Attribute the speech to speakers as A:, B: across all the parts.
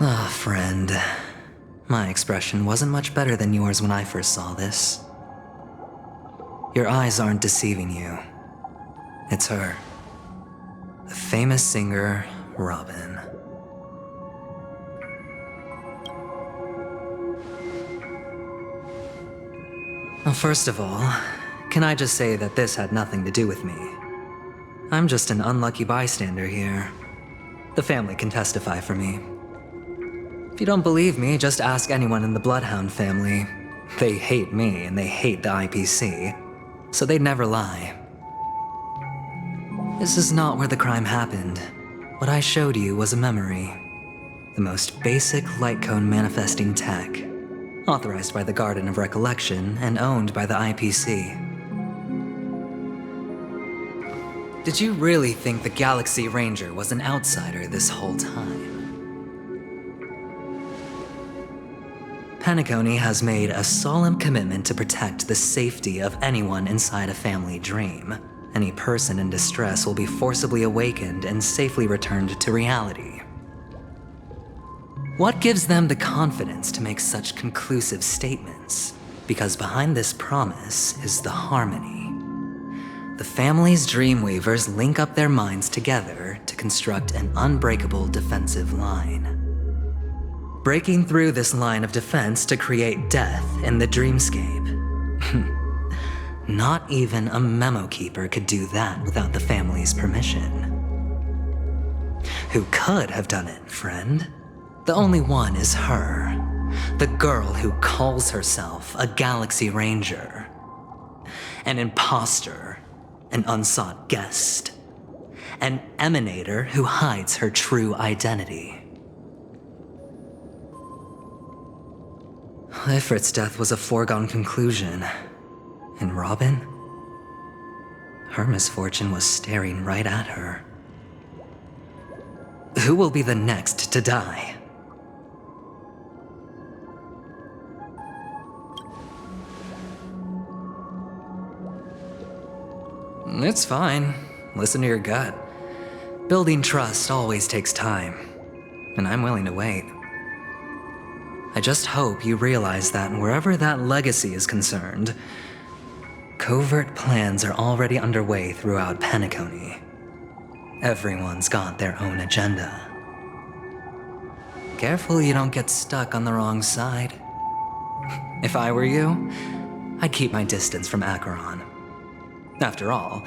A: Ah, friend. My expression wasn't much better than yours when I first saw this. Your eyes aren't deceiving you. It's her. The famous singer, Robin. Well, first of all, can I just say that this had nothing to do with me? I'm just an unlucky bystander here. The family can testify for me. If you don't believe me, just ask anyone in the Bloodhound family. They hate me and they hate the IPC, so they'd never lie. This is not where the crime happened. What I showed you was a memory. The most basic light cone manifesting tech, authorized by the Garden of Recollection and owned by the IPC. Did you really think the Galaxy Ranger was an outsider this whole time? Penacony has made a solemn commitment to protect the safety of anyone inside a family dream. Any person in distress will be forcibly awakened and safely returned to reality. What gives them the confidence to make such conclusive statements? Because behind this promise is the harmony. The family's Dreamweavers link up their minds together to construct an unbreakable defensive line. Breaking through this line of defense to create death in the dreamscape. Not even a memo keeper could do that without the family's permission. Who could have done it, friend? The only one is her. The girl who calls herself a Galaxy Ranger. An imposter, an unsought guest. An emanator who hides her true identity. Ifrit's death was a foregone conclusion. And Robin? Her misfortune was staring right at her. Who will be the next to die? It's fine. Listen to your gut. Building trust always takes time, and I'm willing to wait. I just hope you realize that wherever that legacy is concerned, covert plans are already underway throughout Penacony. Everyone's got their own agenda. Careful you don't get stuck on the wrong side. If I were you, I'd keep my distance from Acheron. After all,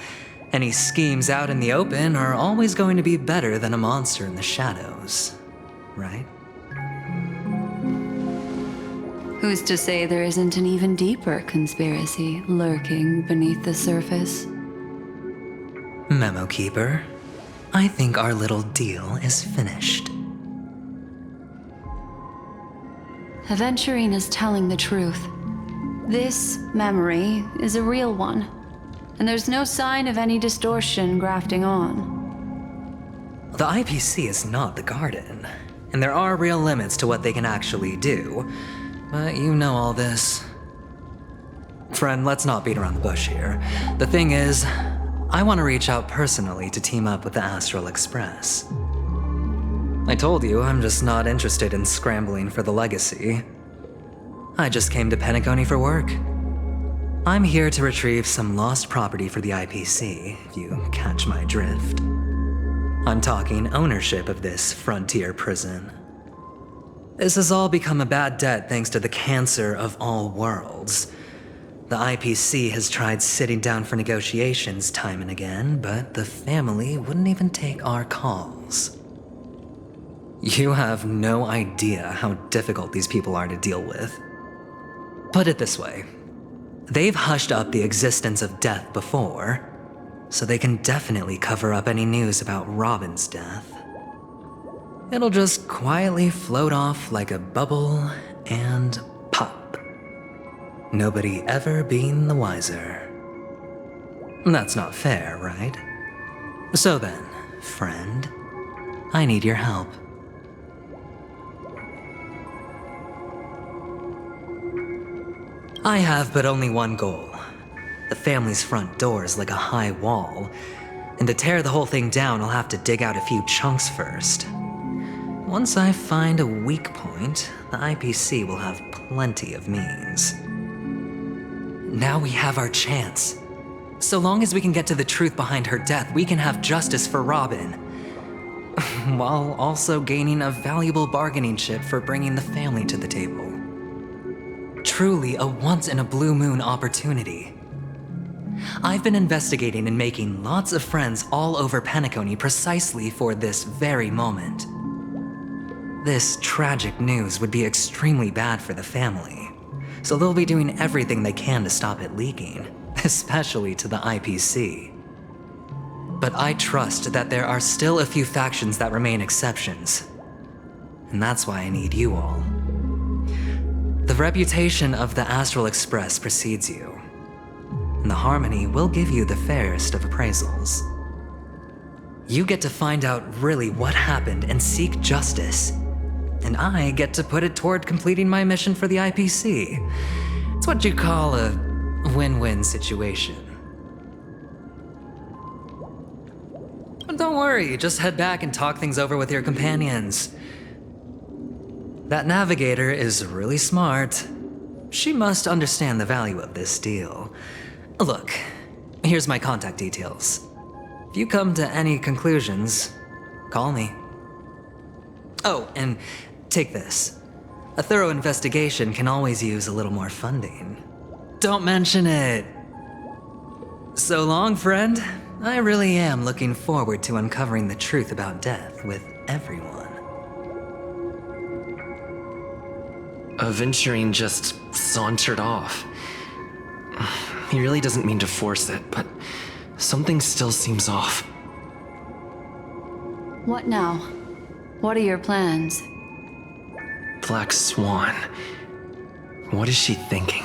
A: any schemes out in the open are always going to be better than a monster in the shadows, right?
B: Who's to say there isn't an even deeper conspiracy lurking beneath the surface?
A: Memo Keeper, I think our little deal is finished.
B: Aventurine is telling the truth. This memory is a real one, and there's no sign of any distortion grafting on.
A: The IPC is not the Garden, and there are real limits to what they can actually do. But you know all this. Friend, let's not beat around the bush here. The thing is, I want to reach out personally to team up with the Astral Express. I told you I'm just not interested in scrambling for the legacy. I just came to Penacony for work. I'm here to retrieve some lost property for the IPC, if you catch my drift. I'm talking ownership of this frontier prison. This has all become a bad debt thanks to the cancer of all worlds. The IPC has tried sitting down for negotiations time and again, but the family wouldn't even take our calls. You have no idea how difficult these people are to deal with. Put it this way, they've hushed up the existence of death before, so they can definitely cover up any news about Robin's death. It'll just quietly float off like a bubble and pop. Nobody ever being the wiser. That's not fair, right? So then, friend, I need your help. I have but only one goal. The family's front door is like a high wall, and to tear the whole thing down, I'll have to dig out a few chunks first. Once I find a weak point, the IPC will have plenty of means. Now we have our chance. So long as we can get to the truth behind her death, we can have justice for Robin, while also gaining a valuable bargaining chip for bringing the family to the table. Truly a once-in-a-blue-moon opportunity. I've been investigating and making lots of friends all over Penacony precisely for this very moment. This tragic news would be extremely bad for the family, so they'll be doing everything they can to stop it leaking, especially to the IPC. But I trust that there are still a few factions that remain exceptions, and that's why I need you all. The reputation of the Astral Express precedes you, and the Harmony will give you the fairest of appraisals. You get to find out really what happened and seek justice, and I get to put it toward completing my mission for the IPC. It's what you call a win-win situation. But don't worry, just head back and talk things over with your companions. That navigator is really smart. She must understand the value of this deal. Look, here's my contact details. If you come to any conclusions, call me. Oh, and take this. A thorough investigation can always use a little more funding. Don't mention it. So long, friend. I really am looking forward to uncovering the truth about death with everyone.
C: Aventurine just sauntered off. He really doesn't mean to force it, but something still seems off.
B: What now? What are your plans?
C: Black Swan. What is she thinking?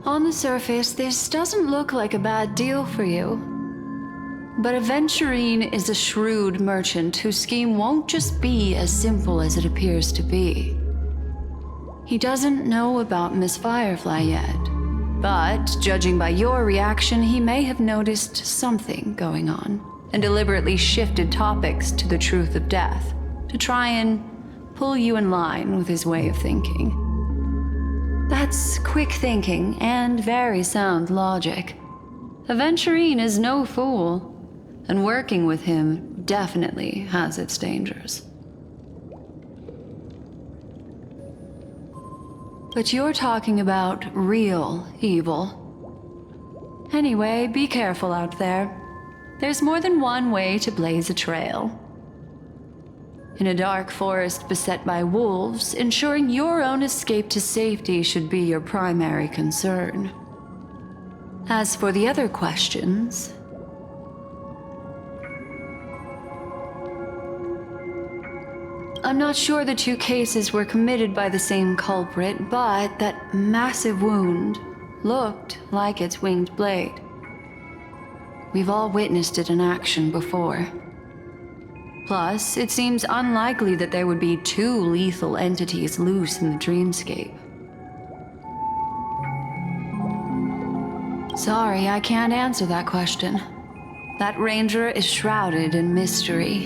B: On the surface, this doesn't look like a bad deal for you. But Aventurine is a shrewd merchant whose scheme won't just be as simple as it appears to be. He doesn't know about Miss Firefly yet, but judging by your reaction, he may have noticed something going on and deliberately shifted topics to the truth of death to try and pull you in line with his way of thinking. That's quick thinking and very sound logic. Aventurine is no fool, and working with him definitely has its dangers. But you're talking about real evil. Anyway, be careful out there. There's more than one way to blaze a trail. In a dark forest beset by wolves, ensuring your own escape to safety should be your primary concern. As for the other questions, I'm not sure the two cases were committed by the same culprit, but that massive wound looked like its winged blade. We've all witnessed it in action before. Plus, it seems unlikely that there would be two lethal entities loose in the dreamscape. Sorry, I can't answer that question. That ranger is shrouded in mystery.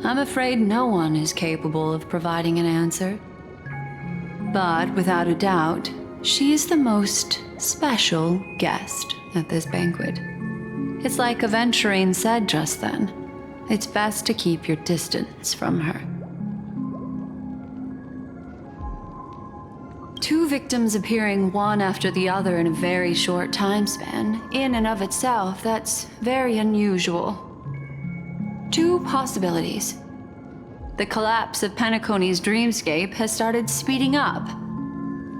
B: I'm afraid no one is capable of providing an answer. But without a doubt, she is the most special guest at this banquet. It's like Aventurine said just then. It's best to keep your distance from her. Two victims appearing one after the other in a very short time span, in and of itself, that's very unusual. Two possibilities. The collapse of Penacony's dreamscape has started speeding up,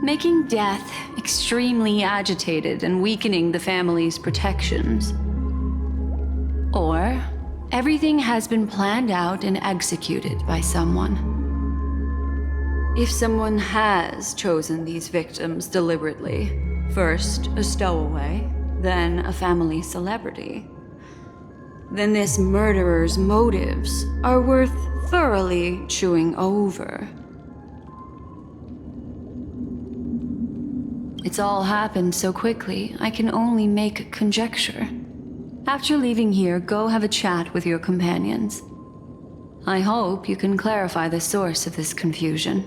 B: making death extremely agitated and weakening the family's protections. Or everything has been planned out and executed by someone. If someone has chosen these victims deliberately, first a stowaway, then a family celebrity, then this murderer's motives are worth thoroughly chewing over. It's all happened so quickly, I can only make conjecture. After leaving here, go have a chat with your companions. I hope you can clarify the source of this confusion.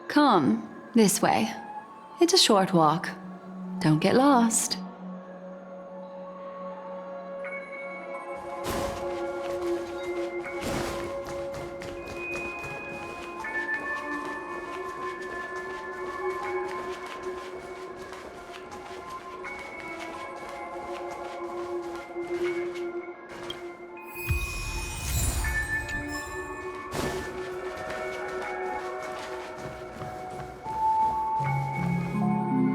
B: Come, this way. It's a short walk. Don't get lost.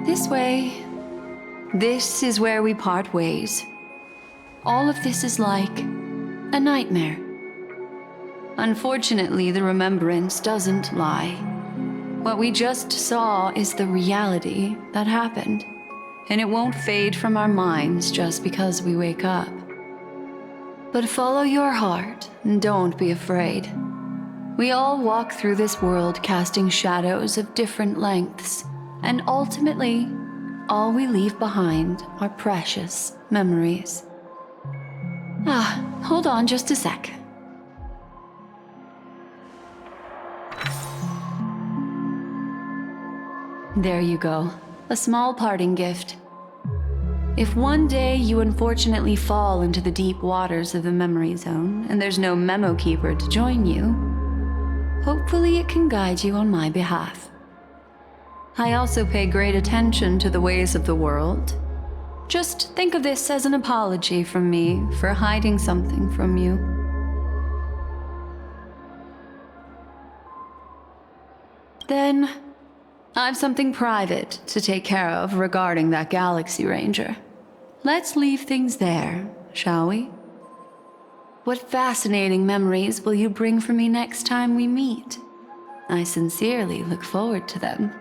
B: This way. This is where we part ways. All of this is like a nightmare. Unfortunately, the remembrance doesn't lie. What we just saw is the reality that happened, and it won't fade from our minds just because we wake up. But follow your heart and don't be afraid. We all walk through this world casting shadows of different lengths, and ultimately, all we leave behind are precious memories. Hold on just a sec. There you go, a small parting gift. If one day you unfortunately fall into the deep waters of the memory zone and there's no memo keeper to join you, hopefully it can guide you on my behalf. I also pay great attention to the ways of the world. Just think of this as an apology from me for hiding something from you. Then, I've something private to take care of regarding that Galaxy Ranger. Let's leave things there, shall we? What fascinating memories will you bring for me next time we meet? I sincerely look forward to them.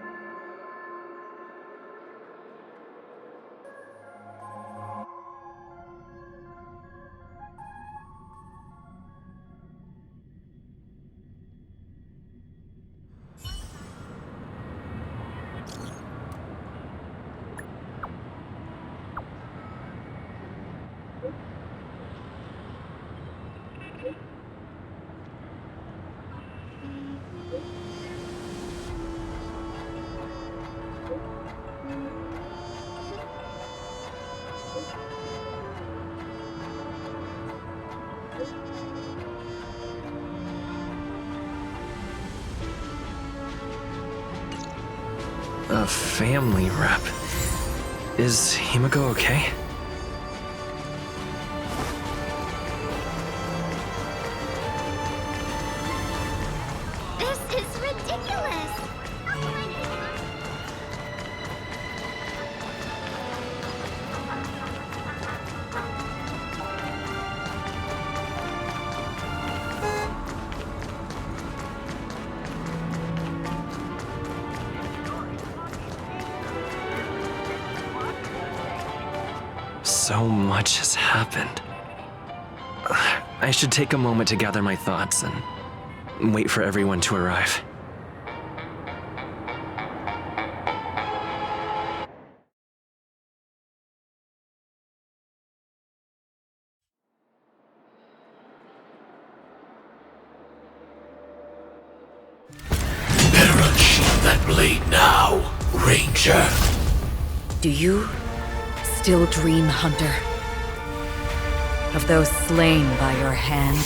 C: A family rep. Is Himiko okay?
D: This is ridiculous!
C: So much has happened. I should take a moment to gather my thoughts and wait for everyone to arrive.
E: Better unsheath that blade now, Ranger.
F: Do you still dream, Hunter? Of those slain by your hand?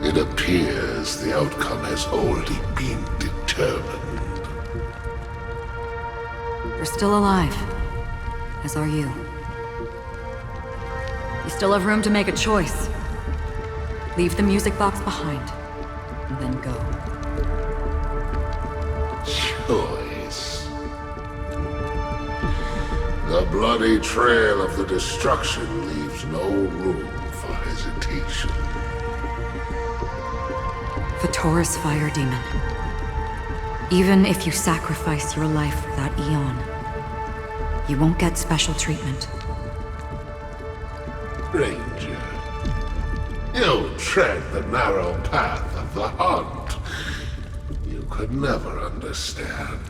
E: It appears the outcome has already been determined.
F: You're still alive, as are you. You still have room to make a choice. Leave the music box behind, and then go.
E: Choice. The bloody trail of the destruction leaves no room for hesitation.
F: Vatora's fire demon. Even if you sacrifice your life for that eon, you won't get special treatment.
E: Ranger, you tread the narrow path of the hunt. You could never understand.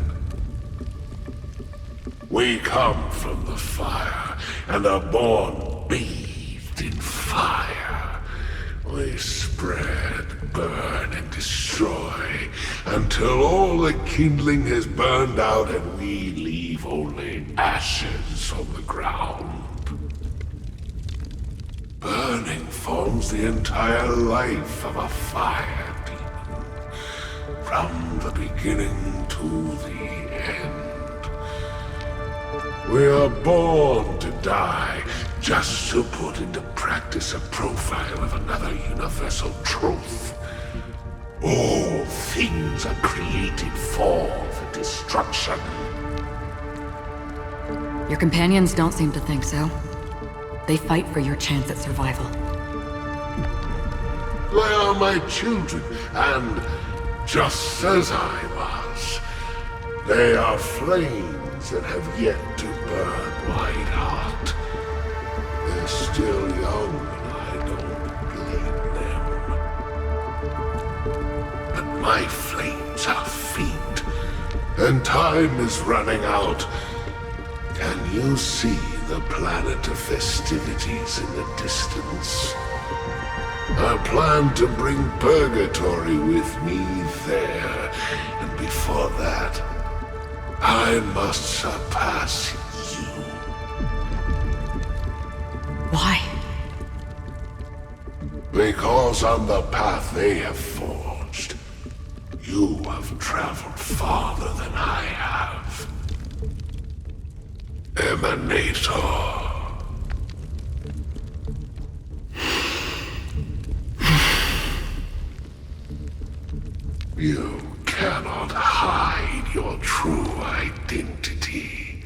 E: We come from the fire, and are born bathed in fire. We spread, burn, and destroy, until all the kindling has burned out and we leave only ashes on the ground. Burning forms the entire life of a fire demon, from the beginning to the end. We are born to die, just to put into practice a profile of another universal truth. All things are created for the destruction.
F: Your companions don't seem to think so. They fight for your chance at survival.
E: They are my children, and just as I was, they are flames that have yet to burn white hot. They're still young, and I don't blame them. But my flames are faint, and time is running out. Can you see the planet of festivities in the distance? I plan to bring Purgatory with me there, and before that, I must surpass you.
F: Why?
E: Because on the path they have forged, you have traveled farther than I have. Emanator. You cannot hide your true identity.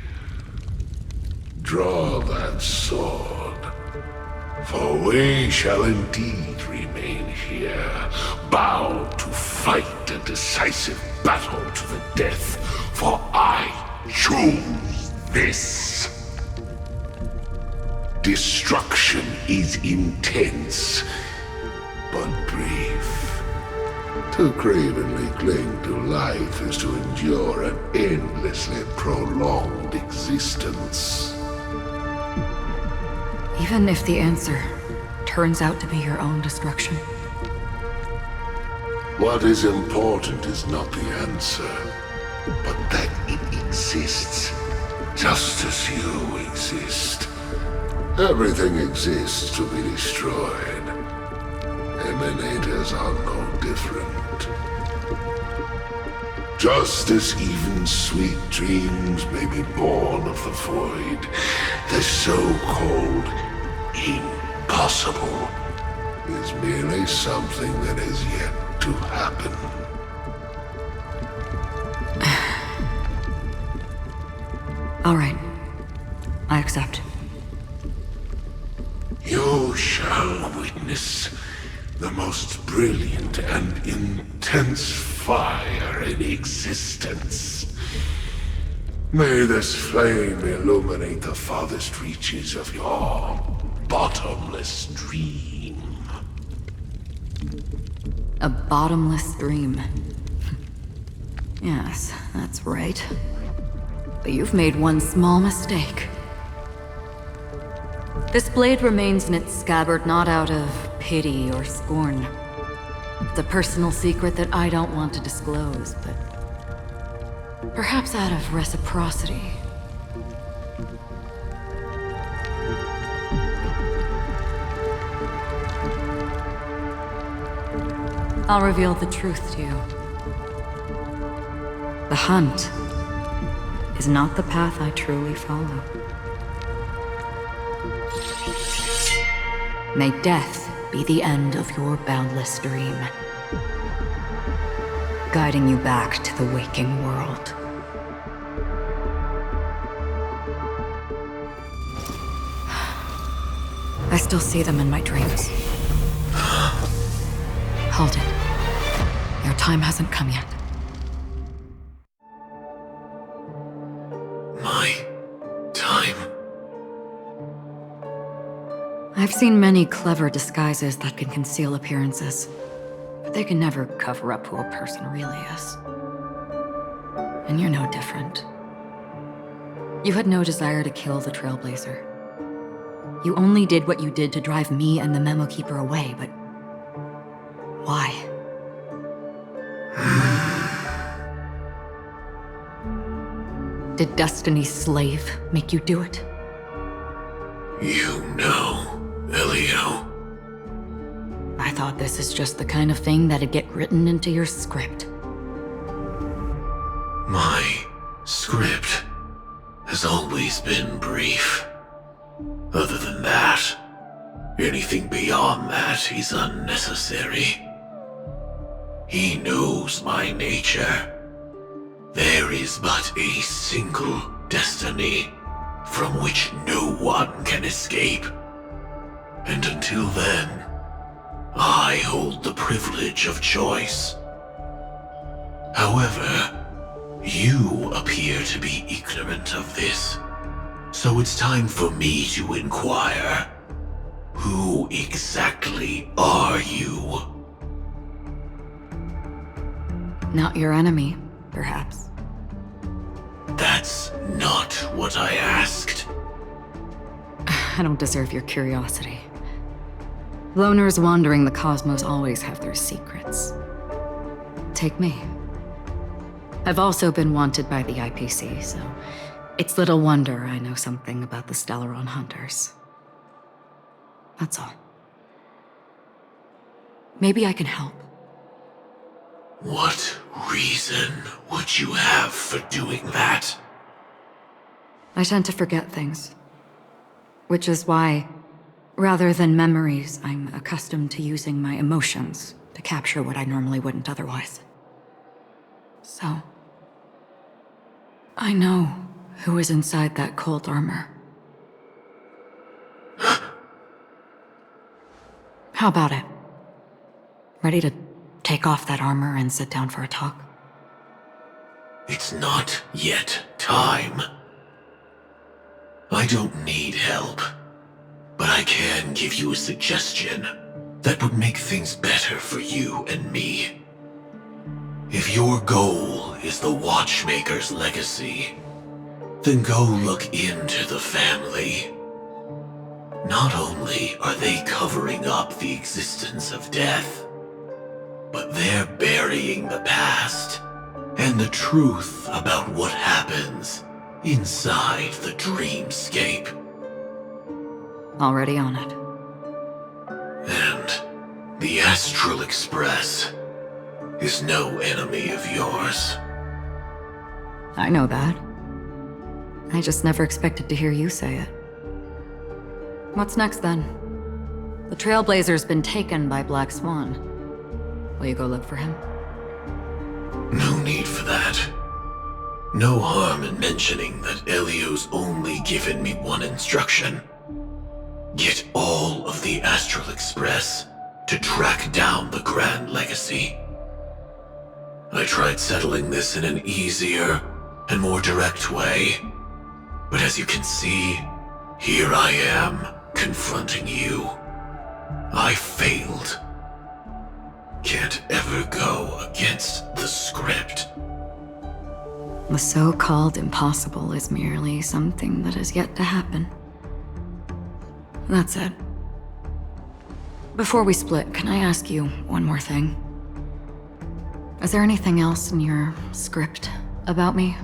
E: Draw that sword, for we shall indeed remain here, bound to fight a decisive battle to the death, for I choose this. Destruction is intense, but brief. To cravenly cling to life is to endure an endlessly prolonged existence.
F: Even if the answer turns out to be your own destruction.
E: What is important is not the answer, but that it exists, just as you exist. Everything exists to be destroyed. Emanators are no different. Just as even sweet dreams may be born of the void, the so-called impossible is merely something that is yet to happen.
F: All right. I accept.
E: You shall witness the most brilliant and intense fire in existence. May this flame illuminate the farthest reaches of your bottomless dream.
F: A bottomless dream. Yes, that's right. But you've made one small mistake. This blade remains in its scabbard not out of pity or scorn. It's a personal secret that I don't want to disclose, but perhaps out of reciprocity. I'll reveal the truth to you. The hunt is not the path I truly follow. May death be the end of your boundless dream, guiding you back to the waking world. I still see them in my dreams. Hold it. Your time hasn't come yet.
E: My time?
F: I've seen many clever disguises that can conceal appearances, but they can never cover up who a person really is. And you're no different. You had no desire to kill the Trailblazer. You only did what you did to drive me and the Memo Keeper away, but why? Did Destiny's slave make you do it?
E: You know, Elio.
F: I thought this is just the kind of thing that'd get written into your script.
E: My script has always been brief. Other than that, anything beyond that is unnecessary. He knows my nature. There is but a single destiny from which no one can escape. And until then, I hold the privilege of choice. However, you appear to be ignorant of this. So it's time for me to inquire. Who exactly are you?
F: Not your enemy, perhaps.
E: That's not what I asked.
F: I don't deserve your curiosity. Loners wandering the cosmos always have their secrets. Take me. I've also been wanted by the IPC, so it's little wonder I know something about the Stellaron Hunters. That's all. Maybe I can help.
E: What reason would you have for doing that?
F: I tend to forget things. Which is why, rather than memories, I'm accustomed to using my emotions to capture what I normally wouldn't otherwise. So, I know who is inside that cold armor. How about it? Ready to take off that armor and sit down for a talk?
E: It's not yet time. I don't need help, but I can give you a suggestion that would make things better for you and me. If your goal is the Watchmaker's legacy, then go look into the family. Not only are they covering up the existence of death, but they're burying the past and the truth about what happens inside the dreamscape.
F: Already on it.
E: And the Astral Express is no enemy of yours.
F: I know that. I just never expected to hear you say it. What's next then? The Trailblazer's been taken by Black Swan. Will you go look for him?
E: No need for that. No harm in mentioning that Elio's only given me one instruction. Get all of the Astral Express to track down the Grand Legacy. I tried settling this in an easier and more direct way, but as you can see, here I am, confronting you. I failed. Can't ever go against the script.
F: The so-called impossible is merely something that has yet to happen. That's it. Before we split, can I ask you one more thing? Is there anything else in your script about me?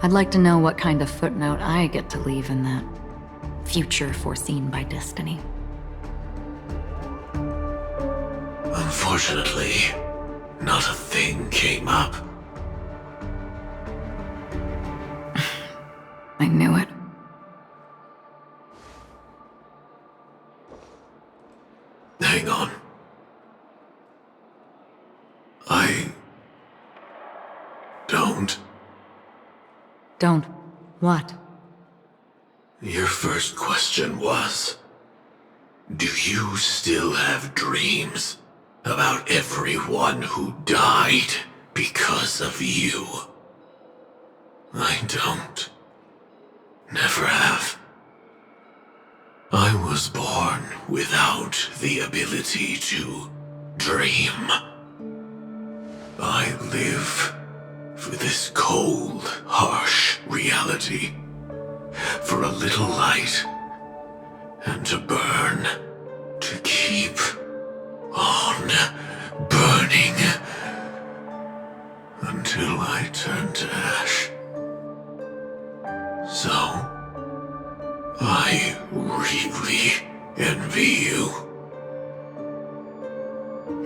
F: I'd like to know what kind of footnote I get to leave in that future foreseen by destiny.
E: Unfortunately, not a thing came up.
F: I knew it.
E: Hang on. I don't.
F: Don't. What?
E: Your first question was, do you still have dreams about everyone who died because of you? I don't. Never have. I was born without the ability to dream. I live for this cold, harsh reality. For a little light, and to burn, to keep on burning, until I turn to ash. So, I really envy you.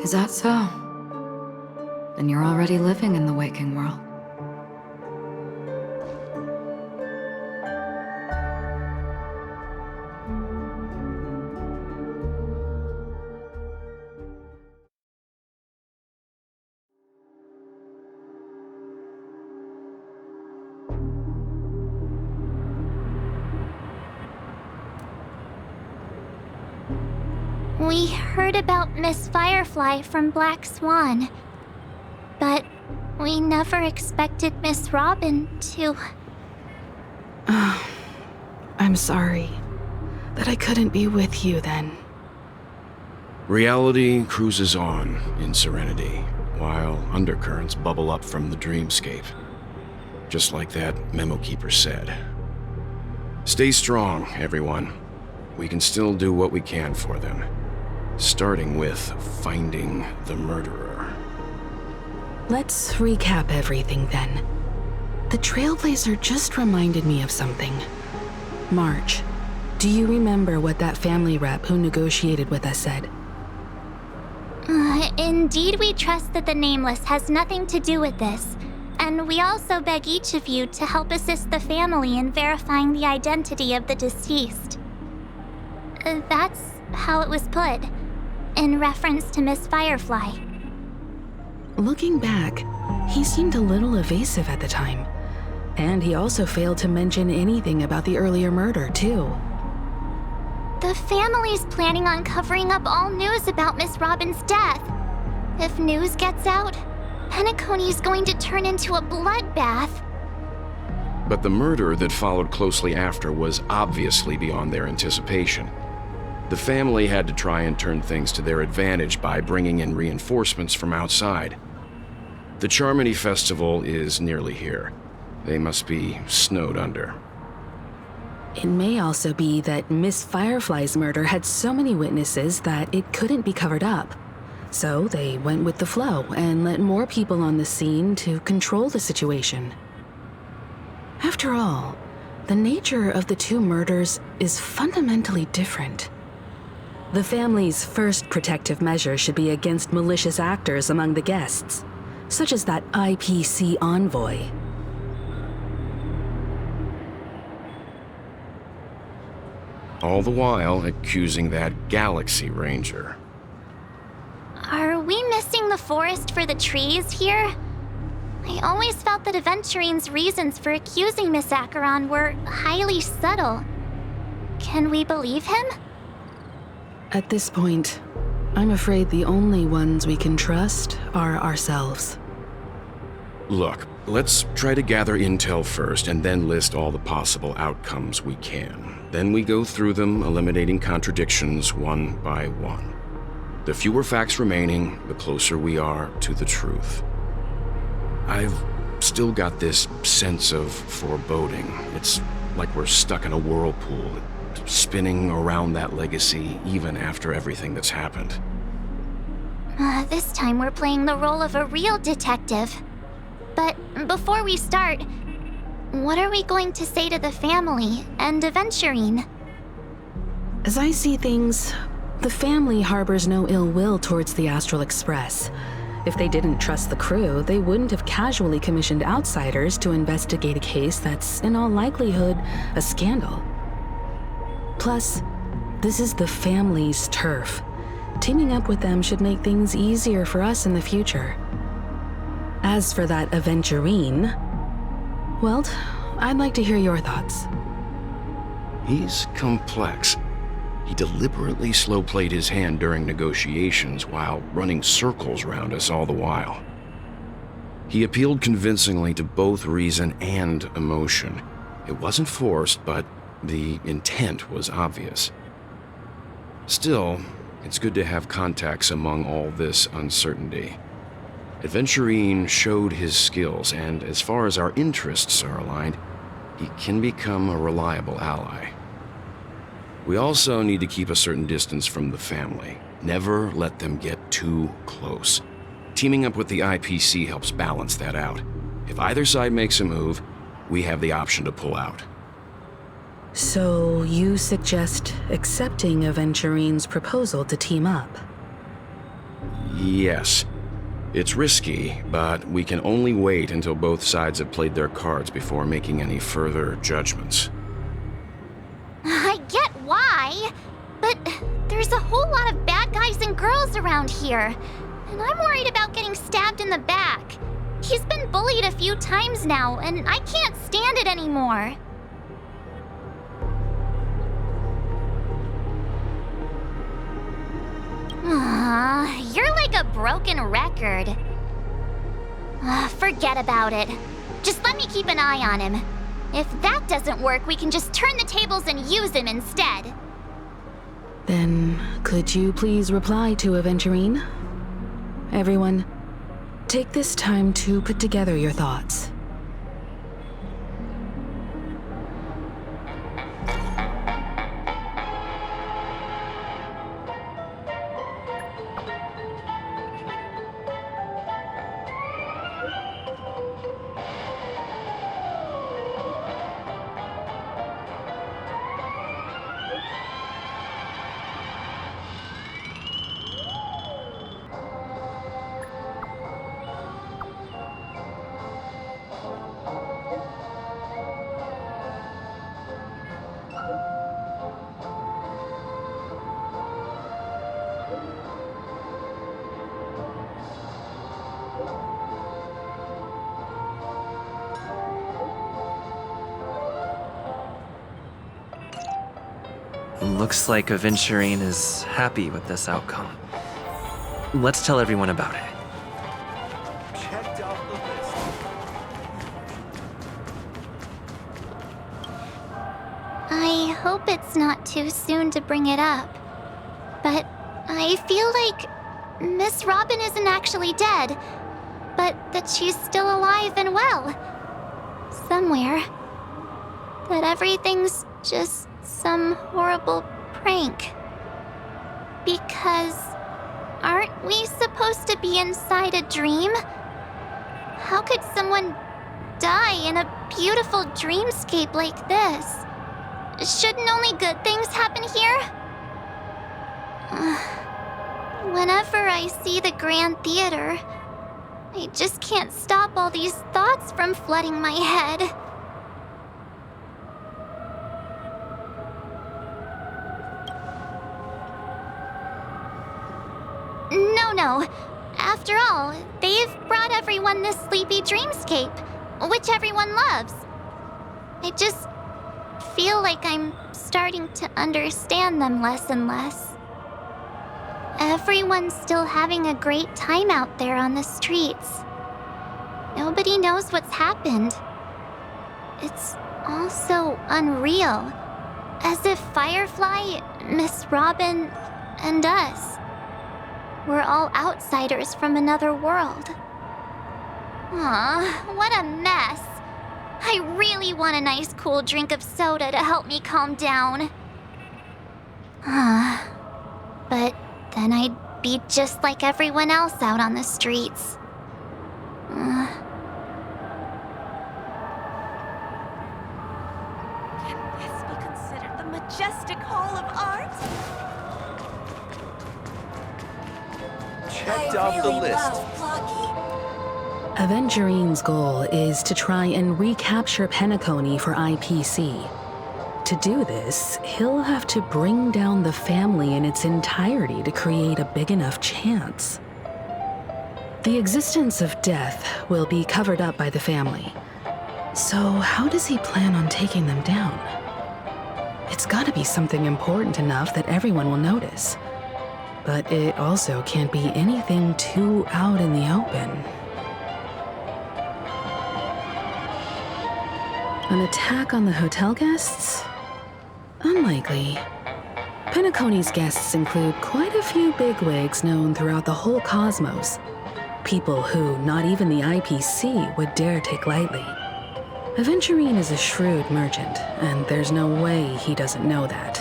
F: Is that so? Then you're already living in the waking world.
D: We heard about Miss Firefly from Black Swan, but we never expected Miss Robin to...
G: I'm sorry that I couldn't be with you then.
H: Reality cruises on in serenity, while undercurrents bubble up from the dreamscape. Just like that memo keeper said. Stay strong, everyone. We can still do what we can for them. Starting with finding the murderer.
G: Let's recap everything then. The Trailblazer just reminded me of something. March, do you remember what that family rep who negotiated with us said?
D: Indeed, we trust that the Nameless has nothing to do with this, and we also beg each of you to help assist the family in verifying the identity of the deceased. That's how it was put, in reference to Miss Firefly.
G: Looking back, he seemed a little evasive at the time, and he also failed to mention anything about the earlier murder, too.
D: The family's planning on covering up all news about Miss Robin's death. If news gets out, Penacony's going to turn into a bloodbath.
H: But the murder that followed closely after was obviously beyond their anticipation. The family had to try and turn things to their advantage by bringing in reinforcements from outside. The Charmony Festival is nearly here. They must be snowed under.
G: It may also be that Miss Firefly's murder had so many witnesses that it couldn't be covered up. So they went with the flow and let more people on the scene to control the situation. After all, the nature of the two murders is fundamentally different. The family's first protective measure should be against malicious actors among the guests, such as that IPC envoy.
H: All the while accusing that Galaxy Ranger.
D: Are we missing the forest for the trees here? I always felt that Aventurine's reasons for accusing Miss Acheron were highly subtle. Can we believe him?
G: At this point, I'm afraid the only ones we can trust are ourselves.
H: Look, let's try to gather intel first and then list all the possible outcomes we can. Then we go through them, eliminating contradictions one by one. The fewer facts remaining, the closer we are to the truth. I've still got this sense of foreboding. It's like we're stuck in a whirlpool, spinning around that legacy even after everything that's happened.
D: This time we're playing the role of a real detective. But before we start, what are we going to say to the family and Aventurine?
G: As I see things, The family harbors no ill will towards the Astral Express. If they didn't trust the crew, they wouldn't have casually commissioned outsiders to investigate a case that's, in all likelihood, a scandal. Plus, this is the family's turf. Teaming up with them should make things easier for us in the future. As for that aventurine, well, I'd like to hear your thoughts.
H: He's complex. He deliberately slow-played his hand during negotiations while running circles around us all the while. He appealed convincingly to both reason and emotion. It wasn't forced, but the intent was obvious. Still, it's good to have contacts among all this uncertainty. Aventurine showed his skills, and as far as our interests are aligned, he can become a reliable ally. We also need to keep a certain distance from the family. Never let them get too close. Teaming up with the IPC helps balance that out. If either side makes a move, we have the option to pull out.
G: So you suggest accepting Aventurine's proposal to team up?
H: Yes. It's risky, but we can only wait until both sides have played their cards before making any further judgments.
D: I get why, but there's a whole lot of bad guys and girls around here, and I'm worried about getting stabbed in the back. He's been bullied a few times now, and I can't stand it anymore. You're like a broken record. Forget about it. Just let me keep an eye on him. If that doesn't work, we can just turn the tables and use him instead.
G: Then, could you please reply to Aventurine? Everyone, take this time to put together your thoughts.
C: Looks like Aventurine is happy with this outcome. Let's tell everyone about it.
I: Checked off the list.
D: I hope it's not too soon to bring it up, but I feel like Miss Robin isn't actually dead, but that she's still alive and well. Somewhere. That everything's just some horrible prank. Because aren't we supposed to be inside a dream? How could someone die in a beautiful dreamscape like this? Shouldn't only good things happen here? Whenever I see the Grand Theater, I just can't stop all these thoughts from flooding my head. No. After all, they've brought everyone this sleepy dreamscape, which everyone loves. I just feel like I'm starting to understand them less and less. Everyone's still having a great time out there on the streets. Nobody knows what's happened. It's all so unreal. As if Firefly, Miss Robin, and us we're all outsiders from another world. Aw, what a mess. I really want a nice cool drink of soda to help me calm down. But then I'd be just like everyone else out on the streets.
J: Can this be considered the majestic hall of art?
I: checked off the list.
G: Avengerine's goal is to try and recapture Penacony for IPC. To do this, he'll have to bring down the family in its entirety to create a big enough chance. The existence of death will be covered up by the family. So how does he plan on taking them down? It's gotta be something important enough that everyone will notice. But it also can't be anything too out in the open. An attack on the hotel guests? Unlikely. Penacony's guests include quite a few bigwigs known throughout the whole cosmos. People who not even the IPC would dare take lightly. Aventurine is a shrewd merchant, and there's no way he doesn't know that.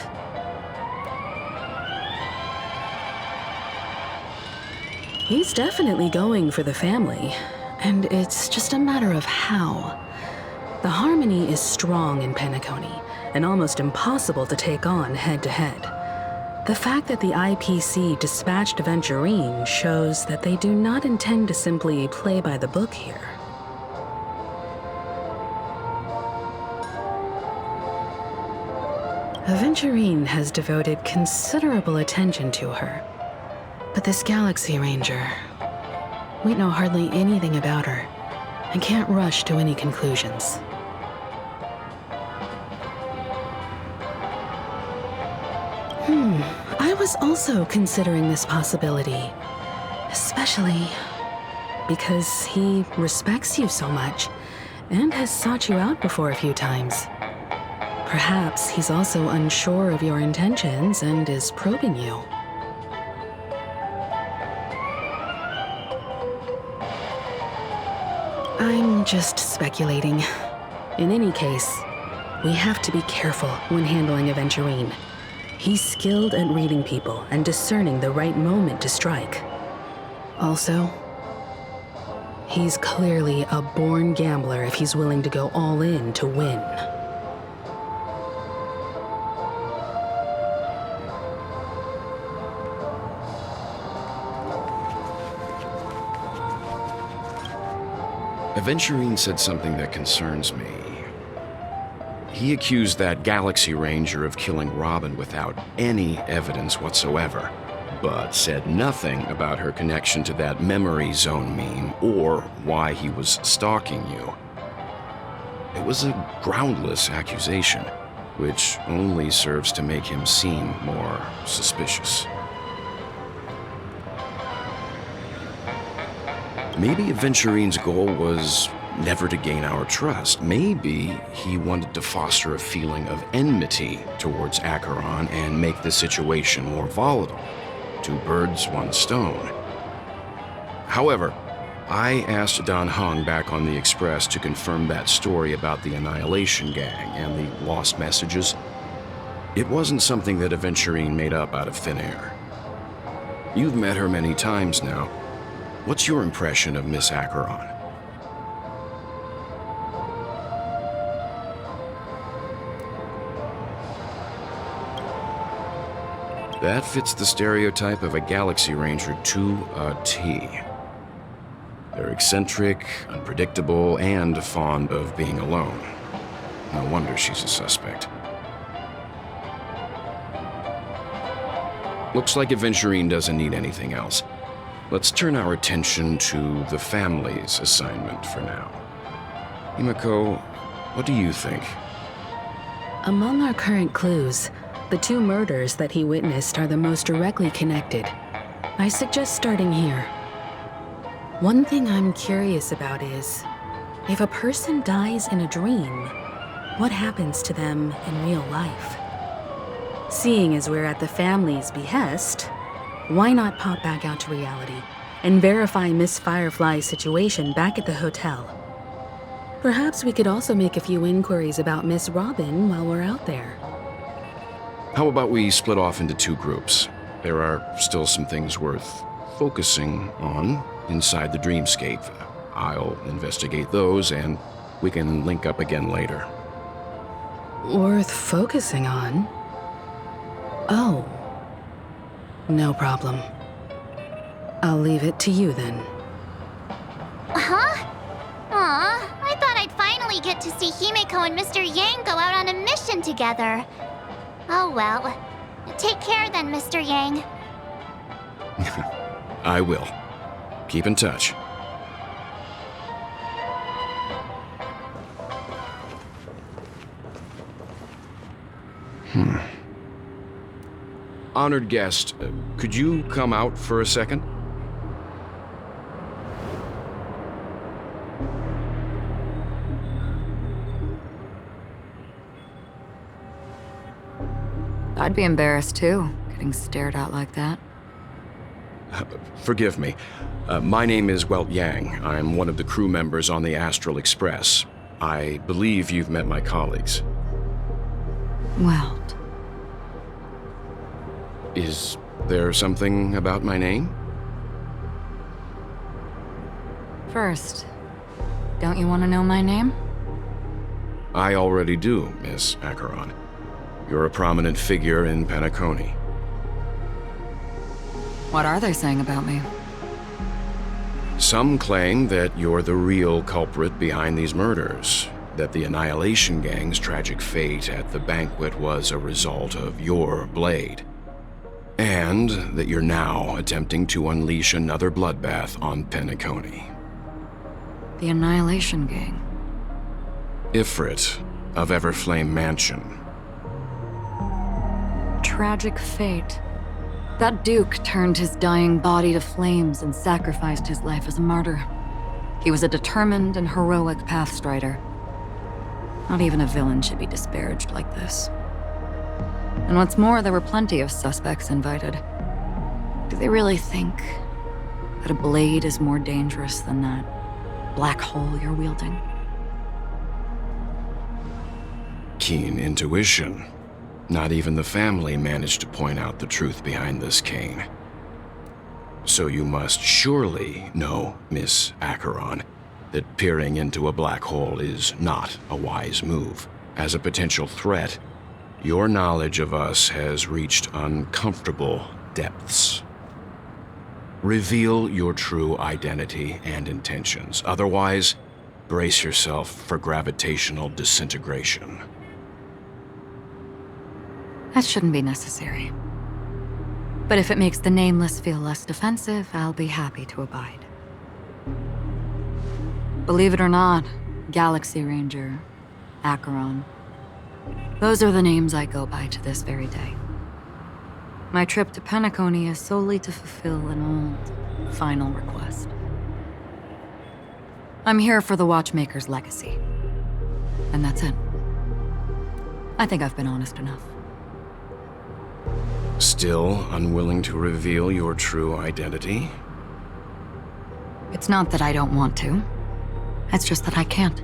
G: He's definitely going for the family, and it's just a matter of how. The harmony is strong in Penacony, and almost impossible to take on head-to-head. The fact that the IPC dispatched Aventurine shows that they do not intend to simply play by the book here. Aventurine has devoted considerable attention to her. But this Galaxy Ranger, we know hardly anything about her, and can't rush to any conclusions. I was also considering this possibility, especially because he respects you so much and has sought you out before a few times. Perhaps he's also unsure of your intentions and is probing you. I'm just speculating. In any case, we have to be careful when handling Aventurine. He's skilled at reading people and discerning the right moment to strike. Also, he's clearly a born gambler if he's willing to go all in to win.
H: Aventurine said something that concerns me. He accused that Galaxy Ranger of killing Robin without any evidence whatsoever, but said nothing about her connection to that memory zone meme or why he was stalking you. It was a groundless accusation, which only serves to make him seem more suspicious. Maybe Aventurine's goal was never to gain our trust. Maybe he wanted to foster a feeling of enmity towards Acheron and make the situation more volatile. Two birds, one stone. However, I asked Don Hung back on the Express to confirm that story about the Annihilation Gang and the lost messages. It wasn't something that Aventurine made up out of thin air. You've met her many times now. What's your impression of Miss Acheron? That fits the stereotype of a Galaxy Ranger to a T. They're eccentric, unpredictable, and fond of being alone. No wonder she's a suspect. Looks like Aventurine doesn't need anything else. Let's turn our attention to the family's assignment for now. Himiko, what do you think?
G: Among our current clues, the two murders that he witnessed are the most directly connected. I suggest starting here. One thing I'm curious about is, if a person dies in a dream, what happens to them in real life? Seeing as we're at the family's behest, why not pop back out to reality and verify Miss Firefly's situation back at the hotel? Perhaps we could also make a few inquiries about Miss Robin while we're out there.
H: How about we split off into two groups? There are still some things worth focusing on inside the dreamscape. I'll investigate those, and we can link up again later.
G: Worth focusing on? Oh. No problem. I'll leave it to you then.
D: Huh? Aw, I thought I'd finally get to see Himeko and Mr. Yang go out on a mission together. Oh well. Take care then, Mr. Yang.
H: I will. Keep in touch. Honored guest, could you come out for a second?
F: I'd be embarrassed too, getting stared at like that.
H: Forgive me. My name is Yang. I'm one of the crew members on the Astral Express. I believe you've met my colleagues.
F: Welt.
H: Is there something about my name?
F: First, don't you want to know my name?
H: I already do, Miss Acheron. You're a prominent figure in Penacony.
F: What are they saying about me?
H: Some claim that you're the real culprit behind these murders, that the Annihilation Gang's tragic fate at the banquet was a result of your blade, and that you're now attempting to unleash another bloodbath on Penacony.
F: The Annihilation Gang.
H: Ifrit of Everflame Mansion.
F: Tragic fate. That Duke turned his dying body to flames and sacrificed his life as a martyr. He was a determined and heroic pathstrider. Not even a villain should be disparaged like this. And what's more, there were plenty of suspects invited. Do they really think that a blade is more dangerous than that black hole you're wielding?
H: Keen intuition. Not even the family managed to point out the truth behind this cane. So you must surely know, Miss Acheron, that peering into a black hole is not a wise move. As a potential threat, your knowledge of us has reached uncomfortable depths. Reveal your true identity and intentions. Otherwise, brace yourself for gravitational disintegration.
F: That shouldn't be necessary. But if it makes the Nameless feel less defensive, I'll be happy to abide. Believe it or not, Galaxy Ranger, Acheron, those are the names I go by to this very day. My trip to Penacony is solely to fulfill an old, final request. I'm here for the Watchmaker's legacy. And that's it. I think I've been honest enough.
H: Still unwilling to reveal your true identity?
F: It's not that I don't want to. It's just that I can't.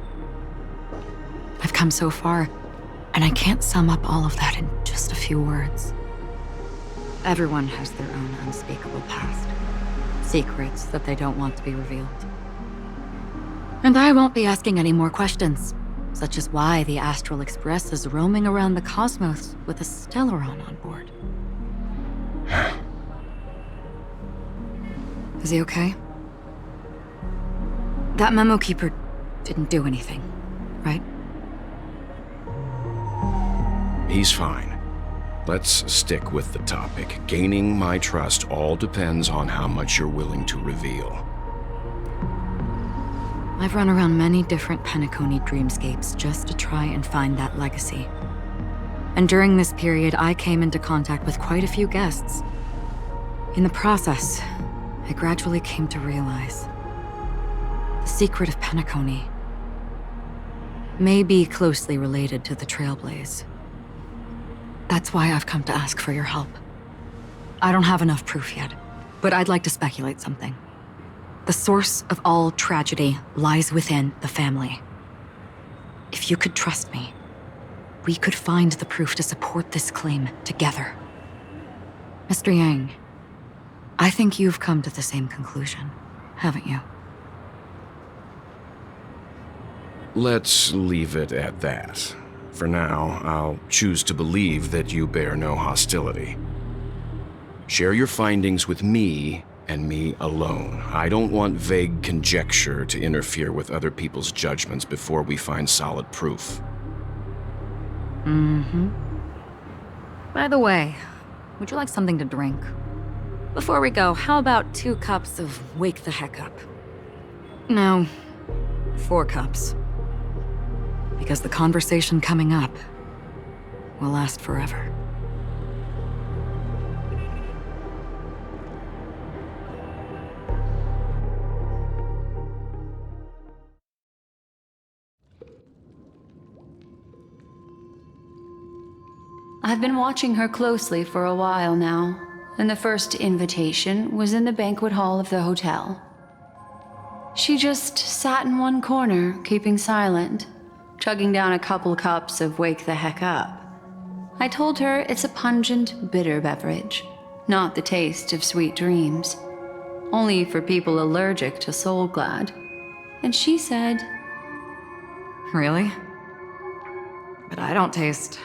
F: I've come so far, and I can't sum up all of that in just a few words. Everyone has their own unspeakable past. Secrets that they don't want to be revealed. And I won't be asking any more questions, such as why the Astral Express is roaming around the cosmos with a Stellaron on board. Is he okay? That memo keeper didn't do anything, right?
H: He's fine. Let's stick with the topic. Gaining my trust all depends on how much you're willing to reveal.
F: I've run around many different Penacony dreamscapes just to try and find that legacy. And during this period, I came into contact with quite a few guests. In the process, I gradually came to realize the secret of Penacony may be closely related to the Trailblaze. That's why I've come to ask for your help. I don't have enough proof yet, but I'd like to speculate something. The source of all tragedy lies within the family. If you could trust me, we could find the proof to support this claim together. Mr. Yang, I think you've come to the same conclusion, haven't you?
H: Let's leave it at that. For now, I'll choose to believe that you bear no hostility. Share your findings with me, and me alone. I don't want vague conjecture to interfere with other people's judgments before we find solid proof.
F: By the way, would you like something to drink? Before we go, how about 2 cups of Wake the Heck Up? No, 4 cups. Because the conversation coming up will last forever.
B: I've been watching her closely for a while now, and the first invitation was in the banquet hall of the hotel. She just sat in one corner, keeping silent, chugging down a couple cups of Wake the Heck Up. I told her it's a pungent, bitter beverage, not the taste of sweet dreams, only for people allergic to Soul Glad. And she said,
F: Really? But I don't taste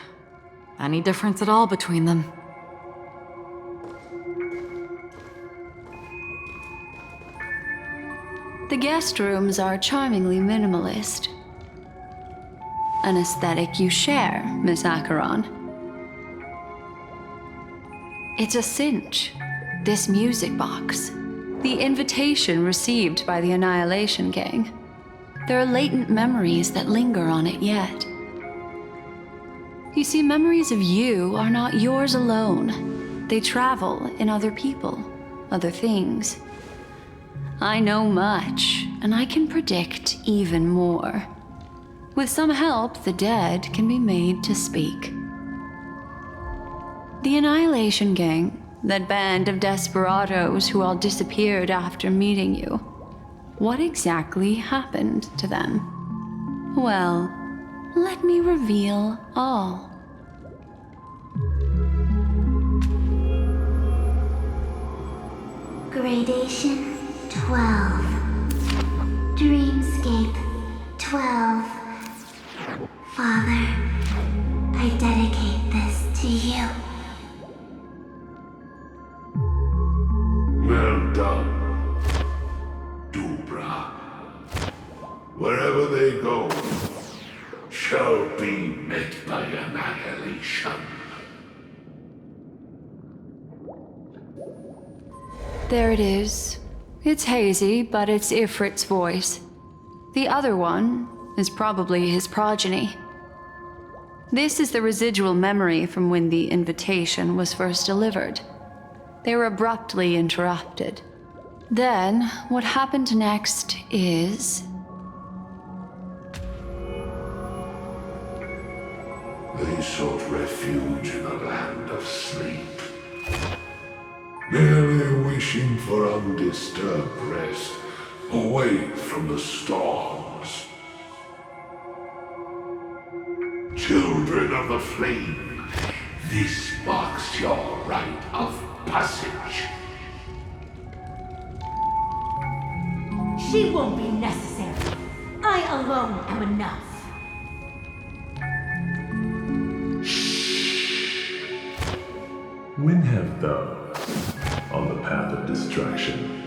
F: any difference at all between them.
B: the guest rooms are charmingly minimalist. An aesthetic you share, Miss Acheron. It's a cinch. This music box. The invitation received by the Annihilation Gang. There are latent memories that linger on it yet. You see, memories of you are not yours alone. They travel in other people, other things. I know much, and I can predict even more. With some help, the dead can be made to speak. The Annihilation Gang, that band of desperados who all disappeared after meeting you. What exactly happened to them? Well, let me reveal all.
D: Gradation 12. Dreamscape 12. Father, I dedicate this to you.
E: Well done, Dubra. Wherever they go, shall be met by annihilation.
B: There it is. It's hazy, but it's Ifrit's voice. The other one is probably his progeny. This is the residual memory from when the invitation was first delivered. They were abruptly interrupted. Then, what happened next is...
E: They sought refuge in a land of sleep, merely wishing for undisturbed rest, away from the storms. Children of the flame, this marks your rite of passage.
J: She won't be necessary. I alone am enough.
K: When have those on the path of destruction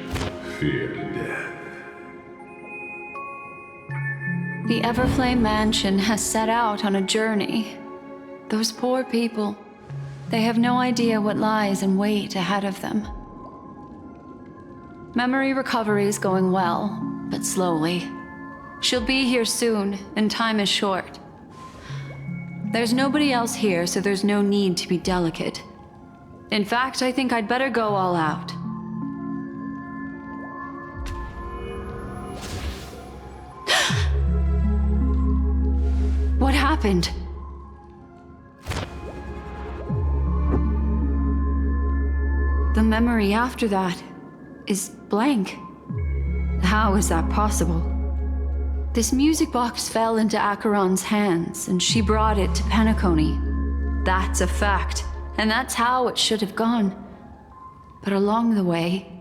K: feared death?
B: The Everflame Mansion has set out on a journey. Those poor people, they have no idea what lies in wait ahead of them. Memory recovery is going well, but slowly. She'll be here soon, and time is short. There's nobody else here, so there's no need to be delicate. In fact, I think I'd better go all out. What happened? The memory after that is blank. How is that possible? This music box fell into Acheron's hands, and she brought it to Penacony. That's a fact, and that's how it should have gone. But along the way...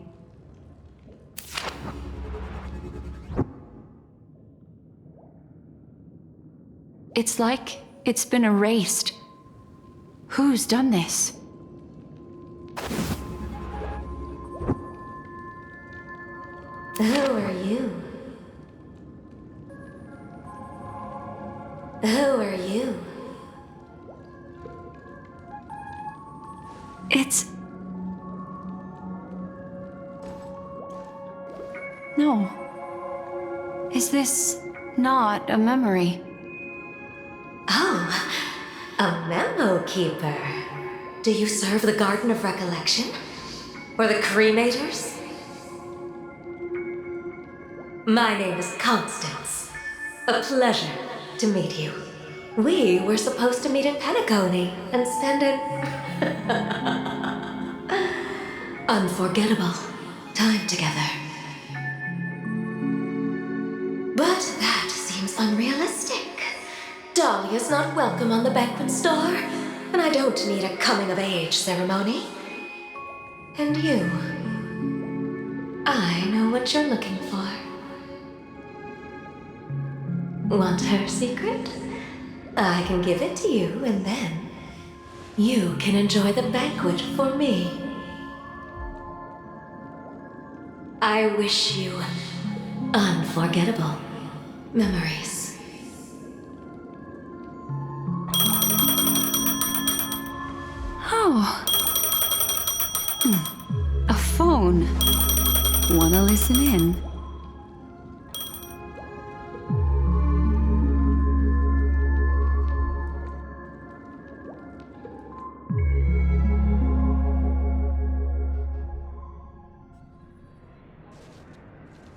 B: it's like it's been erased. Who's done this?
L: Who are you? Who are you?
B: It's... No. Is this not a memory?
L: Oh, a memo keeper. Do you serve the Garden of Recollection? Or the Cremators? My name is Constance. A pleasure to meet you. We were supposed to meet in Penacony and spend an unforgettable time together. But that seems unrealistic. Dolly is not welcome on the banquet store, and I don't need a coming-of-age ceremony. And you, I know what you're looking for. Want her secret? I can give it to you, and then you can enjoy the banquet for me. I wish you unforgettable memories.
B: Oh. A phone. Wanna listen in?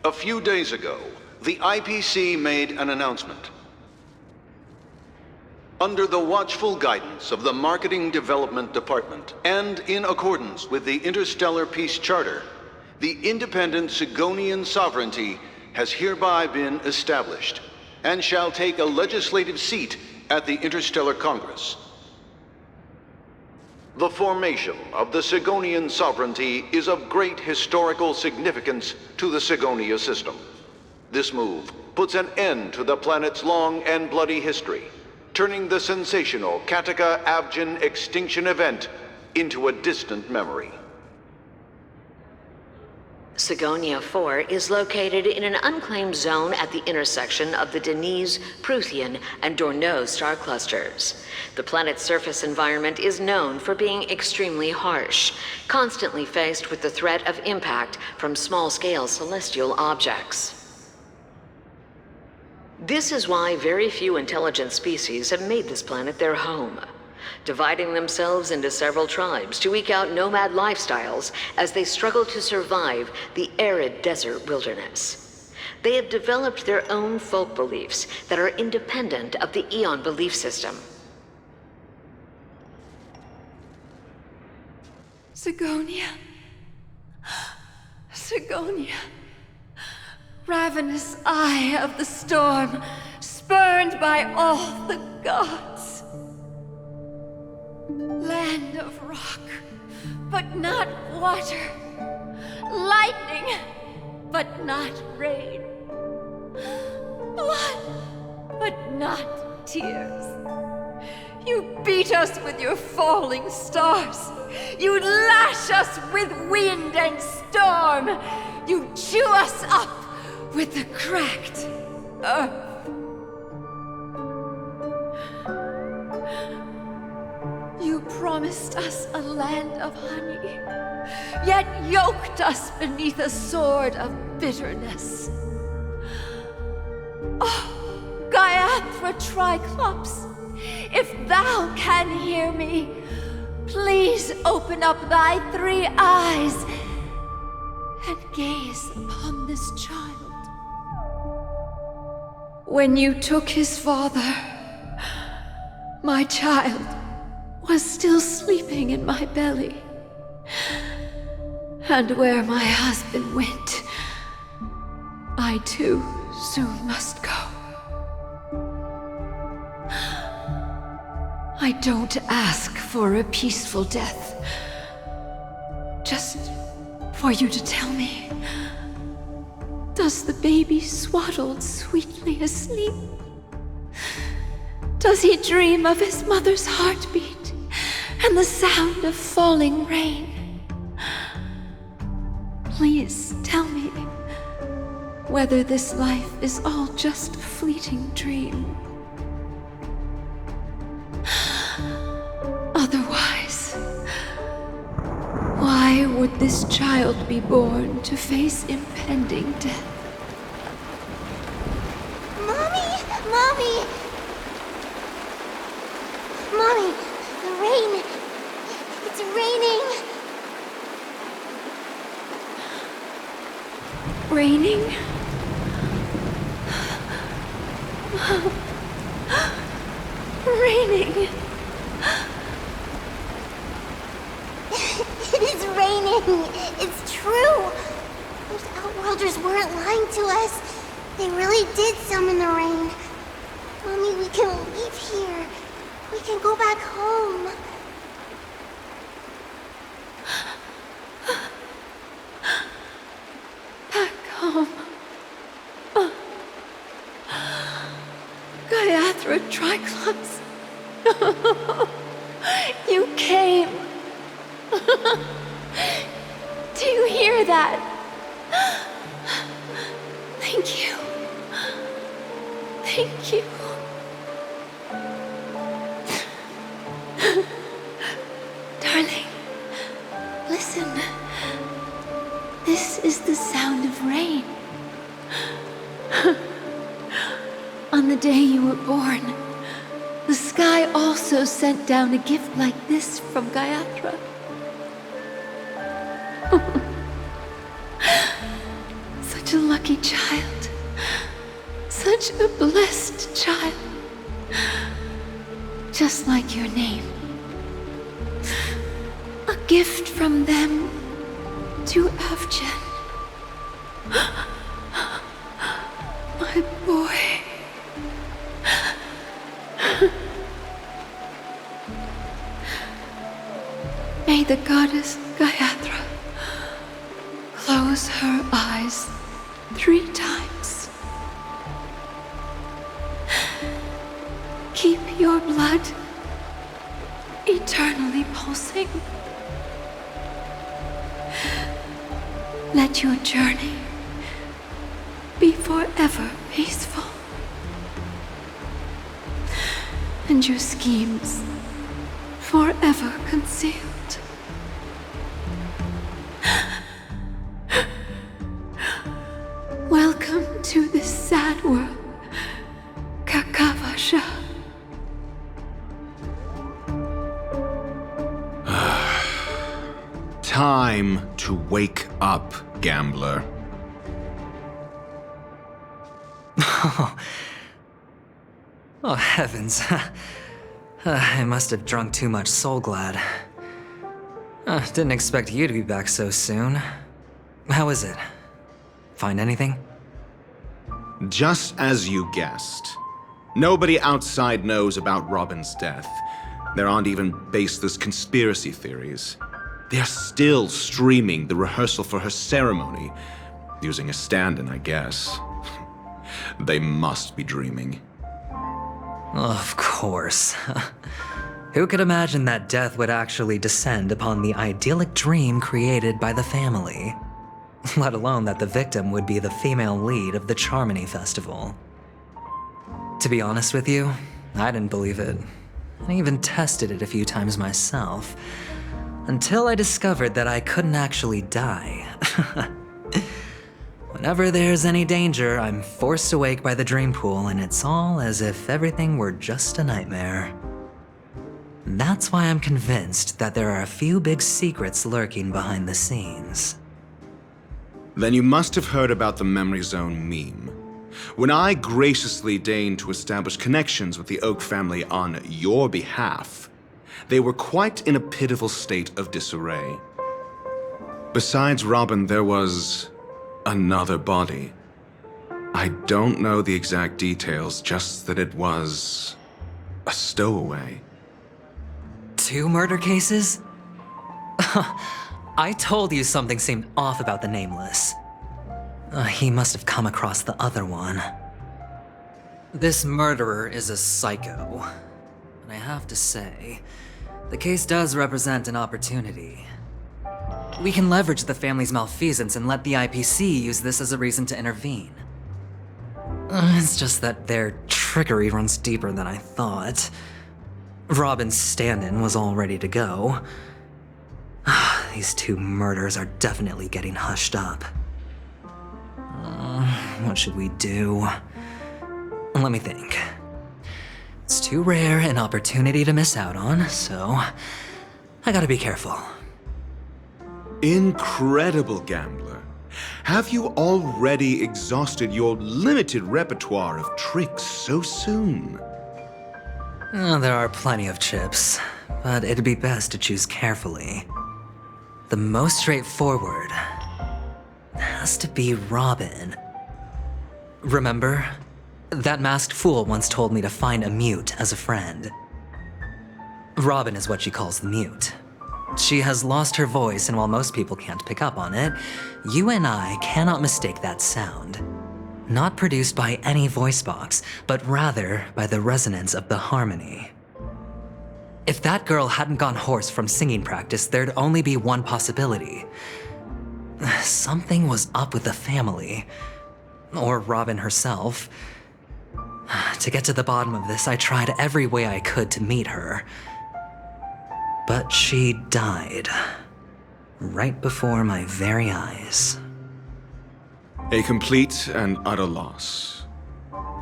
M: A few days ago, the IPC made an announcement. Under the watchful guidance of the Marketing Development Department, and in accordance with the Interstellar Peace Charter, the independent Sigonian sovereignty has hereby been established, and shall take a legislative seat at the Interstellar Congress. The formation of the Sigonian sovereignty is of great historical significance to the Sigonia system. This move puts an end to the planet's long and bloody history, turning the sensational Kataka-Avgin extinction event into a distant memory.
N: Sigonia 4 is located in an unclaimed zone at the intersection of the Denise, Prothean, and Dorneau star clusters. The planet's surface environment is known for being extremely harsh, constantly faced with the threat of impact from small-scale celestial objects. This is why very few intelligent species have made this planet their home, dividing themselves into several tribes to eke out nomad lifestyles as they struggle to survive the arid desert wilderness. They have developed their own folk beliefs that are independent of the Eon belief system.
B: Sigonia. Sigonia. Ravenous eye of the storm, spurned by all the gods. Land of rock, but not water. Lightning, but not rain. Blood, but not tears. You beat us with your falling stars. You lash us with wind and storm. You chew us up with the cracked earth. You promised us a land of honey, yet yoked us beneath a sword of bitterness. Oh, Gaiathra Triclops, if thou can hear me, please open up thy 3 eyes and gaze upon this child. When you took his father, my child was still sleeping in my belly. And where my husband went, I too soon must go. I don't ask for a peaceful death, just for you to tell me, does the baby swaddled sweetly asleep? Does he dream of his mother's heartbeat and the sound of falling rain? Please tell me,
O: whether this life is all just a fleeting dream. Otherwise, why would this child be born to face impending death?
P: Mommy! Mommy! Mommy, the rain! It's raining!
O: Raining? Raining!
P: It is raining! It's true! Those Outworlders weren't lying to us. They really did summon the rain. Mommy, we can leave here. We can go back home.
O: Back home. Gaiathra Triclops. You came. Do you hear that? Thank you. Thank you. Darling, listen. This is the sound of rain. On the day you were born, the sky also sent down a gift like this from Gaiathra. Such a lucky child. Such a blessed child. Just like your name. A gift from them to Avgen. My boy. May the goddess Gaiathra close her eyes 3 times. Keep your blood eternally pulsing. Let your journey be forever peaceful. And your schemes forever concealed. Welcome to this sad world, Kakavasha.
H: Time to wake up, gambler.
A: Oh, heavens. I must have drunk too much Soul Glad. Didn't expect you to be back so soon. How is it? Find anything?
H: Just as you guessed. Nobody outside knows about Robin's death. There aren't even baseless conspiracy theories. They're still streaming the rehearsal for her ceremony, using a stand-in, I guess. They must be dreaming.
A: Of course. Who could imagine that death would actually descend upon the idyllic dream created by the family? Let alone that the victim would be the female lead of the Charmony Festival. To be honest with you, I didn't believe it. I even tested it a few times myself, until I discovered that I couldn't actually die. Whenever there's any danger, I'm forced awake by the dream pool, and it's all as if everything were just a nightmare. That's why I'm convinced that there are a few big secrets lurking behind the scenes.
H: Then you must have heard about the Memory Zone meme. When I graciously deigned to establish connections with the Oak family on your behalf, they were quite in a pitiful state of disarray. Besides Robin, there was another body. I don't know the exact details, just that it was a stowaway.
A: 2 murder cases? I told you something seemed off about the Nameless. He must have come across the other one. This murderer is a psycho. And I have to say, the case does represent an opportunity. We can leverage the family's malfeasance and let the IPC use this as a reason to intervene. It's just that their trickery runs deeper than I thought. Robin's stand-in was all ready to go. These two murders are definitely getting hushed up. What should we do? Let me think. It's too rare an opportunity to miss out on, so I gotta be careful.
Q: Incredible, Gambler. Have you already exhausted your limited repertoire of tricks so soon?
A: There are plenty of chips, but it'd be best to choose carefully. The most straightforward has to be Robin. Remember? That masked fool once told me to find a mute as a friend. Robin is what she calls the mute. She has lost her voice, and while most people can't pick up on it, you and I cannot mistake that sound. Not produced by any voice box, but rather by the resonance of the harmony. If that girl hadn't gone hoarse from singing practice, there'd only be one possibility. Something was up with the family. Or Robin herself. To get to the bottom of this, I tried every way I could to meet her. But she died. Right before my very eyes.
Q: A complete and utter loss.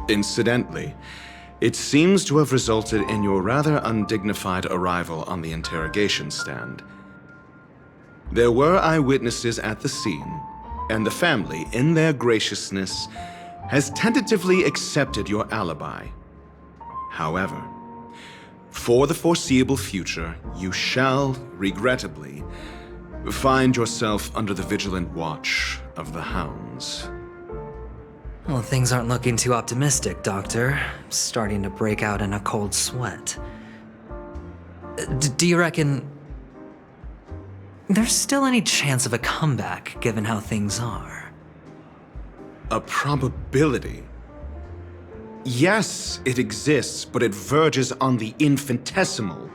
Q: Incidentally, it seems to have resulted in your rather undignified arrival on the interrogation stand. There were eyewitnesses at the scene, and the family, in their graciousness, has tentatively accepted your alibi. However, for the foreseeable future, you shall, regrettably, find yourself under the vigilant watch of the hounds.
A: Well, things aren't looking too optimistic, Doctor. I'm starting to break out in a cold sweat. Do you reckon there's still any chance of a comeback, given how things are?
Q: A probability? Yes, it exists, but it verges on the infinitesimal.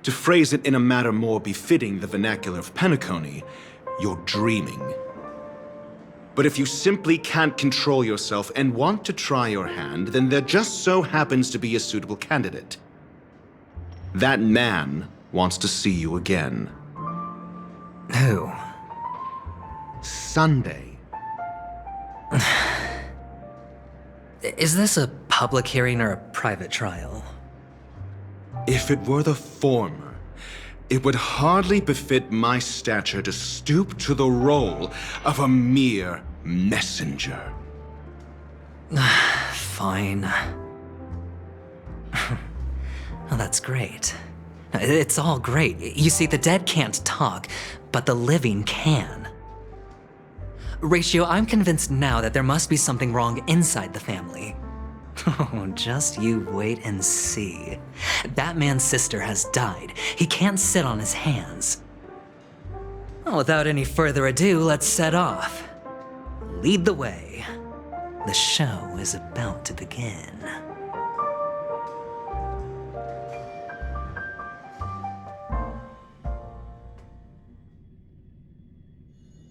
Q: To phrase it in a manner more befitting the vernacular of Penacony, you're dreaming. But if you simply can't control yourself and want to try your hand, then there just so happens to be a suitable candidate. That man wants to see you again.
A: Who?
Q: Sunday.
A: Is this a public hearing or a private trial?
Q: If it were the former, it would hardly befit my stature to stoop to the role of a mere messenger.
A: Fine. Oh, that's great. It's all great. You see, the dead can't talk, but the living can. Ratio, I'm convinced now that there must be something wrong inside the family. Oh, just you wait and see. That man's sister has died. He can't sit on his hands. Well, without any further ado, let's set off. Lead the way. The show is about to begin.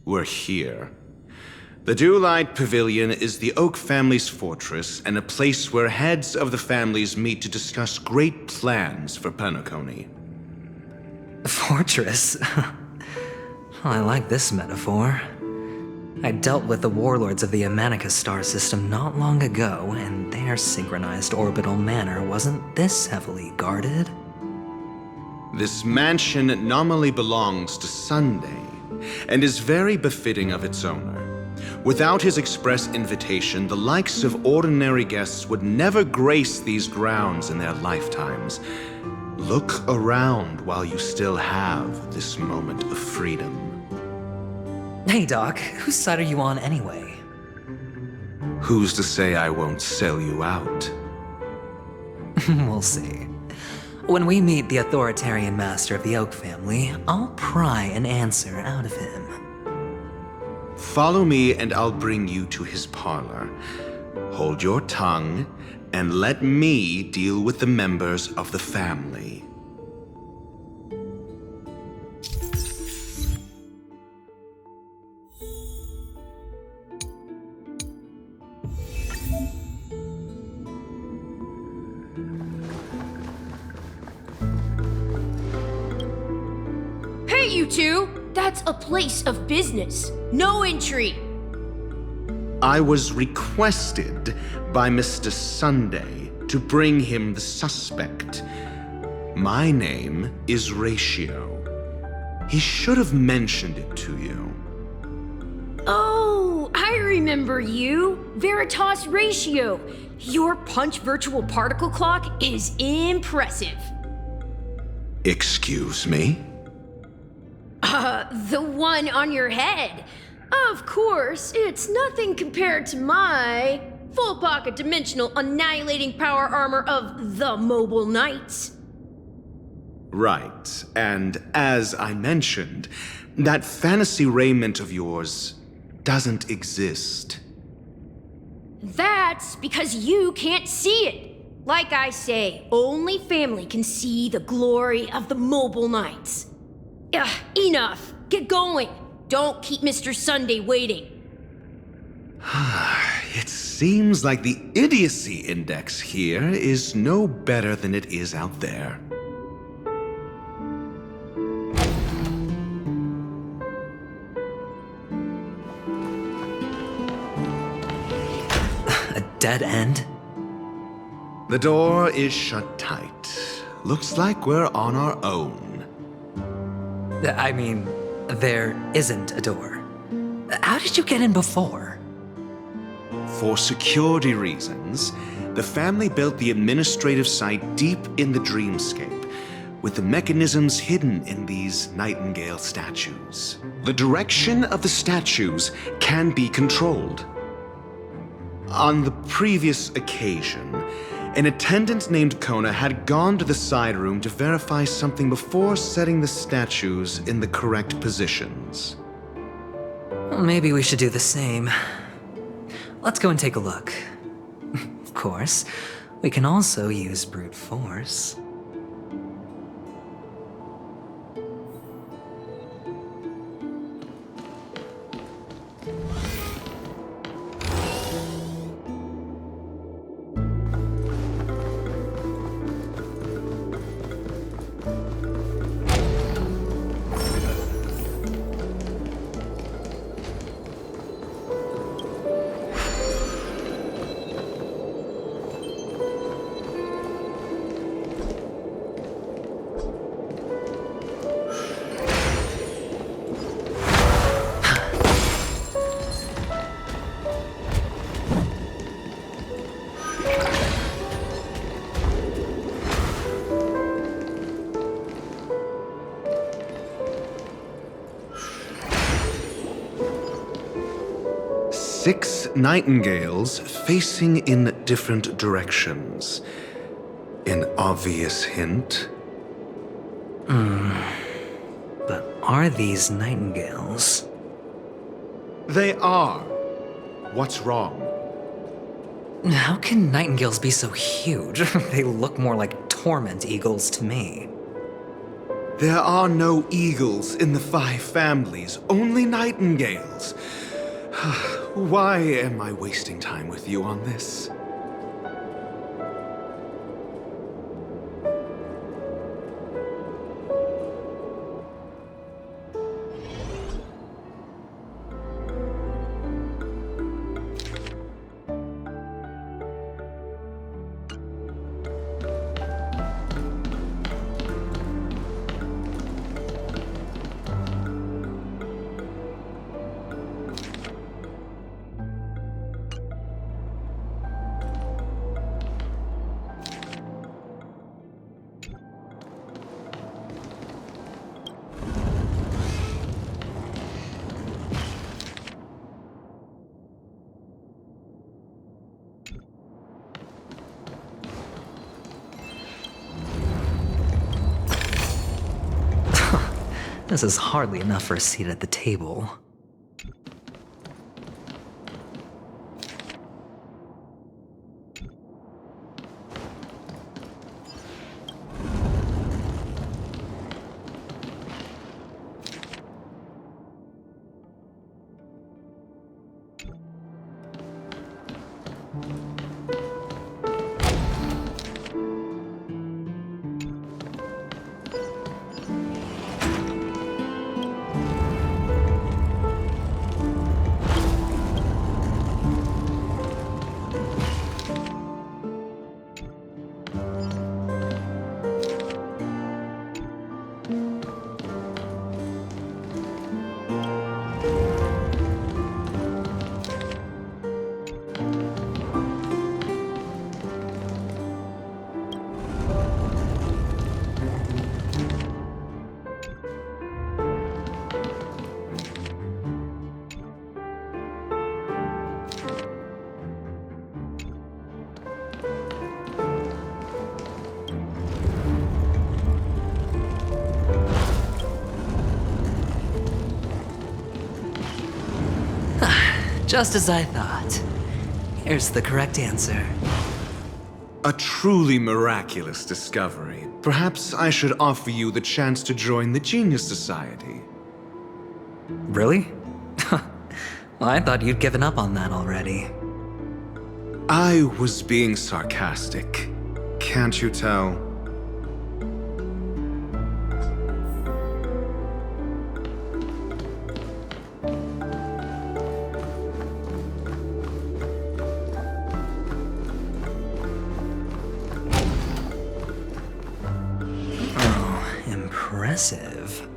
Q: We're here. The Dewlight Pavilion is the Oak family's fortress and a place where heads of the families meet to discuss great plans for Penacony.
A: Fortress? I like this metaphor. I dealt with the warlords of the Amanica star system not long ago, and their synchronized orbital manor wasn't this heavily guarded.
Q: This mansion nominally belongs to Sunday, and is very befitting of its owner. Without his express invitation, the likes of ordinary guests would never grace these grounds in their lifetimes. Look around while you still have this moment of freedom.
A: Hey, Doc, whose side are you on anyway?
Q: Who's to say I won't sell you out?
A: We'll see. When we meet the authoritarian master of the Oak family, I'll pry an answer out of him.
Q: Follow me and I'll bring you to his parlor. Hold your tongue and let me deal with the members of the family.
R: Wait, you two! That's a place of business. No entry!
Q: I was requested by Mr. Sunday to bring him the suspect. My name is Ratio. He should have mentioned it to you.
R: Oh, I remember you. Veritas Ratio. Your punch virtual particle clock is impressive.
Q: Excuse me?
R: The one on your head. Of course, it's nothing compared to my full pocket dimensional annihilating power armor of the Mobile Knights.
Q: Right, and as I mentioned, that fantasy raiment of yours doesn't exist.
R: That's because you can't see it. Like I say, only family can see the glory of the Mobile Knights. Ugh, enough. Get going. Don't keep Mr. Sunday waiting.
Q: It seems like the idiocy index here is no better than it is out there.
A: A dead end?
Q: The door is shut tight. Looks like we're on our own.
A: I mean, there isn't a door. How did you get in before?
Q: For security reasons, the family built the administrative site deep in the dreamscape, with the mechanisms hidden in these nightingale statues. The direction of the statues can be controlled. On the previous occasion, an attendant named Kona had gone to the side room to verify something before setting the statues in the correct positions.
A: Well, maybe we should do the same. Let's go and take a look. Of course, we can also use brute force.
Q: Six nightingales facing in different directions. An obvious hint.
A: But are these nightingales?
Q: They are. What's wrong?
A: How can nightingales be so huge? They look more like torment eagles to me.
Q: There are no eagles in the 5 families, only nightingales. Why am I wasting time with you on this?
A: This is hardly enough for a seat at the table. Just as I thought. Here's the correct answer.
Q: A truly miraculous discovery. Perhaps I should offer you the chance to join the Genius Society.
A: Really? Well, I thought you'd given up on that already.
Q: I was being sarcastic. Can't you tell?
A: Impressive.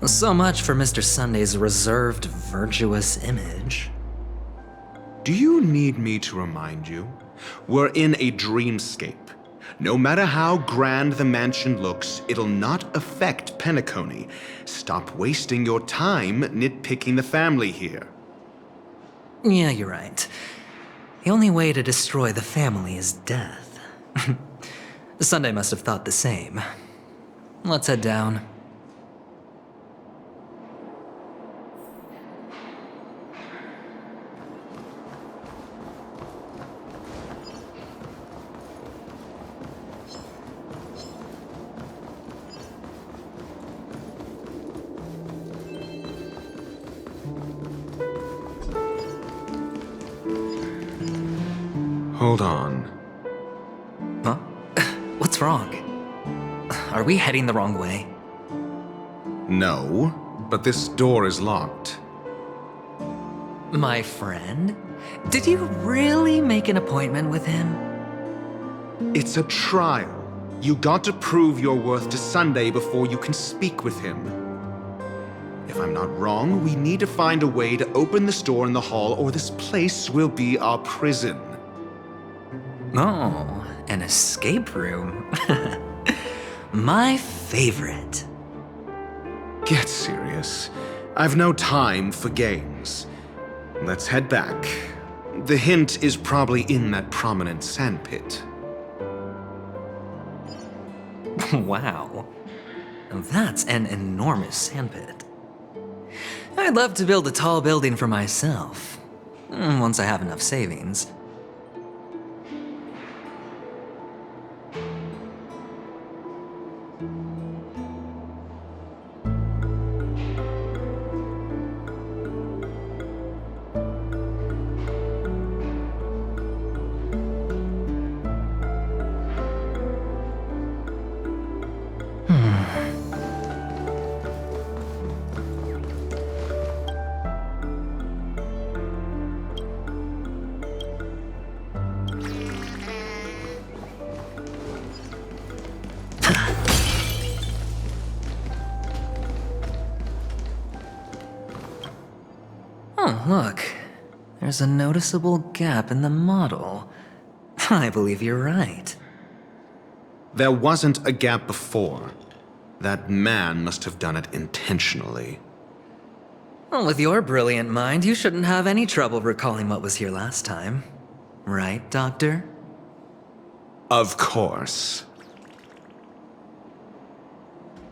A: So much for Mr. Sunday's reserved, virtuous image.
Q: Do you need me to remind you? We're in a dreamscape. No matter how grand the mansion looks, it'll not affect Penacony. Stop wasting your time nitpicking the family here.
A: Yeah, you're right. The only way to destroy the family is death. Sunday must have thought the same. Let's head down.
Q: Hold on.
A: Huh? What's wrong? Are we heading the wrong way?
Q: No, but this door is locked.
A: My friend? Did you really make an appointment with him?
Q: It's a trial. You got to prove your worth to Sunday before you can speak with him. If I'm not wrong, we need to find a way to open this door in the hall, or this place will be our prison.
A: Oh, an escape room. My favorite.
Q: Get serious. I've no time for games. Let's head back. The hint is probably in that prominent sandpit.
A: Wow. That's an enormous sandpit. I'd love to build a tall building for myself, once I have enough savings. Oh, look. There's a noticeable gap in the model. I believe you're right.
Q: There wasn't a gap before. That man must have done it intentionally.
A: Well, with your brilliant mind, you shouldn't have any trouble recalling what was here last time. Right, Doctor?
Q: Of course.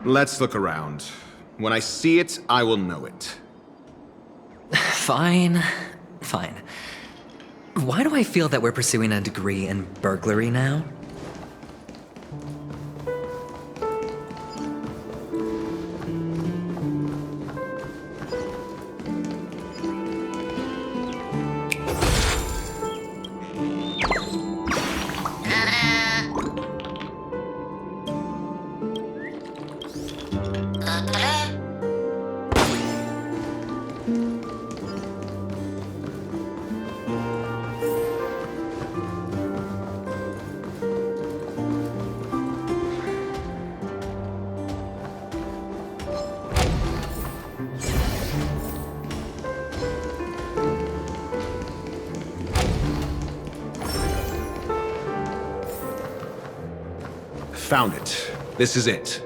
Q: Let's look around. When I see it, I will know it.
A: Fine. Fine. Why do I feel that we're pursuing a degree in burglary now?
Q: Found it. This is it.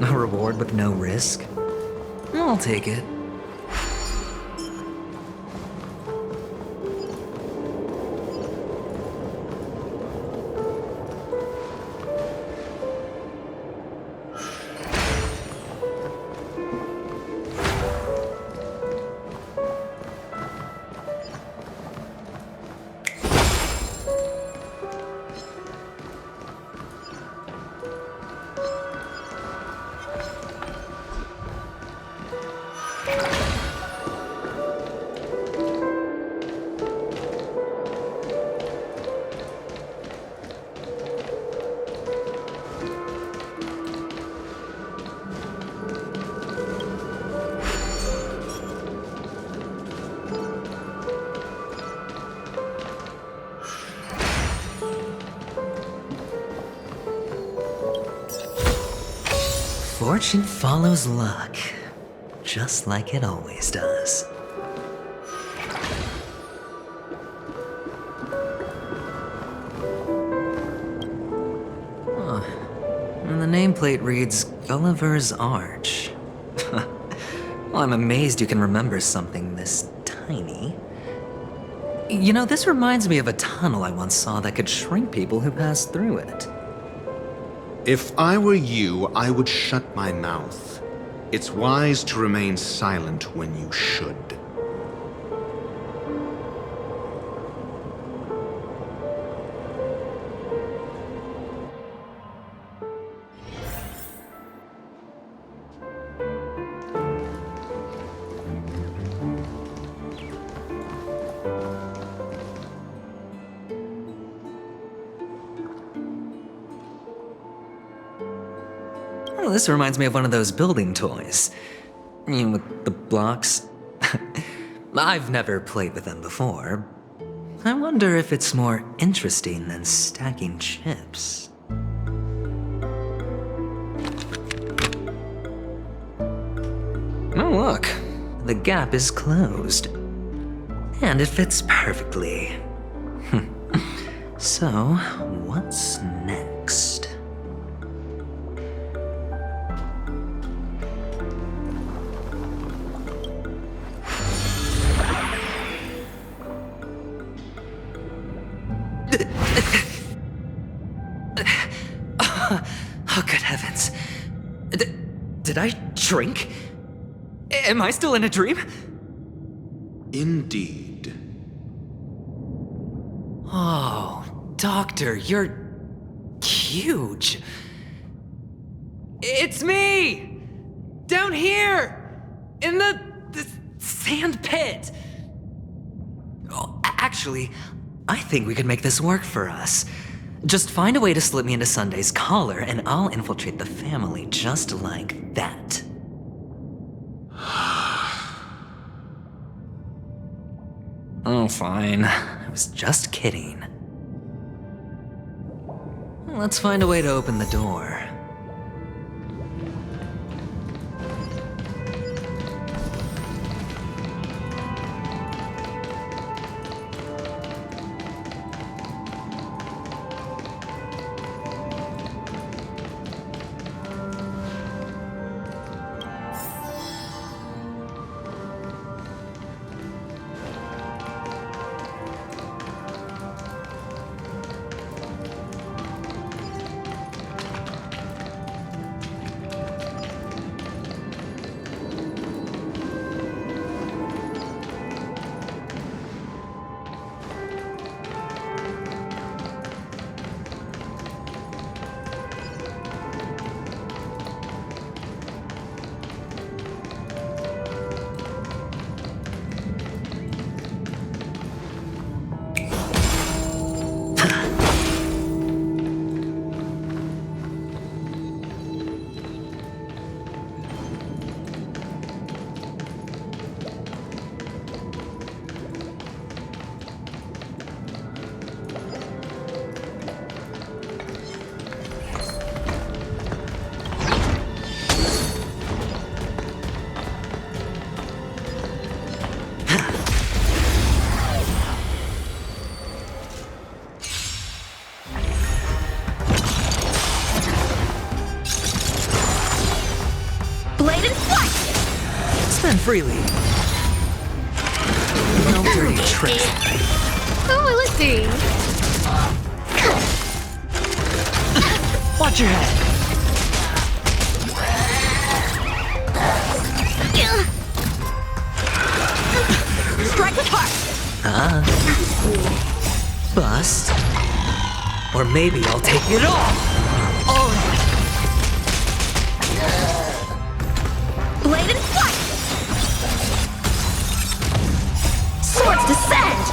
A: A reward with no risk? I'll take it. Fortune follows luck, just like it always does. Oh, and the nameplate reads Gulliver's Arch. Well, I'm amazed you can remember something this tiny. You know, this reminds me of a tunnel I once saw that could shrink people who passed through it.
Q: If I were you, I would shut my mouth. It's wise to remain silent when you should.
A: Oh, this reminds me of one of those building toys. You know, with the blocks. I've never played with them before. I wonder if it's more interesting than stacking chips. Oh, look. The gap is closed. And it fits perfectly. So, what's next? Oh, good heavens. Did I drink? Am I still in a dream?
Q: Indeed.
A: Oh, Doctor, you're huge. It's me! Down here! In the sand pit! Oh, actually, I think we could make this work for us. Just find a way to slip me into Sunday's collar, and I'll infiltrate the family just like that. Oh, fine. I was just kidding. Let's find a way to open the door. Spend freely. No dirty tricks.
O: Who will it be?
A: Watch your head.
J: Strike with heart.
A: Bust. Or maybe I'll take it all. All right.
J: Blade and flight. Swords descend.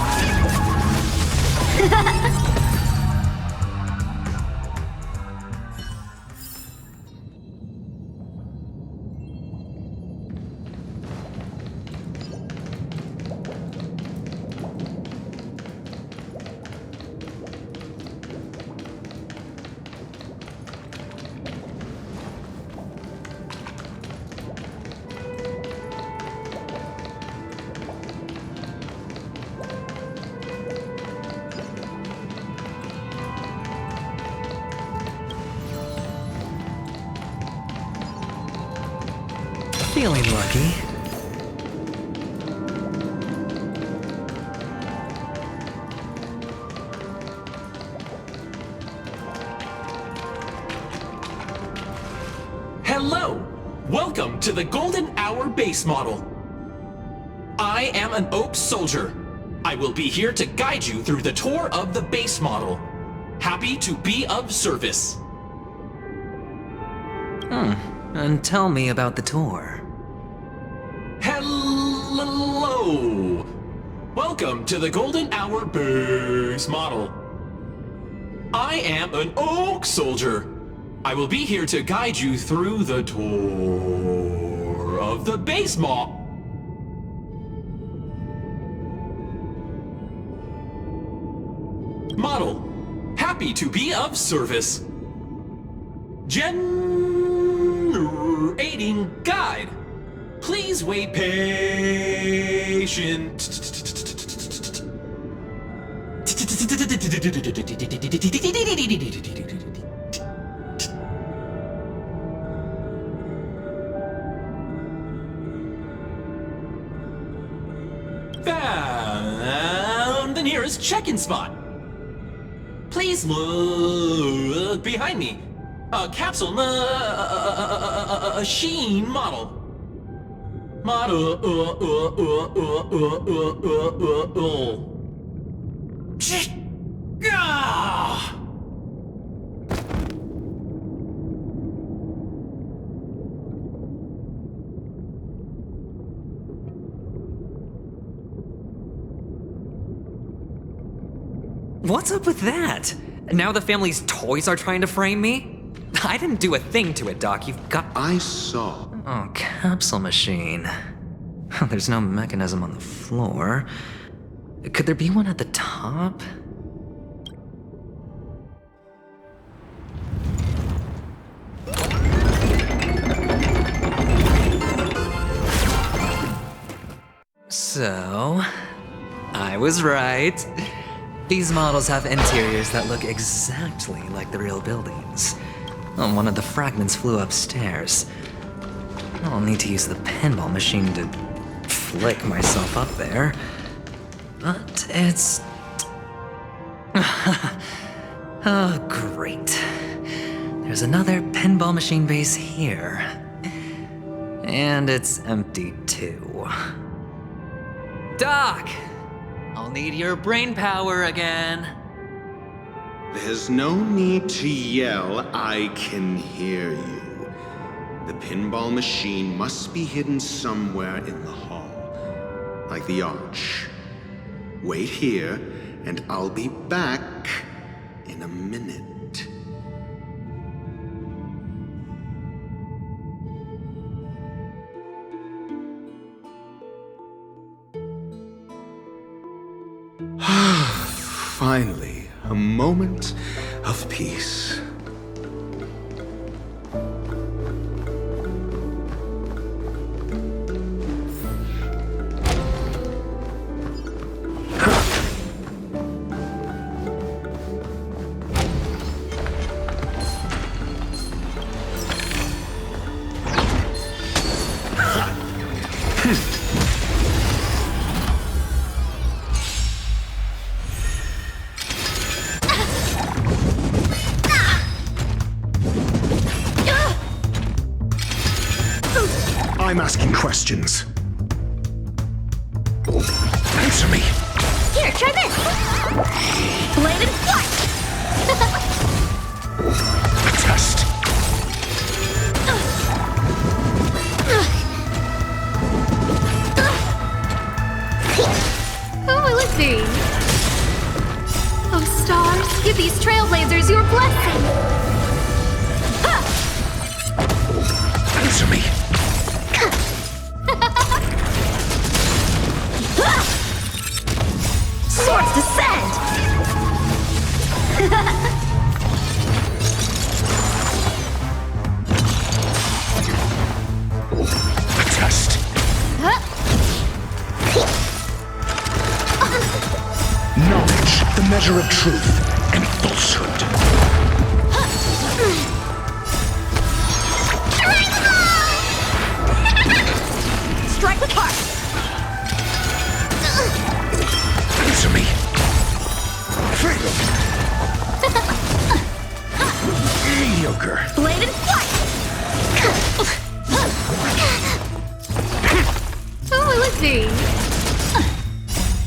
A: Feeling lucky.
S: Hello! Welcome to the Golden Hour base model. I am an Oak Soldier. I will be here to guide you through the tour of the base model. Happy to be of service.
A: And tell me about the tour.
S: Hello! Welcome to the Golden Hour base model. I am an Oak Soldier. I will be here to guide you through the tour of the base model. Happy to be of service. Generating guide. Please wait patient. Found the nearest check-in spot. Please look behind me. A capsule machine model.
A: What's up with that? Now the family's toys are trying to frame me? I didn't do a thing to it, Doc. You've got...
Q: I saw.
A: Oh, capsule machine. There's no mechanism on the floor. Could there be one at the top? So, I was right. These models have interiors that look exactly like the real buildings. One of the fragments flew upstairs. I'll need to use the pinball machine to flick myself up there. But it's... Oh, great. There's another pinball machine base here. And it's empty too. Doc! I'll need your brain power again.
Q: There's no need to yell, I can hear you. The pinball machine must be hidden somewhere in the hall, like the arch. Wait here, and I'll be back in a minute. Finally, a moment of peace.
T: I'm asking questions. Answer me.
J: Here, try this! Blade and flight!
T: Test.
O: Who will it be? Oh, stars, give these trailblazers your blessing!
T: Answer me.
J: Swords descend!
T: Test. Knowledge, the measure of truth and falsehood.
J: Strike with heart!
T: Answer me. Freedom. Mediocre.
J: Blade and flight!
O: Who will it be?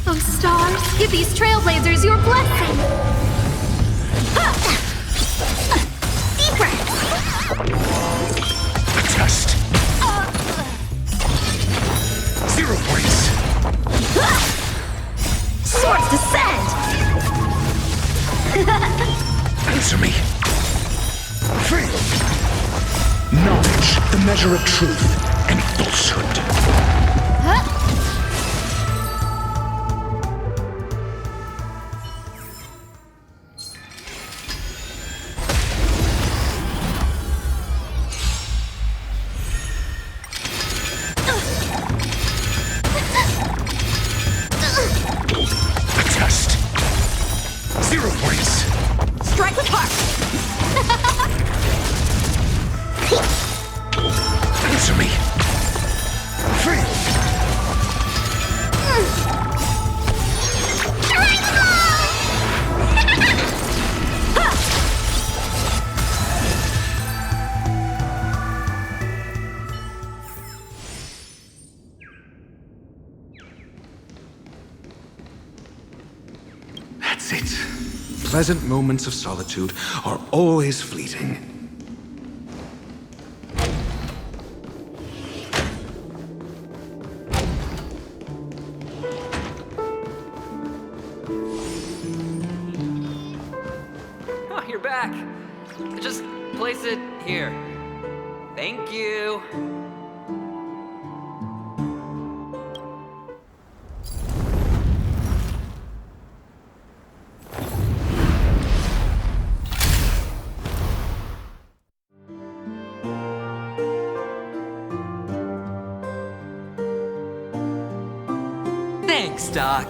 O: Oh, stars, give these trailblazers your blessing!
J: Deep breath!
T: Test. 0 points.
J: Swords descend!
T: Answer me. Freedom. Knowledge, the measure of truth and falsehood. Test. 0 points.
J: Strike with heart!
T: Answer me. Freedom. That's it. Pleasant moments of solitude are always fleeting.
A: Oh, you're back. Just place it here. Thank you. Thanks, Doc.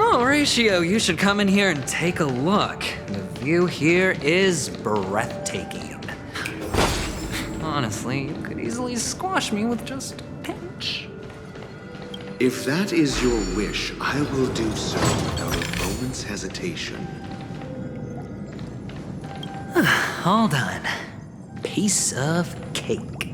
A: Oh, Horatio, you should come in here and take a look. The view here is breathtaking. Honestly, you could easily squash me with just a pinch.
Q: If that is your wish, I will do so without a moment's hesitation.
A: All done. Piece of cake.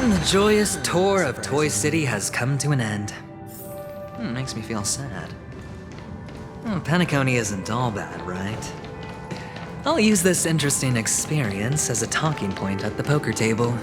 A: The joyous tour of Toy City has come to an end. Makes me feel sad. Penacony isn't all bad, right? I'll use this interesting experience as a talking point at the poker table.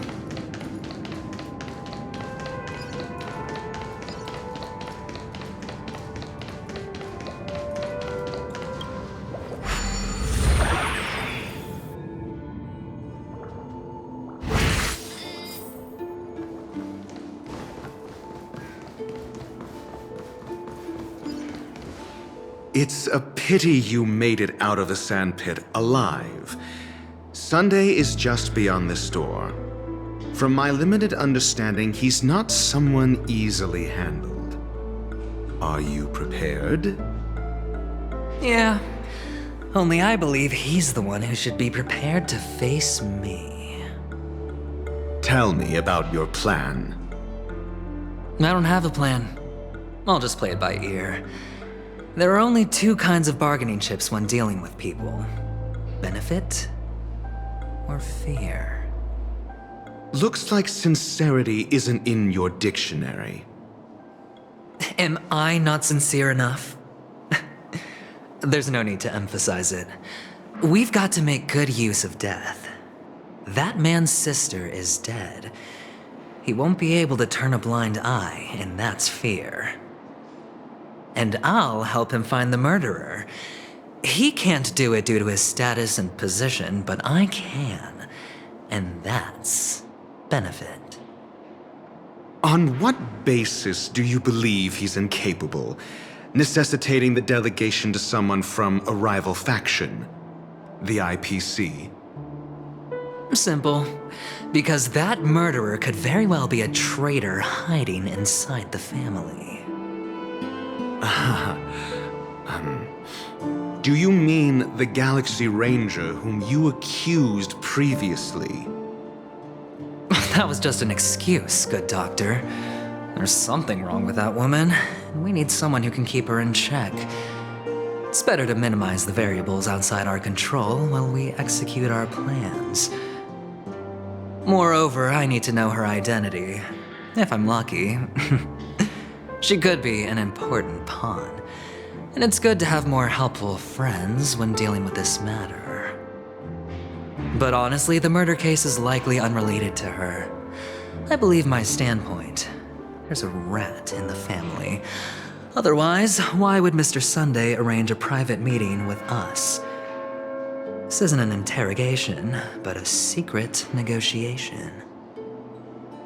Q: It's a pity you made it out of the sandpit alive. Sunday is just beyond this door. From my limited understanding, he's not someone easily handled. Are you prepared?
A: Yeah, only I believe he's the one who should be prepared to face me.
Q: Tell me about your plan.
A: I don't have a plan. I'll just play it by ear. There are only two kinds of bargaining chips when dealing with people: benefit or fear.
Q: Looks like sincerity isn't in your dictionary.
A: Am I not sincere enough? There's no need to emphasize it. We've got to make good use of death. That man's sister is dead. He won't be able to turn a blind eye, and that's fear. And I'll help him find the murderer. He can't do it due to his status and position, but I can. And that's benefit.
Q: On what basis do you believe he's incapable, necessitating the delegation to someone from a rival faction, the IPC?
A: Simple. Because that murderer could very well be a traitor hiding inside the family.
Q: Do you mean the Galaxy Ranger whom you accused previously?
A: That was just an excuse, good doctor. There's something wrong with that woman, and we need someone who can keep her in check. It's better to minimize the variables outside our control while we execute our plans. Moreover, I need to know her identity, if I'm lucky. She could be an important pawn, and it's good to have more helpful friends when dealing with this matter. But honestly, the murder case is likely unrelated to her. I believe my standpoint. There's a rat in the family. Otherwise, why would Mr. Sunday arrange a private meeting with us? This isn't an interrogation, but a secret negotiation.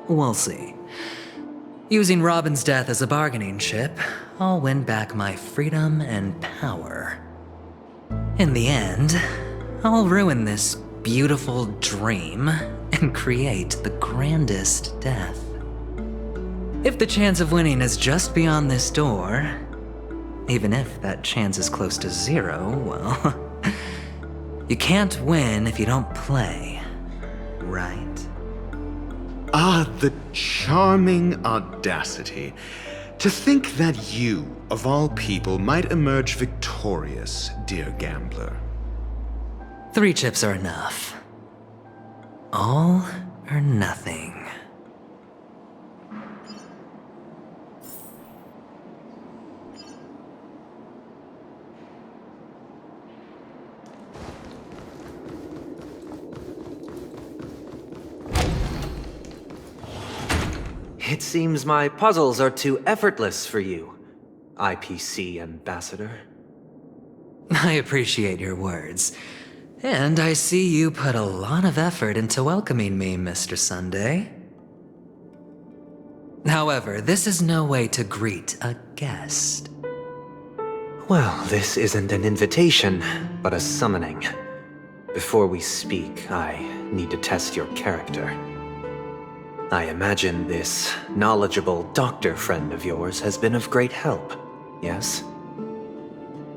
A: We'll see. Using Robin's death as a bargaining chip, I'll win back my freedom and power. In the end, I'll ruin this beautiful dream and create the grandest death. If the chance of winning is just beyond this door, even if that chance is close to zero, well, you can't win if you don't play, right?
Q: Ah, the charming audacity. To think that you, of all people, might emerge victorious, dear gambler.
A: 3 chips are enough. All or nothing.
U: It seems my puzzles are too effortless for you, IPC Ambassador.
A: I appreciate your words. And I see you put a lot of effort into welcoming me, Mr. Sunday. However, this is no way to greet a guest.
U: Well, this isn't an invitation, but a summoning. Before we speak, I need to test your character. I imagine this knowledgeable doctor friend of yours has been of great help, yes?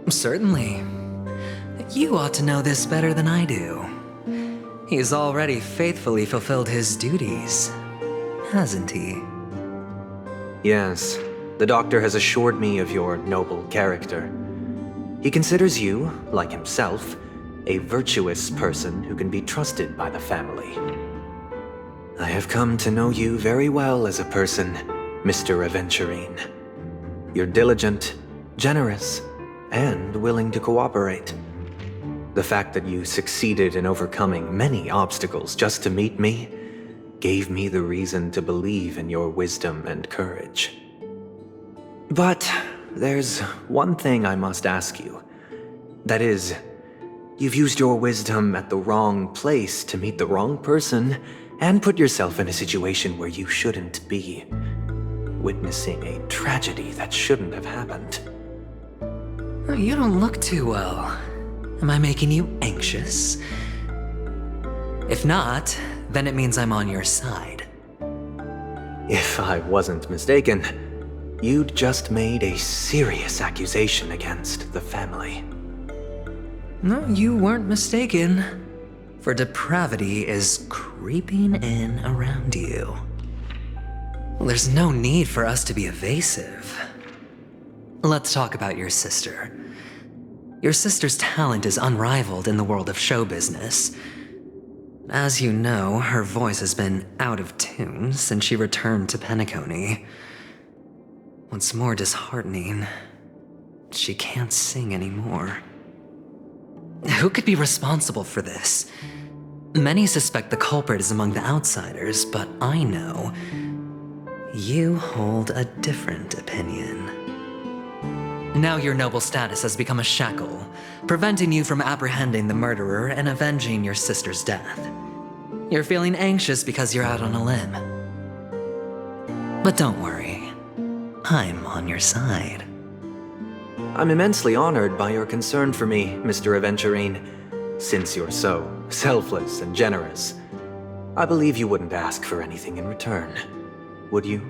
A: Certainly. You ought to know this better than I do. He's already faithfully fulfilled his duties, hasn't he?
U: Yes, the doctor has assured me of your noble character. He considers you, like himself, a virtuous person who can be trusted by the family. I have come to know you very well as a person, Mr. Aventurine. You're diligent, generous, and willing to cooperate. The fact that you succeeded in overcoming many obstacles just to meet me gave me the reason to believe in your wisdom and courage. But there's one thing I must ask you. That is, you've used your wisdom at the wrong place to meet the wrong person and put yourself in a situation where you shouldn't be, witnessing a tragedy that shouldn't have happened.
A: You don't look too well. Am I making you anxious? If not, then it means I'm on your side.
U: If I wasn't mistaken, you'd just made a serious accusation against the family.
A: No, you weren't mistaken. For depravity is creeping in around you. Well, there's no need for us to be evasive. Let's talk about your sister. Your sister's talent is unrivaled in the world of show business. As you know, her voice has been out of tune since she returned to Penacony. What's more disheartening, she can't sing anymore. Who could be responsible for this? Many suspect the culprit is among the outsiders, but I know you hold a different opinion. Now your noble status has become a shackle, preventing you from apprehending the murderer and avenging your sister's death. You're feeling anxious because you're out on a limb. But don't worry, I'm on your side.
U: I'm immensely honored by your concern for me, Mr. Aventurine. Since you're so selfless and generous, I believe you wouldn't ask for anything in return, would you?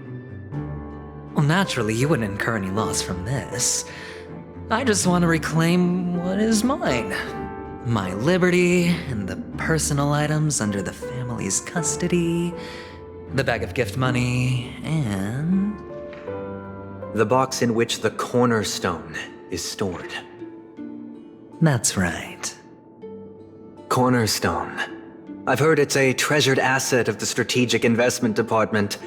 A: Well, naturally, you wouldn't incur any loss from this. I just want to reclaim what is mine. My liberty and the personal items under the family's custody, the bag of gift money, and
U: the box in which the cornerstone is stored.
A: That's right.
U: Cornerstone. I've heard it's a treasured asset of the Strategic Investment Department.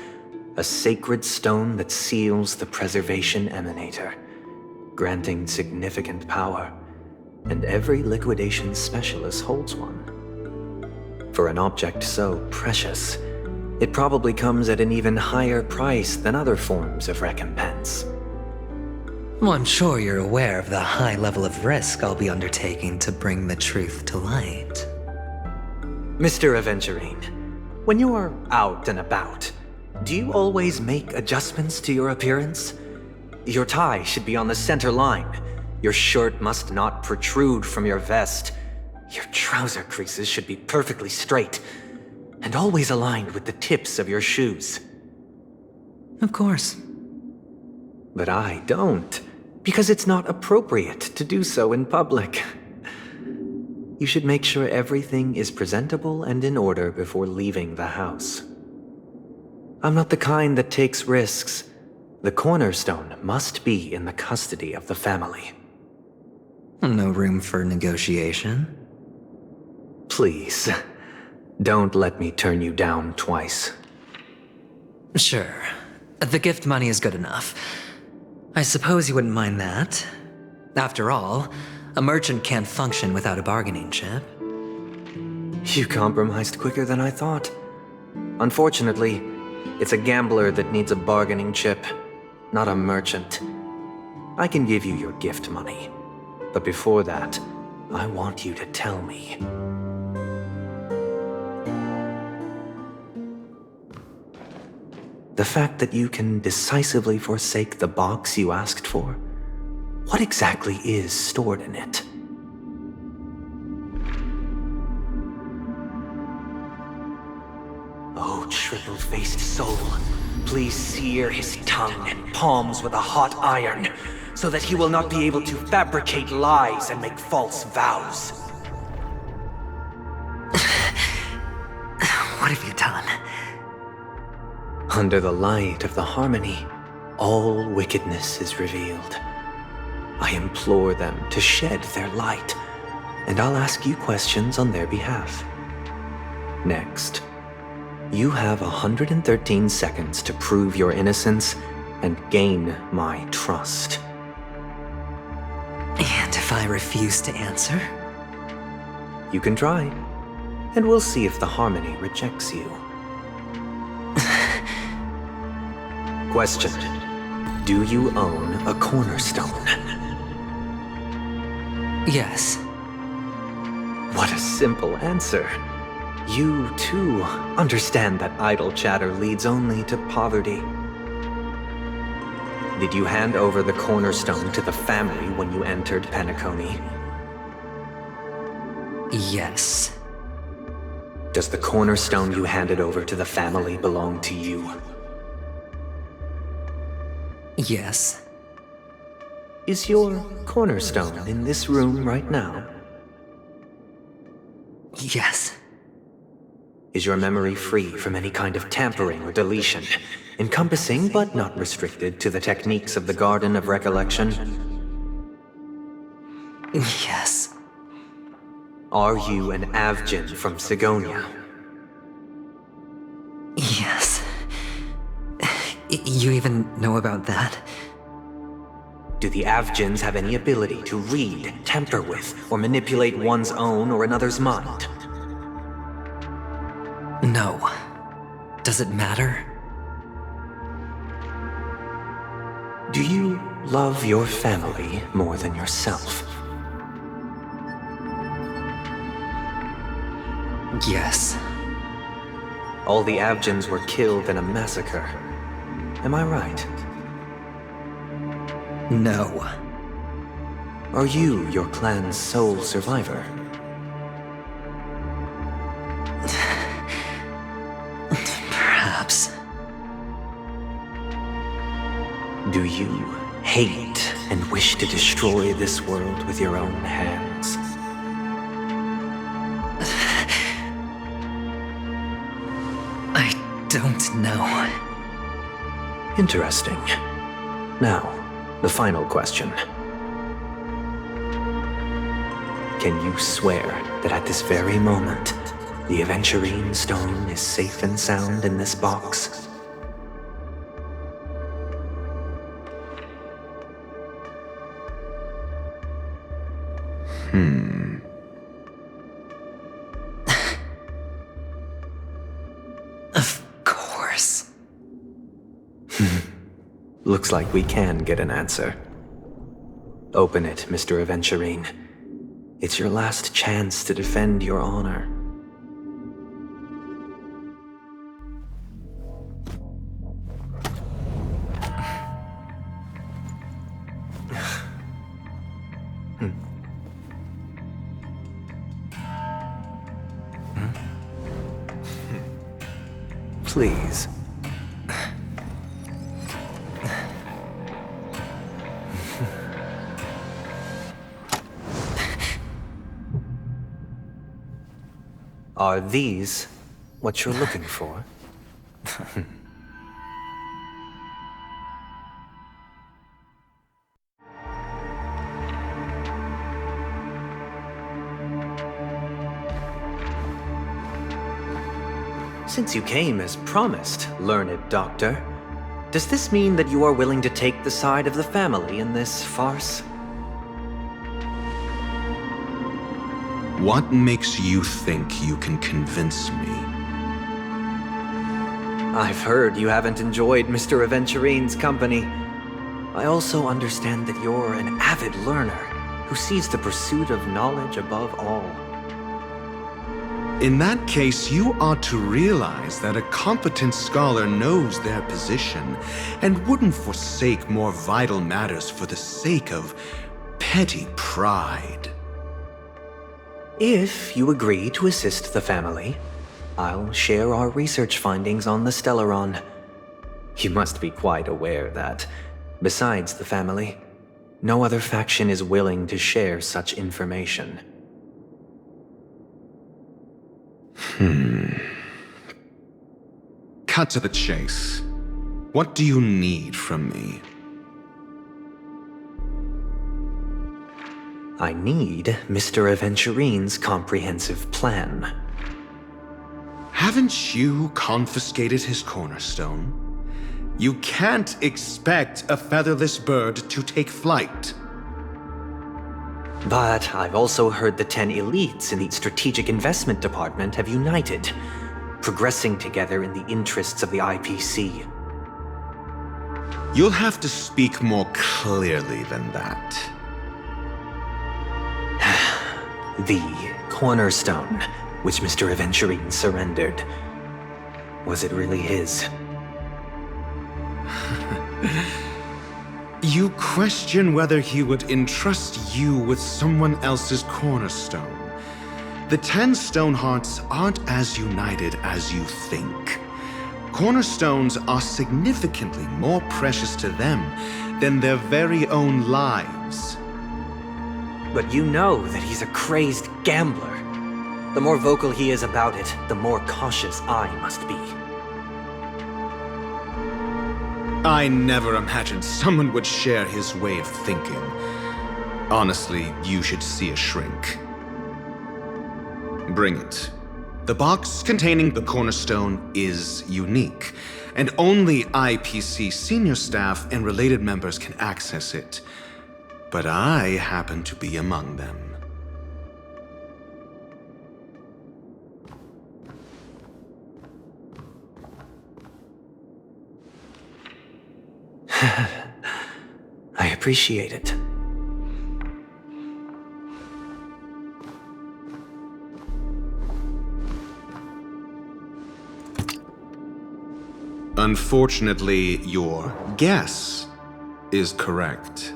U: A sacred stone that seals the Preservation Emanator, granting significant power, and every liquidation specialist holds one. For an object so precious, it probably comes at an even higher price than other forms of recompense.
A: Well, I'm sure you're aware of the high level of risk I'll be undertaking to bring the truth to light.
U: Mr. Aventurine, when you are out and about, do you always make adjustments to your appearance? Your tie should be on the center line. Your shirt must not protrude from your vest. Your trouser creases should be perfectly straight and always aligned with the tips of your shoes.
A: Of course.
U: But I don't, because it's not appropriate to do so in public. You should make sure everything is presentable and in order before leaving the house. I'm not the kind that takes risks. The cornerstone must be in the custody of the family.
A: No room for negotiation?
U: Please, don't let me turn you down twice.
A: Sure. The gift money is good enough. I suppose you wouldn't mind that. After all, a merchant can't function without a bargaining chip.
U: You compromised quicker than I thought. Unfortunately, it's a gambler that needs a bargaining chip, not a merchant. I can give you your gift money, but before that, I want you to tell me. The fact that you can decisively forsake the box you asked for, what exactly is stored in it? Oh, triple-faced soul, please sear his tongue and palms with a hot iron, so that he will not be able to fabricate lies and make false vows.
A: What have you done?
U: Under the light of the harmony, all wickedness is revealed. I implore them to shed their light, and I'll ask you questions on their behalf. Next, You have 113 seconds to prove your innocence and gain my trust.
A: And if I refuse to answer?
U: You can try, and we'll see if the Harmony rejects you. Question. Do you own a cornerstone?
A: Yes.
U: What a simple answer. You, too, understand that idle chatter leads only to poverty. Did you hand over the cornerstone to the family when you entered Penacony?
A: Yes.
U: Does the cornerstone you handed over to the family belong to you?
A: Yes.
U: Is your cornerstone in this room right now?
A: Yes.
U: Is your memory free from any kind of tampering or deletion, encompassing but not restricted to the techniques of the Garden of Recollection?
A: Yes.
U: Are you an Avgin from Sigonia?
A: Yes. You even know about that?
U: Do the Avgins have any ability to read, tamper with, or manipulate one's own or another's mind?
A: No. Does it matter?
U: Do you love your family more than yourself?
A: Yes.
U: All the Avgins were killed in a massacre. Am I right?
A: No.
U: Are you your clan's sole survivor?
A: Perhaps.
U: Do you hate and wish to destroy this world with your own hands?
A: I don't know.
U: Interesting. Now, the final question. Can you swear that at this very moment, the Aventurine stone is safe and sound in this box?
A: Of course.
U: Looks like we can get an answer. Open it, Mr. Aventurine. It's your last chance to defend your honor. Please. Are these what you're looking for? Since you came as promised, learned doctor, does this mean that you are willing to take the side of the family in this farce?
Q: What makes you think you can convince me?
U: I've heard you haven't enjoyed Mr. Aventurine's company. I also understand that you're an avid learner who sees the pursuit of knowledge above all.
Q: In that case, you ought to realize that a competent scholar knows their position and wouldn't forsake more vital matters for the sake of petty pride.
U: If you agree to assist the family, I'll share our research findings on the Stellaron. You must be quite aware that, besides the family, no other faction is willing to share such information.
Q: Cut to the chase. What do you need from me?
U: I need Mr. Aventurine's comprehensive plan.
Q: Haven't you confiscated his cornerstone? You can't expect a featherless bird to take flight.
U: But I've also heard the 10 elites in the Strategic Investment Department have united, progressing together in the interests of the IPC.
Q: You'll have to speak more clearly than that.
U: The cornerstone, which Mr. Aventurine surrendered. Was it really his?
Q: You question whether he would entrust you with someone else's cornerstone. The 10 Stonehearts aren't as united as you think. Cornerstones are significantly more precious to them than their very own lives.
U: But you know that he's a crazed gambler. The more vocal he is about it, the more cautious I must be.
Q: I never imagined someone would share his way of thinking. Honestly, you should see a shrink. Bring it. The box containing the cornerstone is unique, and only IPC senior staff and related members can access it. But I happen to be among them.
U: I appreciate it.
Q: Unfortunately, your guess is correct.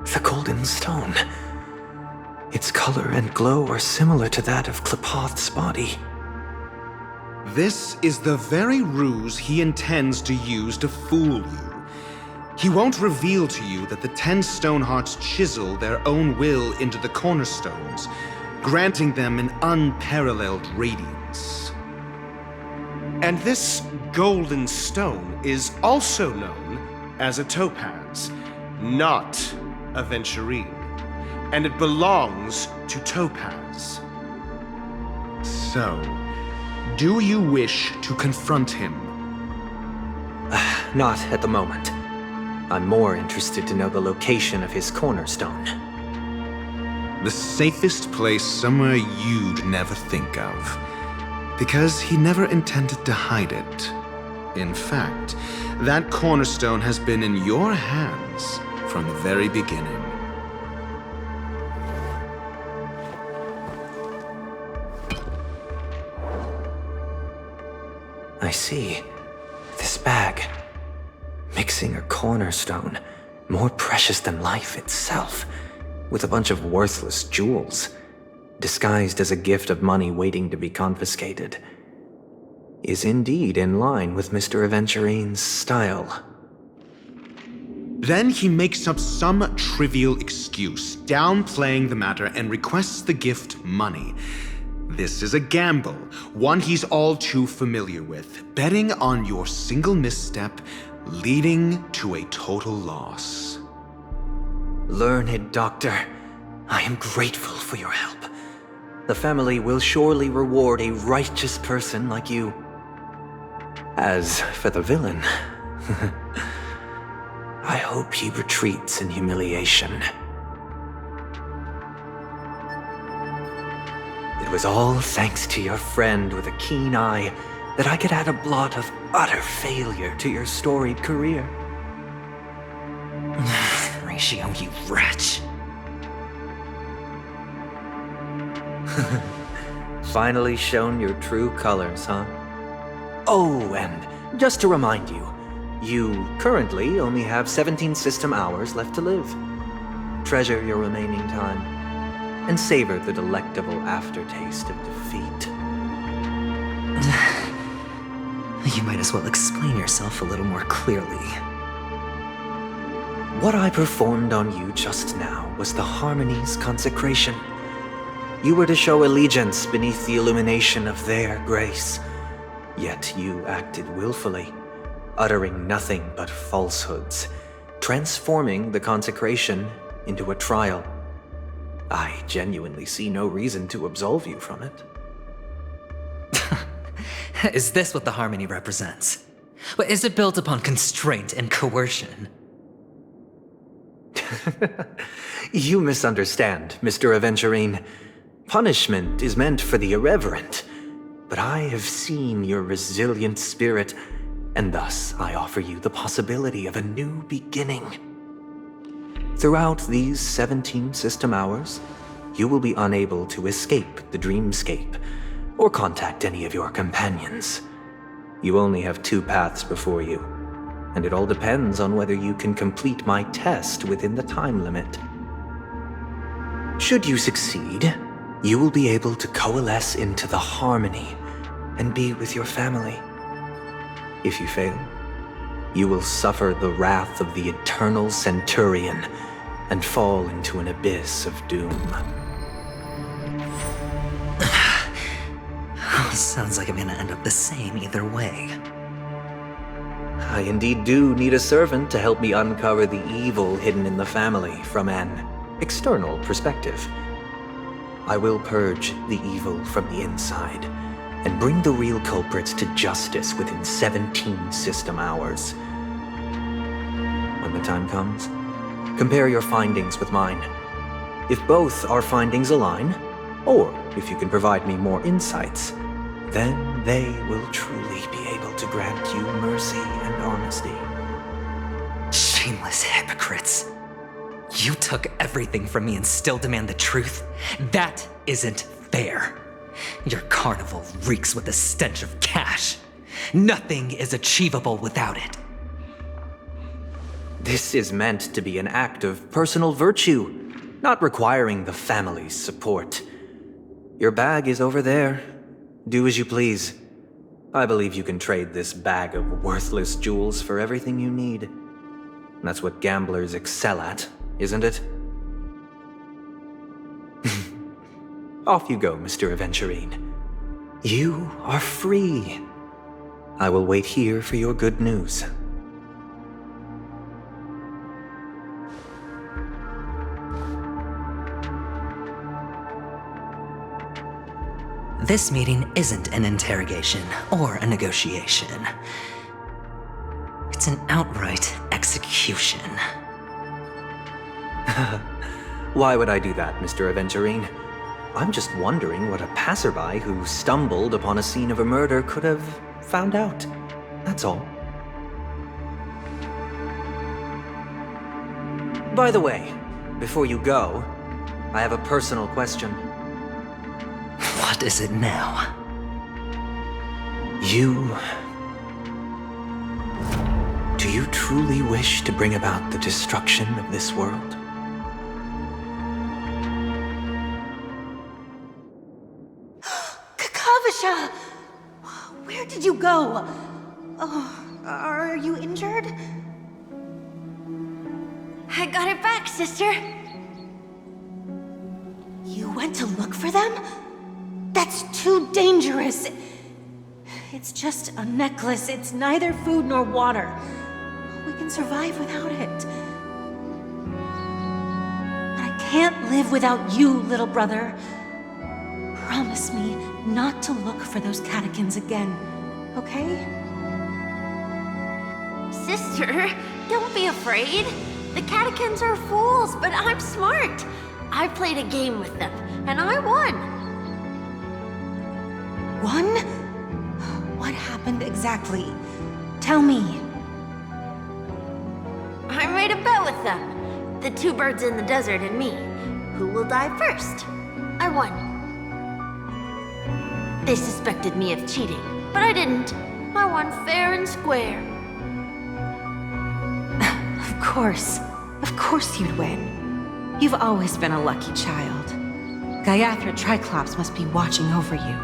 U: The golden stone. Its color and glow are similar to that of Klepoth's body.
Q: This is the very ruse he intends to use to fool you. He won't reveal to you that the 10 Stonehearts chisel their own will into the cornerstones, granting them an unparalleled radiance.
C: And this golden stone is also known as a topaz, not a venturine. And it belongs to Topaz.
Q: So, do you wish to confront him?
U: Not at the moment. I'm more interested to know the location of his cornerstone.
Q: The safest place somewhere you'd never think of. Because he never intended to hide it. In fact, that cornerstone has been in your hands from the very beginning.
U: I see. This bag. Mixing a cornerstone, more precious than life itself, with a bunch of worthless jewels, disguised as a gift of money waiting to be confiscated, is indeed in line with Mr. Aventurine's style.
Q: Then he makes up some trivial excuse, downplaying the matter, and requests the gift money. This is a gamble, one he's all too familiar with, betting on your single misstep, leading to a total loss.
U: Learned doctor, I am grateful for your help. The family will surely reward a righteous person like you. As for the villain, I hope he retreats in humiliation. It was all thanks to your friend with a keen eye that I could add a blot of utter failure to your storied career. Ratio, you wretch. Finally shown your true colors, huh? Oh, and just to remind you, you currently only have 17 system hours left to live. Treasure your remaining time, and savor the delectable aftertaste of defeat. You might as well explain yourself a little more clearly. What I performed on you just now was the Harmony's consecration. You were to show allegiance beneath the illumination of their grace, yet you acted willfully, uttering nothing but falsehoods, transforming the consecration into a trial. I genuinely see no reason to absolve you from it.
A: Is this what the harmony represents? But is it built upon constraint and coercion?
U: You misunderstand, Mr. Aventurine. Punishment is meant for the irreverent. But I have seen your resilient spirit, and thus I offer you the possibility of a new beginning. Throughout these 17 system hours, you will be unable to escape the dreamscape or contact any of your companions. You only have 2 paths before you, and it all depends on whether you can complete my test within the time limit. Should you succeed, you will be able to coalesce into the harmony and be with your family. If you fail, you will suffer the wrath of the eternal Centurion and fall into an abyss of doom.
A: Sounds like I'm gonna end up the same either way.
U: I indeed do need a servant to help me uncover the evil hidden in the family from an external perspective. I will purge the evil from the inside and bring the real culprits to justice within 17 system hours. When the time comes, compare your findings with mine. If both our findings align, or if you can provide me more insights, then they will truly be able to grant you mercy and honesty.
A: Shameless hypocrites. You took everything from me and still demand the truth? That isn't fair. Your carnival reeks with the stench of cash. Nothing is achievable without it.
U: This is meant to be an act of personal virtue, not requiring the family's support. Your bag is over there. Do as you please. I believe you can trade this bag of worthless jewels for everything you need. That's what gamblers excel at, isn't it? Off you go, Mr. Aventurine. You are free. I will wait here for your good news.
A: This meeting isn't an interrogation or a negotiation. It's an outright execution.
U: Why would I do that, Mr. Aventurine? I'm just wondering what a passerby who stumbled upon a scene of a murder could have found out. That's all. By the way, before you go, I have a personal question.
A: What is it now?
U: Do you truly wish to bring about the destruction of this world?
J: Kakavasha! Where did you go? Oh, are you injured? I got it back, sister. You went to look for them? That's too dangerous. It's just a necklace. It's neither food nor water. We can survive without it. But I can't live without you, little brother. Promise me not to look for those catechins again, okay?
I: Sister, don't be afraid. The catechins are fools, but I'm smart. I played a game with them, and I won.
J: Won? What happened exactly? Tell me.
I: I made a bet with them. The 2 birds in the desert and me. Who will die first? I won. They suspected me of cheating, but I didn't. I won fair and square.
J: Of course you'd win. You've always been a lucky child. Gaiathra Triclops must be watching over you.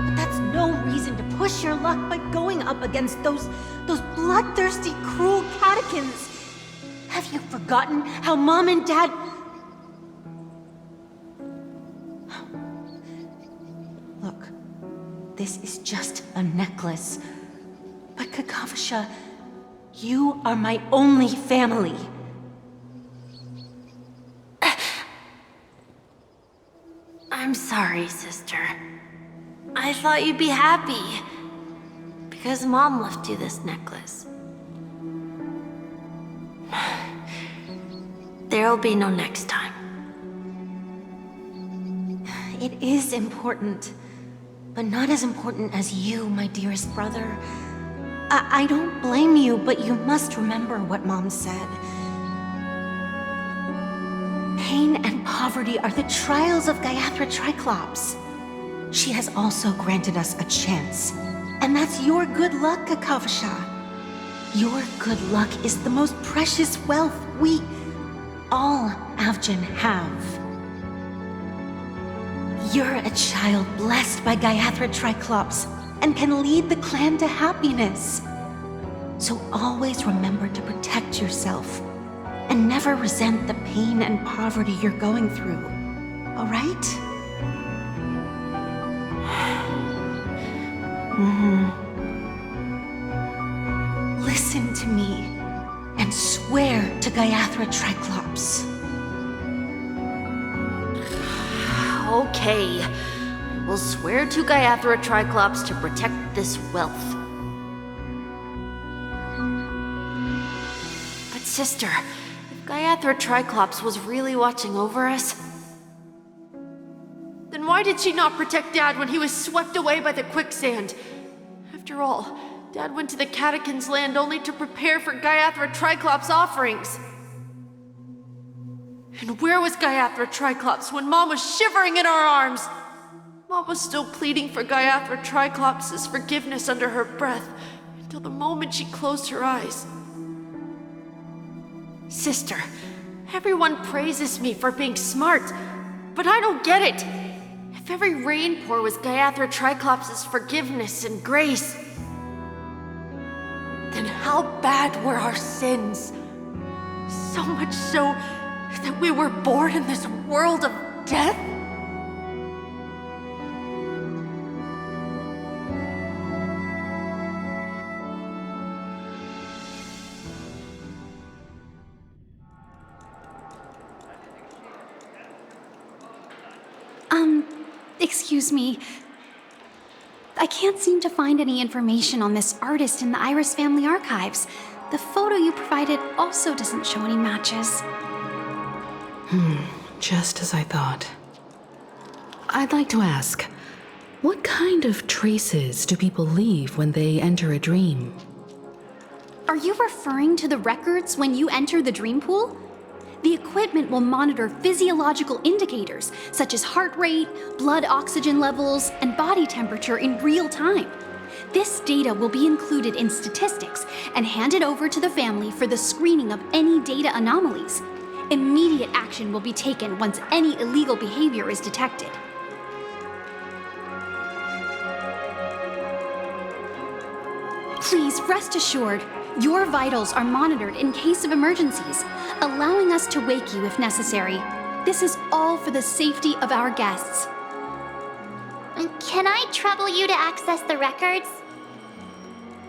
J: But that's no reason to push your luck by going up against those bloodthirsty, cruel catechins. Have you forgotten how Mom and Dad... Look, this is just a necklace. But Kakavasha, you are my only family.
I: I'm sorry, sister. I thought you'd be happy. Because Mom left you this necklace. There'll be no next time.
J: It is important, but not as important as you, my dearest brother. I don't blame you, but you must remember what Mom said. Pain and poverty are the trials of Gayathra Triclops. She has also granted us a chance. And that's your good luck, Kakavasha. Your good luck is the most precious wealth we, all Avgin, have. You're a child blessed by Gayathra Triclops and can lead the clan to happiness. So always remember to protect yourself and never resent the pain and poverty you're going through, all right? Listen to me and swear to Gayathra Triclops.
I: Okay. We'll swear to Gayathra Triclops to protect this wealth. But sister, if Gayathra Triclops was really watching over us, then why did she not protect Dad when he was swept away by the quicksand? After all, Dad went to the Catechins' land only to prepare for Gayathra Triclops' offerings. And where was Gayathra Triclops when Mom was shivering in our arms? Mom was still pleading for Gayathra Triclops' forgiveness under her breath until the moment she closed her eyes. Sister, everyone praises me for being smart, but I don't get it. If every rain pour was Gayathra Triclops' forgiveness and grace, then how bad were our sins? So much so that we were born in this world of death?
G: Excuse me. I can't seem to find any information on this artist in the Iris family archives. The photo you provided also doesn't show any matches.
V: Just as I thought. I'd like to ask, what kind of traces do people leave when they enter a dream?
G: Are you referring to the records when you enter the dream pool? The equipment will monitor physiological indicators such as heart rate, blood oxygen levels, and body temperature in real time. This data will be included in statistics and handed over to the family for the screening of any data anomalies. Immediate action will be taken once any illegal behavior is detected. Please rest assured, your vitals are monitored in case of emergencies, allowing us to wake you if necessary. This is all for the safety of our guests.
D: Can I trouble you to access the records?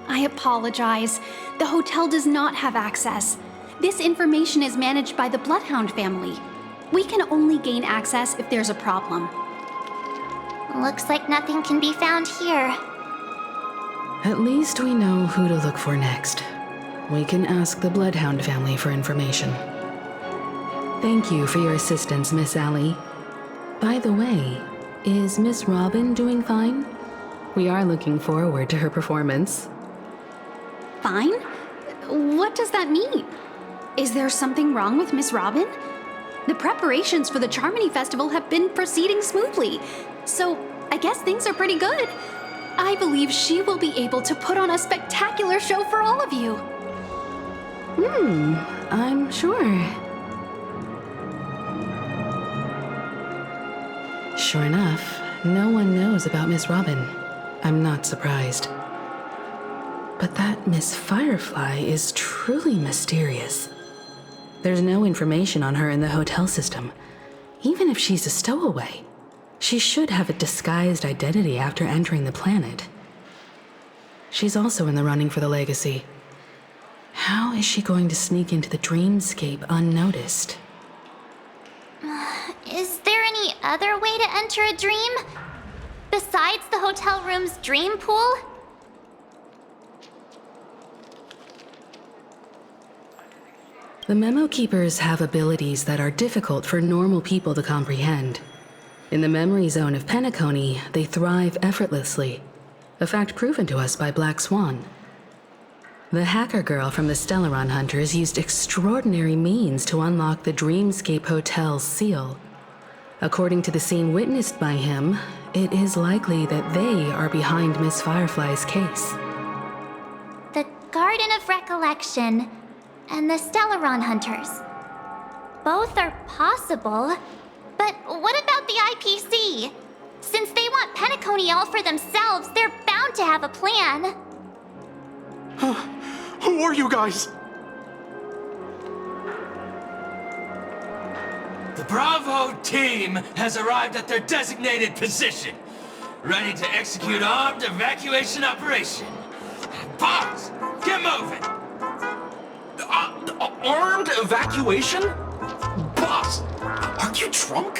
G: I apologize. The hotel does not have access. This information is managed by the Bloodhound family. We can only gain access if there's a problem.
D: Looks like nothing can be found here.
V: At least we know who to look for next. We can ask the Bloodhound family for information. Thank you for your assistance, Miss Allie. By the way, is Miss Robin doing fine? We are looking forward to her performance.
G: Fine? What does that mean? Is there something wrong with Miss Robin? The preparations for the Charmony Festival have been proceeding smoothly, so I guess things are pretty good. I believe she will be able to put on a spectacular show for all of you.
V: I'm sure. Sure enough, no one knows about Miss Robin. I'm not surprised. But that Miss Firefly is truly mysterious. There's no information on her in the hotel system. Even if she's a stowaway, she should have a disguised identity after entering the planet. She's also in the running for the legacy. How is she going to sneak into the dreamscape unnoticed?
D: Is there any other way to enter a dream? Besides the hotel room's dream pool?
V: The Memo Keepers have abilities that are difficult for normal people to comprehend. In the memory zone of Penacony, they thrive effortlessly, a fact proven to us by Black Swan. The hacker girl from the Stellaron Hunters used extraordinary means to unlock the Dreamscape Hotel's seal. According to the scene witnessed by him, it is likely that they are behind Miss Firefly's case.
D: The Garden of Recollection and the Stellaron Hunters. Both are possible, but what about the IPC? Since they want Penacony all for themselves, they're bound to have a plan.
E: Who are you guys?
F: The Bravo team has arrived at their designated position, ready to execute armed evacuation operation. Boss, get moving!
E: Armed evacuation? Boss, aren't you drunk?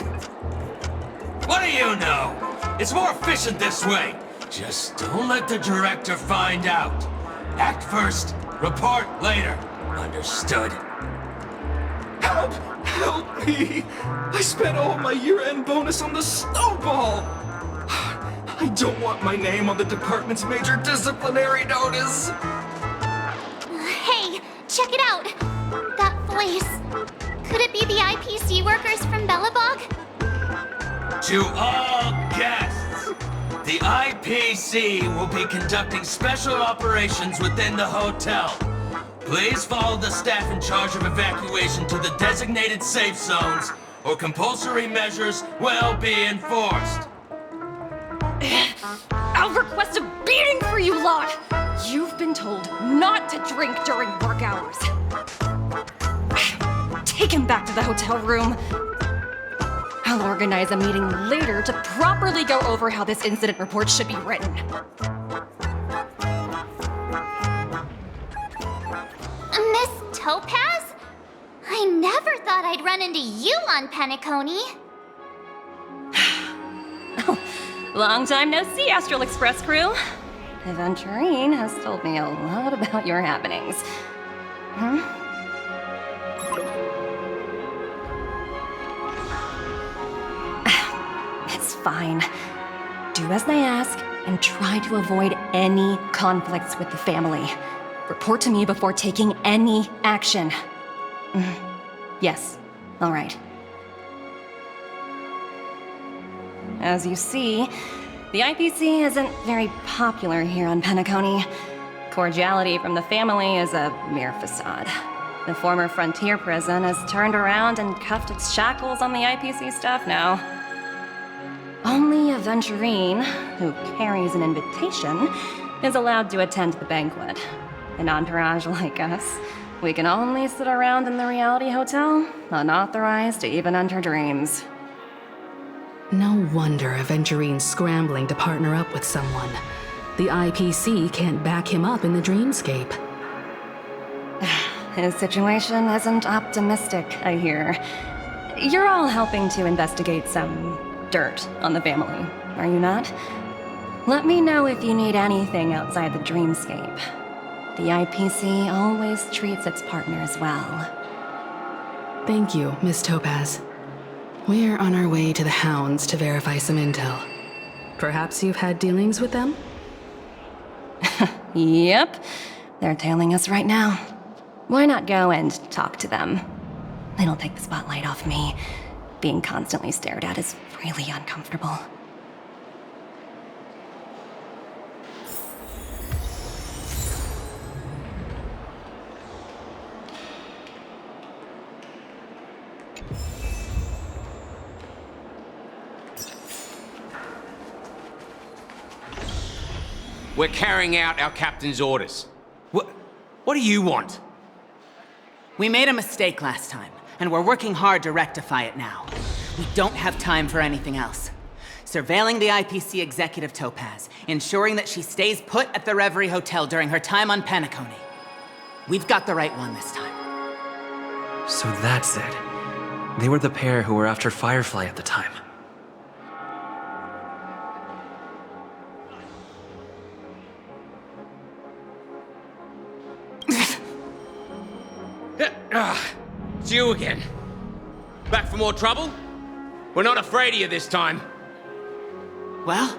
F: What do you know? It's more efficient this way. Just don't let the director find out. Act first, report later. Understood?
E: Help! Help me! I spent all my year-end bonus on the snowball! I don't want my name on the department's major disciplinary notice!
D: Hey, check it out! That voice. Could it be the IPC workers from Bellabog?
F: To all guests, the IPC will be conducting special operations within the hotel. Please follow the staff in charge of evacuation to the designated safe zones, or compulsory measures will be enforced.
R: I'll request a beating for you lot! You've been told not to drink during work hours. Take him back to the hotel room. I'll organize a meeting later to properly go over how this incident report should be written.
D: Miss Topaz? I never thought I'd run into you on Penacony.
R: Long time no see, Astral Express crew. Aventurine has told me a lot about your happenings. It's fine. Do as they ask and try to avoid any conflicts with the family. Report to me before taking any action. Yes, all right. As you see, the IPC isn't very popular here on Penacony. Cordiality from the family is a mere facade. The former frontier prison has turned around and cuffed its shackles on the IPC staff now. Only Aventurine, who carries an invitation, is allowed to attend the banquet. An entourage like us, we can only sit around in the reality hotel, unauthorized to even enter dreams.
V: No wonder Aventurine's scrambling to partner up with someone. The IPC can't back him up in the dreamscape.
R: His situation isn't optimistic, I hear. You're all helping to investigate some dirt on the family, are you not? Let me know if you need anything outside the dreamscape. The IPC always treats its partners well.
V: Thank you, Miss Topaz. We're on our way to the Hounds to verify some intel. Perhaps you've had dealings with them?
R: Yep. They're tailing us right now. Why not go and talk to them? It'll take the spotlight off me. Being constantly stared at is really uncomfortable.
W: We're carrying out our captain's orders. What do you want?
X: We made a mistake last time, and we're working hard to rectify it now. We don't have time for anything else. Surveilling the IPC executive Topaz, ensuring that she stays put at the Reverie Hotel during her time on Penacony. We've got the right one this time.
A: So that's it. They were the pair who were after Firefly at the time.
W: It's you again. Back for more trouble? We're not afraid of you this time.
X: Well,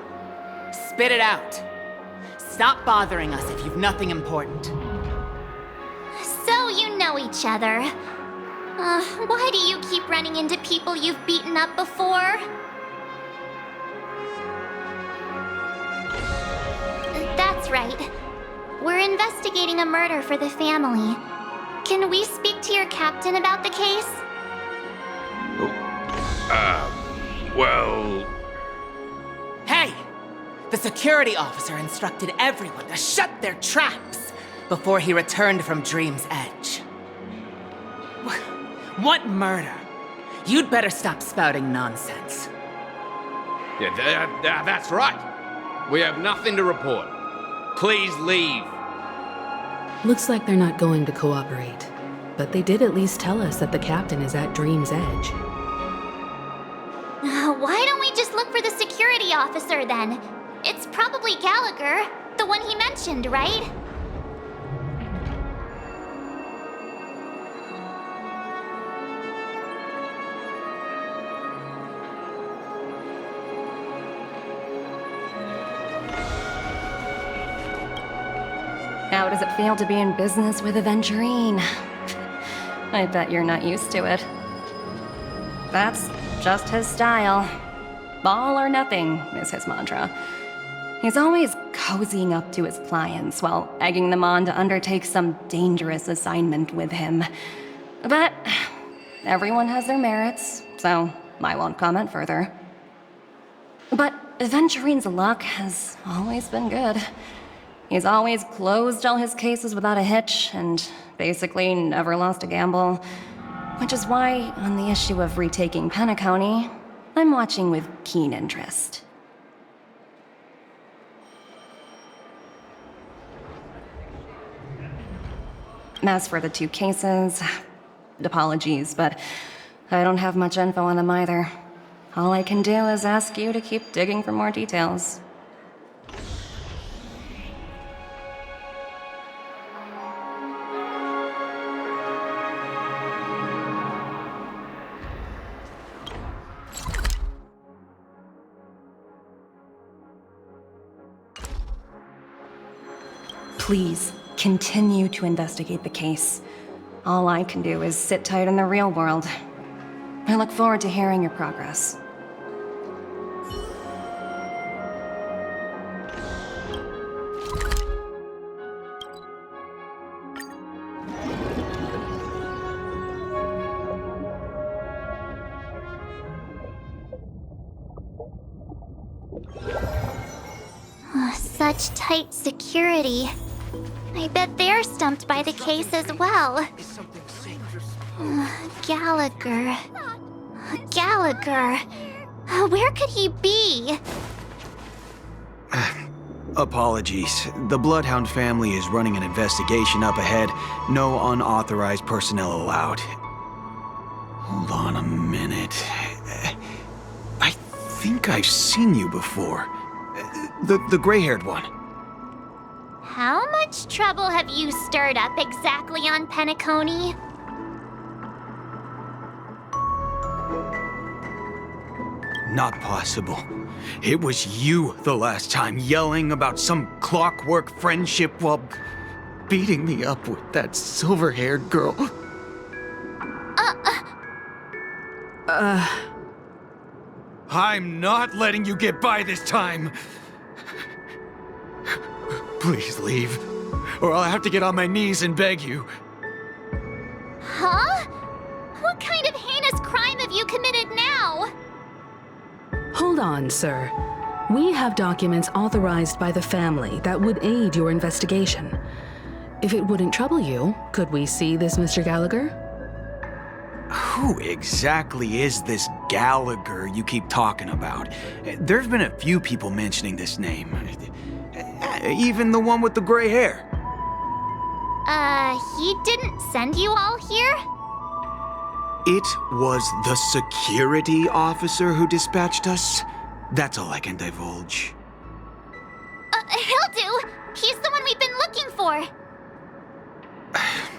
X: spit it out. Stop bothering us if you've nothing important.
D: So you know each other. Why do you keep running into people you've beaten up before? That's right. We're investigating a murder for the family. Can we speak to your captain about the case?
W: Well...
X: Hey! The security officer instructed everyone to shut their traps before he returned from Dream's Edge. What murder? You'd better stop spouting nonsense.
W: Yeah, that's right. We have nothing to report. Please leave.
V: Looks like they're not going to cooperate. But they did at least tell us that the captain is at Dream's Edge.
D: Why don't we just look for the security officer then? It's probably Gallagher, the one he mentioned, right?
K: How does it feel to be in business with Aventurine? I bet you're not used to it. That's just his style. All or nothing is his mantra. He's always cozying up to his clients while egging them on to undertake some dangerous assignment with him. But everyone has their merits, so I won't comment further. But Aventurine's luck has always been good. He's always closed all his cases without a hitch, and basically never lost a gamble. Which is why, on the issue of retaking Penacony, I'm watching with keen interest. As for the two cases, apologies, but I don't have much info on them either. All I can do is ask you to keep digging for more details. Please, continue to investigate the case. All I can do is sit tight in the real world. I look forward to hearing your progress.
D: Such tight security. I bet they're stumped by the case as well. Gallagher. Gallagher. Where could he be?
L: Apologies. The Bloodhound family is running an investigation up ahead. No unauthorized personnel allowed. Hold on a minute. I think I've seen you before. The gray-haired one.
D: How much trouble have you stirred up exactly on Penacony?
L: Not possible. It was you the last time, yelling about some clockwork friendship while beating me up with that silver-haired girl. I'm not letting you get by this time. Please leave, or I'll have to get on my knees and beg you.
D: Huh? What kind of heinous crime have you committed now?
V: Hold on, sir. We have documents authorized by the family that would aid your investigation. If it wouldn't trouble you, could we see this Mr. Gallagher?
L: Who exactly is this Gallagher you keep talking about? There's been a few people mentioning this name. Even the one with the gray hair.
D: He didn't send you all here?
L: It was the security officer who dispatched us. That's all I can divulge.
D: He'll do! He's the one we've been looking for!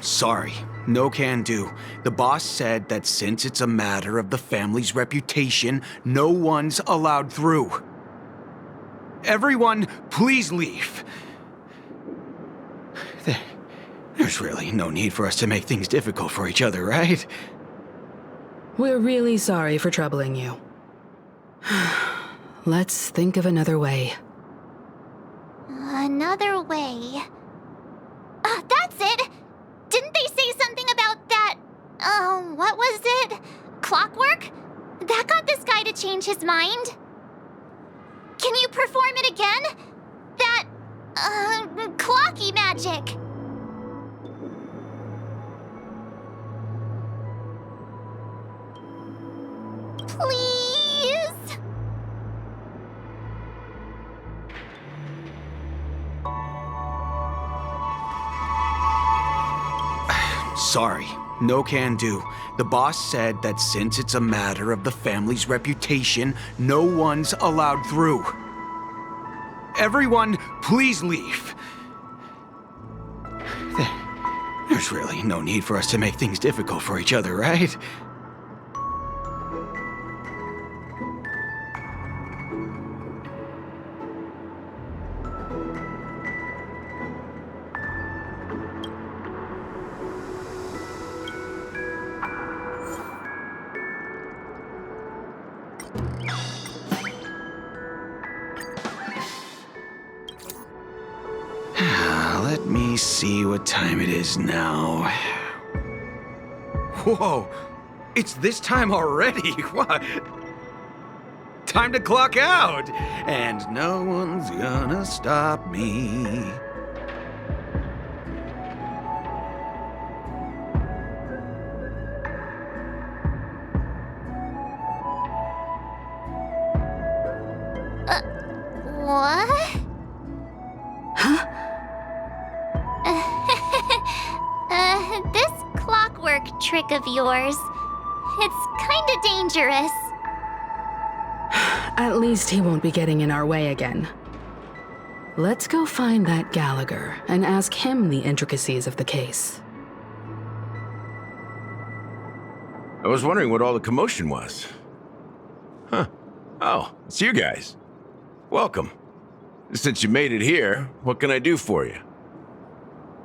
L: Sorry, no can do. The boss said that since it's a matter of the family's reputation, no one's allowed through. Everyone, please leave. There's really no need for us to make things difficult for each other, right?
V: We're really sorry for troubling you. Let's think of another way.
D: Another way. That's it! Didn't they say something about that? What was it? Clockwork? That got this guy to change his mind. Can you perform it again? That, clocky magic. Please?
L: Sorry, no can do. The boss said that since it's a matter of the family's reputation, no one's allowed through. Everyone, please leave. There's really no need for us to make things difficult for each other, right? Let me see what time it is now. Whoa, it's this time already. What? Time to clock out. And no one's gonna stop me.
D: What?
V: Huh?
D: This clockwork trick of yours, it's kinda dangerous.
V: At least he won't be getting in our way again. Let's go find that Gallagher and ask him the intricacies of the case.
H: I was wondering what all the commotion was. Huh. Oh, it's you guys. Welcome. Since you made it here, what can I do for you?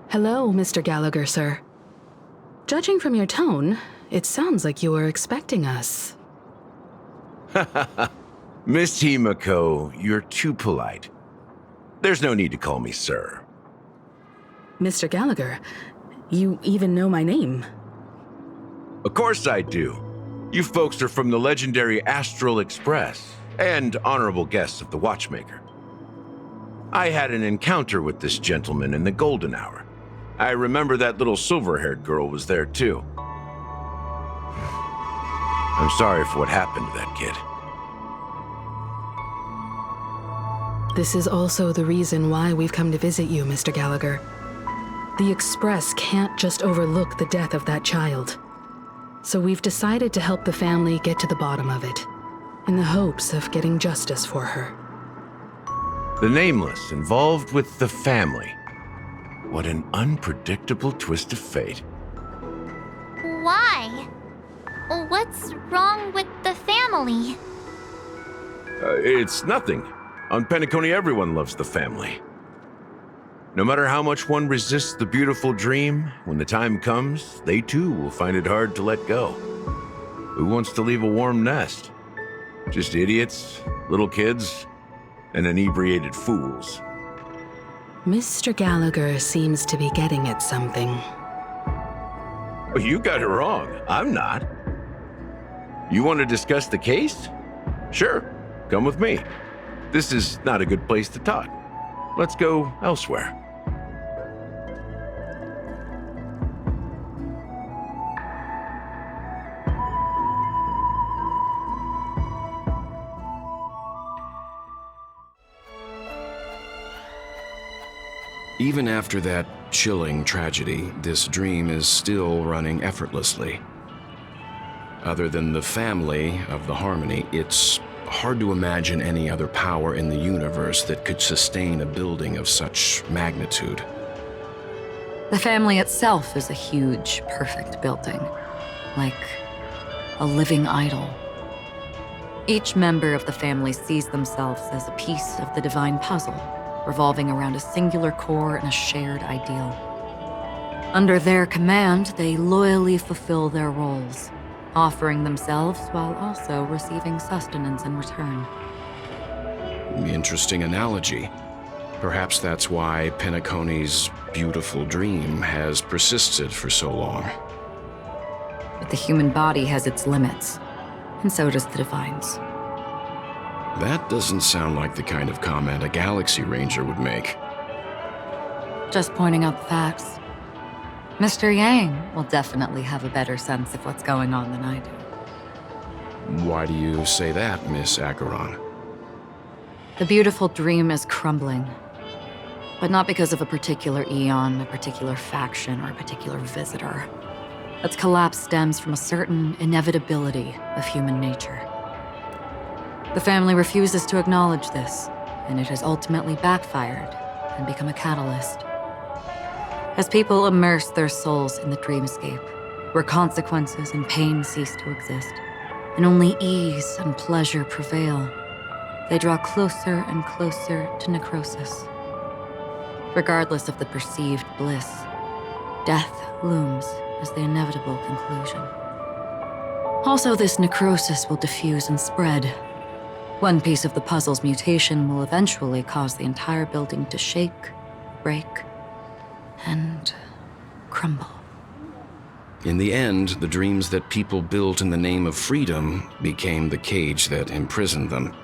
V: Hello, Mr. Gallagher, sir. Judging from your tone, it sounds like you were expecting us.
H: Miss Himiko, you're too polite. There's no need to call me sir.
V: Mr. Gallagher, you even know my name.
H: Of course I do. You folks are from the legendary Astral Express and honorable guests of the Watchmaker. I had an encounter with this gentleman in the Golden Hour. I remember that little silver-haired girl was there too. I'm sorry for what happened to that kid.
V: This is also the reason why we've come to visit you, Mr. Gallagher. The Express can't just overlook the death of that child. So we've decided to help the family get to the bottom of it, in the hopes of getting justice for her.
H: The Nameless involved with the family. What an unpredictable twist of fate.
D: Why? What's wrong with the family?
H: It's nothing. On Penacony, everyone loves the family. No matter how much one resists the beautiful dream, when the time comes, they too will find it hard to let go. Who wants to leave a warm nest? Just idiots, little kids, and inebriated fools.
V: Mr. Gallagher seems to be getting at something.
H: You got it wrong. I'm not. You want to discuss the case? Sure, come with me. This is not a good place to talk. Let's go elsewhere. Even after that chilling tragedy, this dream is still running effortlessly. Other than the family of the Harmony, it's hard to imagine any other power in the universe that could sustain a building of such magnitude.
K: The family itself is a huge, perfect building, like a living idol. Each member of the family sees themselves as a piece of the divine puzzle, revolving around a singular core and a shared ideal. Under their command, they loyally fulfill their roles, offering themselves while also receiving sustenance in return.
H: Interesting analogy. Perhaps that's why Penacony's beautiful dream has persisted for so long.
K: But the human body has its limits, and so does the divine's.
H: That doesn't sound like the kind of comment a Galaxy Ranger would make.
K: Just pointing out the facts. Mr. Yang will definitely have a better sense of what's going on than I do.
H: Why do you say that, Miss Acheron?
K: The beautiful dream is crumbling. But not because of a particular eon, a particular faction, or a particular visitor. Its collapse stems from a certain inevitability of human nature. The family refuses to acknowledge this, and it has ultimately backfired and become a catalyst. As people immerse their souls in the dreamscape, where consequences and pain cease to exist, and only ease and pleasure prevail, they draw closer and closer to necrosis. Regardless of the perceived bliss, death looms as the inevitable conclusion. Also, this necrosis will diffuse and spread. One piece of the puzzle's mutation will eventually cause the entire building to shake, break, and crumble.
H: In the end, the dreams that people built in the name of freedom became the cage that imprisoned them.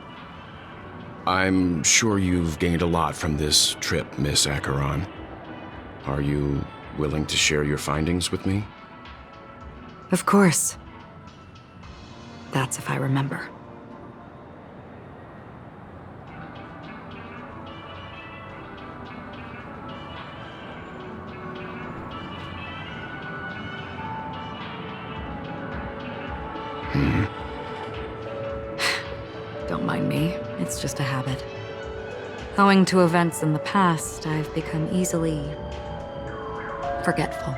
H: I'm sure you've gained a lot from this trip, Miss Acheron. Are you willing to share your findings with me?
K: Of course. That's if I remember. Don't mind me, it's just a habit. Owing to events in the past, I've become easily forgetful.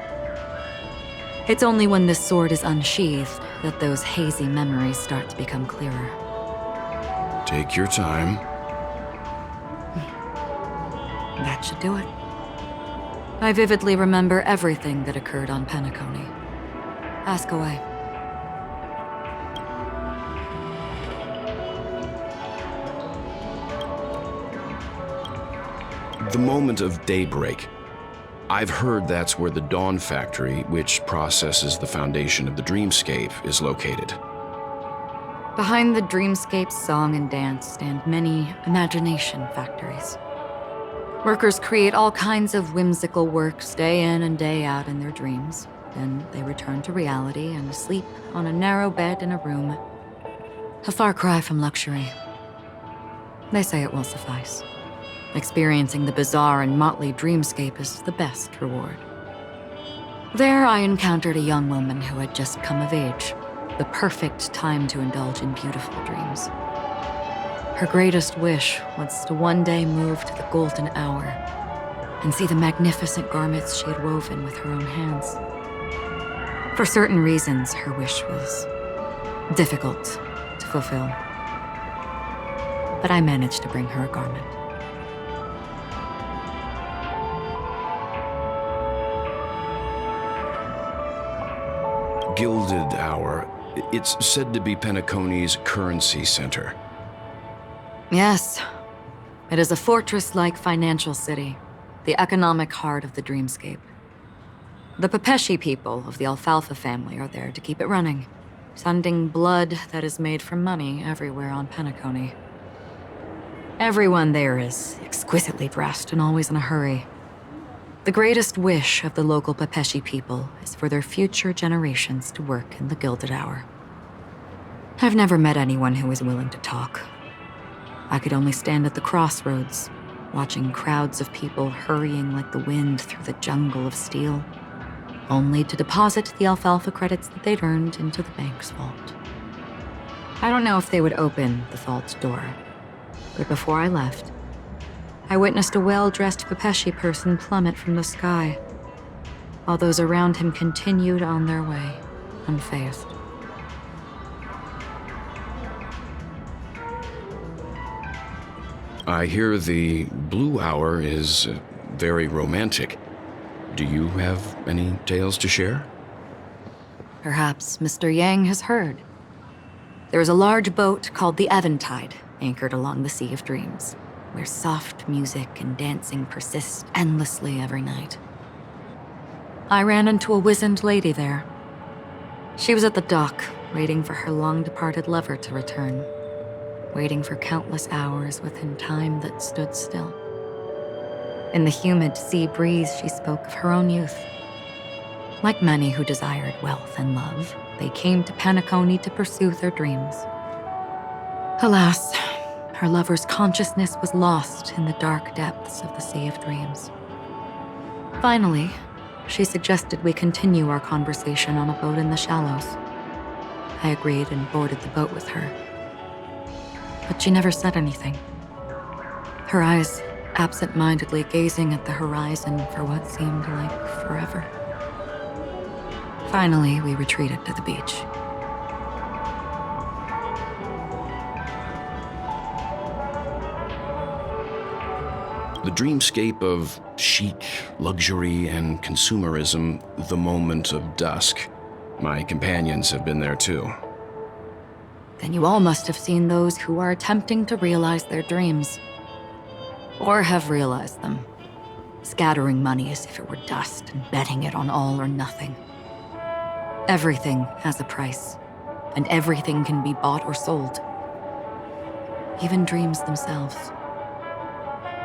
K: It's only when this sword is unsheathed that those hazy memories start to become clearer.
H: Take your time.
K: That should do it. I vividly remember everything that occurred on Penacony. Ask away.
H: The moment of daybreak. I've heard that's where the Dawn Factory, which processes the foundation of the dreamscape, is located.
K: Behind the dreamscape's song and dance stand many imagination factories. Workers create all kinds of whimsical works day in and day out in their dreams. Then they return to reality and sleep on a narrow bed in a room. A far cry from luxury. They say it will suffice. Experiencing the bizarre and motley dreamscape is the best reward. There I encountered a young woman who had just come of age, the perfect time to indulge in beautiful dreams. Her greatest wish was to one day move to the golden hour and see the magnificent garments she had woven with her own hands. For certain reasons, her wish was difficult to fulfill. But I managed to bring her a garment.
H: Gilded Hour. It's said to be Penacony's currency center.
K: Yes. It is a fortress-like financial city, the economic heart of the dreamscape. The Pepeshi people of the Alfalfa family are there to keep it running, sending blood that is made from money everywhere on Penacony. Everyone there is exquisitely dressed and always in a hurry. The greatest wish of the local Pepeshi people is for their future generations to work in the Gilded Hour. I've never met anyone who is willing to talk. I could only stand at the crossroads, watching crowds of people hurrying like the wind through the jungle of steel, only to deposit the alfalfa credits that they'd earned into the bank's vault. I don't know if they would open the vault door, but before I left, I witnessed a well-dressed Pepeshi person plummet from the sky,
B: while those around him continued on their way, unfazed.
H: I hear the Blue Hour is very romantic. Do you have any tales to share?
B: Perhaps Mr. Yang has heard. There is a large boat called the Eventide, anchored along the Sea of Dreams, where soft music and dancing persist endlessly every night. I ran into a wizened lady there. She was at the dock, waiting for her long-departed lover to return, waiting for countless hours within time that stood still. In the humid sea breeze, she spoke of her own youth. Like many who desired wealth and love, they came to Penacony to pursue their dreams. Alas, her lover's consciousness was lost in the dark depths of the Sea of Dreams. Finally, she suggested we continue our conversation on a boat in the shallows. I agreed and boarded the boat with her. But she never said anything. Her eyes absent-mindedly gazing at the horizon for what seemed like forever. Finally, we retreated to the beach.
H: The dreamscape of chic, luxury, and consumerism, the moment of dusk. My companions have been there too.
B: Then you all must have seen those who are attempting to realize their dreams. Or have realized them, scattering money as if it were dust and betting it on all or nothing. Everything has a price, and everything can be bought or sold. Even dreams themselves.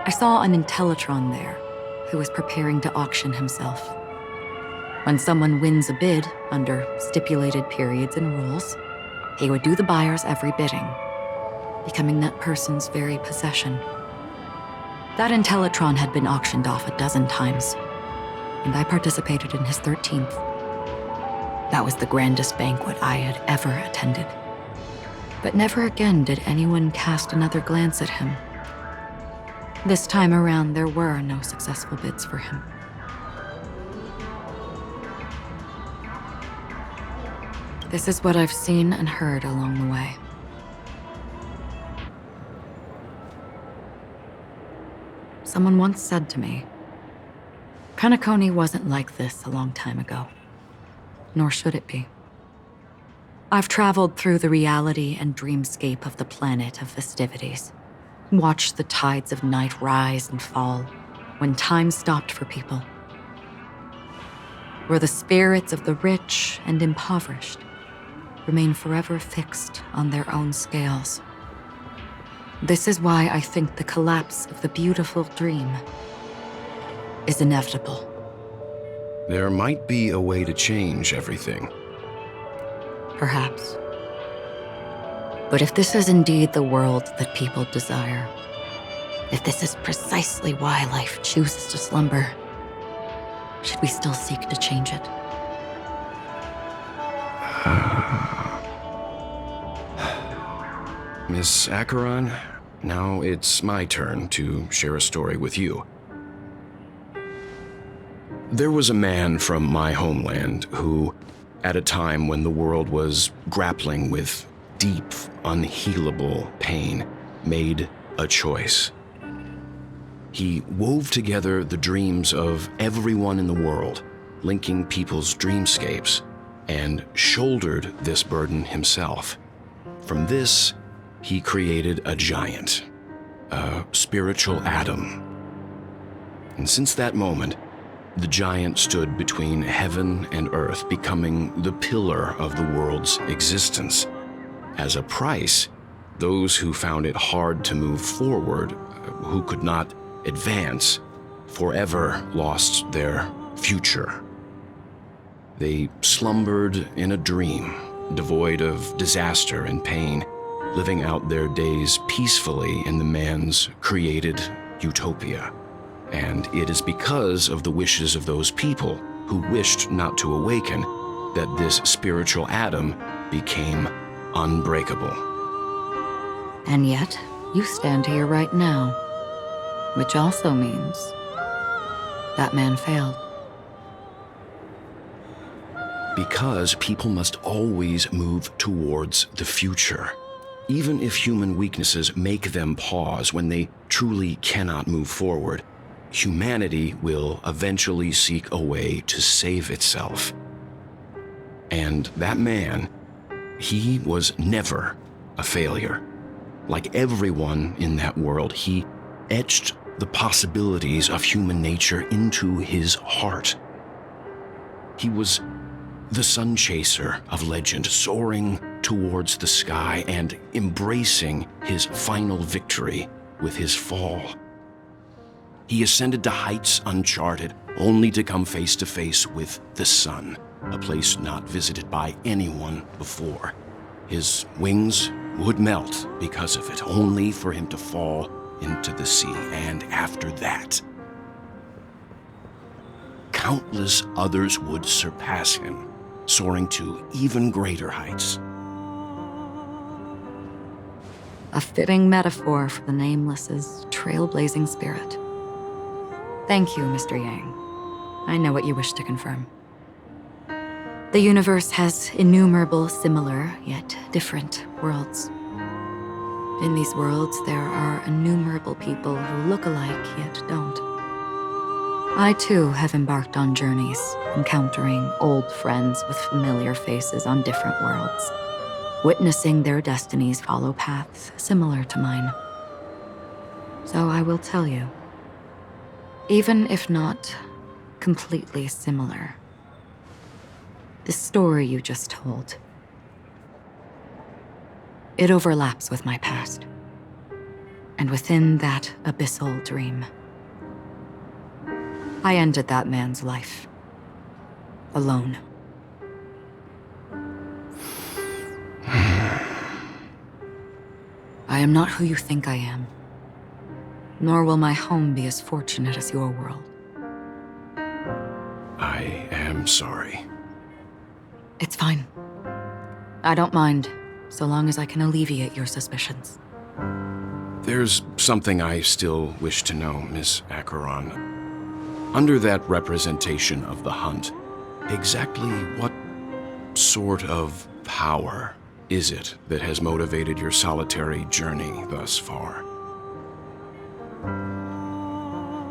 B: I saw an Intellitron there, who was preparing to auction himself. When someone wins a bid under stipulated periods and rules, he would do the buyer's every bidding, becoming that person's very possession. That Intellitron had been auctioned off 12 times, and I participated in his 13th. That was the grandest banquet I had ever attended. But never again did anyone cast another glance at him. This time around, there were no successful bids for him. This is what I've seen and heard along the way. Someone once said to me, Penacony wasn't like this a long time ago, nor should it be. I've traveled through the reality and dreamscape of the planet of festivities, watched the tides of night rise and fall when time stopped for people, where the spirits of the rich and impoverished remain forever fixed on their own scales. This is why I think the collapse of the beautiful dream is inevitable.
H: There might be a way to change everything.
B: Perhaps. But if this is indeed the world that people desire, if this is precisely why life chooses to slumber, should we still seek to change it?
H: Miss Acheron, now it's my turn to share a story with you. There was a man from my homeland who, at a time when the world was grappling with deep, unhealable pain, made a choice. He wove together the dreams of everyone in the world, linking people's dreamscapes, and shouldered this burden himself. From this, he created a giant, a spiritual atom. And since that moment, the giant stood between heaven and earth, becoming the pillar of the world's existence. As a price, those who found it hard to move forward, who could not advance, forever lost their future. They slumbered in a dream, devoid of disaster and pain, living out their days peacefully in the man's created utopia. And it is because of the wishes of those people who wished not to awaken that this spiritual atom became unbreakable.
B: And yet, you stand here right now, which also means that man failed.
H: Because people must always move towards the future. Even if human weaknesses make them pause when they truly cannot move forward, humanity will eventually seek a way to save itself. And that man, he was never a failure. Like everyone in that world, he etched the possibilities of human nature into his heart. He was the sun chaser of legend, soaring towards the sky and embracing his final victory with his fall. He ascended to heights uncharted, only to come face to face with the sun, a place not visited by anyone before. His wings would melt because of it, only for him to fall into the sea. And after that, countless others would surpass him, soaring to even greater heights.
B: A fitting metaphor for the Nameless's trailblazing spirit. Thank you, Mr. Yang. I know what you wish to confirm. The universe has innumerable similar, yet different worlds. In these worlds, there are innumerable people who look alike, yet don't. I too have embarked on journeys, encountering old friends with familiar faces on different worlds, witnessing their destinies follow paths similar to mine. So I will tell you, even if not completely similar, the story you just told, it overlaps with my past, and within that abyssal dream, I ended that man's life. Alone. I am not who you think I am, nor will my home be as fortunate as your world.
H: I am sorry.
B: It's fine. I don't mind, so long as I can alleviate your suspicions.
H: There's something I still wish to know, Miss Acheron. Under that representation of the hunt, exactly what sort of power is it that has motivated your solitary journey thus far?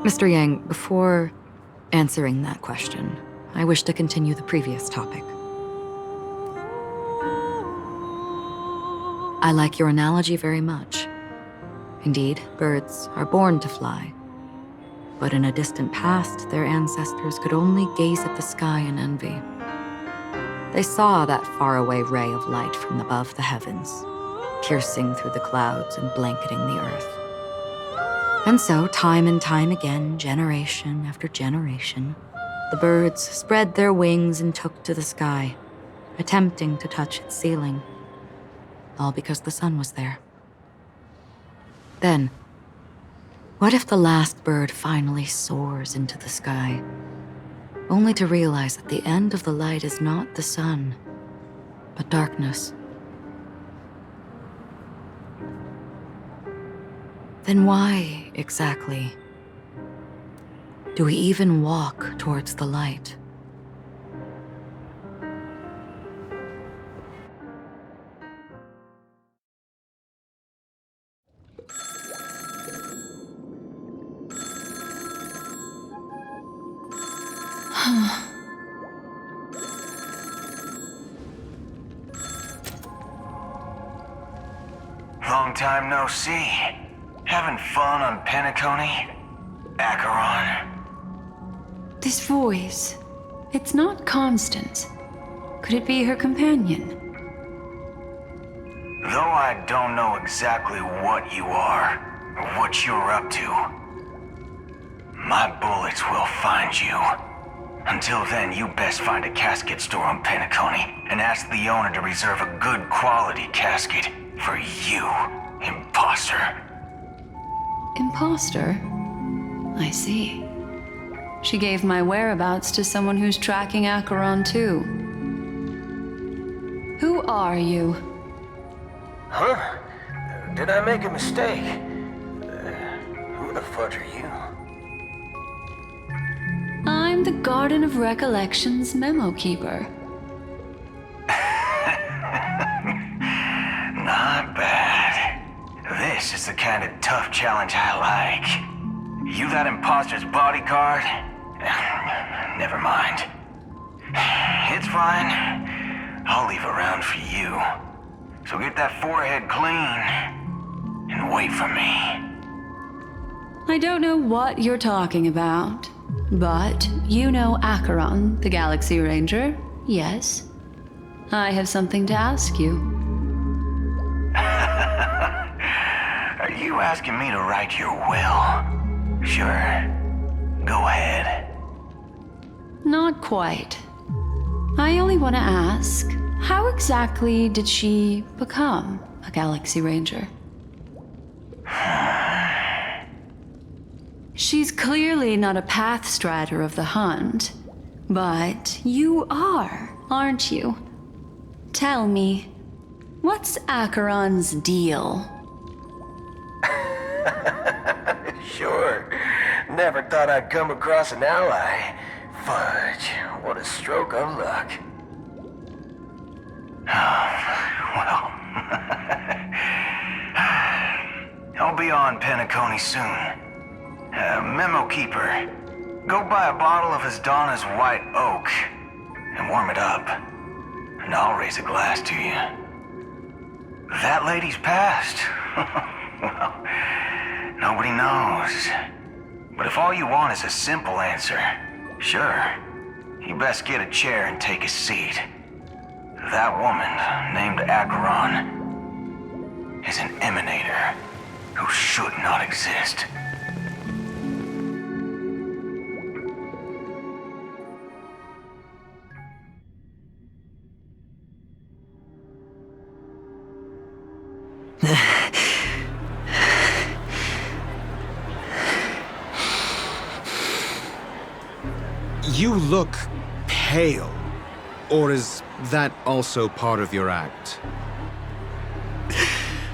B: Mr. Yang, before answering that question, I wish to continue the previous topic. I like your analogy very much. Indeed, birds are born to fly. But in a distant past, their ancestors could only gaze at the sky in envy. They saw that faraway ray of light from above the heavens, piercing through the clouds and blanketing the earth. And so, time and time again, generation after generation, the birds spread their wings and took to the sky, attempting to touch its ceiling, all because the sun was there. Then, what if the last bird finally soars into the sky, only to realize that the end of the light is not the sun, but darkness? Then why, exactly, do we even walk towards the light?
M: Long time no see. Having fun on Penacony? Acheron?
O: This voice, it's not Constance. Could it be her companion?
M: Though I don't know exactly what you are, or what you're up to, my bullets will find you. Until then, you best find a casket store on Penacony and ask the owner to reserve a good quality casket for you, imposter.
O: Imposter? I see. She gave my whereabouts to someone who's tracking Acheron too. Who are you?
M: Huh? Did I make a mistake? Who the fudge are you?
O: I'm the Garden of Recollection's memo keeper.
M: kind of tough challenge I like. You that imposter's bodyguard? Never mind. It's fine. I'll leave a round for you. So get that forehead clean and wait for me.
N: I don't know what you're talking about, but you know Acheron, the Galaxy Ranger, yes? I have something to ask you.
M: Are you asking me to write your will? Sure. Go ahead.
N: Not quite. I only want to ask, how exactly did she become a Galaxy Ranger? She's clearly not a pathstrider of the Hunt, but you are, aren't you? Tell me, what's Acheron's deal?
M: Sure. Never thought I'd come across an ally. Fudge, what a stroke of luck. Well, I'll be on Penacony soon. Memo keeper, go buy a bottle of Hasdana's white oak and warm it up, and I'll raise a glass to you. That lady's passed. Well, nobody knows. But if all you want is a simple answer, sure, you best get a chair and take a seat. That woman, named Acheron, is an emanator who should not exist.
C: You look pale. Or is that also part of your act?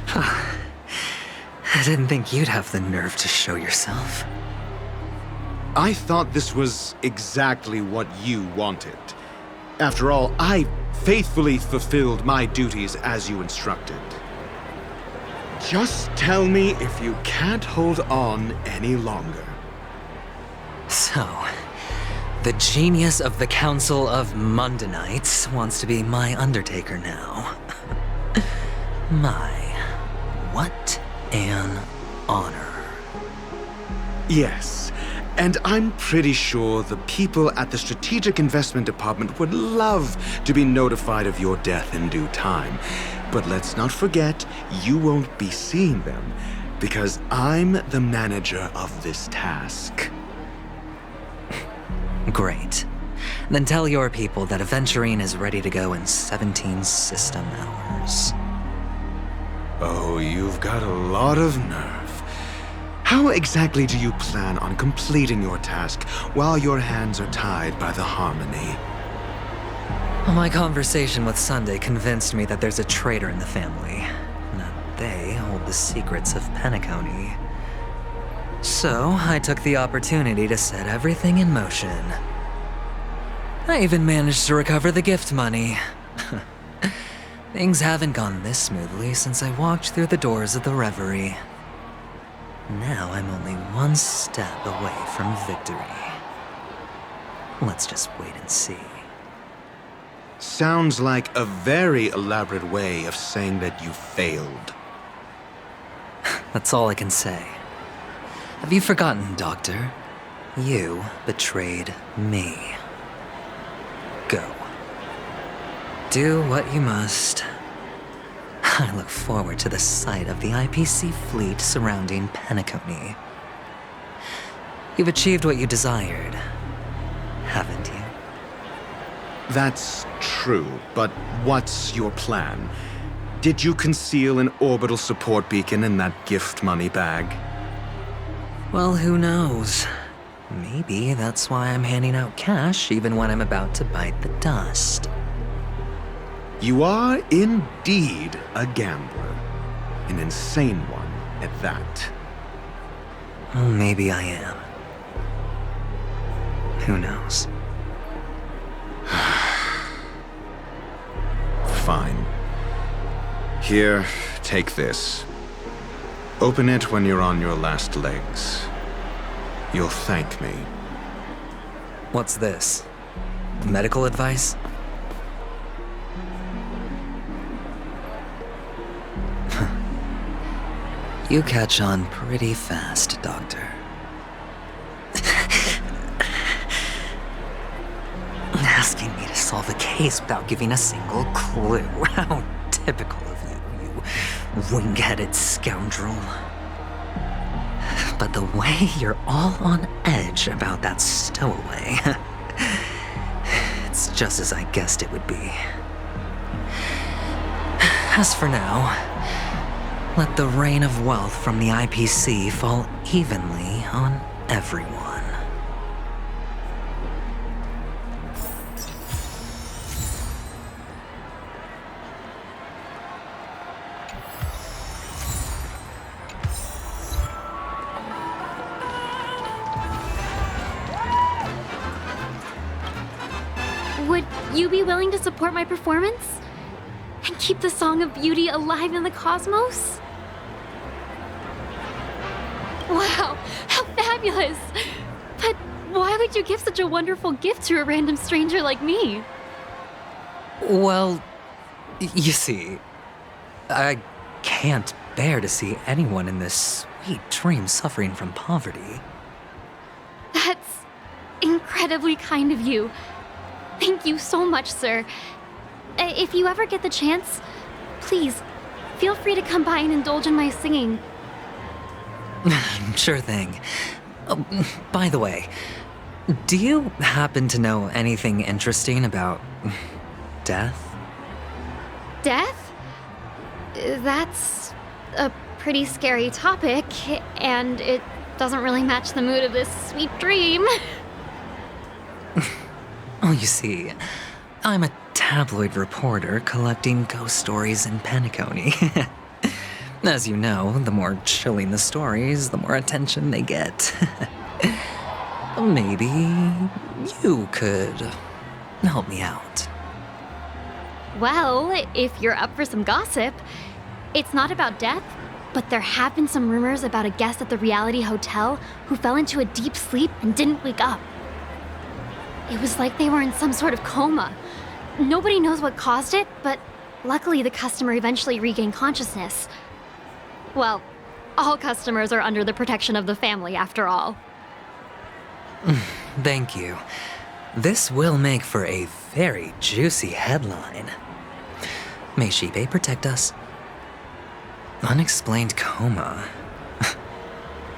A: I didn't think you'd have the nerve to show yourself.
C: I thought this was exactly what you wanted. After all, I faithfully fulfilled my duties as you instructed. Just tell me if you can't hold on any longer.
A: So, the genius of the Council of Mundanites wants to be my Undertaker now. My, what an honor.
C: Yes, and I'm pretty sure the people at the Strategic Investment Department would love to be notified of your death in due time. But let's not forget, you won't be seeing them, because I'm the manager of this task.
A: Great. Then tell your people that Aventurine is ready to go in 17 system hours.
C: Oh, you've got a lot of nerve. How exactly do you plan on completing your task while your hands are tied by the Harmony?
A: Well, my conversation with Sunday convinced me that there's a traitor in the family, and that they hold the secrets of Penacony. So, I took the opportunity to set everything in motion. I even managed to recover the gift money. Things haven't gone this smoothly since I walked through the doors of the Reverie. Now I'm only one step away from victory. Let's just wait and see.
C: Sounds like a very elaborate way of saying that you failed.
A: That's all I can say. Have you forgotten, Doctor? You betrayed me. Go. Do what you must. I look forward to the sight of the IPC fleet surrounding Penacony. You've achieved what you desired, haven't you?
C: That's true, but what's your plan? Did you conceal an orbital support beacon in that gift money bag?
A: Well, who knows? Maybe that's why I'm handing out cash even when I'm about to bite the dust.
C: You are indeed a gambler. An insane one at that.
A: Well, maybe I am. Who knows?
C: Fine. Here, take this. Open it when you're on your last legs. You'll thank me.
A: What's this? Medical advice? You catch on pretty fast, Doctor. Asking me to solve a case without giving a single clue. How typical of you, you wing-headed scoundrel. But the way you're all on edge about that stowaway, it's just as I guessed it would be. As for now, let the rain of wealth from the IPC fall evenly on everyone.
G: Would you be willing to support my performance? And keep the Song of Beauty alive in the cosmos? Wow, how fabulous! But why would you give such a wonderful gift to a random stranger like me?
A: Well, you see, I can't bear to see anyone in this sweet dream suffering from poverty.
G: That's incredibly kind of you. Thank you so much, sir. If you ever get the chance, please, feel free to come by and indulge in my singing.
A: Sure thing. Oh, by the way, do you happen to know anything interesting about death?
G: Death? That's a pretty scary topic, and it doesn't really match the mood of this sweet dream.
A: Oh, you see, I'm a tabloid reporter collecting ghost stories in Penacony. As you know, the more chilling the stories, the more attention they get. Maybe you could help me out.
G: Well, if you're up for some gossip, it's not about death, but there have been some rumors about a guest at the Reality Hotel who fell into a deep sleep and didn't wake up. It was like they were in some sort of coma. Nobody knows what caused it, but luckily the customer eventually regained consciousness. Well, all customers are under the protection of the family, after all.
A: Thank you. This will make for a very juicy headline. May Shibe protect us. Unexplained coma.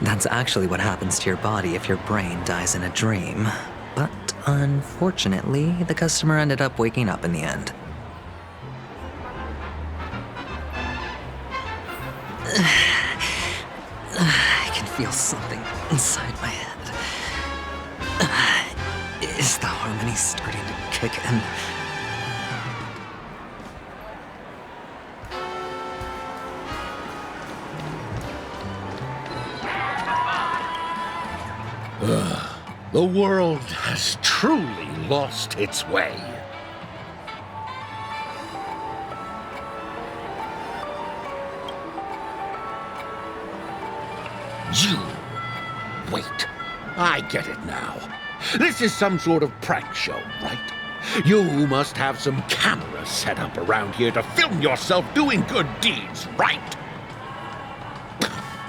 A: That's actually what happens to your body if your brain dies in a dream. But unfortunately, the customer ended up waking up in the end. I can feel something inside my head. Is the harmony starting to kick in?
P: The world has truly lost its way. You... Wait. I get it now. This is some sort of prank show, right? You must have some cameras set up around here to film yourself doing good deeds, right?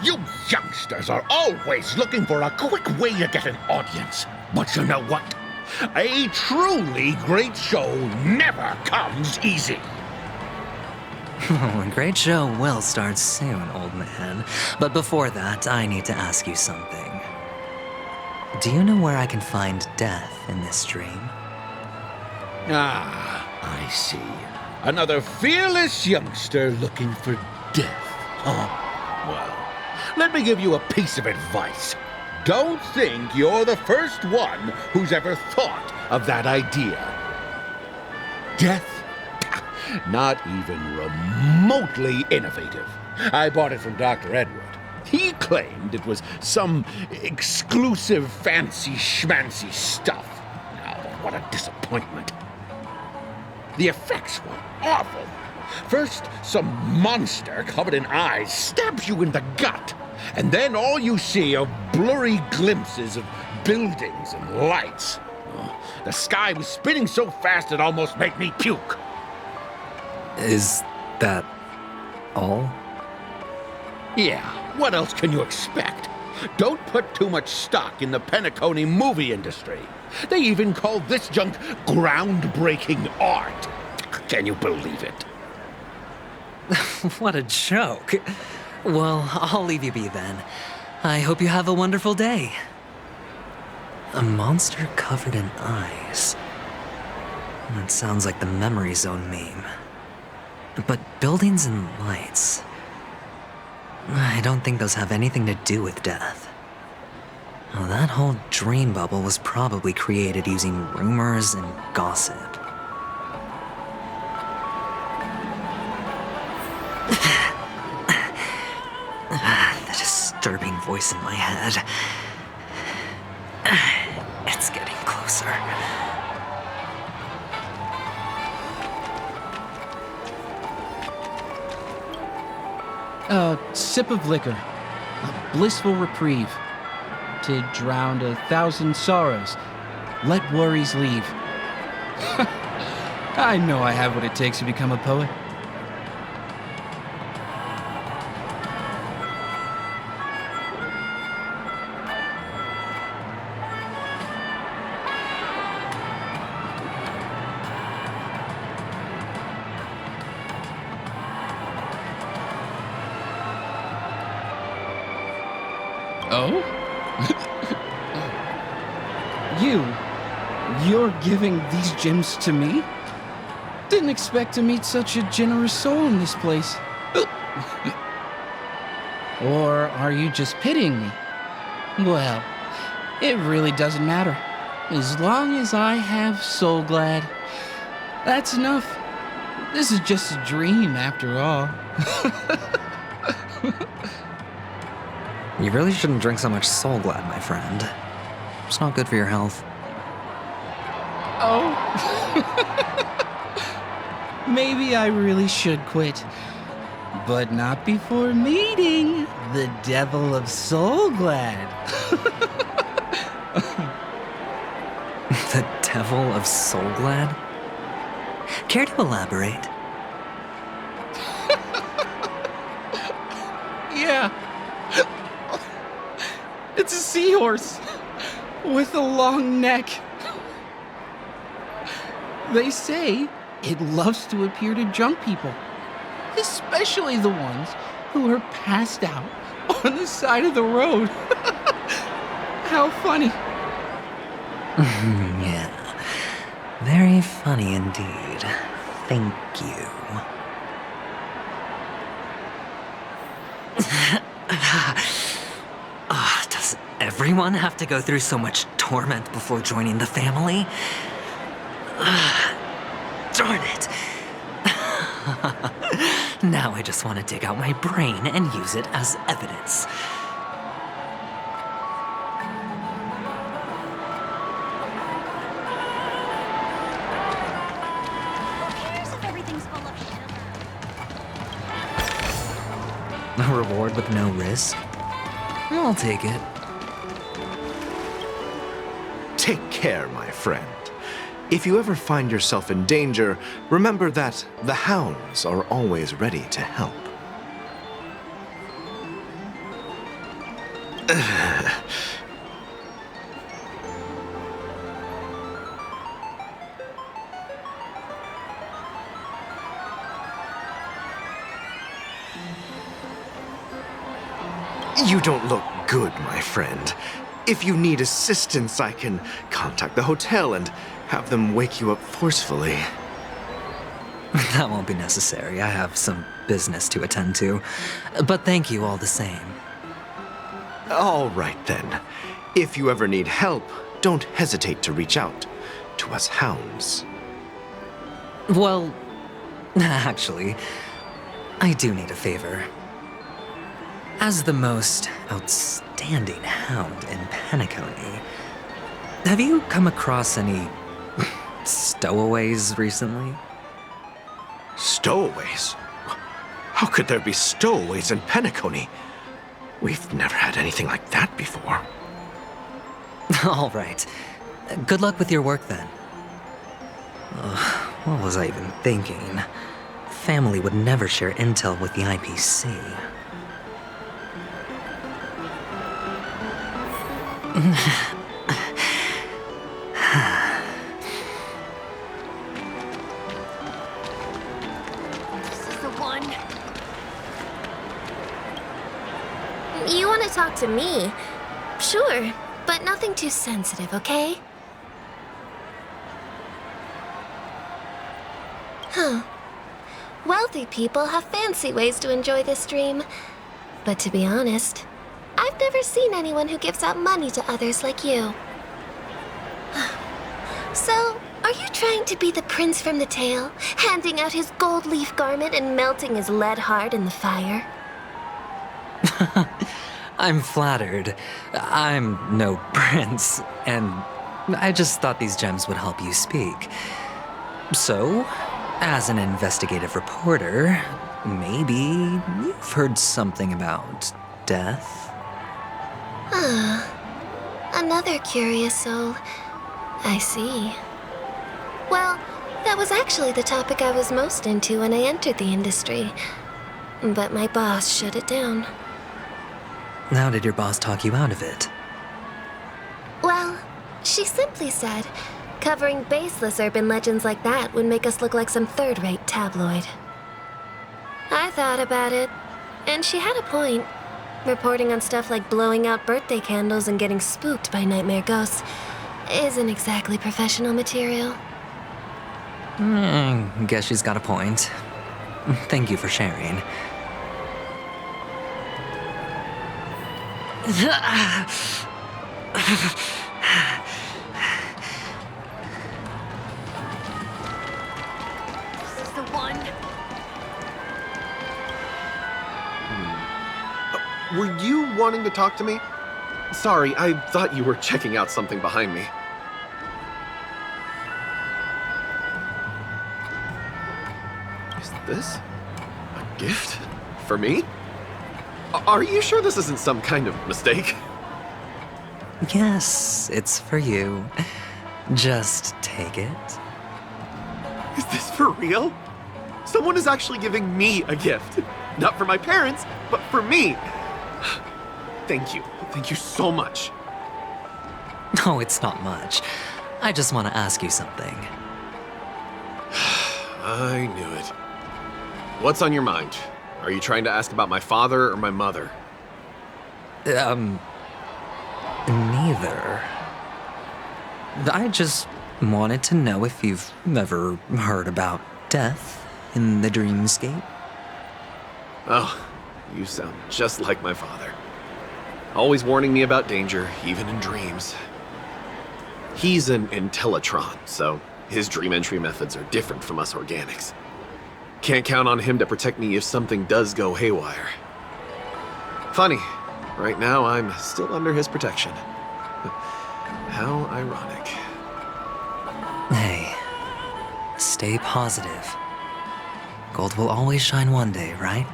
P: You youngsters are always looking for a quick way to get an audience. But you know what? A truly great show never comes easy.
A: Oh, a great show will start soon, old man. But before that, I need to ask you something. Do you know where I can find death in this dream?
P: Ah, I see. Another fearless youngster looking for death, huh? Well, let me give you a piece of advice. Don't think you're the first one who's ever thought of that idea. Death? Not even remotely innovative. I bought it from Dr. Edward. He claimed it was some exclusive fancy schmancy stuff. Now, what a disappointment. The effects were awful. First, some monster covered in eyes stabs you in the gut, and then all you see are blurry glimpses of buildings and lights. The sky was spinning so fast it almost made me puke.
A: Is that all?
P: Yeah, what else can you expect? Don't put too much stock in the Penacony movie industry. They even call this junk groundbreaking art. Can you believe it?
A: What a joke. Well, I'll leave you be then. I hope you have a wonderful day. A monster covered in eyes. That sounds like the Memory Zone meme. But buildings and lights... I don't think those have anything to do with death. Well, that whole dream bubble was probably created using rumors and gossip. The disturbing voice in my head. It's getting closer.
Q: A sip of liquor. A blissful reprieve. To drown 1,000 sorrows. Let worries leave. I know I have what it takes to become a poet. Oh? You're giving these gems to me? Didn't expect to meet such a generous soul in this place. Or are you just pitying me? Well, it really doesn't matter. As long as I have Soul Glad, that's enough. This is just a dream after all.
A: You really shouldn't drink so much Soul Glad, my friend. It's not good for your health.
Q: Oh. Maybe I really should quit. But not before meeting the Devil of Soul Glad.
A: The Devil of Soul Glad? Care to elaborate?
Q: Yeah. It's a seahorse with a long neck. They say it loves to appear to drunk people, especially the ones who are passed out on the side of the road. How funny.
A: Yeah. Very funny indeed. Thank you. Does everyone have to go through so much torment before joining the family? Darn it. Now I just want to dig out my brain and use it as evidence. A reward with no risk? I'll take it.
S: Take care, my friend. If you ever find yourself in danger, remember that the hounds are always ready to help. You don't look good, my friend. If you need assistance, I can contact the hotel and have them wake you up forcefully.
A: That won't be necessary. I have some business to attend to. But thank you all the same.
S: All right, then. If you ever need help, don't hesitate to reach out to us hounds.
A: Well, actually, I do need a favor. As the most outstanding hound in Penacony, have you come across any stowaways recently?
S: Stowaways? How could there be stowaways in Penacony? We've never had anything like that before.
A: All right. Good luck with your work then. What was I even thinking? Family would never share intel with the IPC.
I: This is the one. You want to talk to me? Sure, but nothing too sensitive, okay? Huh. Wealthy people have fancy ways to enjoy this dream. But to be honest, I've never seen anyone who gives out money to others like you. So, are you trying to be the prince from the tale, handing out his gold leaf garment and melting his lead heart in the fire?
A: I'm flattered. I'm no prince, and I just thought these gems would help you speak. So, as an investigative reporter, maybe you've heard something about death?
I: Another curious soul. I see. Well, that was actually the topic I was most into when I entered the industry. But my boss shut it down.
A: How did your boss talk you out of it?
I: Well, she simply said, covering baseless urban legends like that would make us look like some third-rate tabloid. I thought about it, and she had a point. Reporting on stuff like blowing out birthday candles and getting spooked by nightmare ghosts isn't exactly professional material.
A: Guess she's got a point. Thank you for sharing.
I: This is the one.
J: Were you wanting to talk to me? Sorry, I thought you were checking out something behind me. Is this a gift? For me? Are you sure this isn't some kind of mistake?
A: Yes, it's for you. Just take it.
J: Is this for real? Someone is actually giving me a gift. Not for my parents, but for me. Thank you. Thank you so much.
A: Oh, it's not much. I just want to ask you something.
J: I knew it. What's on your mind? Are you trying to ask about my father or my mother?
A: Neither. I just wanted to know if you've ever heard about death in the dreamscape.
J: Oh, you sound just like my father. Always warning me about danger, even in dreams. He's an Intellitron, so his dream entry methods are different from us organics. Can't count on him to protect me if something does go haywire. Funny, right now I'm still under his protection. How ironic.
A: Hey, stay positive. Gold will always shine one day, right?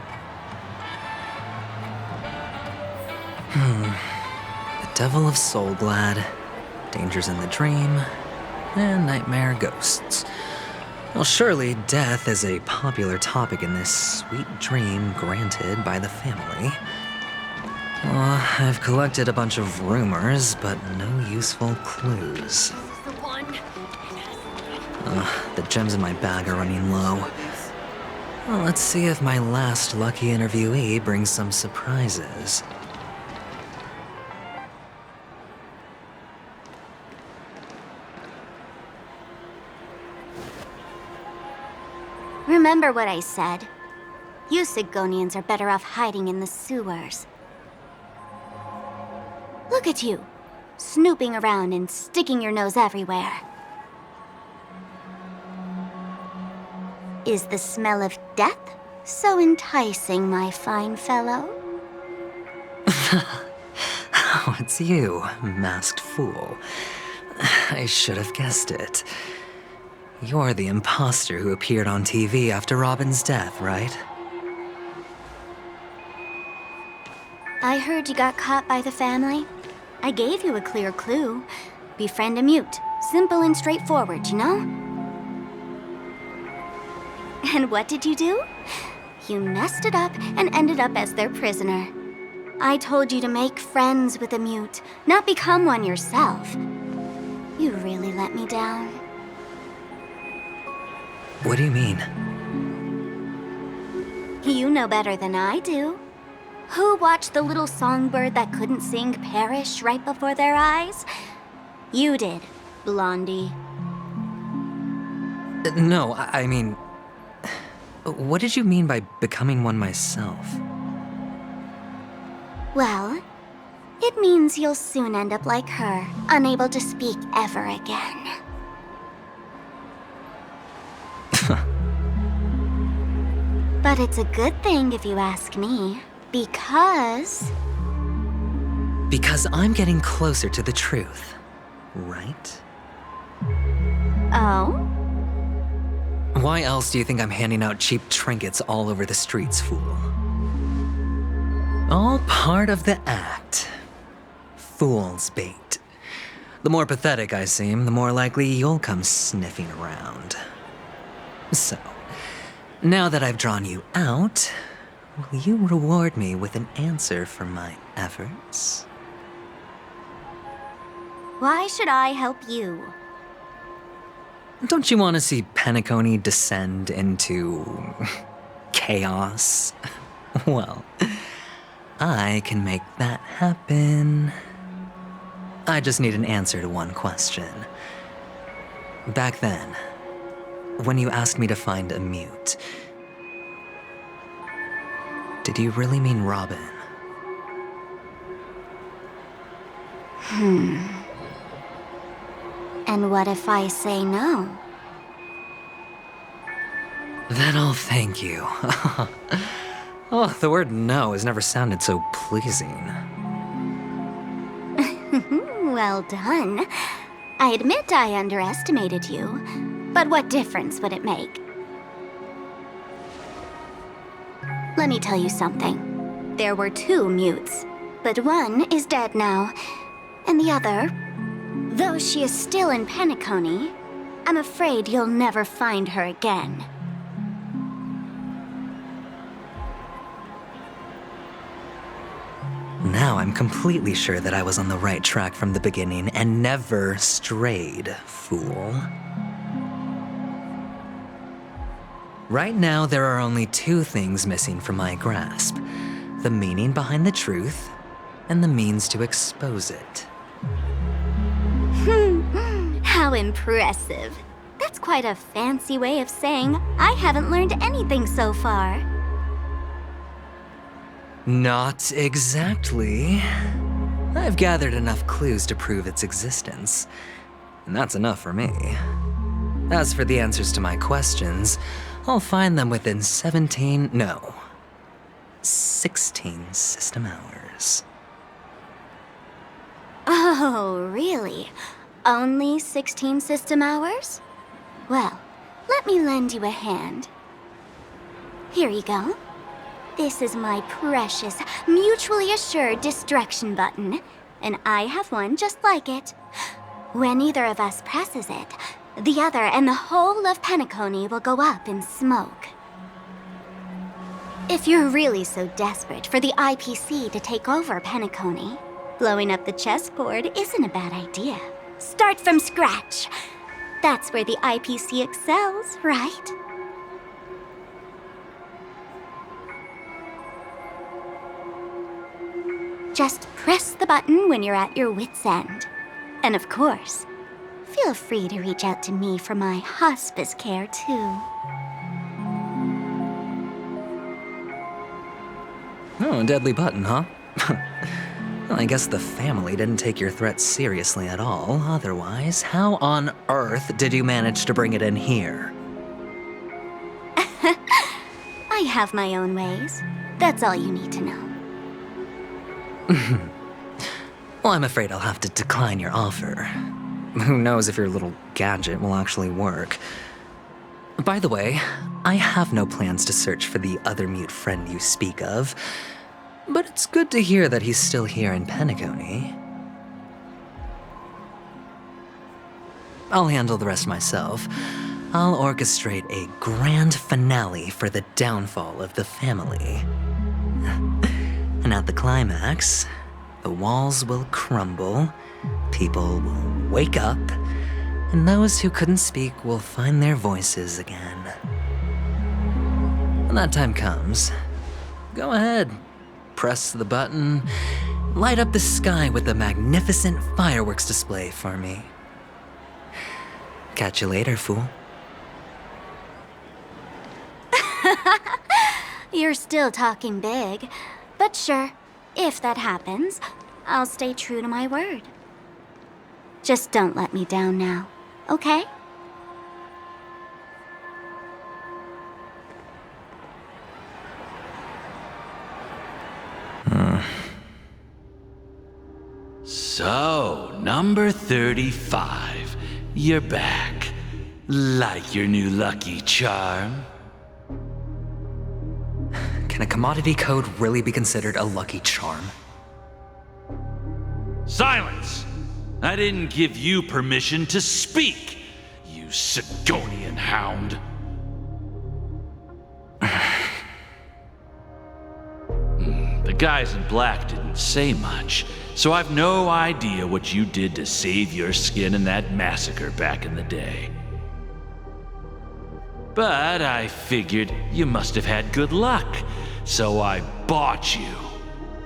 A: The Devil of Soulglad, Dangers in the Dream, and Nightmare Ghosts. Well, surely death is a popular topic in this sweet dream granted by the family. I've collected a bunch of rumors, but no useful clues. The gems in my bag are running low. Well, let's see if my last lucky interviewee brings some surprises.
T: Remember what I said. You Sigonians are better off hiding in the sewers. Look at you, snooping around and sticking your nose everywhere. Is the smell of death so enticing, my fine fellow?
A: Oh, it's you, masked fool. I should have guessed it. You're the imposter who appeared on TV after Robin's death, right?
T: I heard you got caught by the family. I gave you a clear clue. Befriend a mute. Simple and straightforward, you know? And what did you do? You messed it up and ended up as their prisoner. I told you to make friends with a mute, not become one yourself. You really let me down.
A: What do you mean?
T: You know better than I do. Who watched the little songbird that couldn't sing perish right before their eyes? You did, Blondie.
A: No, I mean... What did you mean by becoming one myself?
T: Well, it means you'll soon end up like her, unable to speak ever again. But it's a good thing if you ask me, because...
A: Because I'm getting closer to the truth, right?
T: Oh?
A: Why else do you think I'm handing out cheap trinkets all over the streets, fool? All part of the act. Fool's bait. The more pathetic I seem, the more likely you'll come sniffing around. So, now that I've drawn you out, will you reward me with an answer for my efforts?
T: Why should I help you?
A: Don't you want to see Penacony descend into... chaos? Well, I can make that happen. I just need an answer to one question. Back then, when you asked me to find a mute, did you really mean Robin?
T: And what if I say no?
A: Then I'll thank you. Oh, the word no has never sounded so pleasing.
T: Well done. I admit I underestimated you, but what difference would it make? Let me tell you something. There were 2 mutes, but one is dead now, and the other, though she is still in Penacony, I'm afraid you'll never find her again.
A: Now I'm completely sure that I was on the right track from the beginning and never strayed, fool. Right now, there are only 2 things missing from my grasp: the meaning behind the truth, and the means to expose it.
T: How impressive. That's quite a fancy way of saying I haven't learned anything so far.
A: Not exactly. I've gathered enough clues to prove its existence, and that's enough for me. As for the answers to my questions, I'll find them within 16 system hours.
T: Oh, really? Only 16 system hours? Well, let me lend you a hand. Here you go. This is my precious, mutually assured destruction button, and I have one just like it. When either of us presses it, the other and the whole of Penacony will go up in smoke. If you're really so desperate for the IPC to take over Penacony, blowing up the chessboard isn't a bad idea. Start from scratch. That's where the IPC excels, right? Just press the button when you're at your wit's end. And of course, feel free to reach out to me for my hospice care, too.
A: Oh, deadly button, huh? Well, I guess the family didn't take your threat seriously at all. Otherwise, how on earth did you manage to bring it in here?
T: I have my own ways. That's all you need to know.
A: Well, I'm afraid I'll have to decline your offer. Who knows if your little gadget will actually work. By the way, I have no plans to search for the other mute friend you speak of, but it's good to hear that he's still here in Penacony. I'll handle the rest myself. I'll orchestrate a grand finale for the downfall of the family. And at the climax, the walls will crumble, people will wake up, and those who couldn't speak will find their voices again. When that time comes, go ahead, press the button, light up the sky with a magnificent fireworks display for me. Catch you later, fool.
T: You're still talking big, but sure, if that happens, I'll stay true to my word. Just don't let me down now, okay?
E: So, number 35. You're back. Like your new lucky charm?
A: Can a commodity code really be considered a lucky charm?
E: Silence! I didn't give you permission to speak, you Sigonian hound. The guys in black didn't say much, so I've no idea what you did to save your skin in that massacre back in the day. But I figured you must have had good luck, so I bought you.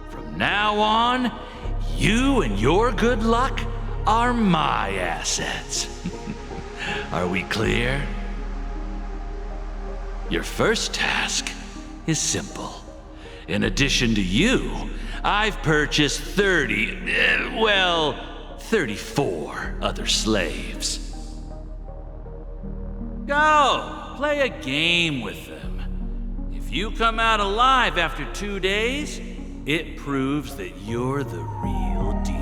E: From now on, you and your good luck are my assets. Are we clear? Your first task is simple. In addition to you, I've purchased 34 other slaves. Go, play a game with them. If you come out alive after 2 days, it proves that you're the real deal.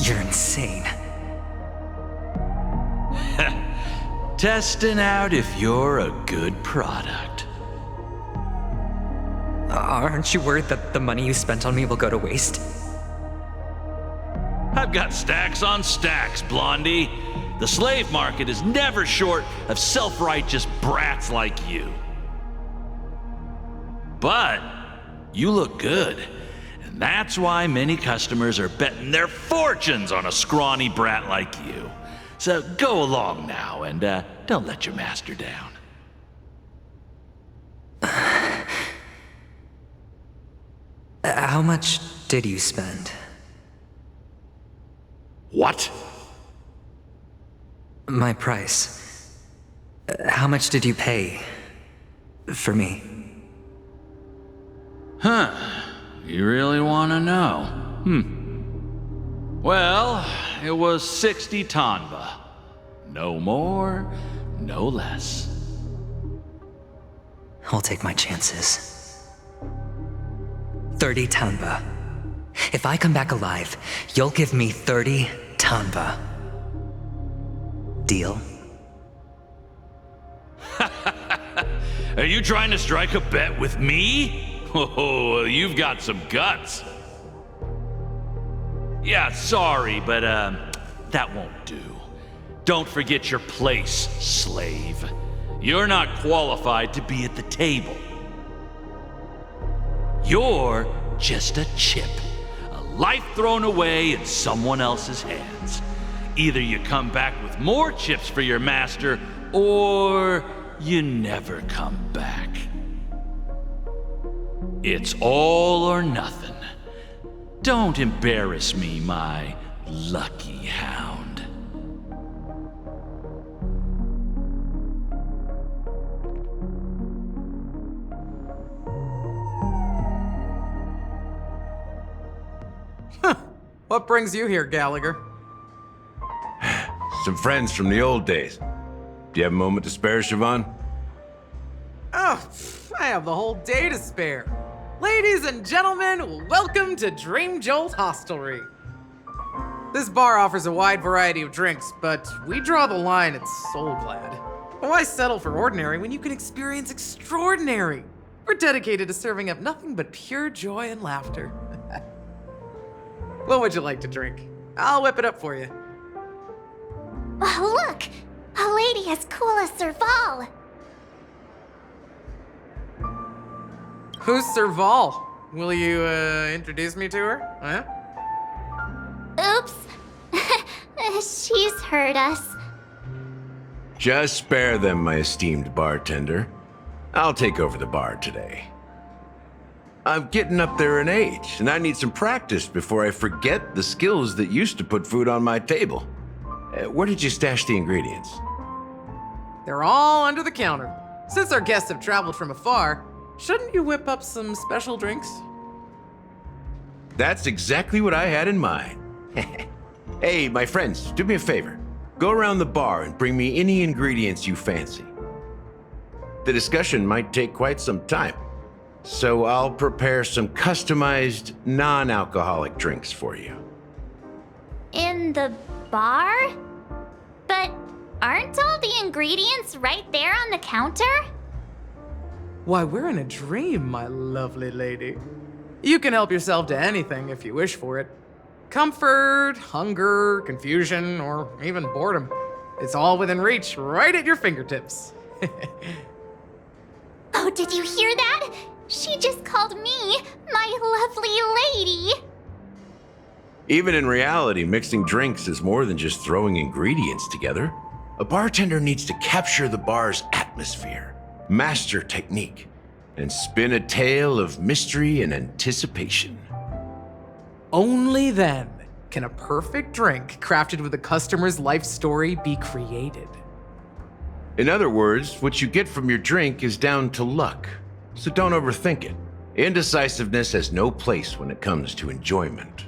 A: You're insane.
E: Testing out if you're a good product.
A: Aren't you worried that the money you spent on me will go to waste?
E: I've got stacks on stacks, Blondie. The slave market is never short of self-righteous brats like you. But you look good, and that's why many customers are betting their fortunes on a scrawny brat like you. So go along now, and don't let your master down.
A: How much did you spend?
E: What?
A: My price. How much did you pay for me?
E: Huh. You really want to know? Well, it was 60 tanba. No more, no less.
A: I'll take my chances. 30 tanba. If I come back alive, you'll give me 30 tanba. Deal?
E: Are you trying to strike a bet with me? Oh, you've got some guts. Yeah, sorry, but that won't do. Don't forget your place, slave. You're not qualified to be at the table. You're just a chip, a life thrown away in someone else's hands. Either you come back with more chips for your master, or you never come back. It's all or nothing. Don't embarrass me, my lucky hound.
F: What brings you here, Gallagher?
R: Some friends from the old days. Do you have a moment to spare, Siobhan?
F: Oh, I have the whole day to spare. Ladies and gentlemen, welcome to Dream Jolt Hostelry. This bar offers a wide variety of drinks, but we draw the line at Soul Glad. Why settle for ordinary when you can experience extraordinary? We're dedicated to serving up nothing but pure joy and laughter. What would you like to drink? I'll whip it up for you.
D: Oh, look! A lady as cool as Serval!
F: Who's Serval? Will you, introduce me to her? Huh?
D: Oops. She's heard us.
R: Just spare them, my esteemed bartender. I'll take over the bar today. I'm getting up there in age, and I need some practice before I forget the skills that used to put food on my table. Where did you stash the ingredients?
F: They're all under the counter. Since our guests have traveled from afar, shouldn't you whip up some special drinks?
R: That's exactly what I had in mind. Hey, my friends, do me a favor. Go around the bar and bring me any ingredients you fancy. The discussion might take quite some time, so I'll prepare some customized, non-alcoholic drinks for you.
D: In the bar? But aren't all the ingredients right there on the counter?
F: Why, we're in a dream, my lovely lady. You can help yourself to anything if you wish for it. Comfort, hunger, confusion, or even boredom. It's all within reach, right at your fingertips.
D: Oh, did you hear that? She just called me my lovely lady.
R: Even in reality, mixing drinks is more than just throwing ingredients together. A bartender needs to capture the bar's atmosphere, master technique, and spin a tale of mystery and anticipation.
F: Only then can a perfect drink crafted with a customer's life story be created.
R: In other words, what you get from your drink is down to luck, so don't overthink it. Indecisiveness has no place when it comes to enjoyment.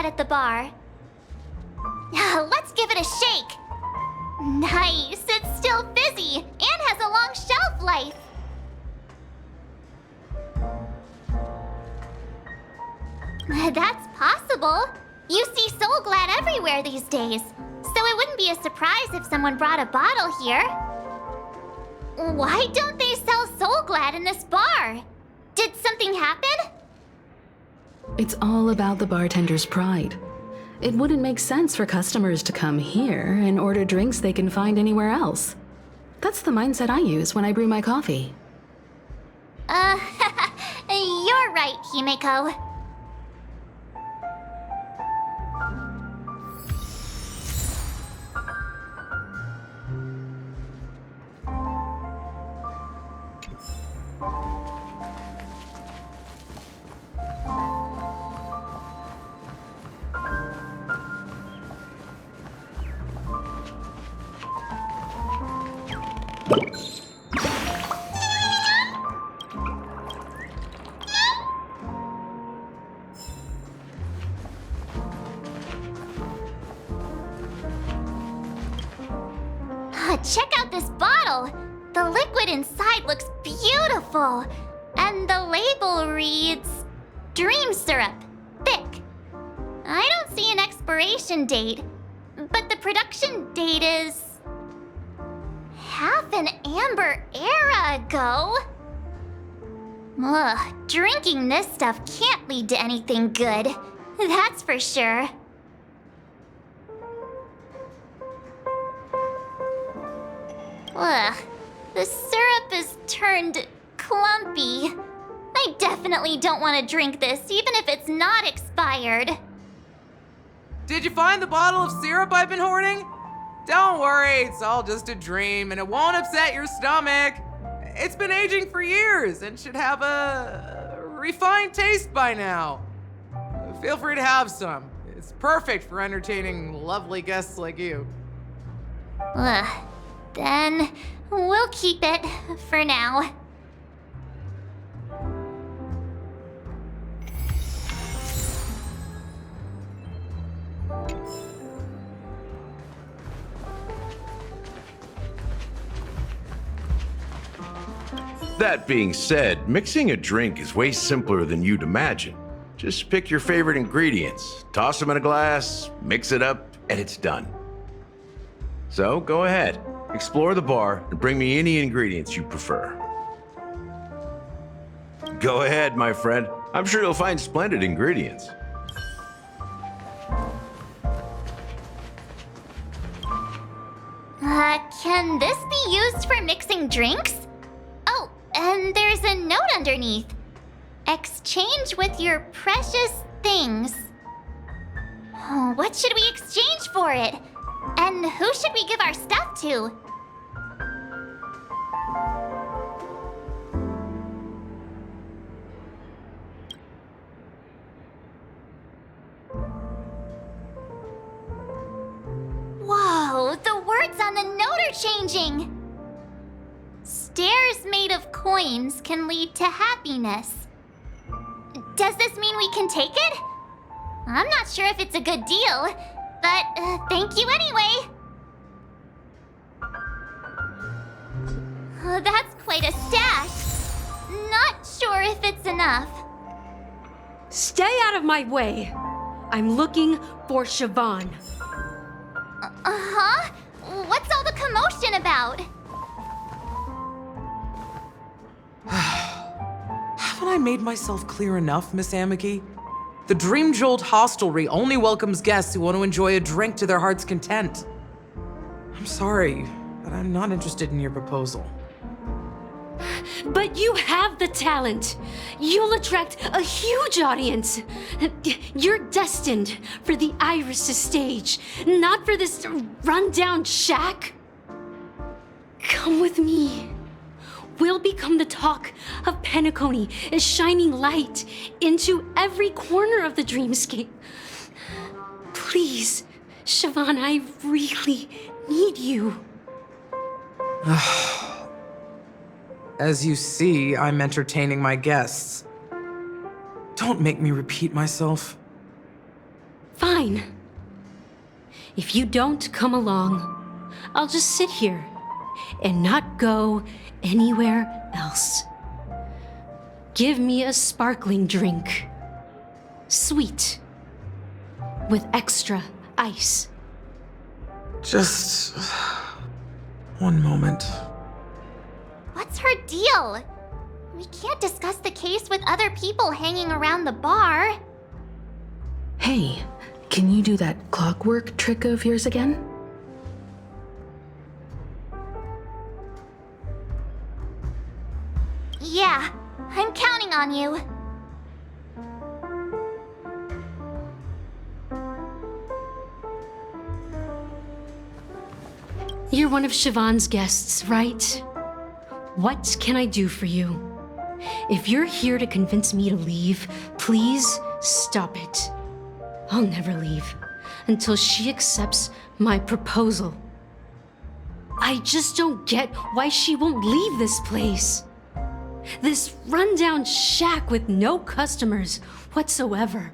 D: At the bar. Let's give it a shake. Nice, it's still fizzy and has a long shelf life. That's possible. You see Soul Glad everywhere these days, so it wouldn't be a surprise if someone brought a bottle here. Why don't they sell Soul Glad in this bar? Did something happen?
V: It's all about the bartender's pride. It wouldn't make sense for customers to come here and order drinks they can find anywhere else. That's the mindset I use when I brew my coffee.
D: You're right, Himeko. Check out this bottle! The liquid inside looks beautiful! And the label reads... Dream Syrup, thick. I don't see an expiration date, but the production date is... half an amber era ago? Ugh, drinking this stuff can't lead to anything good. That's for sure. Ugh, the syrup is turned clumpy. I definitely don't want to drink this, even if it's not expired.
F: Did you find the bottle of syrup I've been hoarding? Don't worry, it's all just a dream and it won't upset your stomach. It's been aging for years and should have a refined taste by now. Feel free to have some. It's perfect for entertaining lovely guests like you.
D: Then we'll keep it for now.
R: That being said, mixing a drink is way simpler than you'd imagine. Just pick your favorite ingredients, toss them in a glass, mix it up, and it's done. So go ahead, explore the bar, and bring me any ingredients you prefer. Go ahead, my friend. I'm sure you'll find splendid ingredients.
D: Can this be used for mixing drinks? Oh, and there's a note underneath. Exchange with your precious things. Oh, what should we exchange for it? And who should we give our stuff to? Whoa, the words on the note are changing! Stairs made of coins can lead to happiness. Does this mean we can take it? I'm not sure if it's a good deal, but thank you anyway. Oh, that's quite a stash. Not sure if it's enough.
L: Stay out of my way. I'm looking for Siobhan.
D: Uh-huh? What's all the commotion about?
F: Haven't I made myself clear enough, Miss Amiki? The Dream Jolt Hostelry only welcomes guests who want to enjoy a drink to their heart's content. I'm sorry, but I'm not interested in your proposal.
L: But you have the talent. You'll attract a huge audience. You're destined for the Iris' stage, not for this rundown shack. Come with me. We'll become the talk of Penacony, a shining light into every corner of the dreamscape. Please, Siobhan, I really need you.
F: As you see, I'm entertaining my guests. Don't make me repeat myself.
L: Fine. If you don't come along, I'll just sit here and not go anywhere else. Give me a sparkling drink. Sweet. With extra ice.
F: Just one moment.
D: What's her deal? We can't discuss the case with other people hanging around the bar.
V: Hey, can you do that clockwork trick of yours again?
D: Yeah, I'm counting on you.
L: You're one of Siobhan's guests, right? What can I do for you? If you're here to convince me to leave, please stop it. I'll never leave until she accepts my proposal. I just don't get why she won't leave this place. This rundown shack with no customers whatsoever.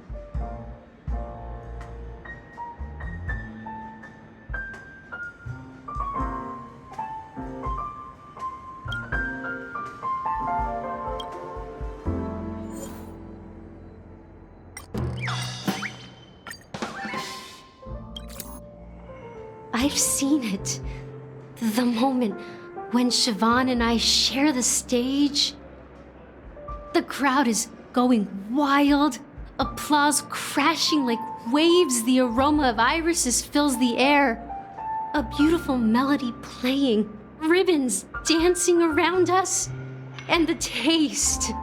L: I've seen it. The moment when Siobhan and I share the stage. The crowd is going wild, applause crashing like waves, the aroma of irises fills the air. A beautiful melody playing, ribbons dancing around us, and the taste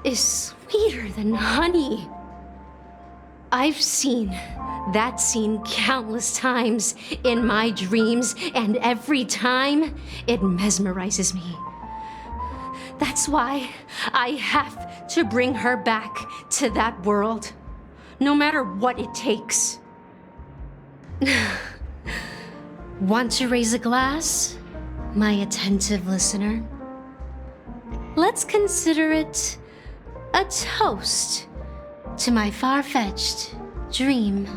L: is sweeter than honey. I've seen that scene countless times in my dreams, and every time it mesmerizes me. That's why I have to bring her back to that world. no matter what it takes. Want to raise a glass, my attentive listener? Let's consider it a toast to my far-fetched dream.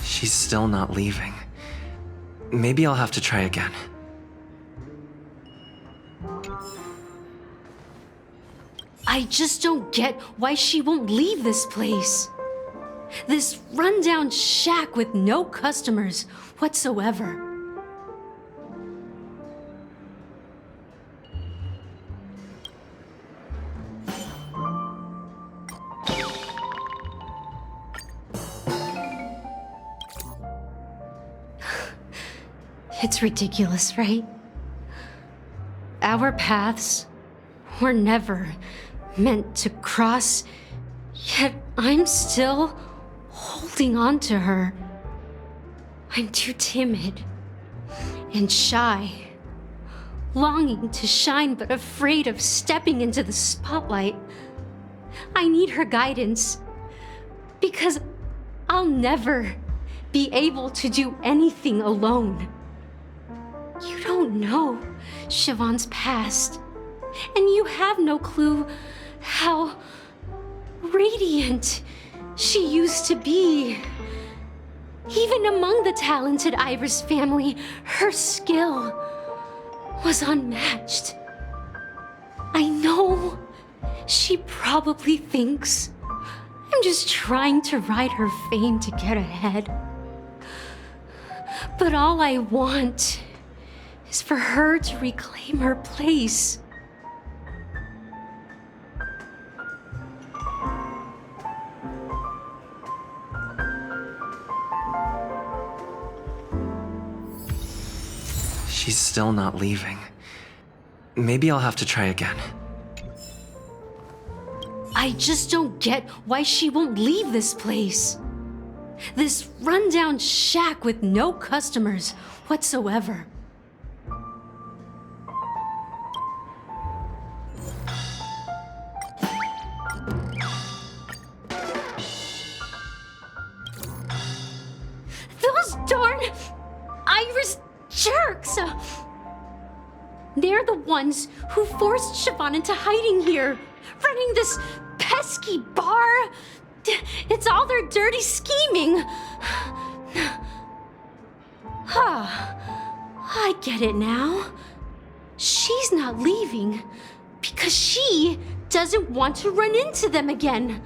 A: She's still not leaving. Maybe I'll have to try again.
L: I just don't get why she won't leave this place. This rundown shack with no customers whatsoever. It's ridiculous, right? Our paths were never meant to cross, yet I'm still holding on to her. I'm too timid and shy, longing to shine but afraid of stepping into the spotlight. I need her guidance because I'll never be able to do anything alone. You don't know Siobhan's past, and you have no clue how radiant she used to be. Even among the talented Iris family, her skill was unmatched. I know she probably thinks I'm just trying to ride her fame to get ahead. But all I want is for her to reclaim her place.
A: She's still not leaving. Maybe I'll have to try again.
L: I just don't get why she won't leave this place. This rundown shack with no customers whatsoever. Those darn Iris jerks! They're the ones who forced Siobhan into hiding here, running this pesky bar. It's all their dirty scheming. I get it now. She's not leaving because she doesn't want to run into them again.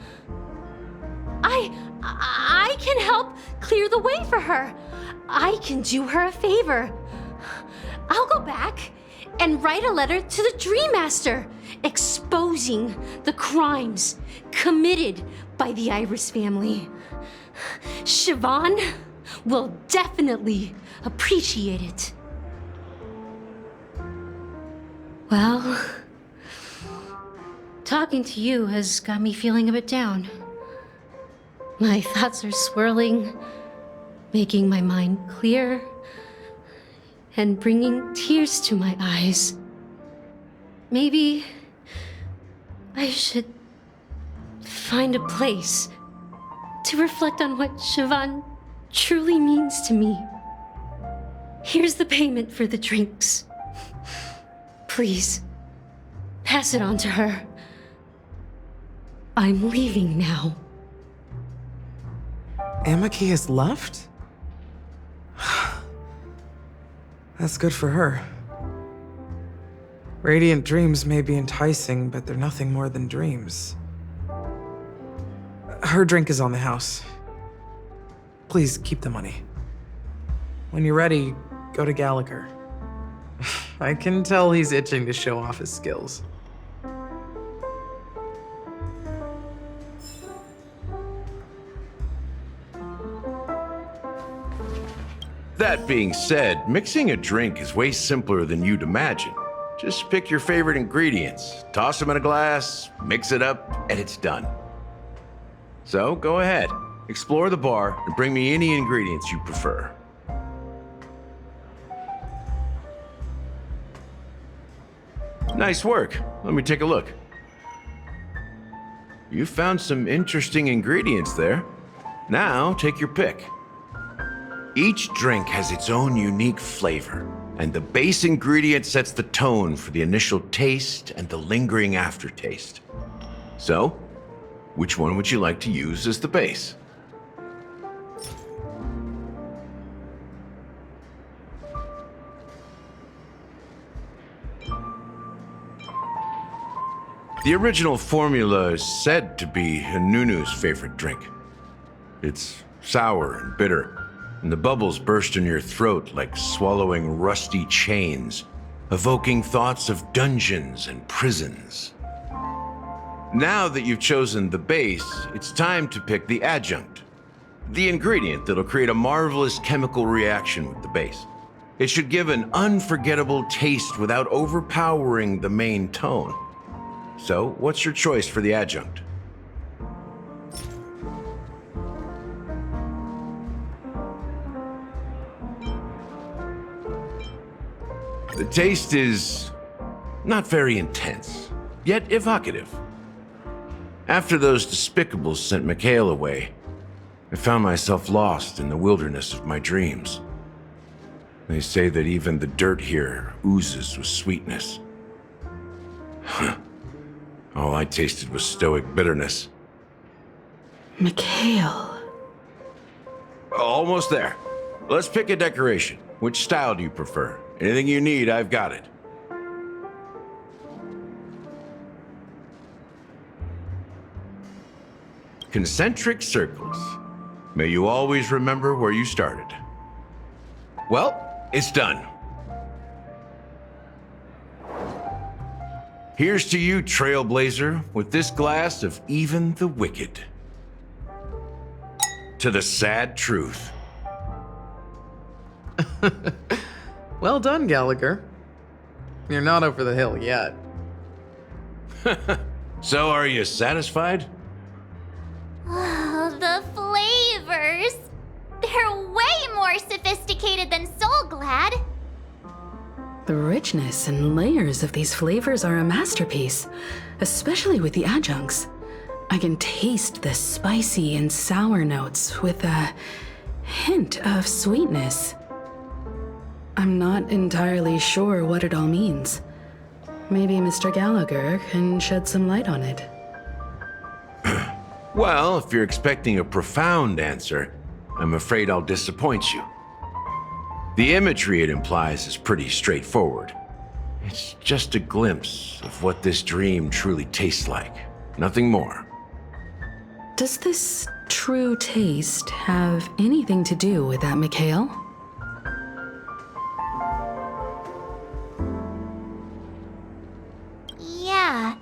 L: I can help clear the way for her. I can do her a favor. I'll go back and write a letter to the Dream Master exposing the crimes committed by the Iris family. Siobhan will definitely appreciate it. Well, talking to you has got me feeling a bit down. My thoughts are swirling, making my mind clear, and bringing tears to my eyes. Maybe I should find a place to reflect on what Siobhan truly means to me. Here's the payment for the drinks. Please, pass it on to her. I'm leaving now.
F: Amaki has left? That's good for her. Radiant dreams may be enticing, but they're nothing more than dreams. Her drink is on the house. Please keep the money. When you're ready, go to Gallagher. I can tell he's itching to show off his skills.
R: That being said, mixing a drink is way simpler than you'd imagine. Just pick your favorite ingredients, toss them in a glass, mix it up, and it's done. So go ahead, explore the bar, and bring me any ingredients you prefer. Nice work. Let me take a look. You found some interesting ingredients there. Now, take your pick. Each drink has its own unique flavor, and the base ingredient sets the tone for the initial taste and the lingering aftertaste. So, which one would you like to use as the base? The original formula is said to be Nunu's favorite drink. It's sour and bitter, and the bubbles burst in your throat like swallowing rusty chains, evoking thoughts of dungeons and prisons. Now that you've chosen the base, it's time to pick the adjunct, the ingredient that'll create a marvelous chemical reaction with the base. It should give an unforgettable taste without overpowering the main tone. So, what's your choice for the adjunct? The taste is not very intense, yet evocative. After those despicables sent Mikhail away, I found myself lost in the wilderness of my dreams. They say that even the dirt here oozes with sweetness. All I tasted was stoic bitterness.
V: Mikhail.
R: Almost there. Let's pick a decoration. Which style do you prefer? Anything you need, I've got it. Concentric circles. May you always remember where you started. Well, it's done. Here's to you, Trailblazer, with this glass of even the wicked. To the sad truth.
F: Well done, Gallagher. You're not over the hill yet.
R: So, are you satisfied?
D: Oh, the flavors! They're way more sophisticated than Soulglad.
V: The richness and layers of these flavors are a masterpiece, especially with the adjuncts. I can taste the spicy and sour notes with a hint of sweetness. I'm not entirely sure what it all means. Maybe Mr. Gallagher can shed some light on it.
R: Well, if you're expecting a profound answer, I'm afraid I'll disappoint you. The imagery it implies is pretty straightforward. It's just a glimpse of what this dream truly tastes like. Nothing more.
V: Does this true taste have anything to do with that, Mikhail?
D: Yeah,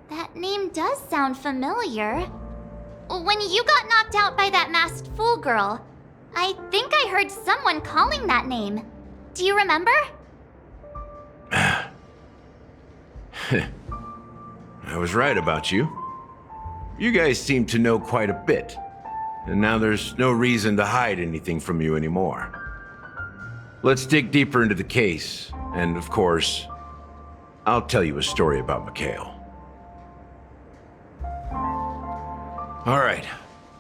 D: that name does sound familiar. When you got knocked out by that masked fool girl, I think I heard someone calling that name. Do you remember?
R: I was right about you. You guys seem to know quite a bit, and now there's no reason to hide anything from you anymore. Let's dig deeper into the case, and of course, I'll tell you a story about Mikhail. All right,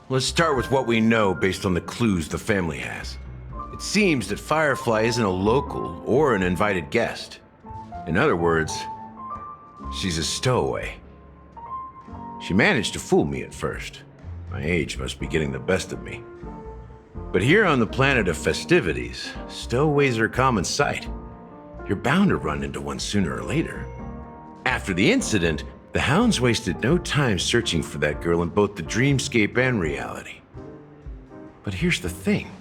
R: let's start with what we know based on the clues the family has. It seems that Firefly isn't a local or an invited guest. In other words, she's a stowaway. She managed to fool me at first. My age must be getting the best of me. But here on the planet of festivities, stowaways are a common sight. You're bound to run into one sooner or later. After the incident, the hounds wasted no time searching for that girl in both the dreamscape and reality. But here's the thing.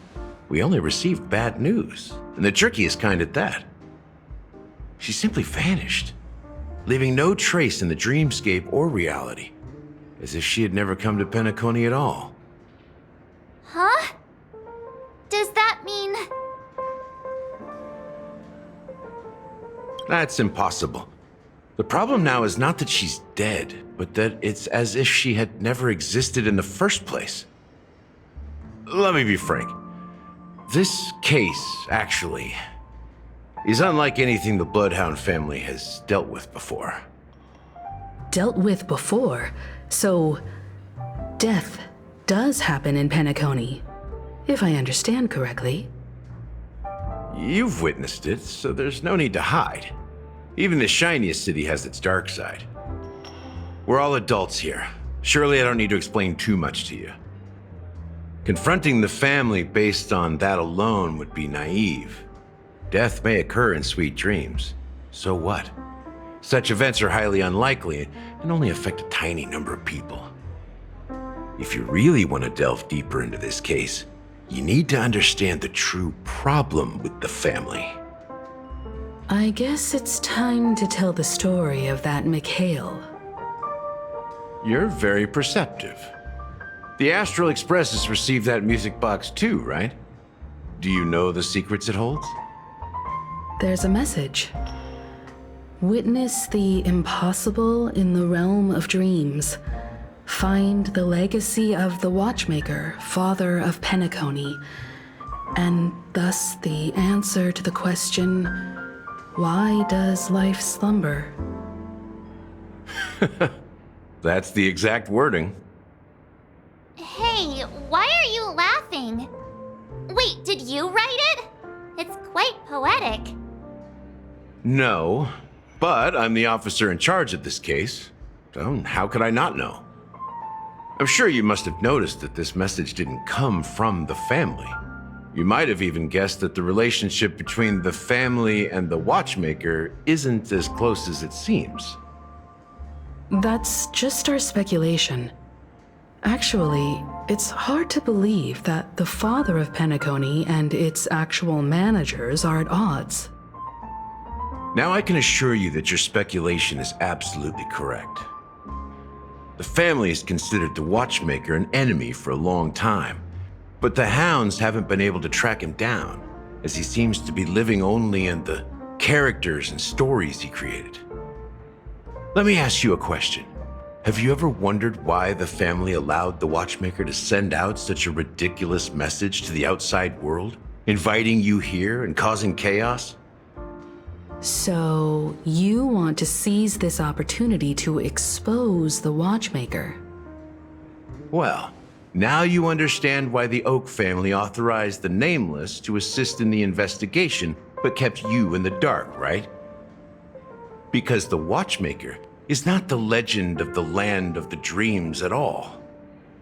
R: We only received bad news, and the trickiest kind at that. She simply vanished, leaving no trace in the dreamscape or reality, as if she had never come to Penacony at all.
D: Huh? Does that mean...
R: That's impossible. The problem now is not that she's dead, but that it's as if she had never existed in the first place. Let me be frank. This case, actually, He's unlike anything the Bloodhound family has dealt with before.
V: Dealt with before? So, death does happen in Penacony, if I understand correctly.
R: You've witnessed it, so there's no need to hide. Even the shiniest city has its dark side. We're all adults here. Surely I don't need to explain too much to you. Confronting the family based on that alone would be naive. Death may occur in sweet dreams. So what? Such events are highly unlikely and only affect a tiny number of people. If you really want to delve deeper into this case, you need to understand the true problem with the family.
V: I guess it's time to tell the story of that Mikhail.
R: You're very perceptive. The Astral Express has received that music box too, right? Do you know the secrets it holds?
V: There's a message. Witness the impossible in the realm of dreams. Find the legacy of the Watchmaker, father of Penacony, and thus the answer to the question, why does life slumber?
R: That's the exact wording.
D: Hey, why are you laughing? Wait, did you write it? It's quite poetic.
R: No, but I'm the officer in charge of this case, so how could I not know? I'm sure you must have noticed that this message didn't come from the family. You might have even guessed that the relationship between the family and the Watchmaker isn't as close as it seems.
V: That's just our speculation. Actually, it's hard to believe that the father of Penacony and its actual managers are at odds.
R: Now I can assure you that your speculation is absolutely correct. The family has considered the Watchmaker an enemy for a long time, but the Hounds haven't been able to track him down, as he seems to be living only in the characters and stories he created. Let me ask you a question. Have you ever wondered why the family allowed the Watchmaker to send out such a ridiculous message to the outside world, inviting you here and causing chaos?
V: So, you want to seize this opportunity to expose the Watchmaker?
R: Well, now you understand why the Oak family authorized the Nameless to assist in the investigation, but kept you in the dark, right? Because the Watchmaker is not the legend of the Land of the Dreams at all.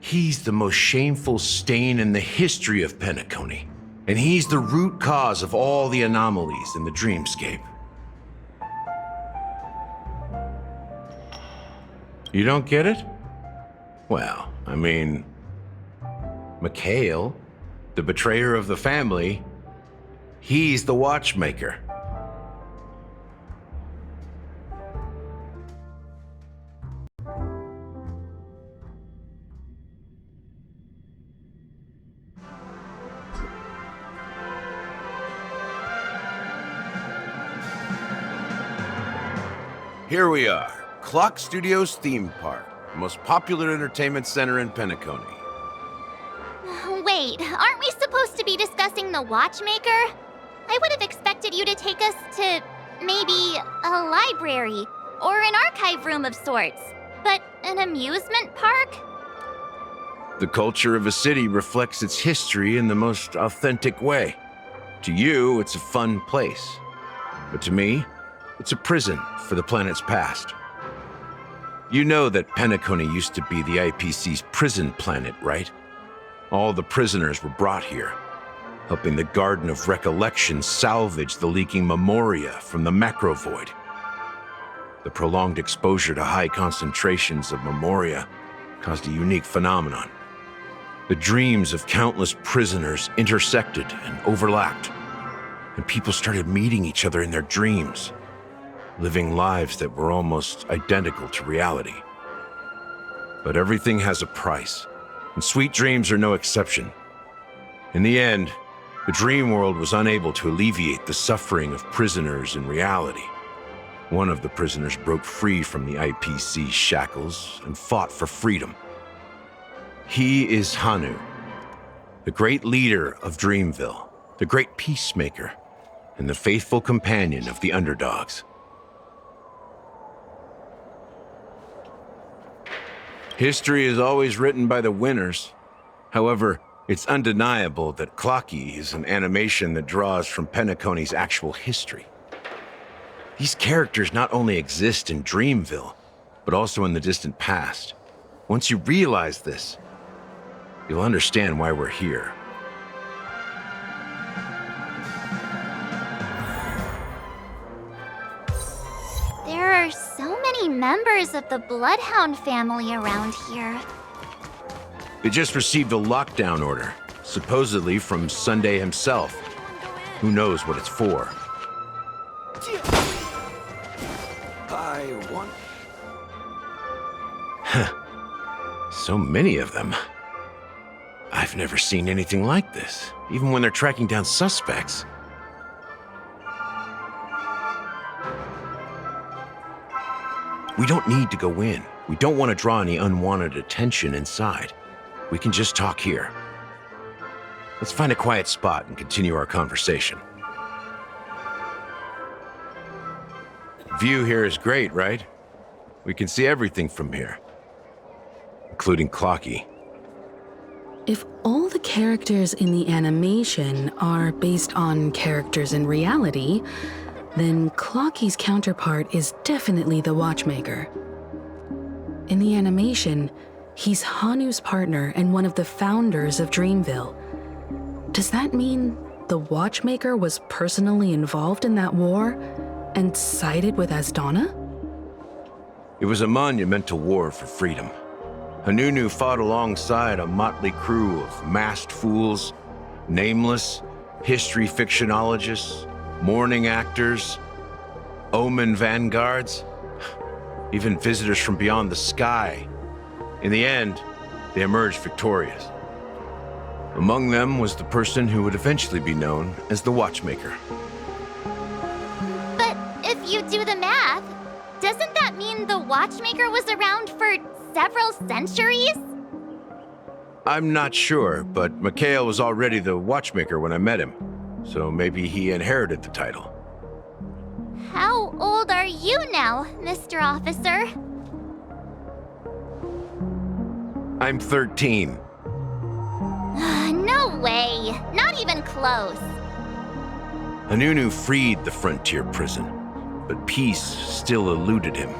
R: He's the most shameful stain in the history of Penacony, and he's the root cause of all the anomalies in the dreamscape. You don't get it? Well, I mean, Mikhail, the betrayer of the family, he's the Watchmaker. Here we are. Clock Studios Theme Park, the most popular entertainment center in Penacony.
D: Wait, aren't we supposed to be discussing the Watchmaker? I would have expected you to take us to maybe a library or an archive room of sorts, but an amusement park?
R: The culture of a city reflects its history in the most authentic way. To you, it's a fun place, but to me, it's a prison for the planet's past. You know that Penacony used to be the IPC's prison planet, right? All the prisoners were brought here, helping the Garden of Recollection salvage the leaking memoria from the macro void. The prolonged exposure to high concentrations of memoria caused a unique phenomenon. The dreams of countless prisoners intersected and overlapped, and people started meeting each other in their dreams, living lives that were almost identical to reality. But everything has a price, and sweet dreams are no exception. In the end, the dream world was unable to alleviate the suffering of prisoners in reality. One of the prisoners broke free from the IPC shackles and fought for freedom. He is Hanu, the great leader of Dreamville, the great peacemaker. and the faithful companion of the underdogs. History is always written by the winners. However, it's undeniable that Clocky is an animation that draws from Penacony's actual history. These characters not only exist in Dreamville, but also in the distant past. Once you realize this, you'll understand why we're here.
D: There are so many members of the Bloodhound family around here.
R: They just received a lockdown order, supposedly from Sunday himself. Who knows what it's for?
M: I want...
R: So many of them. I've never seen anything like this, even when they're tracking down suspects. We don't need to go in. We don't want to draw any unwanted attention inside. We can just talk here. Let's find a quiet spot and continue our conversation. View here is great, right? We can see everything from here, including Clocky.
V: If all the characters in the animation are based on characters in reality, then Clocky's counterpart is definitely the Watchmaker. In the animation, he's Hanu's partner and one of the founders of Dreamville. Does that mean the Watchmaker was personally involved in that war and sided with Asdana?
R: It was a monumental war for freedom. Hanunu fought alongside a motley crew of masked fools, nameless, history fictionologists, mourning actors, omen vanguards, even visitors from beyond the sky. In the end, they emerged victorious. Among them was the person who would eventually be known as the Watchmaker.
D: But if you do the math, doesn't that mean the Watchmaker was around for several centuries?
R: I'm not sure, but Mikhail was already the Watchmaker when I met him, so maybe he inherited the title.
D: How old are you now, Mr. Officer?
R: I'm 13.
D: No way. Not even close.
R: Hanunu freed the frontier prison, but peace still eluded him.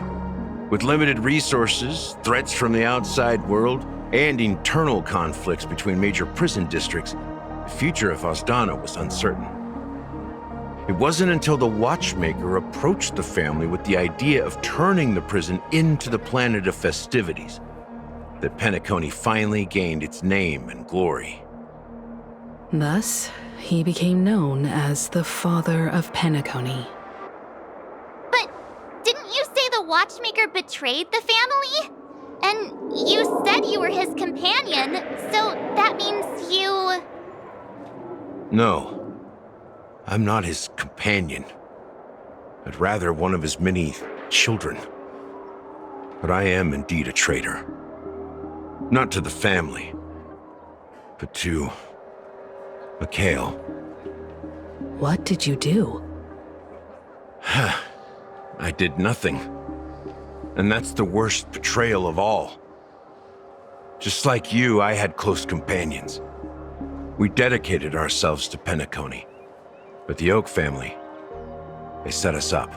R: With limited resources, threats from the outside world, and internal conflicts between major prison districts, the future of Asdana was uncertain. It wasn't until the Watchmaker approached the family with the idea of turning the prison into the planet of festivities that Penacony finally gained its name and glory.
V: Thus, he became known as the Father of Penacony.
D: But didn't you say the Watchmaker betrayed the family? And you said you were his companion, so that means you...
R: No, I'm not his companion, but rather one of his many children. But I am indeed a traitor. Not to the family, but to Mikhail.
V: What did you do?
R: I did nothing. And that's the worst betrayal of all. Just like you, I had close companions. We dedicated ourselves to Penacony. But the Oak family, they set us up.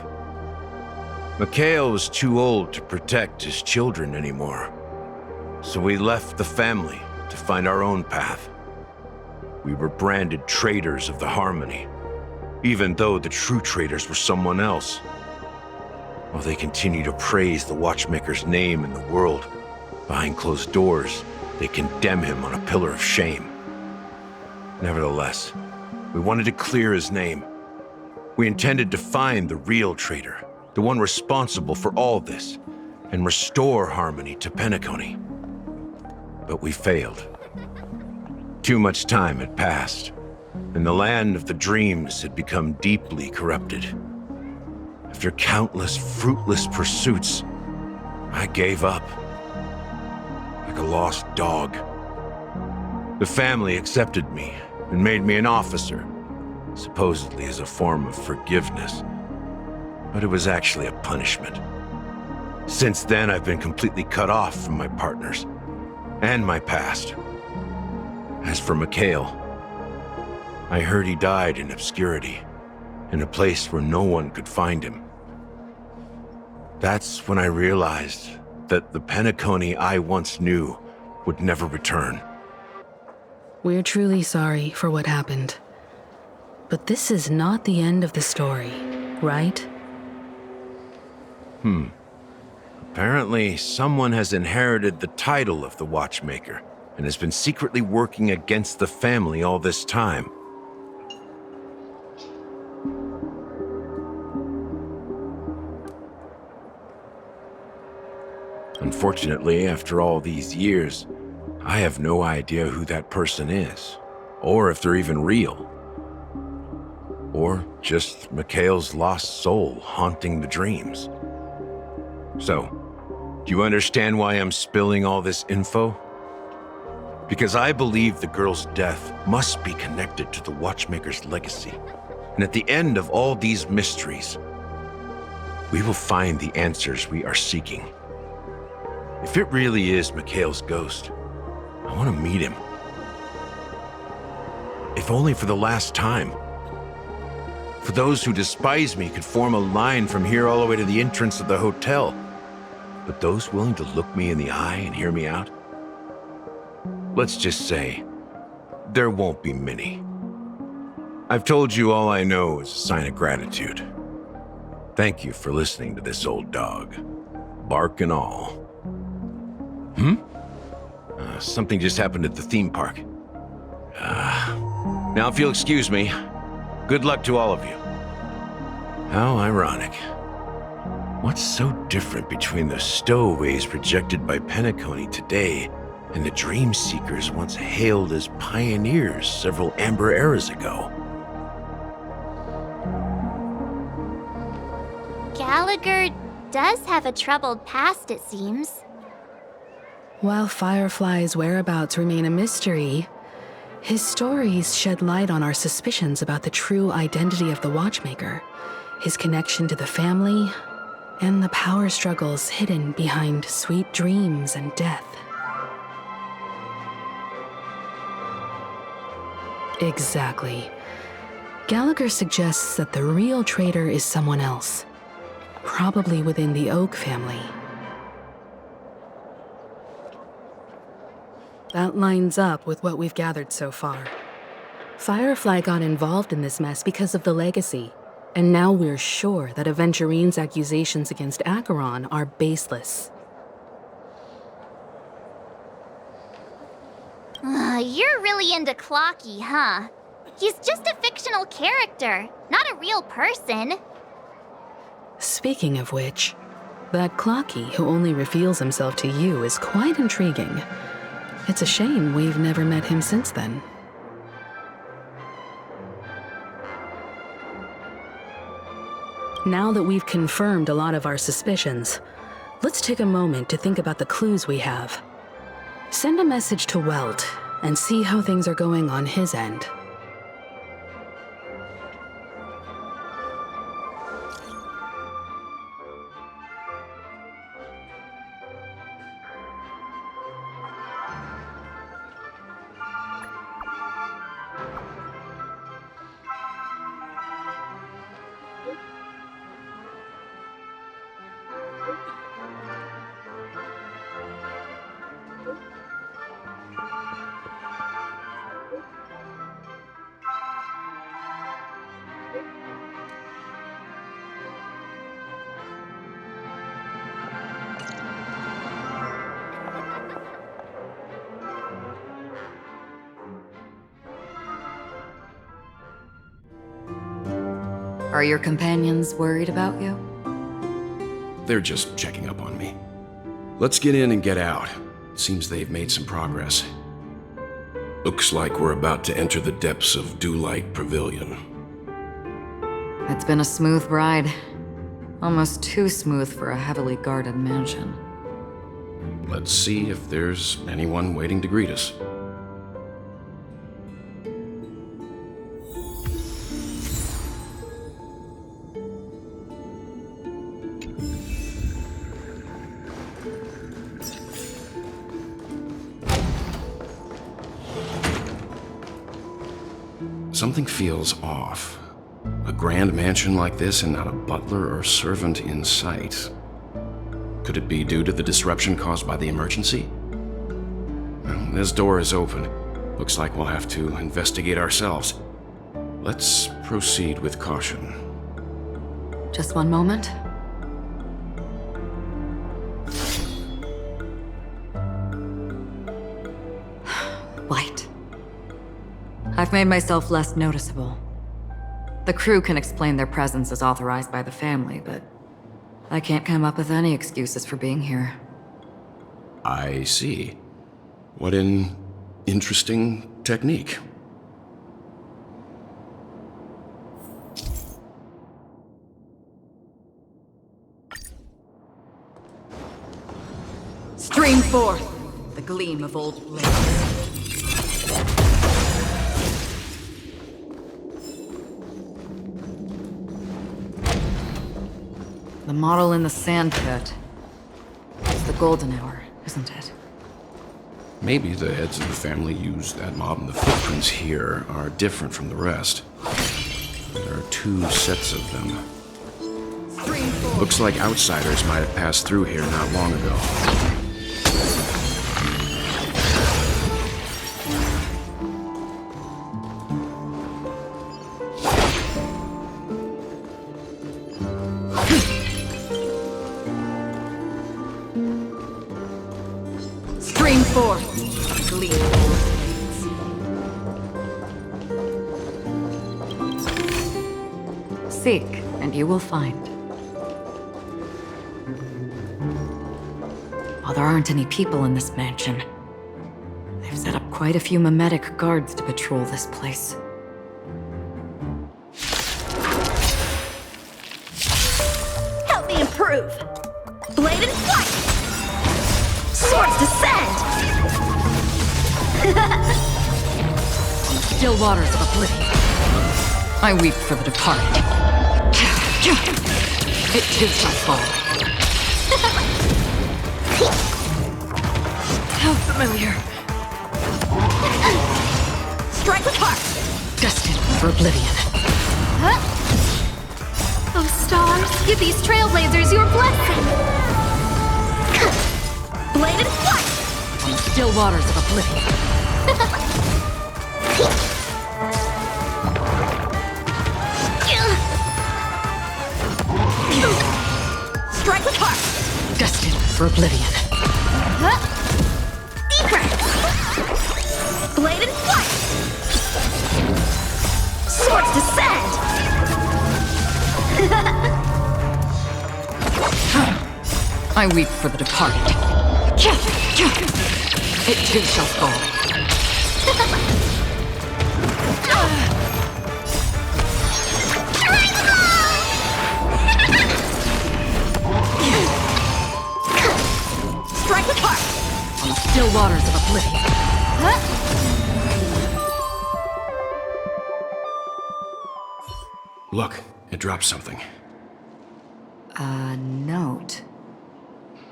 R: Mikhail was too old to protect his children anymore. So we left the family to find our own path. We were branded traitors of the Harmony, even though the true traitors were someone else. While they continue to praise the Watchmaker's name in the world, behind closed doors, they condemn him on a pillar of shame. Nevertheless, we wanted to clear his name. We intended to find the real traitor, the one responsible for all this, and restore harmony to Penacony. But we failed. Too much time had passed, and the land of the dreams had become deeply corrupted. After countless fruitless pursuits, I gave up. Like a lost dog. The family accepted me and made me an officer, supposedly as a form of forgiveness. But it was actually a punishment. Since then, I've been completely cut off from my partners and my past. As for Mikhail, I heard he died in obscurity, in a place where no one could find him. That's when I realized that the Penacony I once knew would never return.
V: We're truly sorry for what happened. But this is not the end of the story, right?
R: Apparently, someone has inherited the title of the Watchmaker and has been secretly working against the family all this time. Unfortunately, after all these years, I have no idea who that person is, or if they're even real. Or just Mikhail's lost soul haunting the dreams. So, do you understand why I'm spilling all this info? Because I believe the girl's death must be connected to the Watchmaker's legacy. And at the end of all these mysteries, we will find the answers we are seeking. If it really is Mikhail's ghost, I want to meet him. If only for the last time. For those who despise me could form a line from here all the way to the entrance of the hotel. But those willing to look me in the eye and hear me out? Let's just say, there won't be many. I've told you all I know is a sign of gratitude. Thank you for listening to this old dog. Bark and all. Something just happened at the theme park. Now if you'll excuse me, good luck to all of you. How ironic. What's so different between the stowaways projected by Penacony today and the dream seekers once hailed as pioneers several amber eras ago?
D: Gallagher does have a troubled past, it seems.
V: While Firefly's whereabouts remain a mystery, his stories shed light on our suspicions about the true identity of the Watchmaker, his connection to the family, and the power struggles hidden behind sweet dreams and death. Exactly. Gallagher suggests that the real traitor is someone else, probably within the Oak family. That lines up with what we've gathered so far. Firefly got involved in this mess because of the legacy, and now we're sure that Aventurine's accusations against Acheron are baseless.
D: You're really into Clocky, huh? He's just a fictional character, not a real person.
V: Speaking of which, that Clocky who only reveals himself to you is quite intriguing. It's a shame we've never met him since then. Now that we've confirmed a lot of our suspicions, let's take a moment to think about the clues we have. Send a message to Welt and see how things are going on his end.
B: Are your companions worried about you?
H: They're just checking up on me. Let's get in and get out. Seems they've made some progress. Looks like we're about to enter the depths of Dewlight Pavilion.
B: It's been a smooth ride. Almost too smooth for a heavily guarded mansion.
H: Let's see if there's anyone waiting to greet us. Something feels off. A grand mansion like this and not a butler or servant in sight. Could it be due to the disruption caused by the emergency? Well, this door is open. Looks like we'll have to investigate ourselves. Let's proceed with caution.
B: Just one moment. Light. I've made myself less noticeable. The crew can explain their presence as authorized by the family, but I can't come up with any excuses for being here.
H: I see. What an interesting technique.
B: Stream forth the gleam of old blades. The model in the sand pit. It's the golden hour, isn't it?
H: Maybe the heads of the family used that mob, and the footprints here are different from the rest. There are 2 sets of them. Looks like outsiders might have passed through here not long ago.
B: Stream forth, gleam. Seek, and you will find. While there aren't any people in this mansion, they've set up quite a few mimetic guards to patrol this place.
K: Help me improve! Blade and flight! Swords descend!
B: Still waters of oblivion. I weep for the departed. It too shall fall. How familiar.
K: Strike with heart!
B: Destined for oblivion.
G: Oh, stars, give these trailblazers your blessing.
K: Blade and flight!
B: On the still waters of oblivion.
K: Strike with heart!
B: Destined for oblivion.
K: Blade and flight! Swords descend!
B: I weep for the departed. It too shall fall.
K: Strike with heart!
B: On the still waters of oblivion.
H: Look, it dropped something.
B: A note.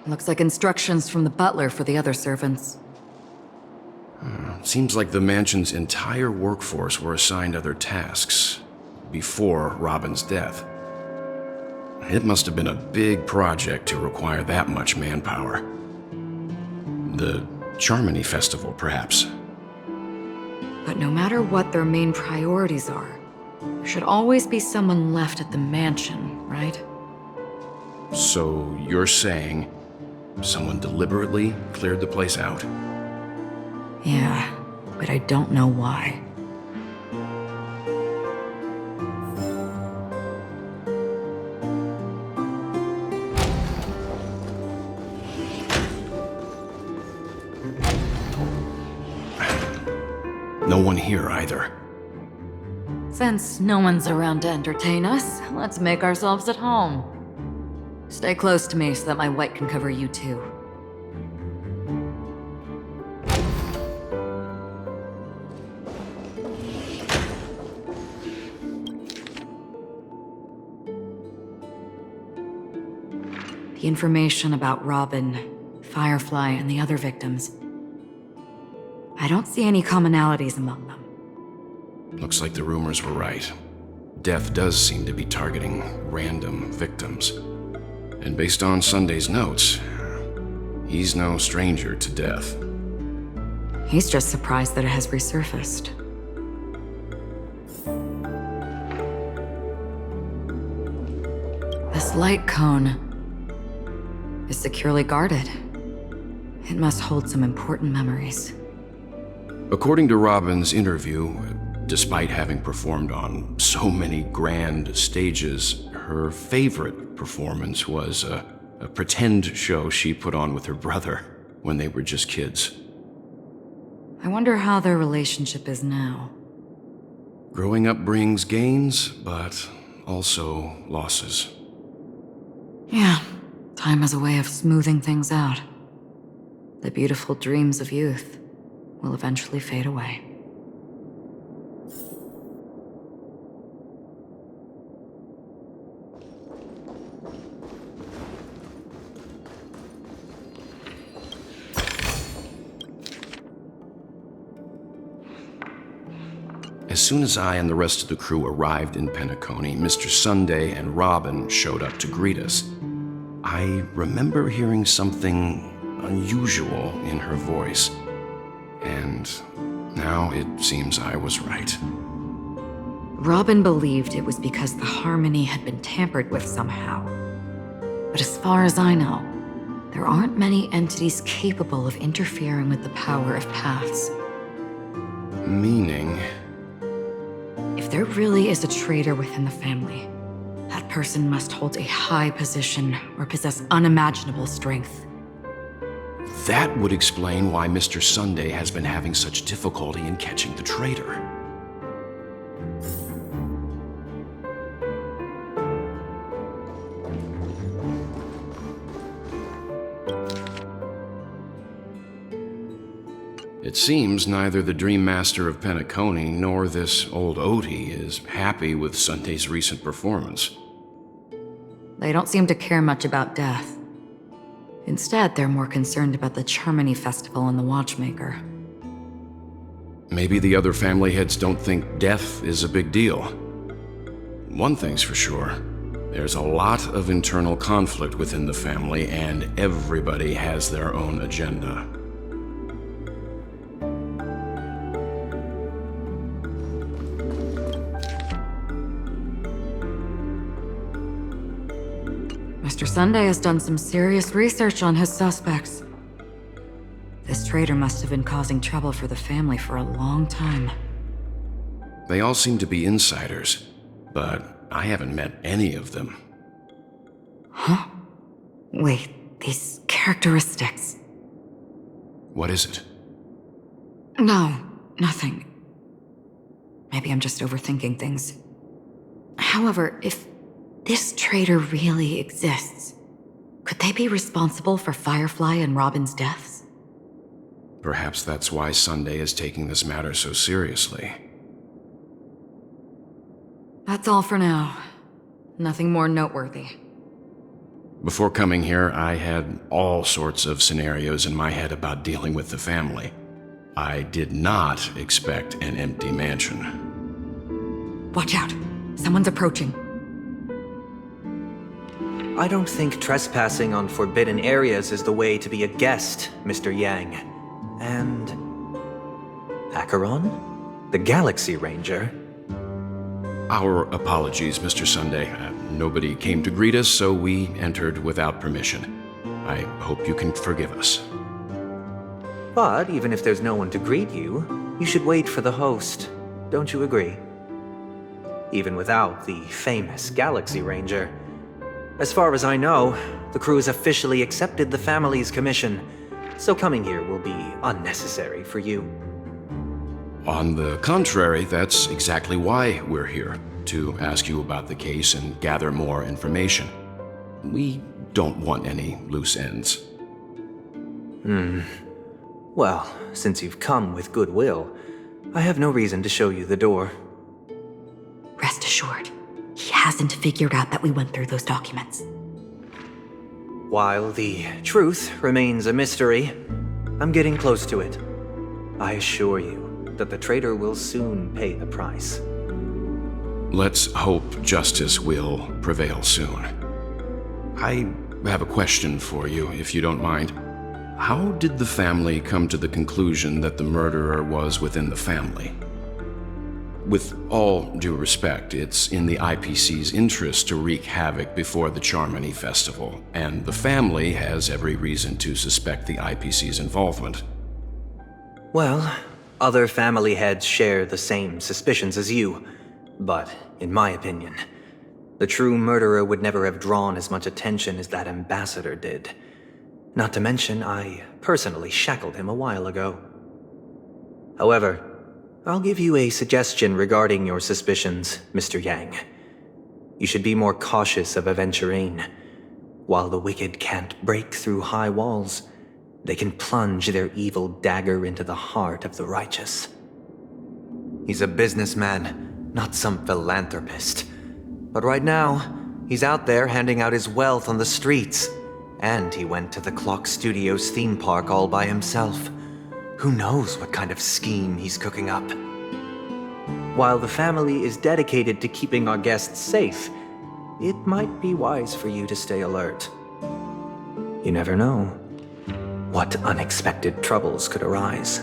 B: Looks like instructions from the butler for the other servants.
H: Seems like the mansion's entire workforce were assigned other tasks before Robin's death. It must have been a big project to require that much manpower. The Charmony Festival, perhaps.
B: But no matter what their main priorities are, there should always be someone left at the mansion, right?
H: So you're saying someone deliberately cleared the place out?
B: Yeah, but I don't know why.
H: No one here either.
B: Since no one's around to entertain us, let's make ourselves at home. Stay close to me so that my white can cover you too. The information about Robin, Firefly, and the other victims. I don't see any commonalities among them.
H: Looks like the rumors were right. Death does seem to be targeting random victims. And based on Sunday's notes, he's no stranger to death.
B: He's just surprised that it has resurfaced. This light cone is securely guarded. It must hold some important memories.
H: According to Robin's interview, despite having performed on so many grand stages, her favorite performance was a pretend show she put on with her brother when they were just kids.
B: I wonder how their relationship is now.
H: Growing up brings gains, but also losses.
B: Yeah, time has a way of smoothing things out. The beautiful dreams of youth will eventually fade away.
H: As soon as I and the rest of the crew arrived in Penacony, Mr. Sunday and Robin showed up to greet us. I remember hearing something unusual in her voice, and now it seems I was right.
B: Robin believed it was because the harmony had been tampered with somehow. But as far as I know, there aren't many entities capable of interfering with the power of paths.
H: Meaning?
B: If there really is a traitor within the family, that person must hold a high position or possess unimaginable strength.
H: That would explain why Mr. Sunday has been having such difficulty in catching the traitor. It seems neither the Dream Master of Penacony nor this old Odie is happy with Sunday's recent performance.
B: They don't seem to care much about death. Instead, they're more concerned about the Charmony Festival and the Watchmaker.
H: Maybe the other family heads don't think death is a big deal. One thing's for sure, there's a lot of internal conflict within the family, and everybody has their own agenda.
B: Mr. Sunday has done some serious research on his suspects. This traitor must have been causing trouble for the family for a long time.
H: They all seem to be insiders, but I haven't met any of them.
B: Huh? Wait, these characteristics.
H: What is it?
B: No, nothing. Maybe I'm just overthinking things. However, if this traitor really exists, could they be responsible for Firefly and Robin's deaths?
H: Perhaps that's why Sunday is taking this matter so seriously.
B: That's all for now. Nothing more noteworthy.
H: Before coming here, I had all sorts of scenarios in my head about dealing with the family. I did not expect an empty mansion.
B: Watch out! Someone's approaching.
O: I don't think trespassing on forbidden areas is the way to be a guest, Mr. Yang. And... Acheron? The Galaxy Ranger?
H: Our apologies, Mr. Sunday. Nobody came to greet us, so we entered without permission. I hope you can forgive us.
O: But even if there's no one to greet you, you should wait for the host. Don't you agree? Even without the famous Galaxy Ranger. As far as I know, the crew's officially accepted the family's commission, so coming here will be unnecessary for you.
H: On the contrary, that's exactly why we're here, to ask you about the case and gather more information. We don't want any loose ends.
O: Well, since you've come with goodwill, I have no reason to show you the door.
B: Rest assured, he hasn't figured out that we went through those documents.
O: While the truth remains a mystery, I'm getting close to it. I assure you. that the traitor will soon pay the price.
H: Let's hope justice will prevail soon. I have a question for you, if you don't mind. How did the family come to the conclusion that the murderer was within the family? With all due respect, it's in the IPC's interest to wreak havoc before the Charmony Festival, and the family has every reason to suspect the IPC's involvement.
O: Well, other family heads share the same suspicions as you, but in my opinion, the true murderer would never have drawn as much attention as that ambassador did. Not to mention, I personally shackled him a while ago. However, I'll give you a suggestion regarding your suspicions, Mr. Yang. You should be more cautious of Aventurine. While the wicked can't break through high walls, they can plunge their evil dagger into the heart of the righteous. He's a businessman, not some philanthropist. But right now, he's out there handing out his wealth on the streets. And he went to the Clock Studios theme park all by himself. Who knows what kind of scheme he's cooking up? While the family is dedicated to keeping our guests safe, it might be wise for you to stay alert. You never know what unexpected troubles could arise.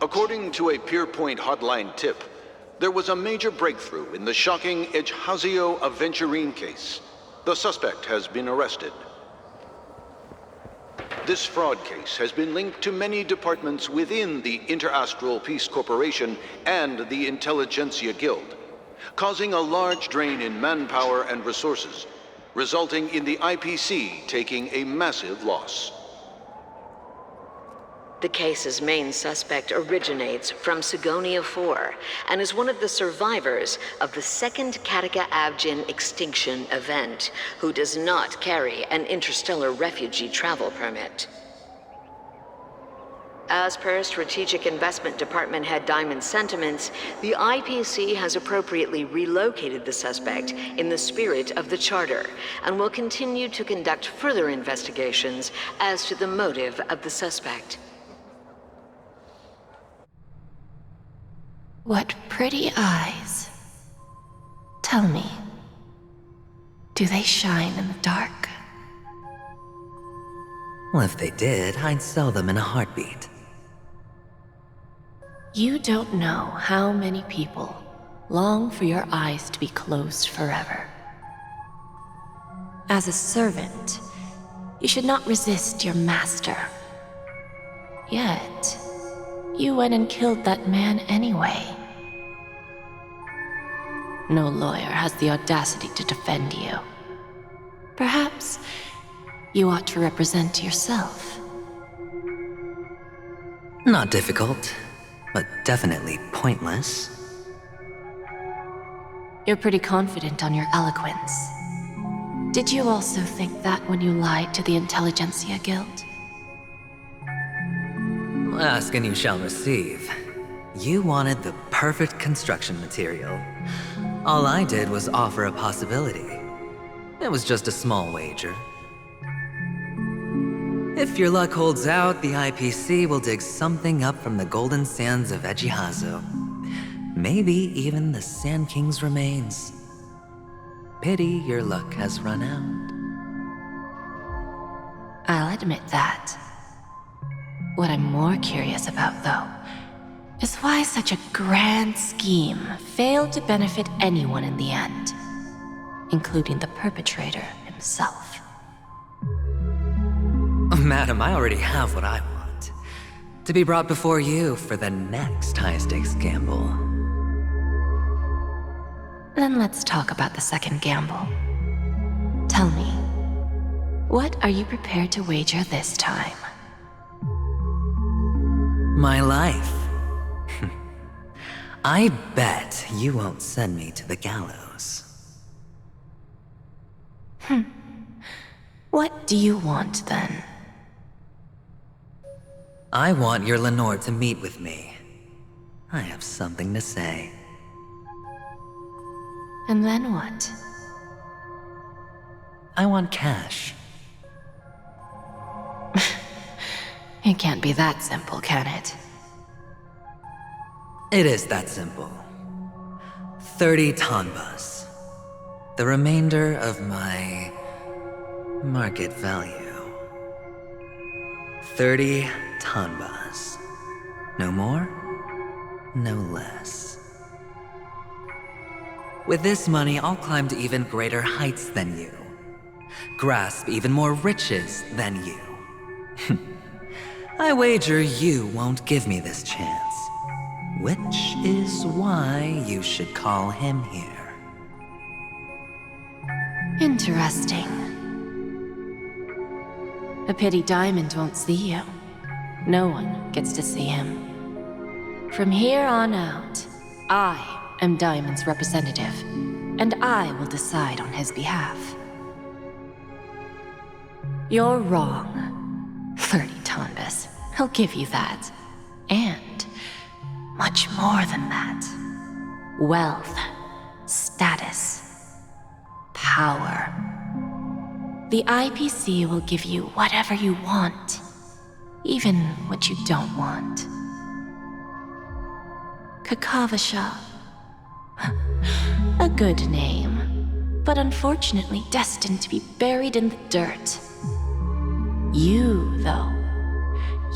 N: According to a Pierpoint hotline tip, there was a major breakthrough in the shocking Ejhazio Aventurine case. The suspect has been arrested. This fraud case has been linked to many departments within the Interastral Peace Corporation and the Intelligentsia Guild, causing a large drain in manpower and resources, resulting in the IPC taking a massive loss.
U: The case's main suspect originates from Sigonia 4 and is one of the survivors of the second Kataka Abjin extinction event, who does not carry an interstellar refugee travel permit. As per Strategic Investment Department Head Diamond's sentiments, the IPC has appropriately relocated the suspect in the spirit of the Charter and will continue to conduct further investigations as to the motive of the suspect.
W: What pretty eyes. Tell me, do they shine in the dark?
A: Well, if they did, I'd sell them in a heartbeat.
W: You don't know how many people long for your eyes to be closed forever. As a servant, you should not resist your master. Yet, you went and killed that man anyway. No lawyer has the audacity to defend you. Perhaps you ought to represent yourself.
A: Not difficult, but definitely pointless.
W: You're pretty confident on your eloquence. Did you also think that when you lied to the Intelligentsia Guild?
A: Ask and you shall receive. You wanted the perfect construction material. All I did was offer a possibility. It was just a small wager. If your luck holds out, the IPC will dig something up from the golden sands of Ejhazio. Maybe even the Sand King's remains. Pity your luck has run out.
W: I'll admit that. What I'm more curious about, though, is why such a grand scheme failed to benefit anyone in the end, including the perpetrator himself.
A: Madam, I already have what I want. To be brought before you for the next high-stakes gamble.
W: Then let's talk about the second gamble. Tell me, what are you prepared to wager this time?
A: My life. I bet you won't send me to the gallows.
W: What do you want, then?
A: I want your Lenore to meet with me. I have something to say.
W: And then what?
A: I want cash.
W: It can't be that simple, can it?
A: It is that simple. 30 tanbas. The remainder of my market value. 30 tanbas. No more, no less. With this money, I'll climb to even greater heights than you. Grasp even more riches than you. I wager you won't give me this chance. Which is why you should call him here.
W: Interesting. A pity Diamond won't see you. No one gets to see him. From here on out, I am Diamond's representative, and I will decide on his behalf. You're wrong. 30 tanbas. He'll give you that. And much more than that. Wealth, status, power. The IPC will give you whatever you want, even what you don't want. Kakavasha. A good name, but unfortunately destined to be buried in the dirt. You, though,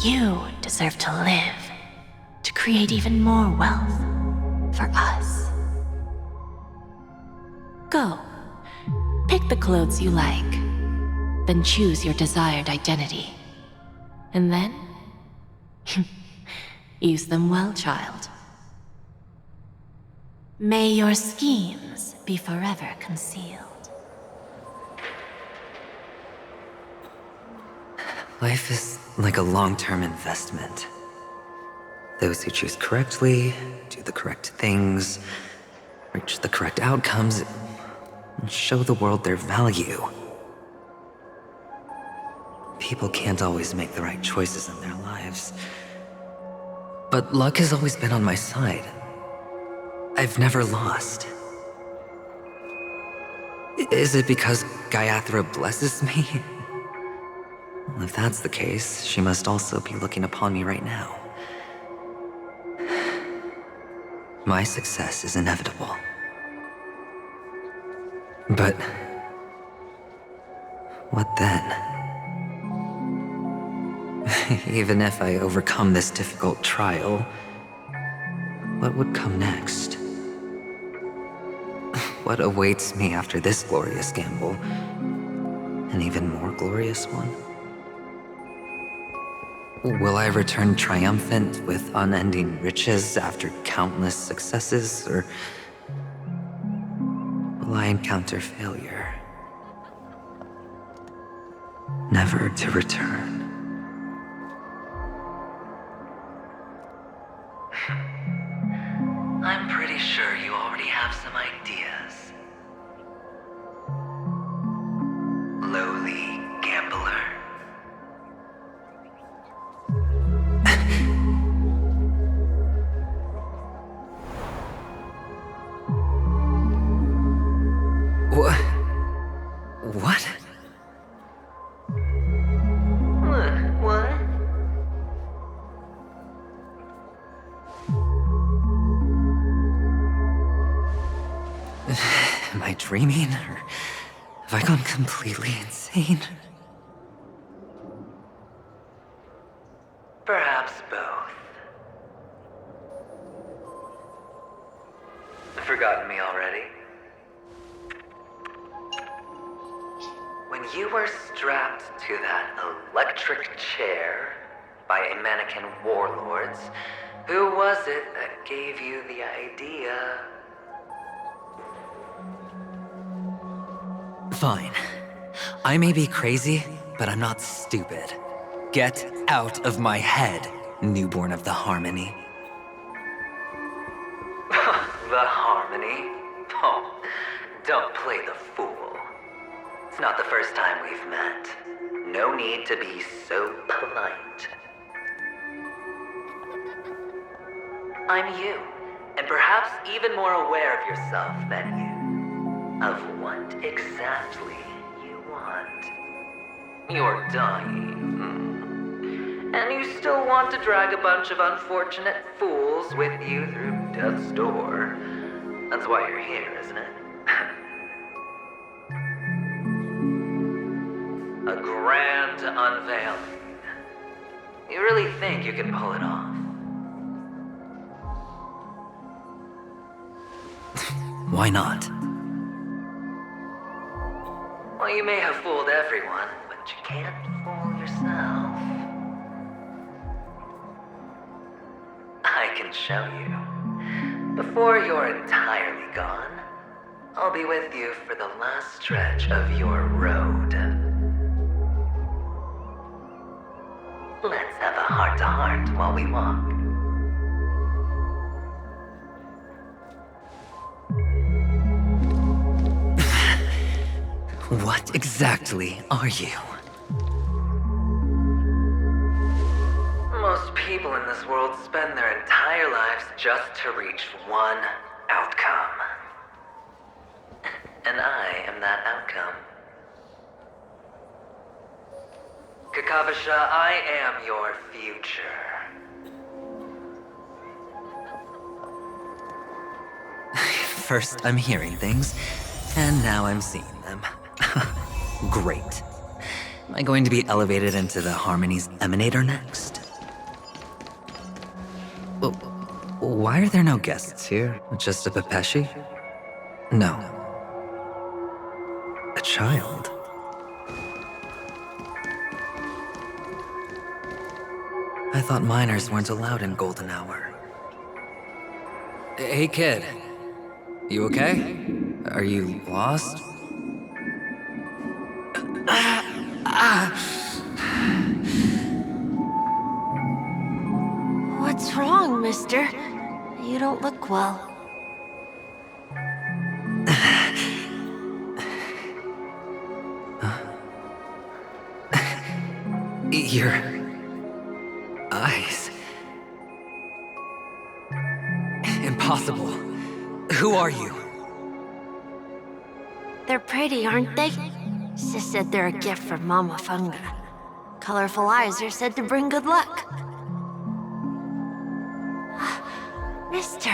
W: you deserve to live, to create even more wealth for us. Go, pick the clothes you like, then choose your desired identity. And then, use them well, child. May your schemes be forever concealed.
A: Life is like a long-term investment. Those who choose correctly, do the correct things, reach the correct outcomes, and show the world their value. People can't always make the right choices in their lives. But luck has always been on my side. I've never lost. Is it because Gayathra blesses me? Well, if that's the case, she must also be looking upon me right now. My success is inevitable. But what then? Even if I overcome this difficult trial, what would come next? What awaits me after this glorious gamble? An even more glorious one? Will I return triumphant with unending riches after countless successes, or will I encounter failure, never to return? I'm pretty sure you already have some ideas. Lowly gambler. What? What? What? Am I dreaming, or have I gone completely insane? Perhaps both. Forgotten me already? When you were strapped to that electric chair by a mannequin warlords, who was it that gave you the idea? Fine. I may be crazy, but I'm not stupid. Get out of my head, newborn of the Harmony. The Harmony? Oh, don't play the fool. It's not the first time we've met. No need to be so polite. I'm you, and perhaps even more aware of yourself than you. of what exactly you want. You're dying. And you still want to drag a bunch of unfortunate fools with you through death's door. That's why you're here, isn't it? A grand unveiling. You really think you can pull it off? Why not? Well, you may have fooled everyone, but you can't fool yourself. I can show you. Before you're entirely gone, I'll be with you for the last stretch of your road. Let's have a heart-to-heart while we walk. What exactly are you? Most people in this world spend their entire lives just to reach one outcome. And I am that outcome. Kakavasha, I am your future. First, I'm hearing things, and now I'm seeing them. Great. Am I going to be elevated into the Harmony's Emanator next? Why are there no guests here? Just a Pepeshi? No. A child. I thought minors weren't allowed in Golden Hour. Hey kid, you okay? Are you lost?
I: What's wrong, mister? You don't look well.
A: Your eyes. Impossible. Who are you?
I: They're pretty, aren't they? Sis said they're a gift from Mama Funga. Colorful eyes are said to bring good luck. Mister,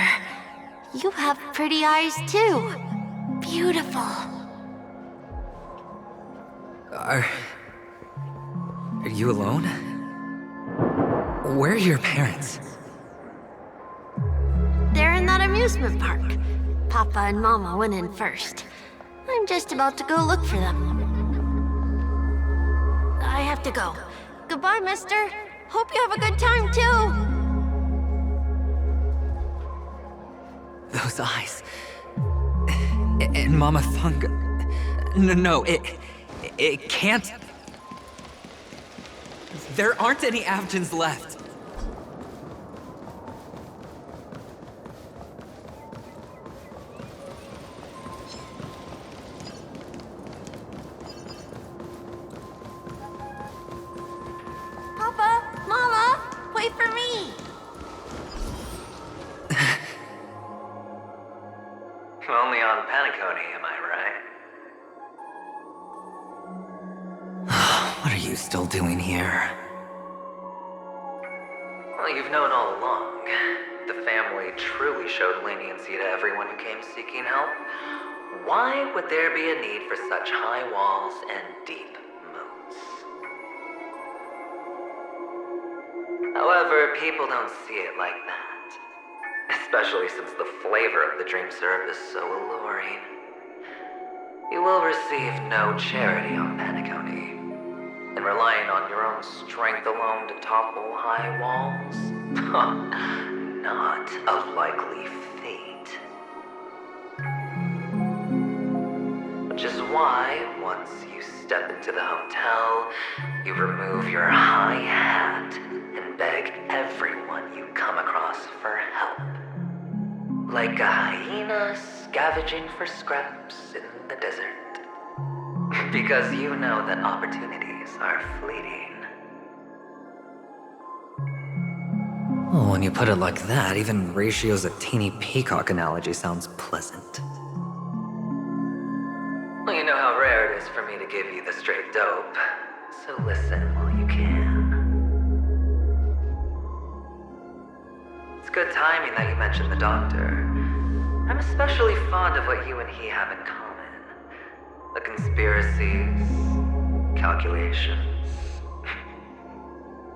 I: you have pretty eyes too. Beautiful.
A: Are you alone? Where are your parents?
I: They're in that amusement park. Papa and Mama went in first. I'm just about to go look for them. I have to go. Goodbye, mister. Hope you have a good time, too.
A: Those eyes. And Mama Funga. No, it can't. There aren't any Avgens left.
I: Papa, Mama, wait for me.
A: Only on Penacony, am I right? What are you still doing here? Well, you've known all along. The family truly showed leniency to everyone who came seeking help. Why would there be a need for such high walls and deep moats? However, people don't see it like that. Especially since the flavor of the dream syrup is so alluring. You will receive no charity on Penacony. And relying on your own strength alone to topple high walls? Not a likely fate. Which is why, once you step into the hotel, you remove your high hat and beg everyone you come across for help. Like a hyena scavenging for scraps in the desert. Because you know that opportunities are fleeting. Oh, when you put it like that, even Ratio's a teeny peacock analogy sounds pleasant. straight dope, so listen while you can. It's good timing that you mentioned the doctor. I'm especially fond of what you and he have in common. The conspiracies, calculations.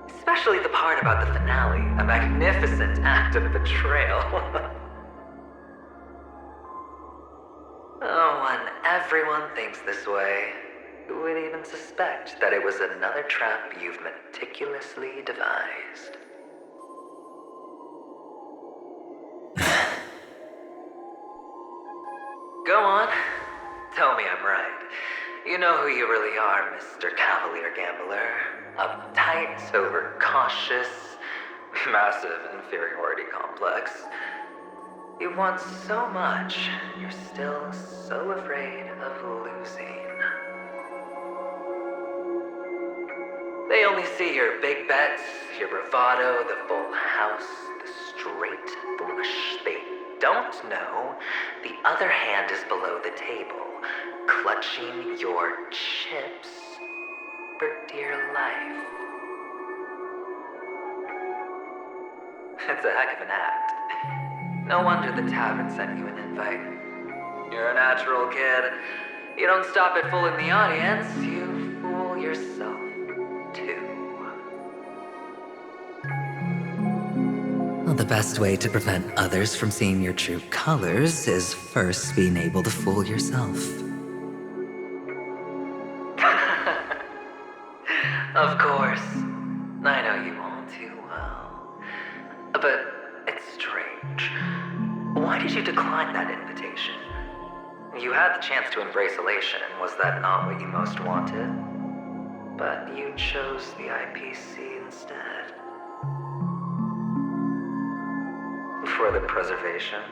A: Especially the part about the finale, a magnificent act of betrayal. Oh, when everyone thinks this way, who would even suspect that it was another trap you've meticulously devised? Go on. Tell me I'm right. You know who you really are, Mr. Cavalier Gambler. Uptight, overcautious, massive inferiority complex. You want so much, you're still so afraid of losing. They only see your big bets, your bravado, the full house, the straight flush. They don't know the other hand is below the table, clutching your chips for dear life. It's a heck of an act. No wonder the tavern sent you an invite. You're a natural kid. You don't stop at fooling the audience, you fool yourself too. Well, the best way to prevent others from seeing your true colors is first being able to fool yourself. Of course. I know you all too well. But it's strange. Why did you decline that invitation? You had the chance to embrace elation, was that not what you most wanted? But you chose the IPC instead. For the preservation?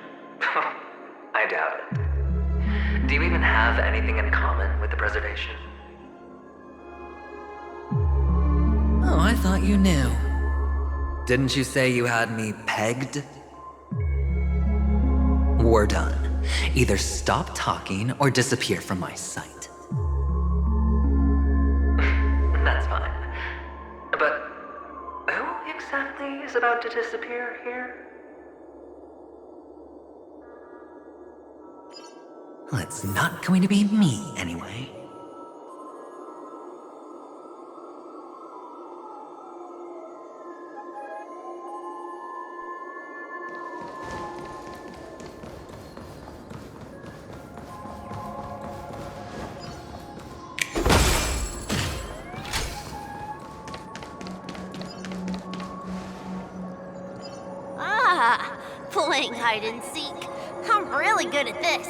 A: I doubt it. Do you even have anything in common with the preservation? Oh, I thought you knew. Didn't you say you had me pegged? We're done. Either stop talking or disappear from my sight. That's fine. But who exactly is about to disappear here? Well, it's not going to be me, anyway.
K: Playing hide and seek. I'm really good at this.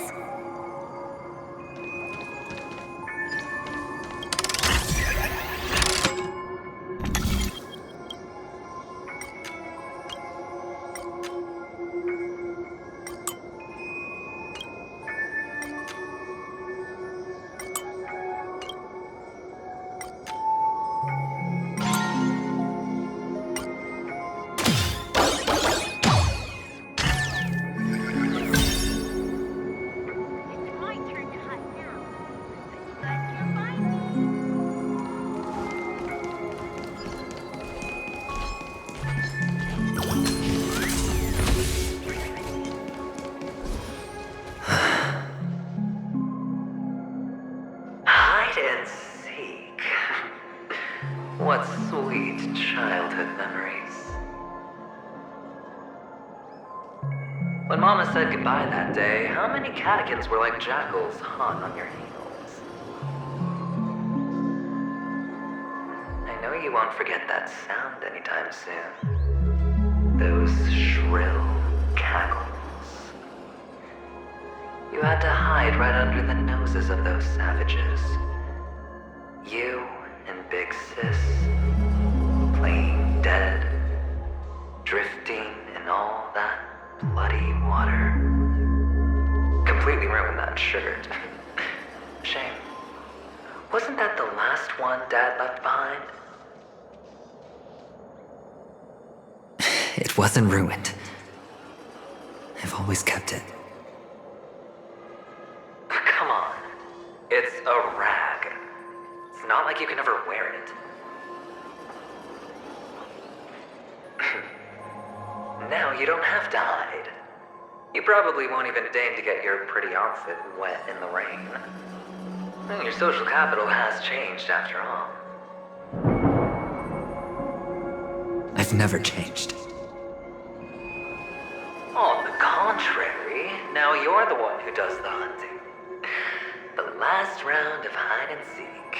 K: What sweet childhood memories. When Mama said goodbye that day, how many catechins were like jackals hot on your heels? I know you won't forget that sound anytime soon. Those shrill cackles. You had to hide right under the noses of those savages. You and Big Sis, playing dead, drifting in all that bloody water. Completely ruined that shirt. Shame. Wasn't that the last one Dad left behind? It wasn't ruined. I've always kept it. Come on. It's a rag. It's like you can never wear it. Now you don't have to hide. You probably won't even deign to get your pretty outfit wet in the rain. Your social capital has changed after all.
A: I've never changed.
K: On the contrary, now you're the one who does the hunting. The last round of hide and seek,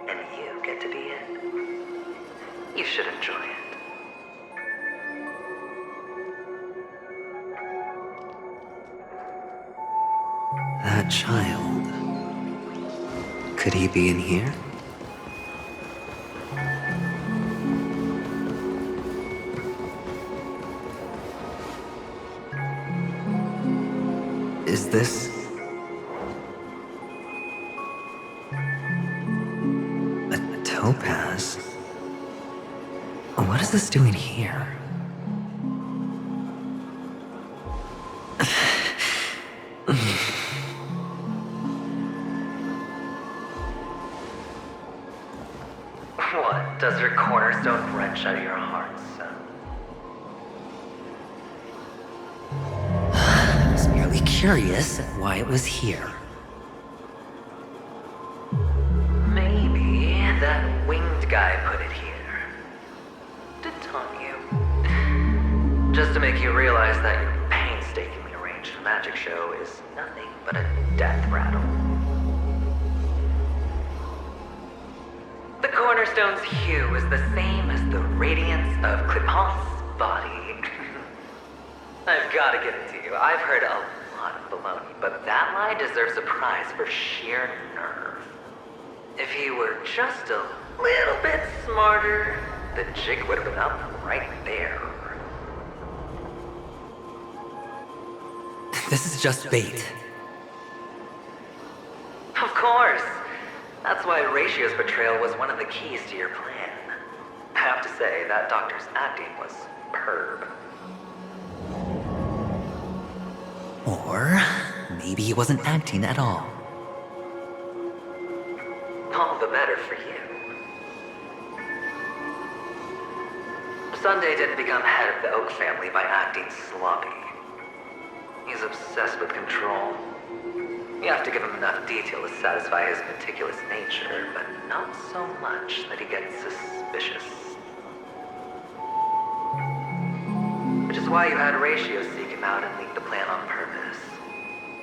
K: and you get to be it. You should enjoy it.
A: That child. Could he be in here? Is this... a topaz? What is this doing here?
K: What, does her cornerstone wrench out of your heart, son?
A: I was merely curious at why it was here.
K: Maybe that winged guy put it here. To taunt you. Just to make you realize that your painstakingly arranged magic show is nothing but a death rattle. The cornerstone's hue is the same as the radiance of Cliphoth's body. I've got to give it to you. I've heard a lot of baloney, but that lie deserves a prize for sheer nerve. If he were just a little bit smarter, the jig would have been up right there.
A: This is just bait.
K: Of course. That's why Ratio's betrayal was one of the keys to your plan. I have to say, that doctor's acting was superb.
A: Or maybe he wasn't acting at all.
K: All the better for you. Sunday didn't become head of the Oak family by acting sloppy. He's obsessed with control. You have to give him enough detail to satisfy his meticulous nature, but not so much that he gets suspicious. Which is why you had Ratio seek him out and leak the plan on purpose.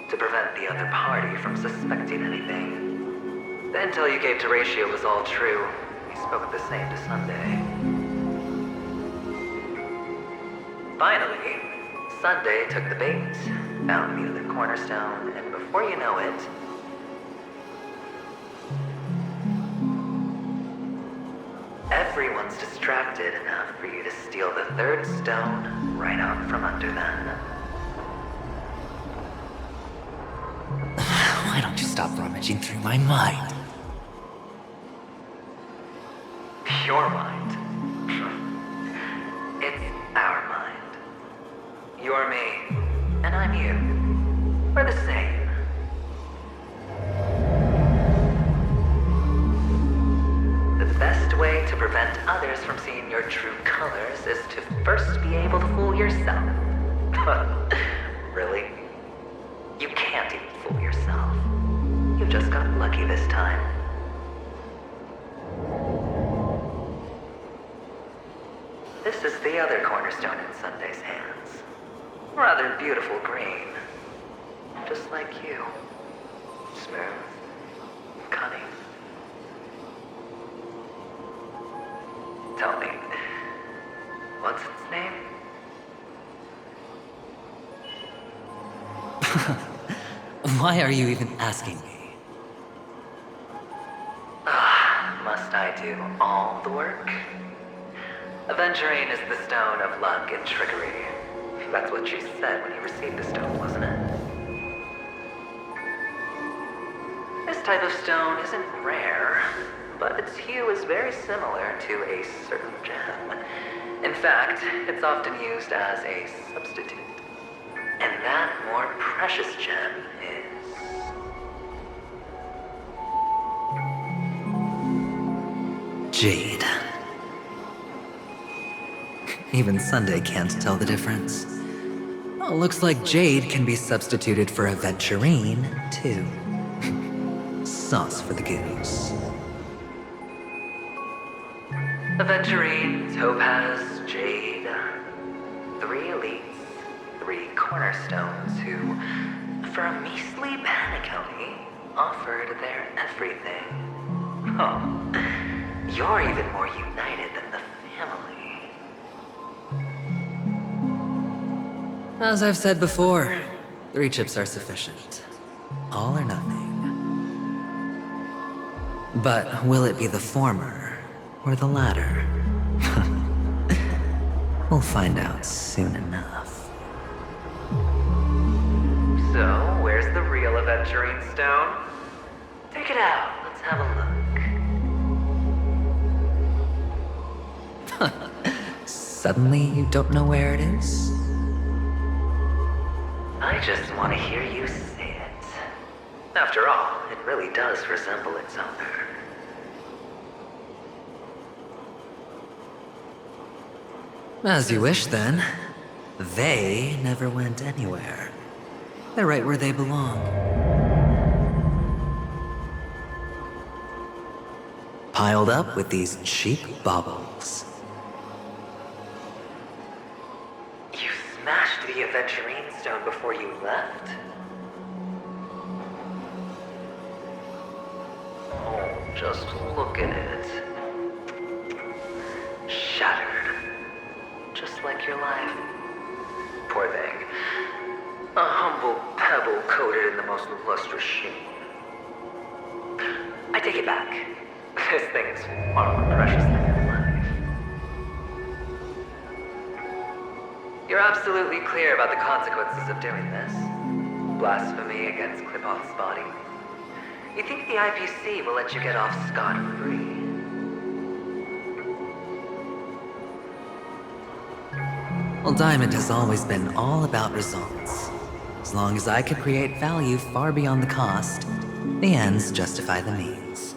K: To prevent the other party from suspecting anything. The intel you gave to Ratio was all true. He spoke the same to Sunday. Finally, Sunday took the bait, found the other cornerstone, and before you know it, everyone's distracted enough for you to steal the third stone right out from under them.
A: Why don't you stop rummaging through my mind?
K: Your mind. It's our mind. You're me, and I'm you. We're the same. The best way to prevent others from seeing your true colors is to first be able to fool yourself. Really? You can't even fool yourself. You just got lucky this time. This is the other cornerstone in Sunday's hands. Rather beautiful green. Just like you. Smooth. Cunning. Tell me, what's its name?
A: Why are you even asking me?
K: Must I do all the work? Aventurine is the stone of luck and trickery. That's what she said when you received the stone, wasn't it? This type of stone isn't rare, but its hue is very similar to a certain gem. In fact, it's often used as a substitute. And that more precious gem is...
A: Jade. Even Sunday can't tell the difference. Well, looks like Jade can be substituted for Aventurine, too. Sauce for the goose. Aventurine, Topaz, Jade. 3 elites, 3 cornerstones who, for a measly Penacony, offered their everything. Oh, you're even more united than the family. As I've said before, 3 chips are sufficient. All or nothing. But will it be the former or the latter? We'll find out soon enough. So, where's the real Aventurine Stone? Take it out. Let's have a look. Suddenly, you don't know where it is? I just want to hear you say it. After all, it really does resemble its owner. As you wish, then. They never went anywhere. They're right where they belong. Piled up with these cheap baubles. You smashed the Aventurine Stone before you left? Oh, just look at it. Shattered. Just like your life. Poor thing. A humble pebble coated in the most lustrous sheen. I take it back. This thing is far more precious than your life. You're absolutely clear about the consequences of doing this. Blasphemy against Klipoth's body. You think the IPC will let you get off scot-free? Well, Diamond has always been all about results. As long as I could create value far beyond the cost, the ends justify the means.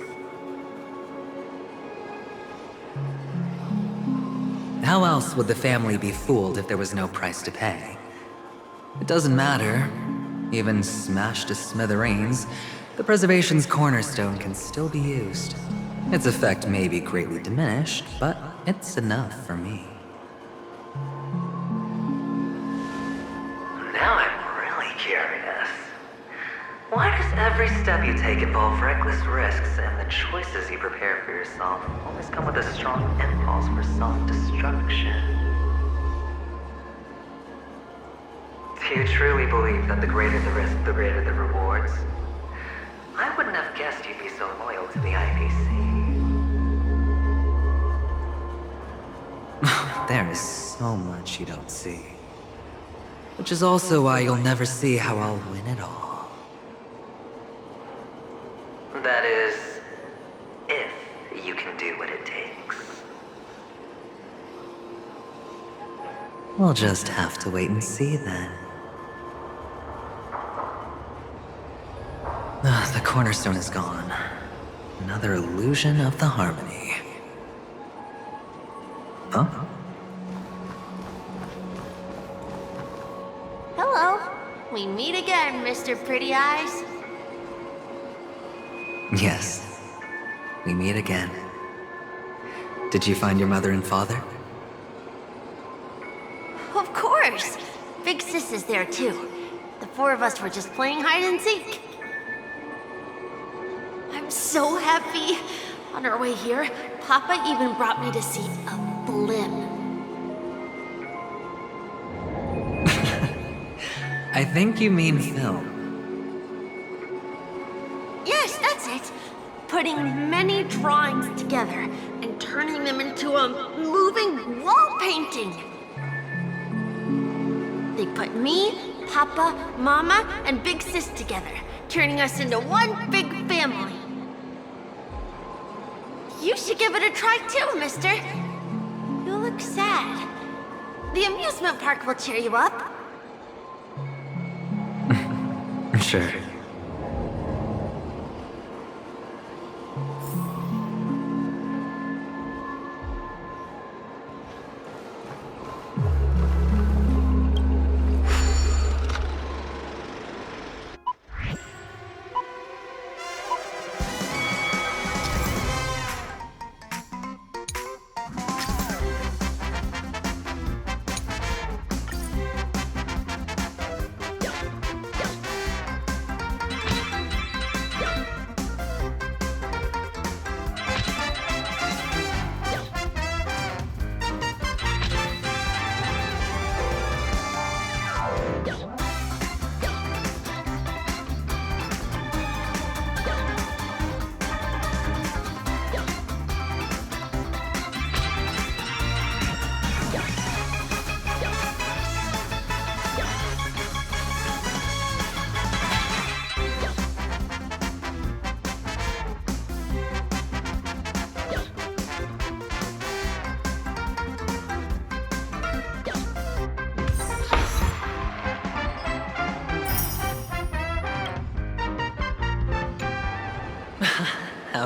A: How else would the family be fooled if there was no price to pay? It doesn't matter. Even smashed to smithereens, the preservation's cornerstone can still be used. Its effect may be greatly diminished, but it's enough for me. Now I'm really curious. Why does every step you take involve reckless risks, and the choices you prepare for yourself always come with a strong impulse for self-destruction? Do you truly believe that the greater the risk, the greater the rewards? I wouldn't have guessed you'd be so loyal to the IPC. There is so much you don't see. Which is also why you'll never see how I'll win it all. That is, if you can do what it takes. We'll just have to wait and see then. The cornerstone is gone. Another illusion of the harmony. Huh?
L: Hello. We meet again, Mr. Pretty Eyes.
A: Yes. We meet again. Did you find your mother and father?
L: Of course. Big Sis is there too. The 4 of us were just playing hide and seek. I'm so happy. On our way here, Papa even brought me to see a blimp.
A: I think you mean film.
L: Yes, that's it. Putting many drawings together and turning them into a moving wall painting. They put me, Papa, Mama, and Big Sis together, turning us into one big family. You should give it a try too, mister. You look sad. The amusement park will cheer you up.
A: Sure.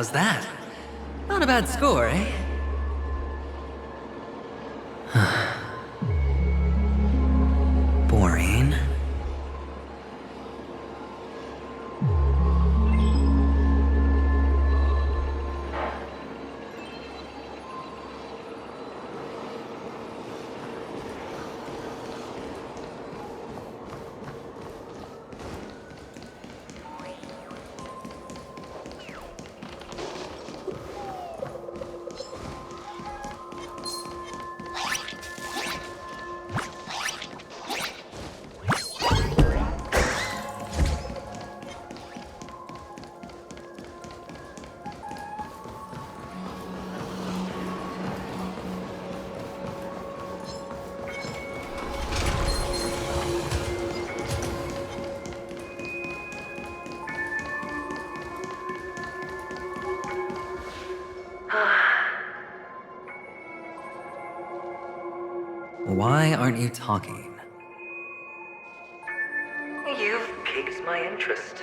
A: How's that? Not a bad score, eh? Boring. Why aren't you talking?
K: You've piqued my interest.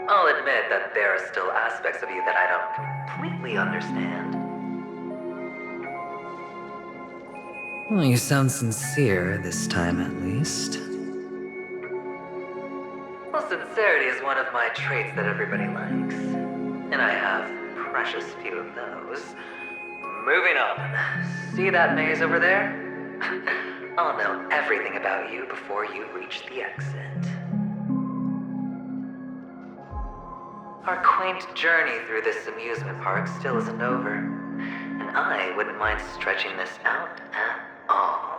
K: I'll admit that there are still aspects of you that I don't completely understand.
A: Well, you sound sincere this time, at least.
K: Well, sincerity is one of my traits that everybody likes. And I have precious few of those. Moving on. See that maze over there? I'll know everything about you before you reach the exit. Our quaint journey through this amusement park still isn't over, and I wouldn't mind stretching this out at all.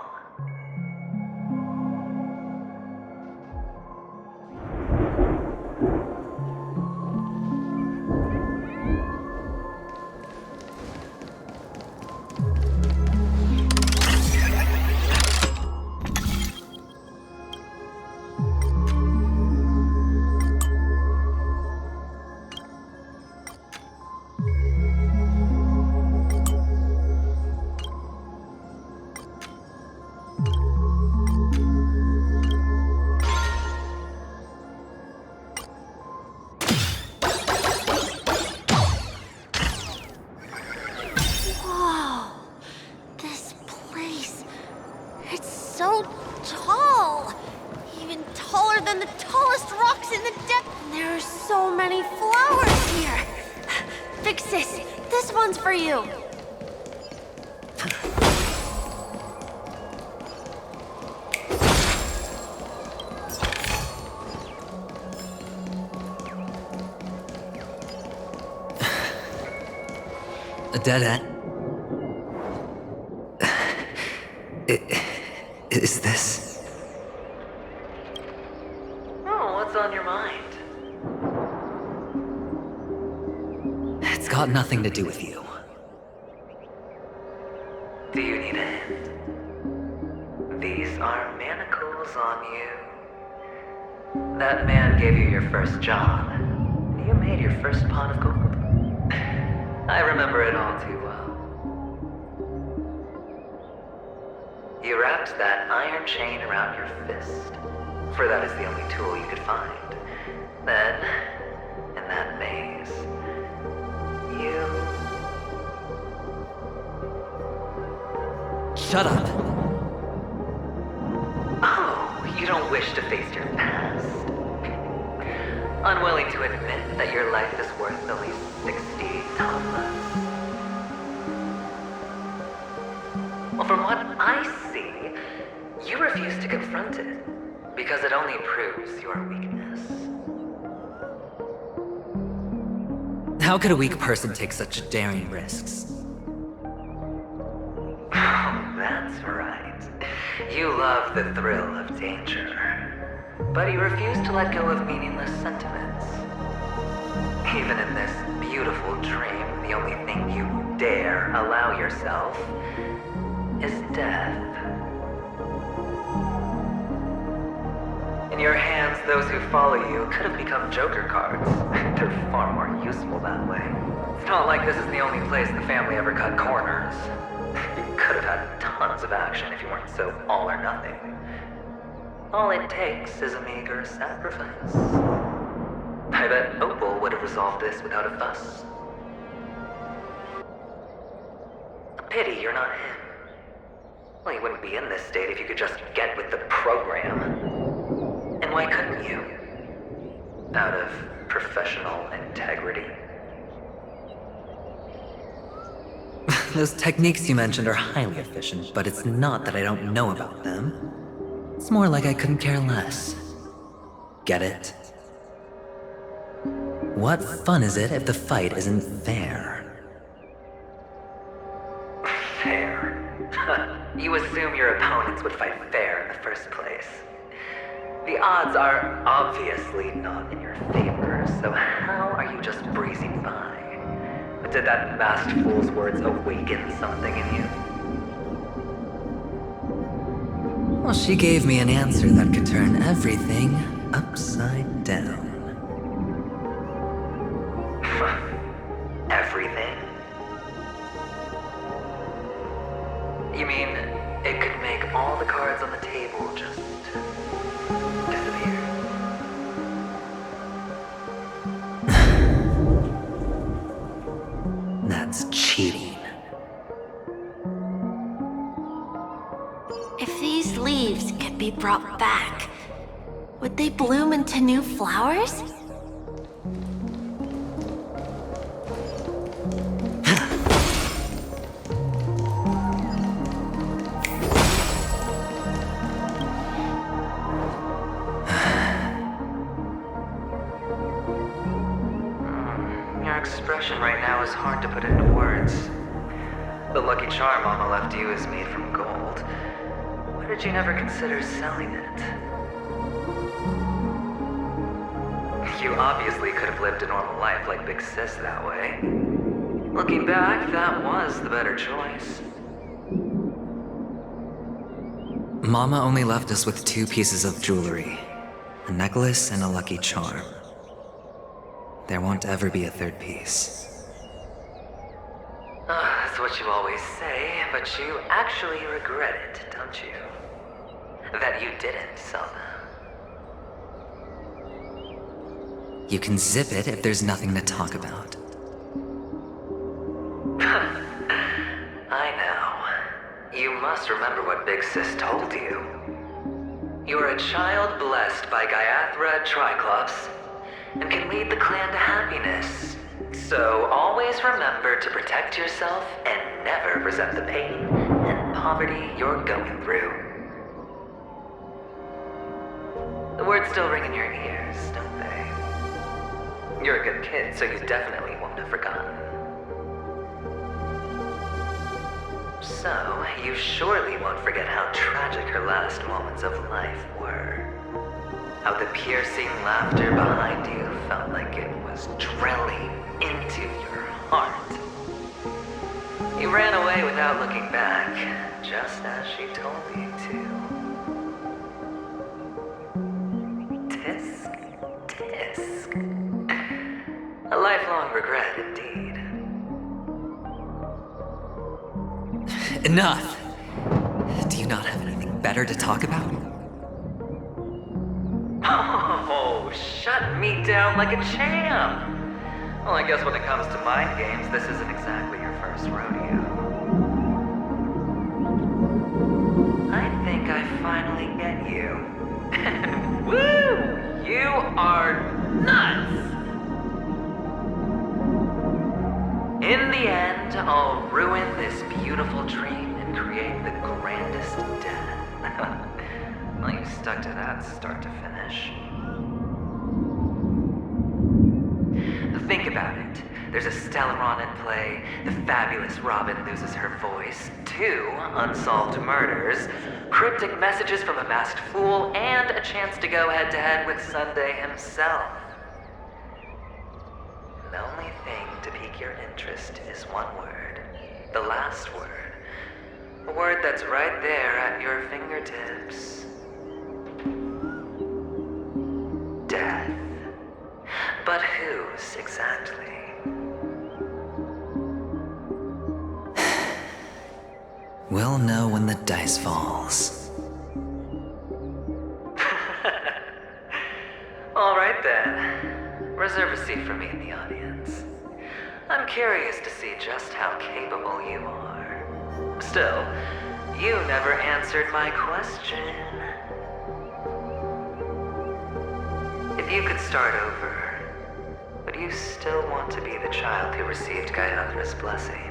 C: So tall! Even taller than the tallest rocks in the depth. There are so many flowers here. Big sis, this one's for you.
A: A dead end? Is this...
K: Oh, what's on your mind?
A: It's got nothing to do with you.
K: Do you need a hint? These are manacles on you. That man gave you your first job. You made your first pot of gold. I remember it all too well. You wrapped that iron chain around your fist, for that is the only tool you could find. Then, in that maze, you...
A: Shut up!
K: Oh, you don't wish to face your past? Unwilling to admit that your life is worth only 60 topless? Well, from what I see, you refuse to confront it, because it only proves your weakness.
A: How could a weak person take such daring risks?
K: Oh, that's right. You love the thrill of danger, but you refuse to let go of meaningless sentiments. Even in this beautiful dream, the only thing you dare allow yourself is death. In your hands, those who follow you could have become joker cards. They're far more useful that way. It's not like this is the only place the family ever cut corners. You could have had tons of action if you weren't so all or nothing. All it takes is a meager sacrifice. I bet Opal would have resolved this without a fuss. pity you're not him. Well, you wouldn't be in this state if you could just get with the program. And why couldn't you? Out of professional integrity?
A: Those techniques you mentioned are highly efficient, but it's not that I don't know about them. It's more like I couldn't care less. Get it? What fun is it if the fight isn't fair?
K: Fair? You assume your opponents would fight fair in the first place. The odds are obviously not in your favor, so how are you just breezing by? Did that masked fool's words awaken something in you?
A: Well, she gave me an answer that could turn everything upside down.
K: Everything? You mean it could make all the cards on the table just disappear?
A: That's cheating.
C: If these leaves could be brought back, would they bloom into new flowers?
K: Your expression right now is hard to put into words. The lucky charm Mama left you is made from gold. Why did you never consider selling it? You obviously could have lived a normal life like Big Sis that way. Looking back, that was the better choice.
A: Mama only left us with 2 pieces of jewelry. A necklace and a lucky charm. There won't ever be a 3rd piece.
K: That's what you always say, but you actually regret it, don't you? That you didn't sell them.
A: You can zip it if there's nothing to talk about.
K: I know. You must remember what Big Sis told you. You are a child blessed by Gaiathra Triclops, and can lead the clan to happiness. So always remember to protect yourself and never resent the pain and poverty you're going through. The words still ring in your ears, don't they? You're a good kid, so you definitely won't have forgotten. So, you surely won't forget how tragic her last moments of life were. How the piercing laughter behind you felt like it was drilling into your heart. You ran away without looking back, just as she told you to. Tisk, tisk. A lifelong regret indeed.
A: Enough! Do you not have anything better to talk about?
K: Oh, shut me down like a champ! Well, I guess when it comes to mind games, this isn't exactly your first rodeo. I think I finally get you. And woo! You are nuts! In the end, I'll ruin this beautiful dream and create the grandest death. Well, you stuck to that start to finish. Think about it. There's a Stellaron in play, the fabulous Robin loses her voice, 2 unsolved murders, cryptic messages from a masked fool, and a chance to go head-to-head with Sunday himself. The only thing to pique your interest is one word. The last word. A word that's right there at your fingertips. Death. But whose exactly?
A: We'll know when the dice falls.
K: All right then. Reserve a seat for me in the audience. I'm curious to see just how capable you are. Still, you never answered my question. If you could start over, would you still want to be the child who received Gaiathra's blessing?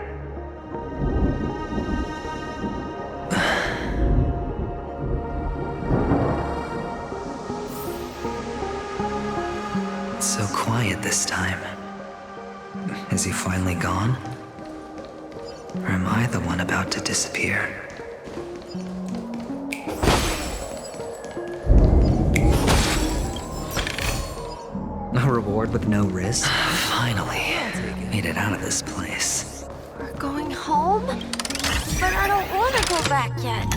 A: It's so quiet this time. Is he finally gone? Or am I the one about to disappear? A reward with no risk? Finally, made it out of this place.
C: We're going home? But I don't want to go back yet.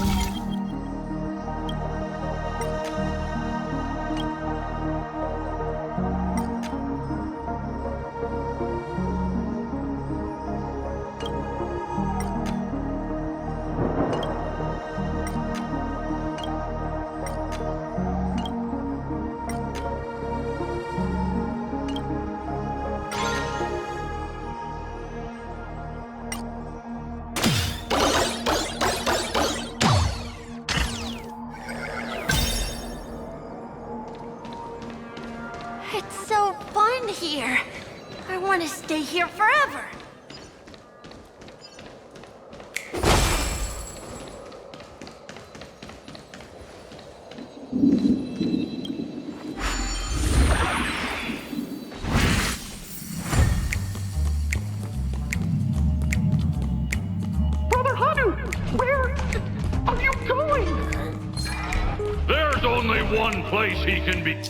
C: It's so fun here. I want to stay here forever.
P: Brother Hanu, where are you going?
E: There's only one place he can be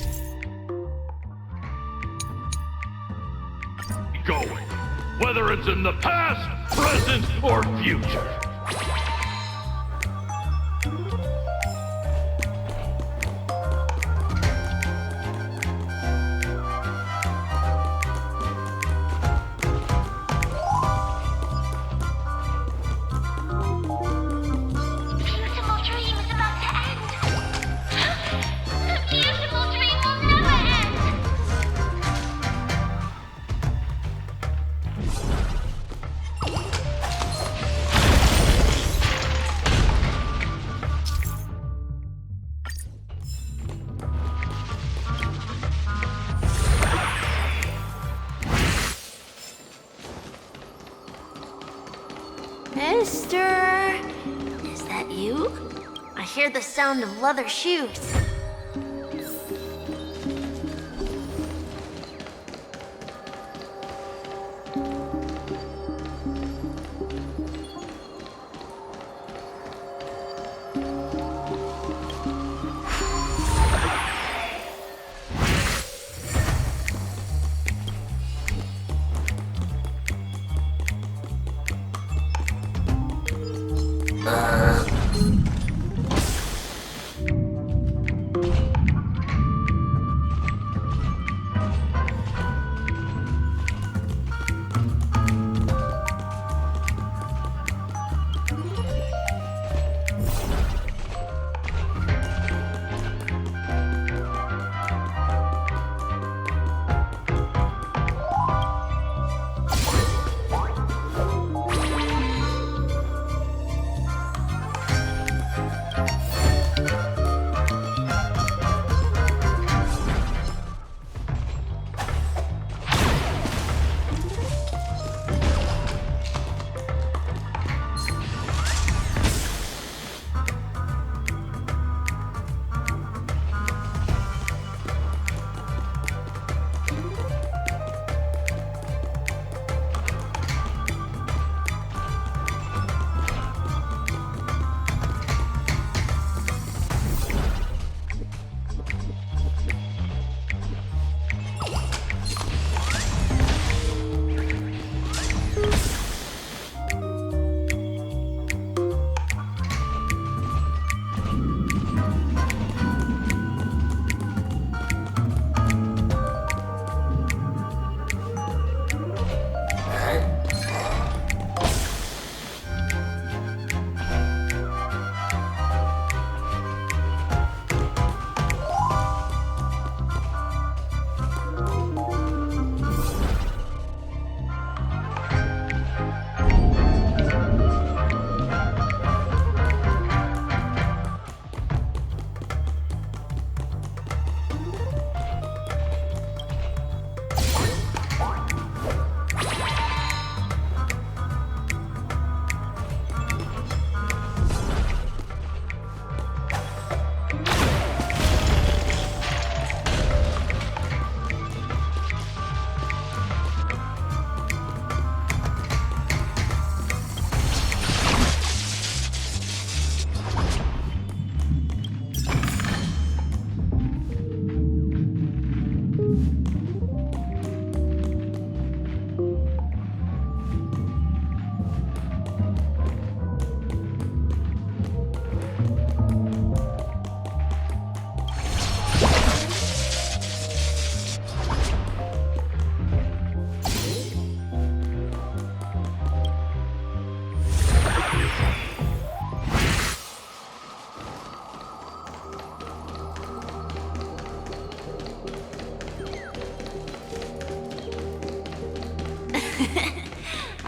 E: going, whether it's in the past, present, or future.
C: Mister, is that you? I hear the sound of leather shoes.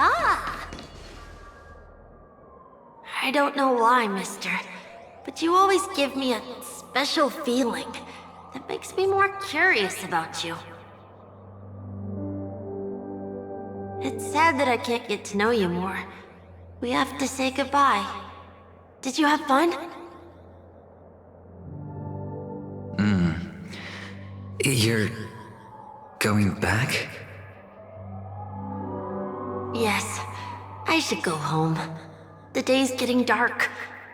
C: Ah! I don't know why, mister, but you always give me a special feeling that makes me more curious about you. It's sad that I can't get to know you more. We have to say goodbye. Did you have fun?
A: You're going back?
C: Yes, I should go home. The day's getting dark,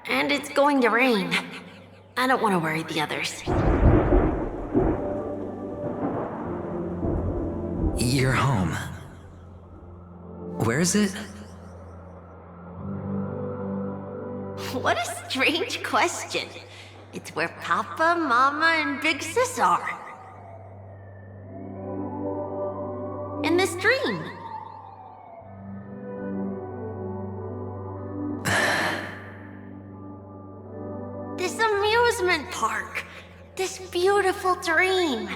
C: and it's going to rain. I don't want to worry the others.
A: You're home. Where is it?
C: What a strange question. It's where Papa, Mama, and Big Sis are. In this dream. This amusement park. This beautiful dream.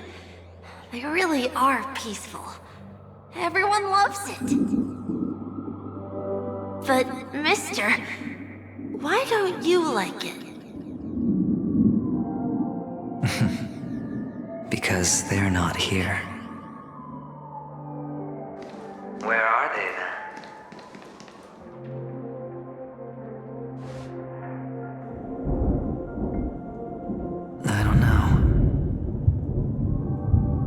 C: They really are peaceful. Everyone loves it. But, mister, why don't you like it?
A: Because they're not here.
K: Where are they then?
A: I don't know.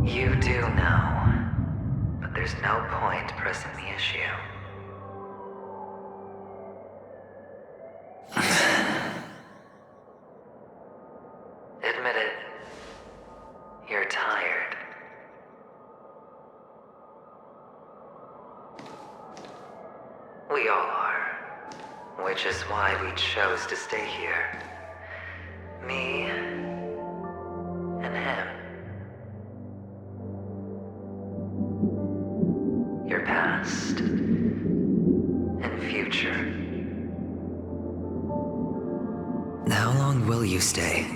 K: You do know. But there's no point pressing the issue. Admit it. You're tired. We all are. Which is why we chose to stay here. Me and him. Your past and future.
A: How long will you stay?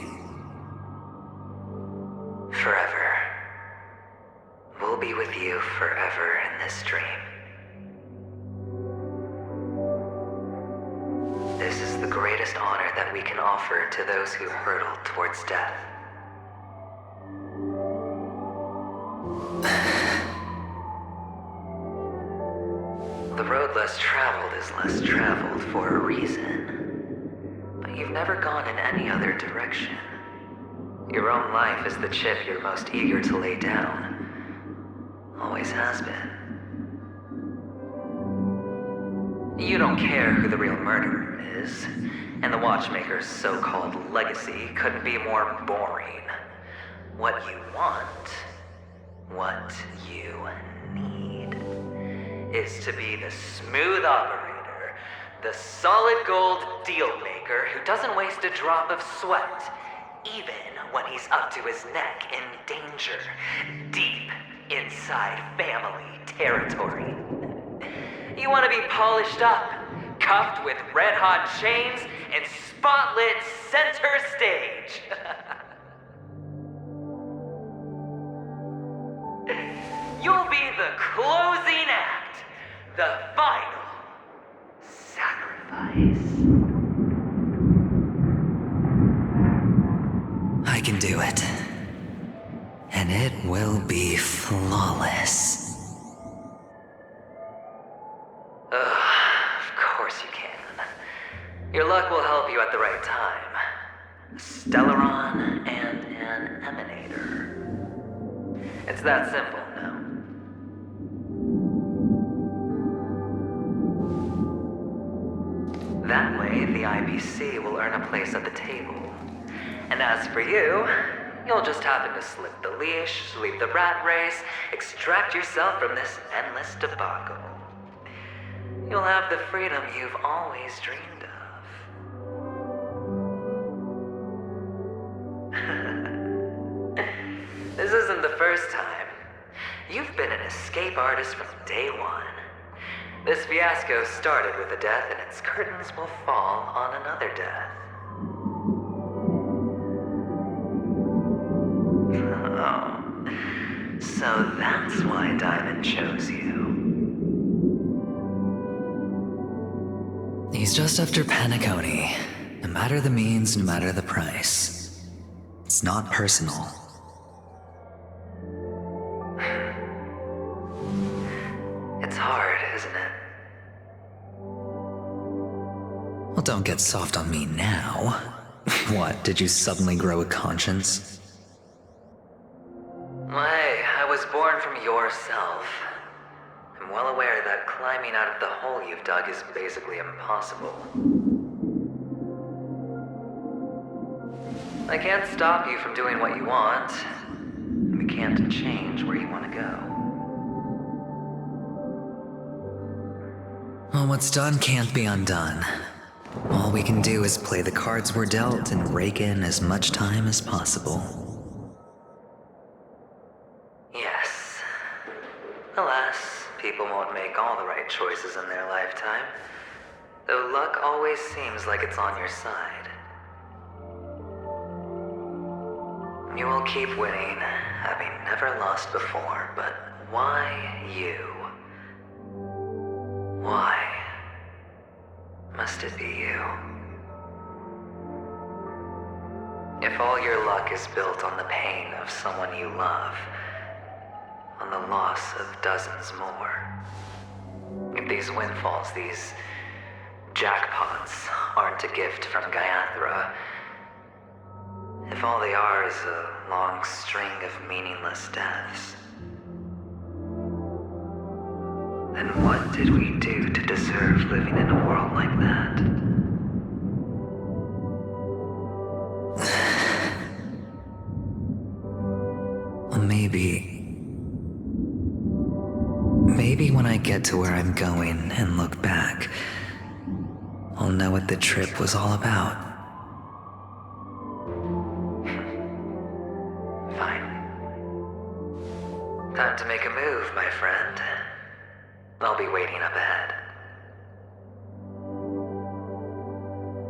K: Forever. We'll be with you forever in this dream. This is the greatest honor that we can offer to those who hurtle towards death. The road less traveled is less traveled for a reason. But you've never gone in any other direction. Your own life is the chip you're most eager to lay down. Always has been. You don't care who the real murderer is, and the Watchmaker's so-called legacy couldn't be more boring. What you want, what you need, is to be the smooth operator, the solid gold deal maker who doesn't waste a drop of sweat, even when he's up to his neck in danger, deep inside family territory. You want to be polished up, cuffed with red-hot chains, and spotlit center stage. You'll be the closing act, the final sacrifice.
A: I can do it. And it will be flawless.
K: Of course you can. Your luck will help you at the right time. A Stellaron and an Emanator. It's that simple, no? That way, the IBC will earn a place at the table. And as for you, you'll just happen to slip the leash, leave the rat race, extract yourself from this endless debacle. You'll have the freedom you've always dreamed of. This isn't the first time. You've been an escape artist from day one. This fiasco started with a death, and its curtains will fall on another death. Oh, so that's why Diamond chose you.
A: He's just after Penacony. No matter the means, no matter the price. It's not personal.
K: It's hard, isn't it?
A: Well, don't get soft on me now. What, did you suddenly grow a conscience?
K: Why, I was born from yourself. I'm well aware that climbing out of the hole you've dug is basically impossible. I can't stop you from doing what you want. We can't change where you want to go.
A: Well, what's done can't be undone. All we can do is play the cards we're dealt and rake in as much time as possible.
K: Yes. Alas, people won't make all the right choices in their lifetime. Though luck always seems like it's on your side. You will keep winning, having never lost before, but why you? Why must it be you? If all your luck is built on the pain of someone you love, on the loss of dozens more, if these windfalls, these jackpots, aren't a gift from Gaiathra, if all they are is a long string of meaningless deaths, then what did we do to deserve living in a world like that?
A: Well, maybe when I get to where I'm going and look back, I'll know what the trip was all about.
K: Time to make a move, my friend. I'll be waiting up ahead.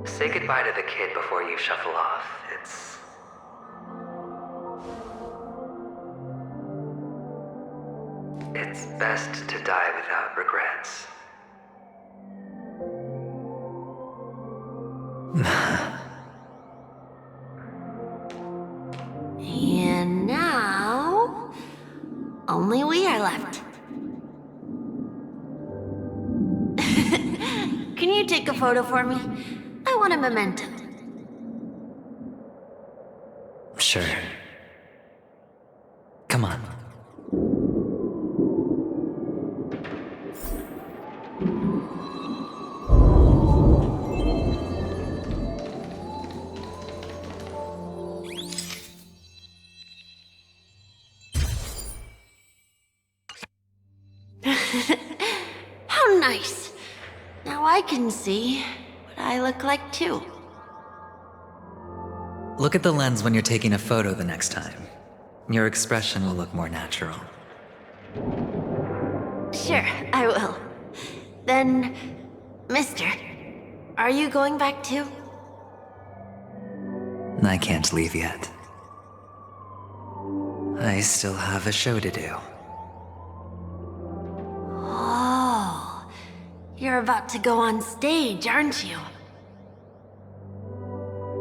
K: Say goodbye to the kid before you shuffle off. It's best to die without regrets.
C: And now, only we are left. Can you take a photo for me? I want a memento.
A: Sure. Come on.
C: How nice. Now I can see what I look like too.
A: Look at the lens when you're taking a photo the next time. Your expression will look more natural.
C: Sure, I will. Then, mister, are you going back too?
A: I can't leave yet. I still have a show to do.
C: Oh, you're about to go on stage, aren't you?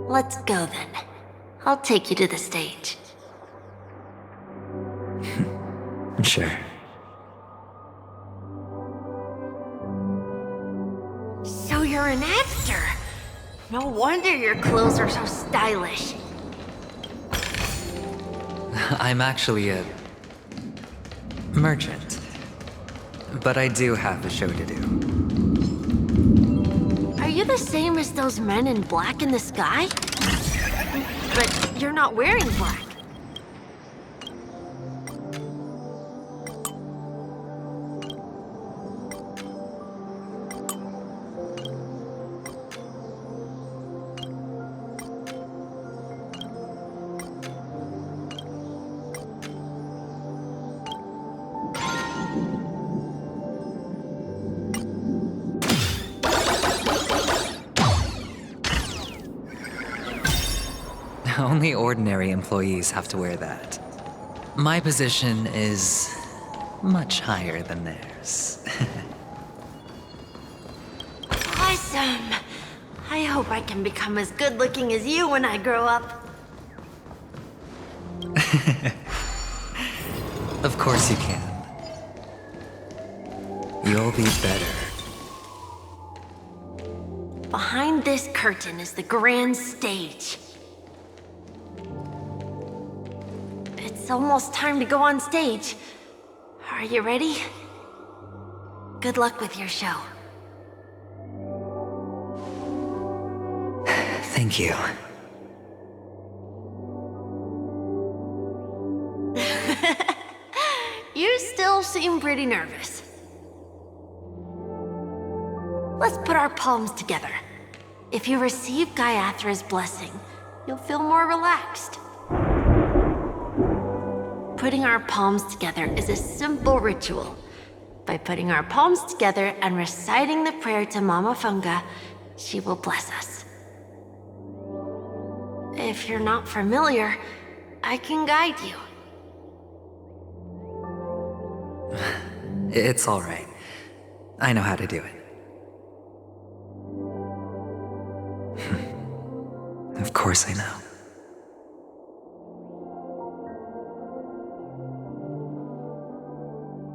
C: Let's go then. I'll take you to the stage.
A: Sure.
C: So you're an actor? No wonder your clothes are so stylish.
A: I'm actually a merchant. But I do have a show to do.
C: Are you the same as those men in black in the sky? But you're not wearing black.
A: Only ordinary employees have to wear that. My position is much higher than theirs.
C: Awesome! handsome. I hope I can become as good looking as you when I grow up.
A: Of course you can. You'll be better.
C: Behind this curtain is the grand stage. It's almost time to go on stage. Are you ready? Good luck with your show.
A: Thank you.
C: You still seem pretty nervous. Let's put our palms together. If you receive Gaiathra's blessing, you'll feel more relaxed. Putting our palms together is a simple ritual. By putting our palms together and reciting the prayer to Mama Funga, she will bless us. If you're not familiar, I can guide you.
A: It's all right. I know how to do it. Of course I know.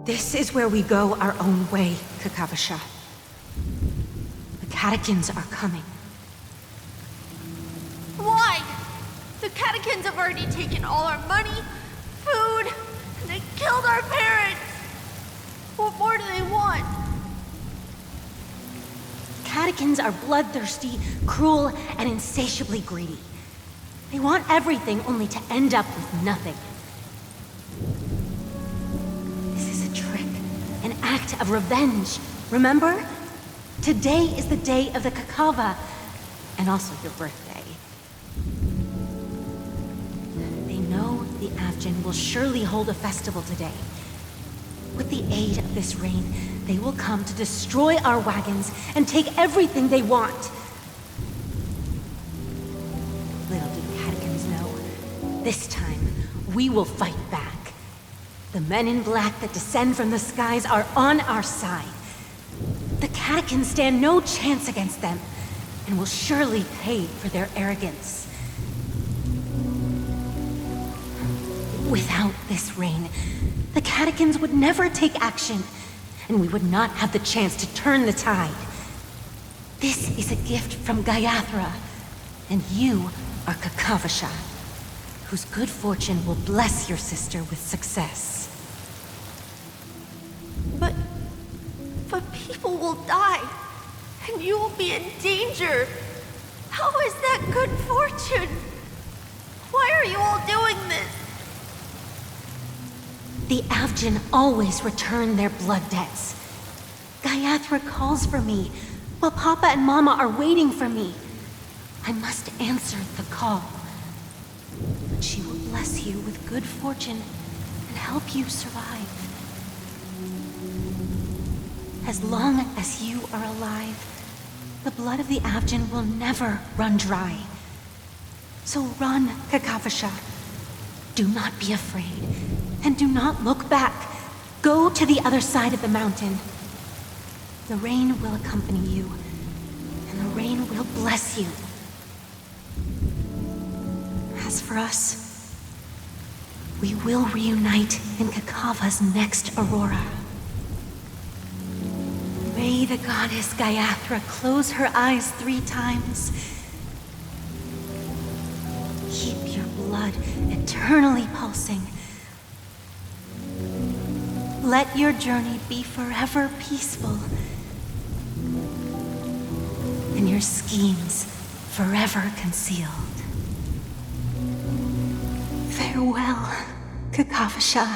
J: This is where we go our own way, Kakavasha. The catechins are coming.
C: Why? The catechins have already taken all our money, food, and they killed our parents. What more do they want?
J: Catechins are bloodthirsty, cruel, and insatiably greedy. They want everything only to end up with nothing. This is a trick, an act of revenge. Remember? Today is the day of the Kakava, and also your birthday. They know the Avgin will surely hold a festival today. With the aid of this rain, they will come to destroy our wagons and take everything they want. Little do the catechins know, this time we will fight back. The men in black that descend from the skies are on our side. The catechins stand no chance against them, and will surely pay for their arrogance. Without this rain, the catechins would never take action, and we would not have the chance to turn the tide. This is a gift from Gaiathra, and you are Kakavasha, whose good fortune will bless your sister with success.
C: But people will die, and you will be in danger. How is that good fortune? Why are you all doing this?
J: The Avgin always return their blood debts. Gaiathra calls for me, while Papa and Mama are waiting for me. I must answer the call. But she will bless you with good fortune and help you survive. As long as you are alive, the blood of the Avgin will never run dry. So run, Kakavasha. Do not be afraid, and do not look back. Go to the other side of the mountain. The rain will accompany you, and the rain will bless you. As for us, we will reunite in Kakava's next aurora. May the goddess Gaiathra close her eyes 3 times. Keep your blood eternally pulsing. Let your journey be forever peaceful, and your schemes forever concealed. Farewell, Kakavasha.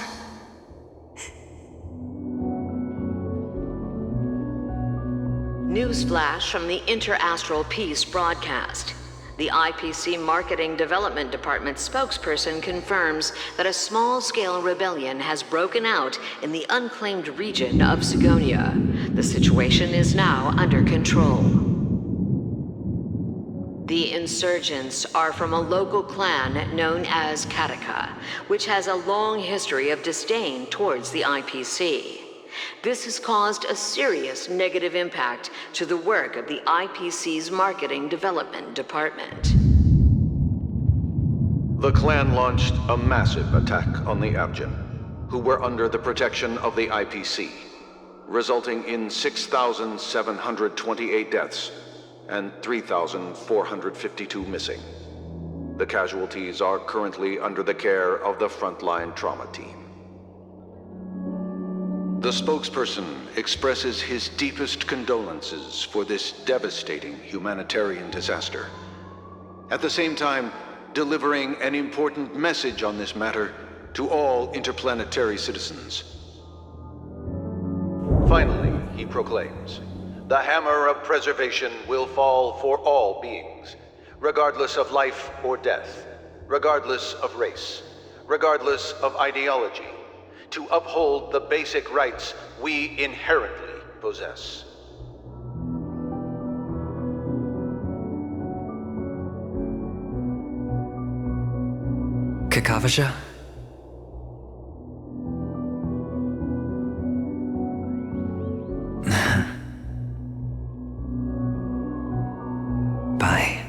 U: Newsflash from the Interastral Peace broadcast. The IPC Marketing Development Department spokesperson confirms that a small-scale rebellion has broken out in the unclaimed region of Sigonia. The situation is now under control. The insurgents are from a local clan known as Kataka, which has a long history of disdain towards the IPC. This has caused a serious negative impact to the work of the IPC's Marketing Development Department.
N: The clan launched a massive attack on the Abjin, who were under the protection of the IPC, resulting in 6,728 deaths and 3,452 missing. The casualties are currently under the care of the frontline trauma team. The spokesperson expresses his deepest condolences for this devastating humanitarian disaster, at the same time delivering an important message on this matter to all interplanetary citizens. Finally, he proclaims, "The hammer of preservation will fall for all beings, regardless of life or death, regardless of race, regardless of ideology, to uphold the basic rights we inherently possess."
A: Kakavasha? Bye.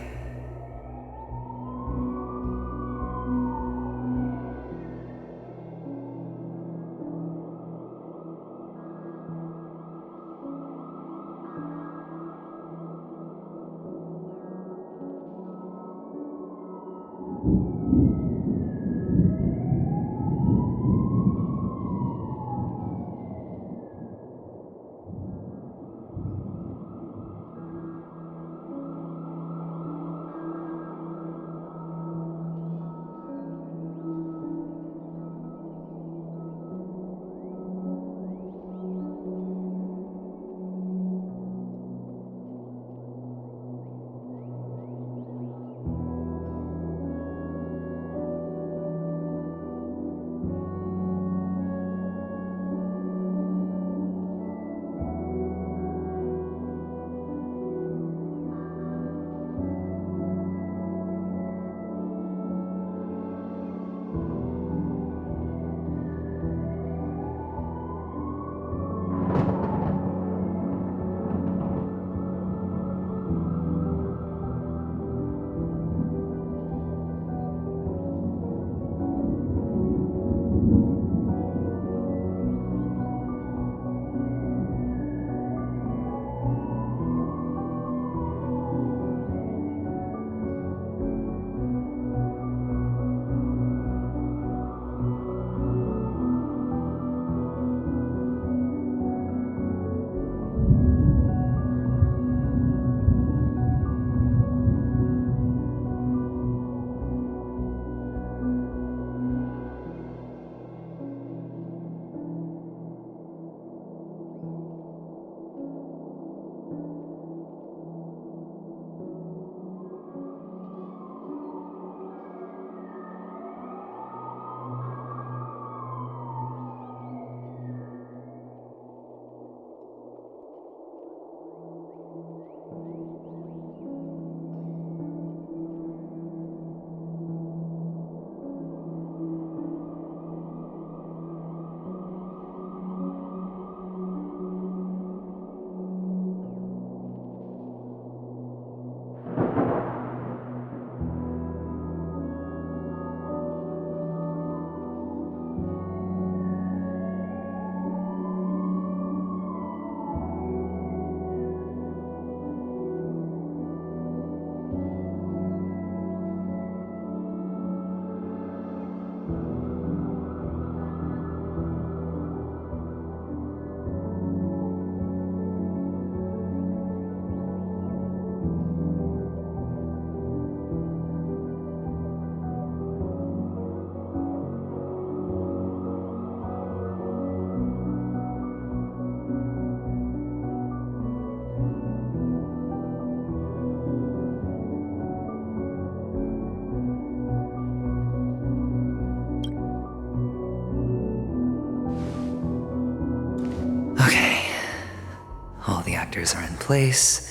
A: actors are in place.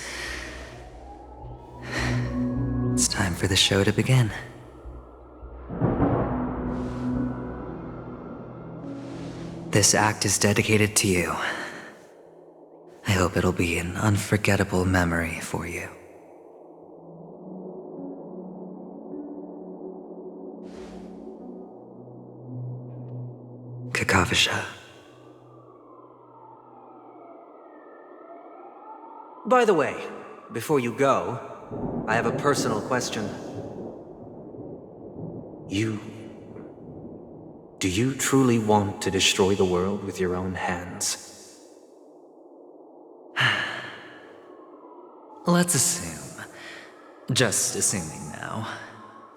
A: It's time for the show to begin. This act is dedicated to you. I hope it'll be an unforgettable memory for you. Kakavasha.
O: By the way, before you go, I have a personal question. Do you truly want to destroy the world with your own hands?
A: Let's assume, just assuming now,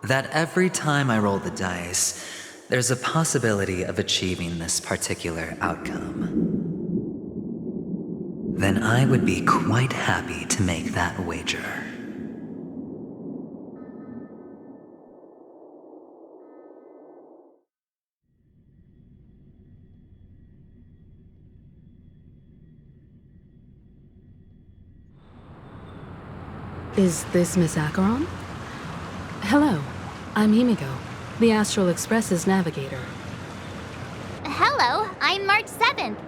A: that every time I roll the dice, there's a possibility of achieving this particular outcome. Then I would be quite happy to make that wager.
V: Is this Miss Acheron? Hello, I'm Himiko, the Astral Express's navigator.
D: Hello, I'm March 7th.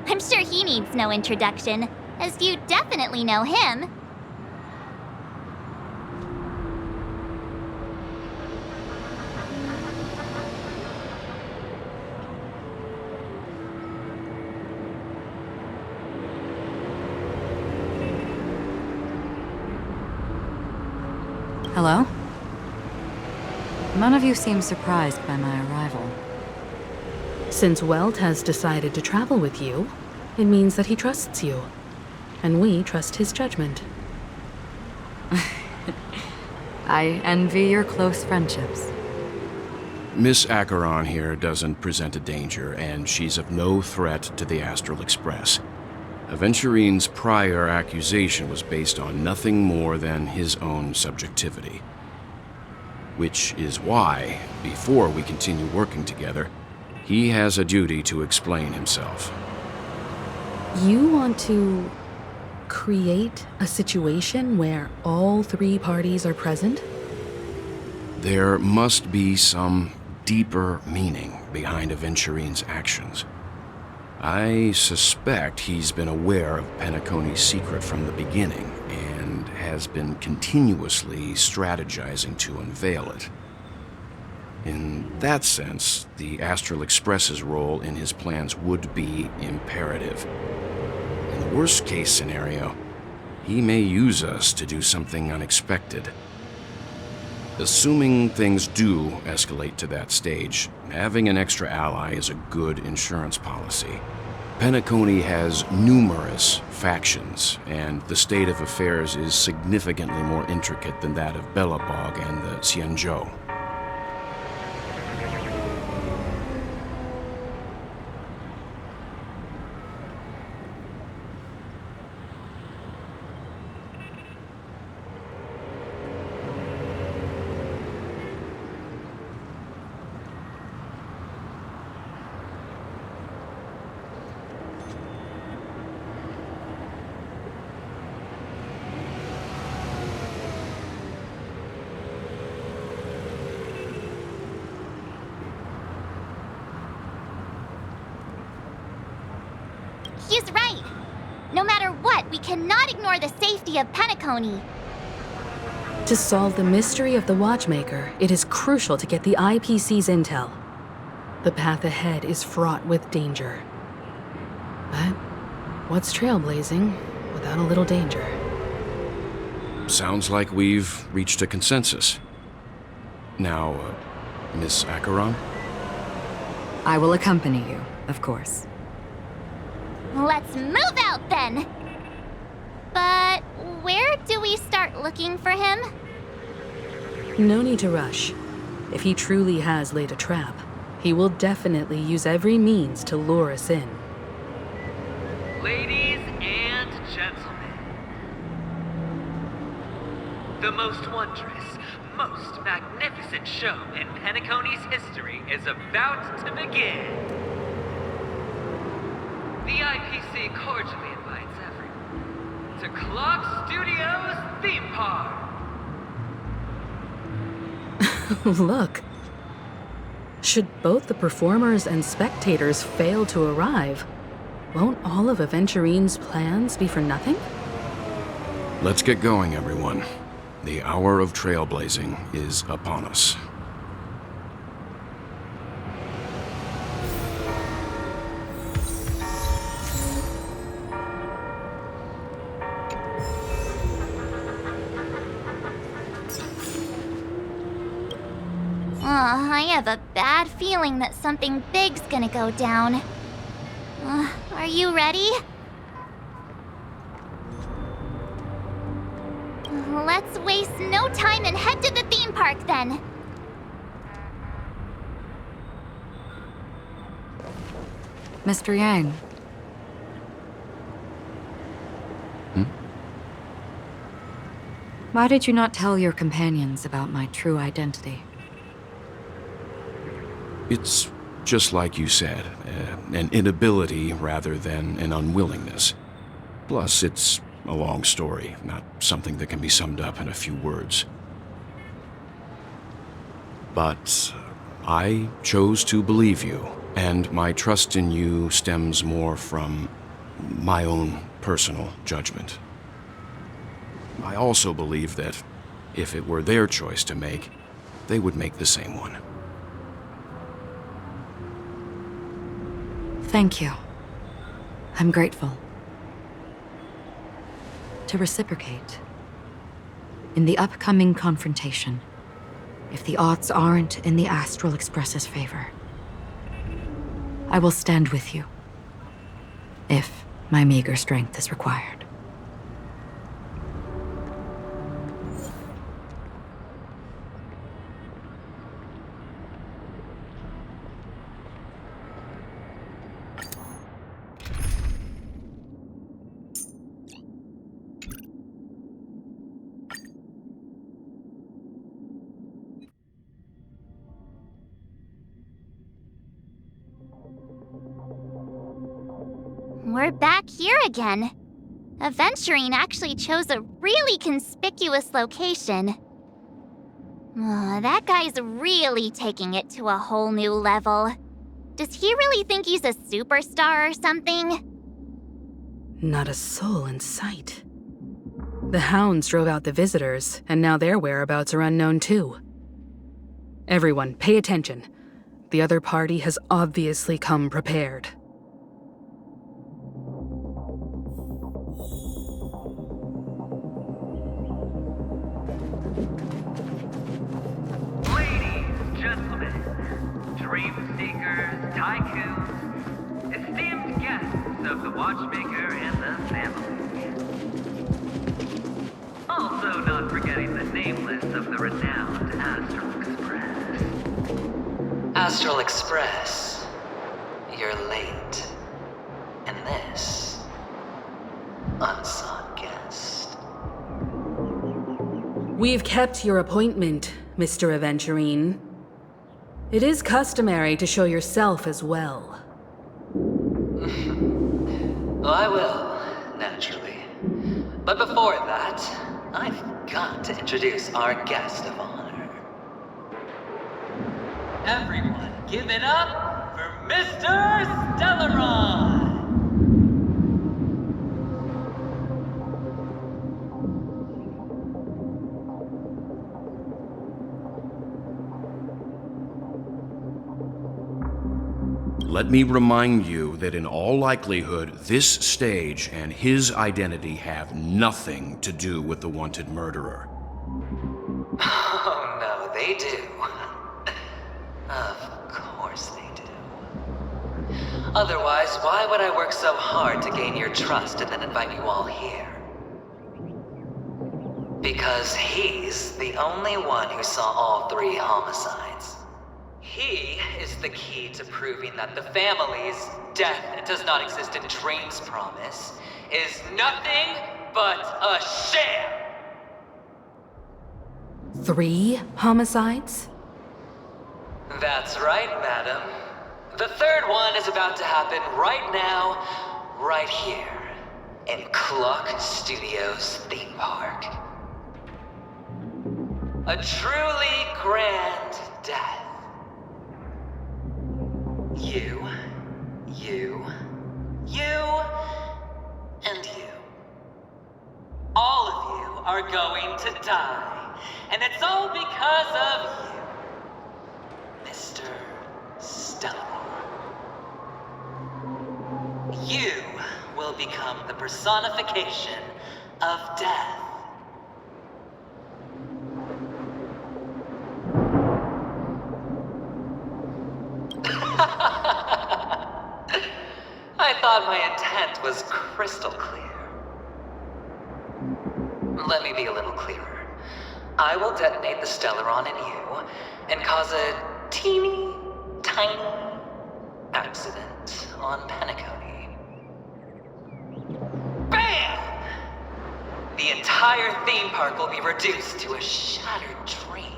D: I'm sure he needs no introduction, as you definitely know him.
B: Hello? None of you seem surprised by my arrival.
V: Since Welt has decided to travel with you, it means that he trusts you. And we trust his judgment.
B: I envy your close friendships.
H: Miss Acheron here doesn't present a danger, and she's of no threat to the Astral Express. Aventurine's prior accusation was based on nothing more than his own subjectivity. Which is why, before we continue working together, he has a duty to explain himself.
V: You want to create a situation where all three parties are present?
H: There must be some deeper meaning behind Aventurine's actions. I suspect he's been aware of Penacony's secret from the beginning and has been continuously strategizing to unveil it. In that sense, the Astral Express's role in his plans would be imperative. In the worst-case scenario, he may use us to do something unexpected. Assuming things do escalate to that stage, having an extra ally is a good insurance policy. Penacony has numerous factions, and the state of affairs is significantly more intricate than that of Bellabog and the Xianzhou.
D: He's right. No matter what, we cannot ignore the safety of Penacony.
V: To solve the mystery of the Watchmaker, it is crucial to get the IPC's intel. The path ahead is fraught with danger. But what's trailblazing without a little danger?
H: Sounds like we've reached a consensus. Now, Miss Acheron?
B: I will accompany you, of course.
D: Let's move out then! But where do we start looking for him?
V: No need to rush. If he truly has laid a trap, he will definitely use every means to lure us in.
Q: Ladies and gentlemen, the most wondrous, most magnificent show in Penacony's history is about to begin. The IPC cordially invites everyone to Clock Studios Theme Park.
V: Look. should both the performers and spectators fail to arrive, won't all of Aventurine's plans be for nothing?
H: Let's get going, everyone. The hour of trailblazing is upon us.
D: I have a bad feeling that something big's gonna go down. Are you ready? Let's waste no time and head to the theme park then.
B: Mr. Yang. Why did you not tell your companions about my true identity?
H: It's just like you said, an inability rather than an unwillingness. Plus, it's a long story, not something that can be summed up in a few words. But I chose to believe you, and my trust in you stems more from my own personal judgment. I also believe that if it were their choice to make, they would make the same one.
B: Thank you. I'm grateful. To reciprocate, in the upcoming confrontation, if the odds aren't in the Astral Express's favor, I will stand with you, if my meager strength is required.
D: We're back here again. Aventurine actually chose a really conspicuous location. That guy's really taking it to a whole new level. Does he really think he's a superstar or something?
V: Not a soul in sight. The hounds drove out the visitors, and now their whereabouts are unknown too. Everyone, pay attention. The other party has obviously come prepared.
Q: Dream seekers, tycoons, esteemed guests of the Watchmaker and the family. Also not forgetting the nameless of the renowned Astral Express.
K: Astral Express, you're late. And this, unsought guest.
V: We've kept your appointment, Mr. Aventurine. It is customary to show yourself as well.
K: Well, I will, naturally. But before that, I've got to introduce our guest of honor. Everyone, give it up for Mr. Stellaron!
H: Let me remind you that in all likelihood, this stage and his identity have nothing to do with the wanted murderer.
K: Oh no, they do. Of course they do. Otherwise, why would I work so hard to gain your trust and then invite you all here? Because he's the only one who saw all 3 homicides. He is the key to proving that the family's death does not exist in Dream's promise is nothing but a sham!
V: 3 homicides?
K: That's right, madam. The 3rd one is about to happen right now, right here, in Clock Studios theme park. A truly grand death.
Q: are going to die. And it's all because of you, Mr. Stellar. You will become the personification of death. I thought my intent was crystal clear. Let me be a little clearer. I will detonate the Stellaron in you and cause a teeny, tiny accident on Penacony. BAM! The entire theme park will be reduced to a shattered dream.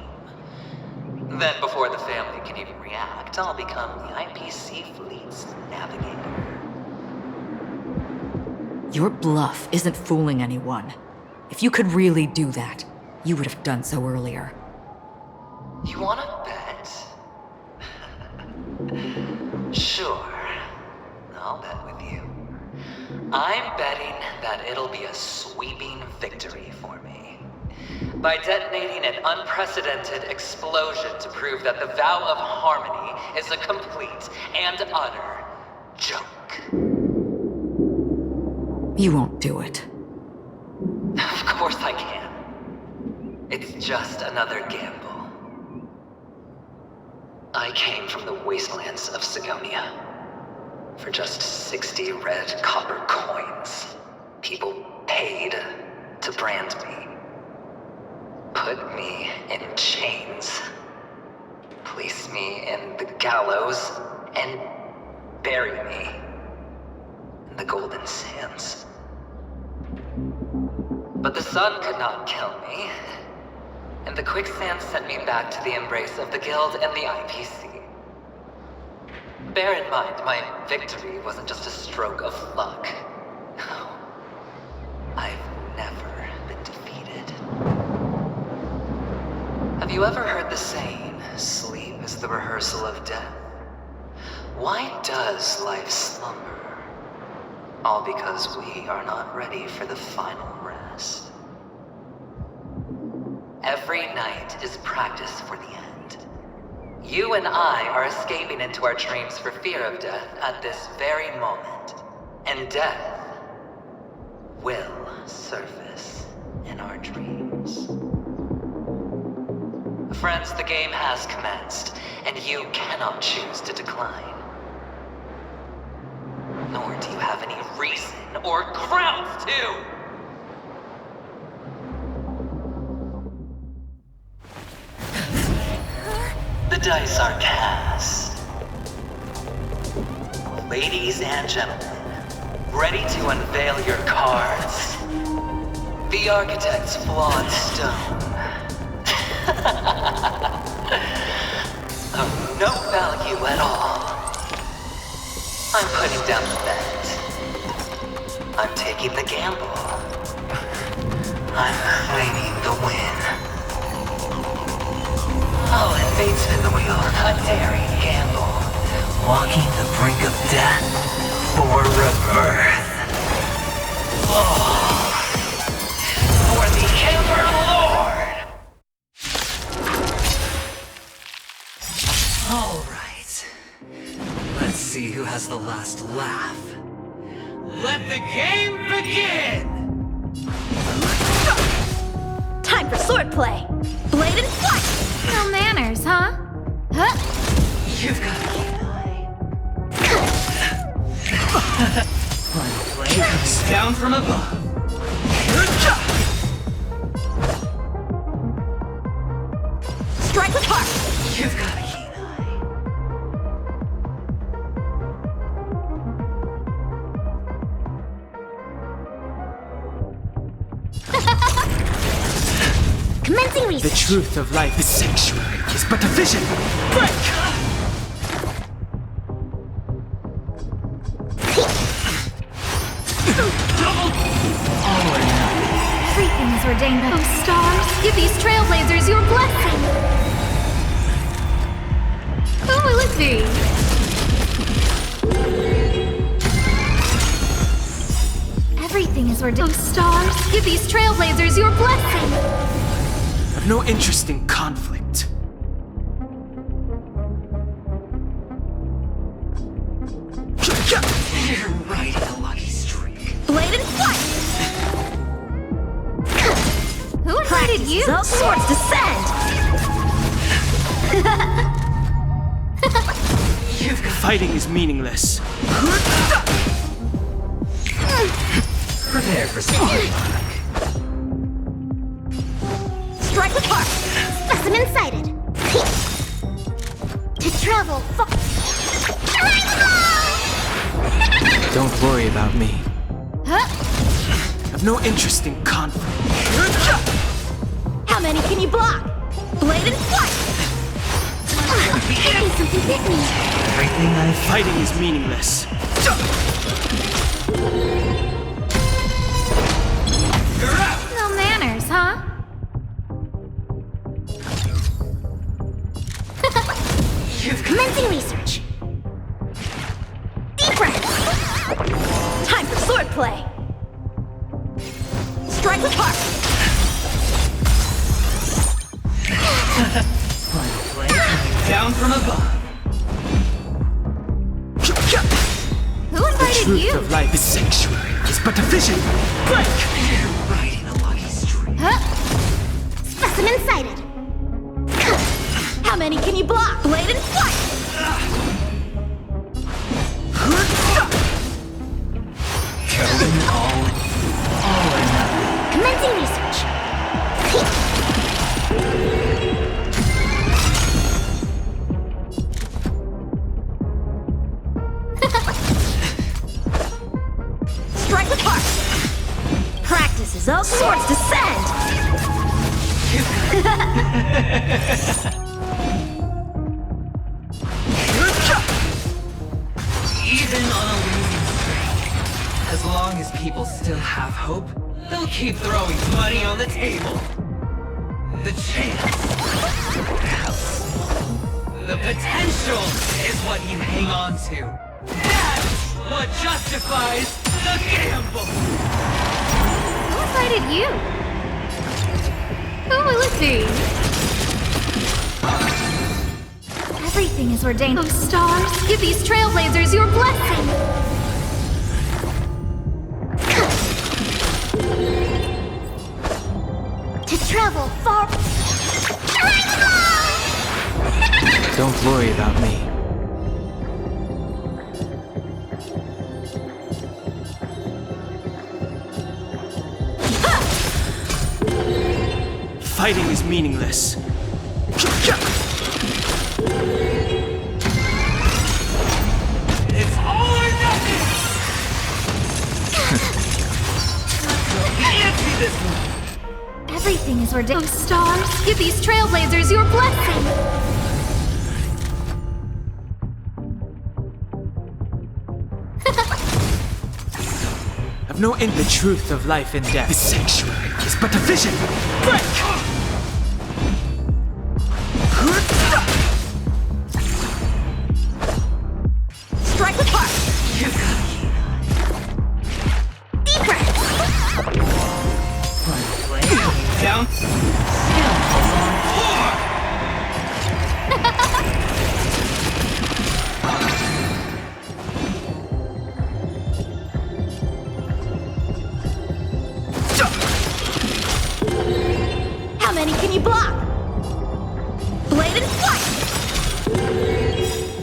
Q: Then before the family can even react, I'll become the IPC fleet's navigator.
B: Your bluff isn't fooling anyone. If you could really do that, you would have done so earlier.
Q: You wanna bet? Sure. I'll bet with you. I'm betting that it'll be a sweeping victory for me. By detonating an unprecedented explosion to prove that the vow of harmony is a complete and utter joke.
B: You won't do it.
Q: Of course I can. It's just another gamble. I came from the wastelands of Sigonia. For just 60 red copper coins, people paid to brand me. Put me in chains. Place me in the gallows and bury me in the golden sands. But the sun could not kill me, and the quicksand sent me back to the embrace of the Guild and the IPC. Bear in mind, my victory wasn't just a stroke of luck. No. I've never been defeated. Have you ever heard the saying, sleep is the rehearsal of death? Why does life slumber? All because we are not ready for the final rest. Every night is practice for the end. You and I are escaping into our dreams for fear of death at this very moment. And death will surface in our dreams. Friends, the game has commenced, and you cannot choose to decline. Nor do you have any reason or grounds to! The dice are cast. Ladies and gentlemen, ready to unveil your cards? The architect's flawed stone. Of no value at all. I'm putting down the bet. I'm taking the gamble. I'm claiming the win. I'll invade spin the wheel, a daring gamble. Walking the brink of death for rebirth. Oh, for the Ember Lord!
A: All right. Let's see who has the last laugh. Let the game begin!
G: Time for swordplay! Blade and flight!
D: No manners, huh?
G: Huh?
A: You've got a keen eye. Final blade comes down from above.
G: Strike with heart!
A: You've got a keen
G: Commencing research!
F: The truth of life is sanctuary, is but a vision. Break!
G: Everything is ordained by... Oh, stars, give these trailblazers your blessing! Who will it be?
D: Everything is
G: is ordained. Stars, give these trailblazers your blessing.
F: I've no interest in conflict.
K: You're riding a lucky streak.
C: Blade and fight! Who invited you? Swords descend!
F: Fighting is meaningless.
K: Prepare for something.
C: Strike apart! Specimen sighted! To travel far...
F: Don't worry about me.
C: Huh?
F: I've no interest in conflict.
C: How many can you block? Blade and fight! Something bit me.
F: Everything I'm fighting is meaningless.
C: No manners, huh? Commencing research. Deep breath. Time for swordplay. Strike apart.
K: Down from above.
C: Who invited
F: The
C: you?
F: truth of life is sanctuary. It's but a vision. Break!
K: You're riding a lucky streak.
C: Huh? Specimen sighted. How many can you block? Blade and fight!
K: Going all or nothing.
C: Commencing research. Strike apart. Practice is over. Swords descend.
K: Even on a losing streak, as long as people still have hope, they'll keep throwing money on the table. The chance, how small. The potential is what you hang on to. That's what justifies the gamble.
C: Who invited you? Who will it be? Everything is ordained. Oh, stars, give these trailblazers your blessing. To travel far.
F: Don't worry about me. Fighting is meaningless.
K: It's all or nothing! Can't see this one!
C: Everything is ordained. Oh, stars, give these trailblazers your blessing.
F: I've no in the truth of life and death. This sanctuary is but a vision. Break!
C: Strike apart. Deep breath.
K: Down. Skills on floor!
C: How many can you block? Blade and fight.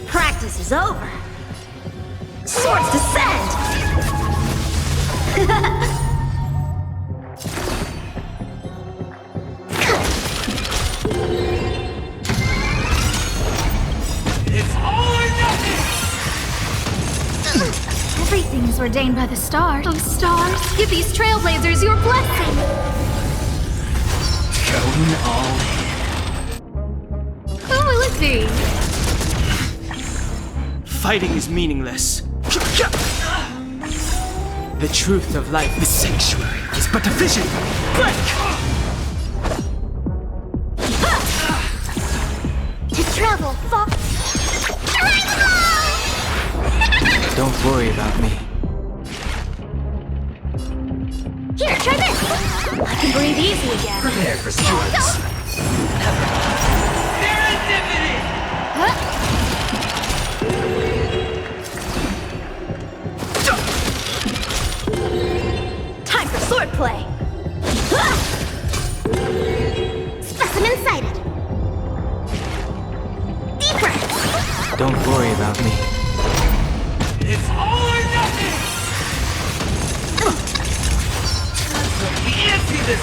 C: Practice is over. Swords descend.
K: It's all or nothing!
C: Everything is ordained by the stars. Oh, stars, give these trailblazers your blessing.
K: Going all
C: Who will it be?
F: Fighting is meaningless. The truth of life, the sanctuary, is but a vision. Break!
C: To travel far.
F: Don't worry about me.
C: Here, try this! I can breathe easy again.
A: Prepare for storms.
C: Time for swordplay! Specimen sighted! Deep breath!
F: Don't worry about me.
P: It's all or nothing! We can't see this!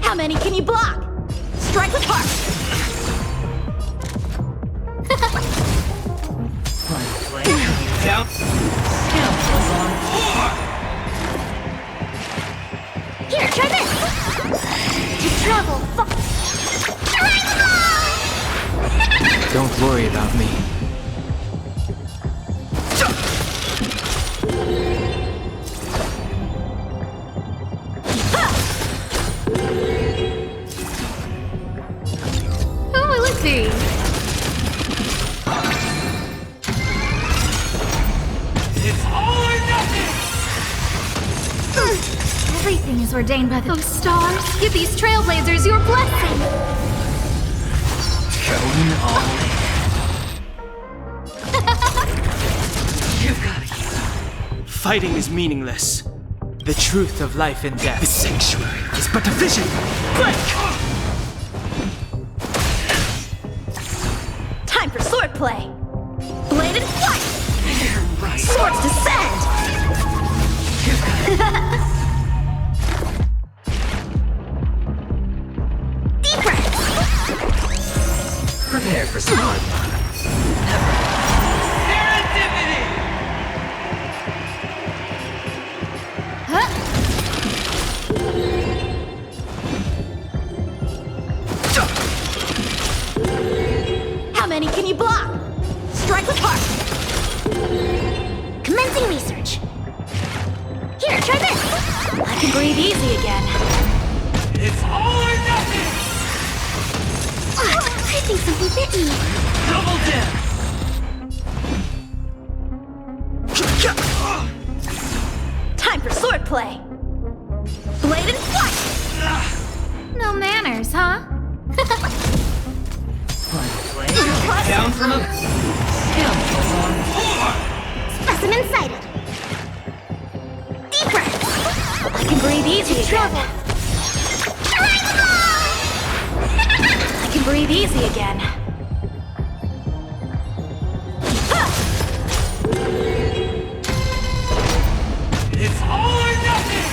C: How many can you block? Strike with heart!
P: Down.
C: Here, try this! To travel far.
F: Don't worry about me.
C: Oh, let's see.
P: It's all or nothing!
C: Everything is ordained by those stars. Give these trailblazers your blessing.
A: Going all in. You've got to
F: Fighting is meaningless. The truth of life and death. The sanctuary is but a vision. Break!
C: Time for swordplay. Bladed flight. Swords descend. Deep breath.
A: prepare for storm.
P: Serendipity!
C: How many can you block? Strike with heart. Commencing research. Here, try this. I can breathe easy again.
P: It's all or nothing!
C: I think something bit me.
P: Double dip!
C: Time for swordplay. Bladed flight. No manners, huh?
P: Down from a...
C: Specimen sighted. Deep breath. I can breathe easy again. I can breathe easy again.
P: It's all or nothing!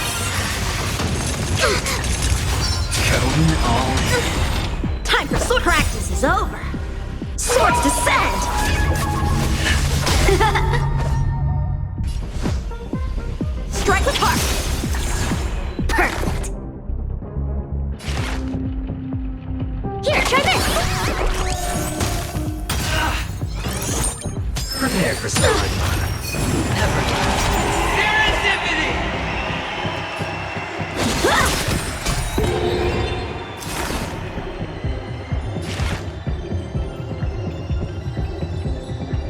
A: Going all in.
C: Time for sword practice is over. Swords descend. Strike with heart. Perfect. Here, try this.
A: Prepare for storm.
P: Serendipity!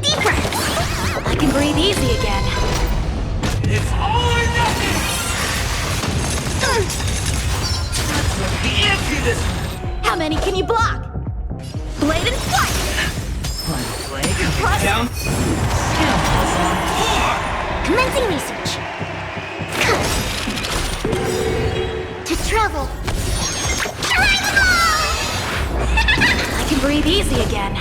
C: Deep breath. I can breathe easy again.
P: It's all or nothing! We can't see this!
C: How many can you block? Bladed flight.
P: Down.
C: Commencing research. To travel. I can breathe easy again.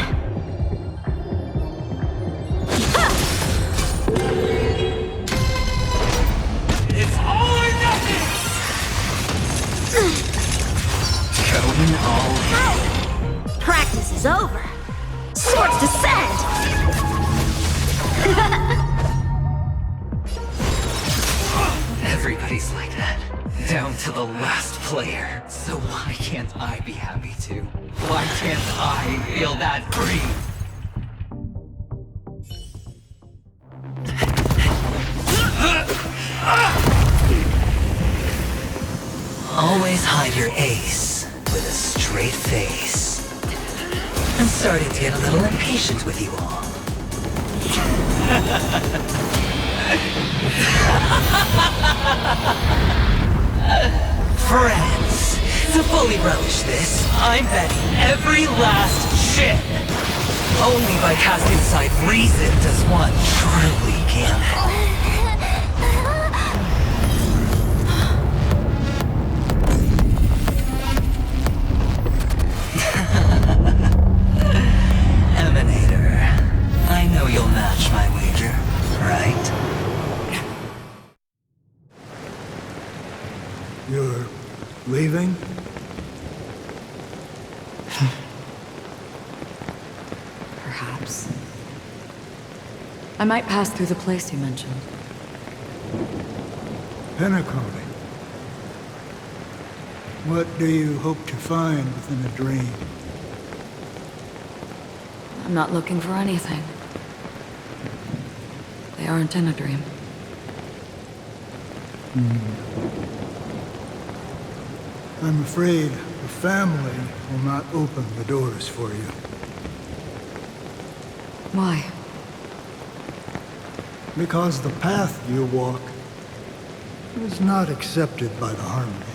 P: It's all or nothing!
A: Going all in.
C: Practice is over. Swords descend.
A: Everybody's like that. Down to the last player. So why can't I be happy too? Why can't I feel that free? Always hide your ace with a straight face. I'm starting to get a little impatient with you all. Friends, to fully relish this, I'm betting every last chip. Only by cast inside reason does one truly gamble. Emanator, I know you'll match my wager, right?
M: You're leaving?
B: Perhaps. I might pass through the place you mentioned.
M: Penacony. What do you hope to find within a dream?
B: I'm not looking for anything. They aren't in a dream.
M: I'm afraid the family will not open the doors for you.
B: Why?
M: Because the path you walk is not accepted by the Harmony.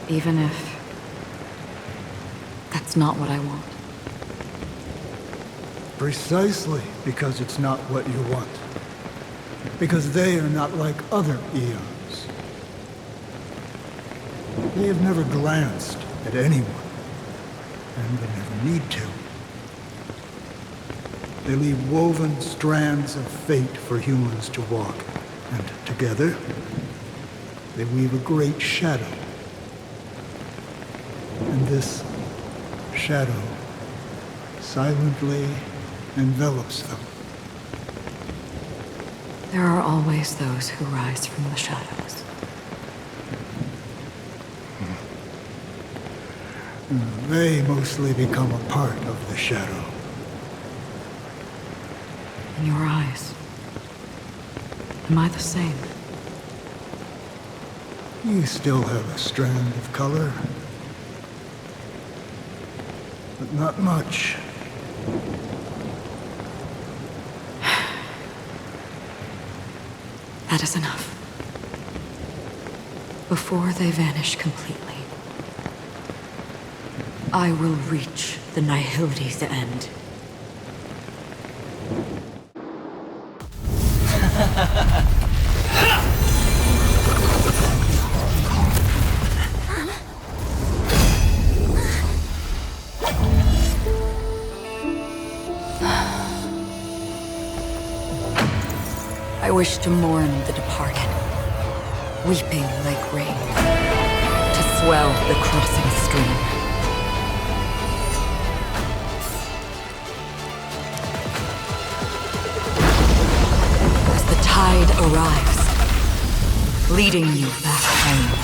B: Even if that's not what I want.
M: Precisely because it's not what you want. Because they are not like other eons. They have never glanced at anyone, and they never need to. They leave woven strands of fate for humans to walk, and together, they weave a great shadow. And this shadow silently envelops them.
B: There are always those who rise from the shadows.
M: They mostly become a part of the shadow.
B: In your eyes, am I the same?
M: You still have a strand of color, but not much.
B: That is enough. Before they vanish completely, I will reach the Nihility's end. I wish to mourn the departed, weeping like rain, to swell the crossing stream. As the tide arrives, leading you back home.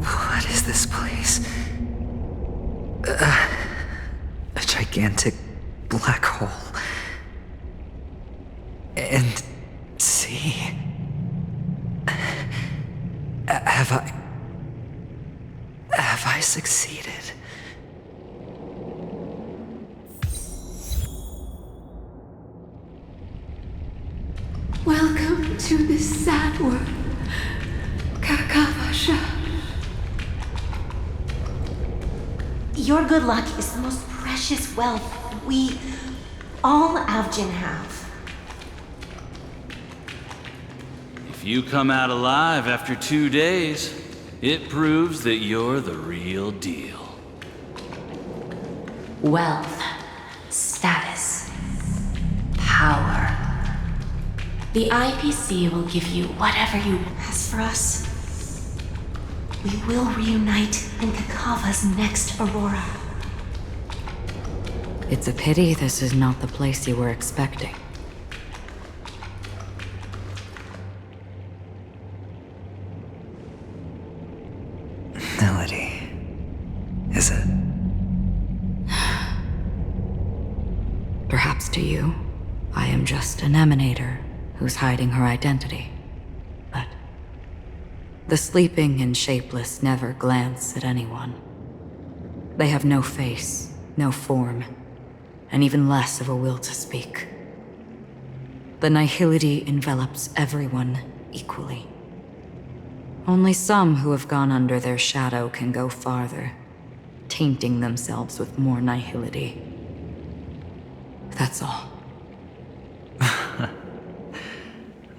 A: What is this place? A gigantic black hole. And see? Have I succeeded?
L: Welcome to this sad world, Kakavasha.
J: Your good luck is the most precious wealth we, all Avgin, have.
E: If you come out alive after 2 days, it proves that you're the real deal.
J: Wealth, status,
W: power. The IPC will give you whatever you...
J: As for us, we will reunite in Kakava's next aurora.
B: It's a pity this is not the place you were expecting.
A: Melody. Is it?
B: Perhaps to you, I am just an emanator who's hiding her identity. But the sleeping and shapeless never glance at anyone. They have no face, no form, and even less of a will to speak. The nihility envelops everyone equally. Only some who have gone under their shadow can go farther, tainting themselves with more nihility. That's all.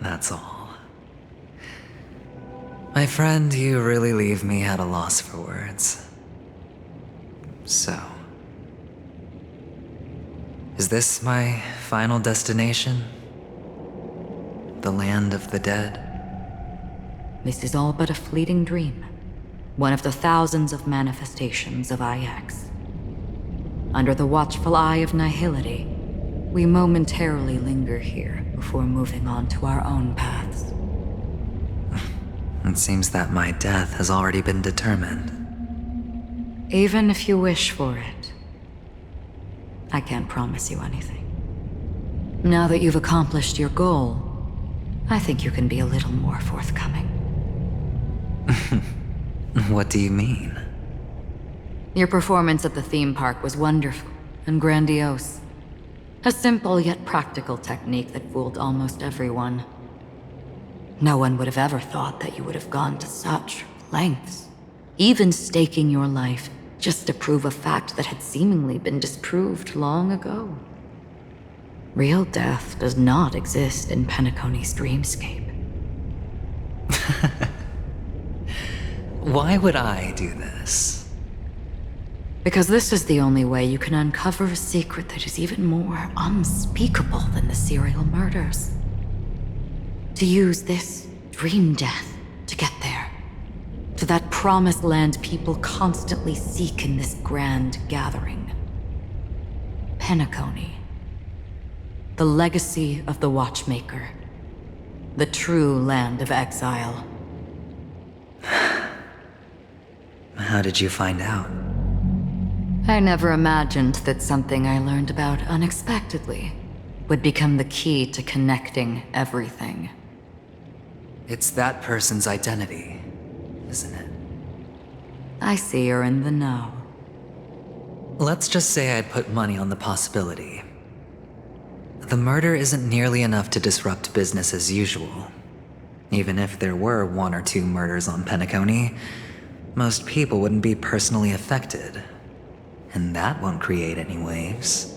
A: That's all. My friend, you really leave me at a loss for words. So, is this my final destination? The land of the dead?
B: This is all but a fleeting dream. One of the thousands of manifestations of IX. Under the watchful eye of nihility, we momentarily linger here before moving on to our own paths.
A: It seems that my death has already been determined.
B: Even if you wish for it, I can't promise you anything. Now that you've accomplished your goal, I think you can be a little more forthcoming.
A: What do you mean?
B: Your performance at the theme park was wonderful and grandiose. A simple yet practical technique that fooled almost everyone. No one would have ever thought that you would have gone to such lengths, even staking your life just to prove a fact that had seemingly been disproved long ago. Real death does not exist in Penacony's dreamscape.
A: Why would I do this?
B: Because this is the only way you can uncover a secret that is even more unspeakable than the serial murders. To use this dream death to get there. To that promised land people constantly seek in this grand gathering. Penacony. The legacy of the Watchmaker. The true land of exile.
A: How did you find out?
B: I never imagined that something I learned about unexpectedly would become the key to connecting everything.
A: It's that person's identity, isn't it?
B: I see you're in the know.
A: Let's just say I'd put money on the possibility. The murder isn't nearly enough to disrupt business as usual. Even if there were 1 or 2 murders on Penacony, most people wouldn't be personally affected. And that won't create any waves.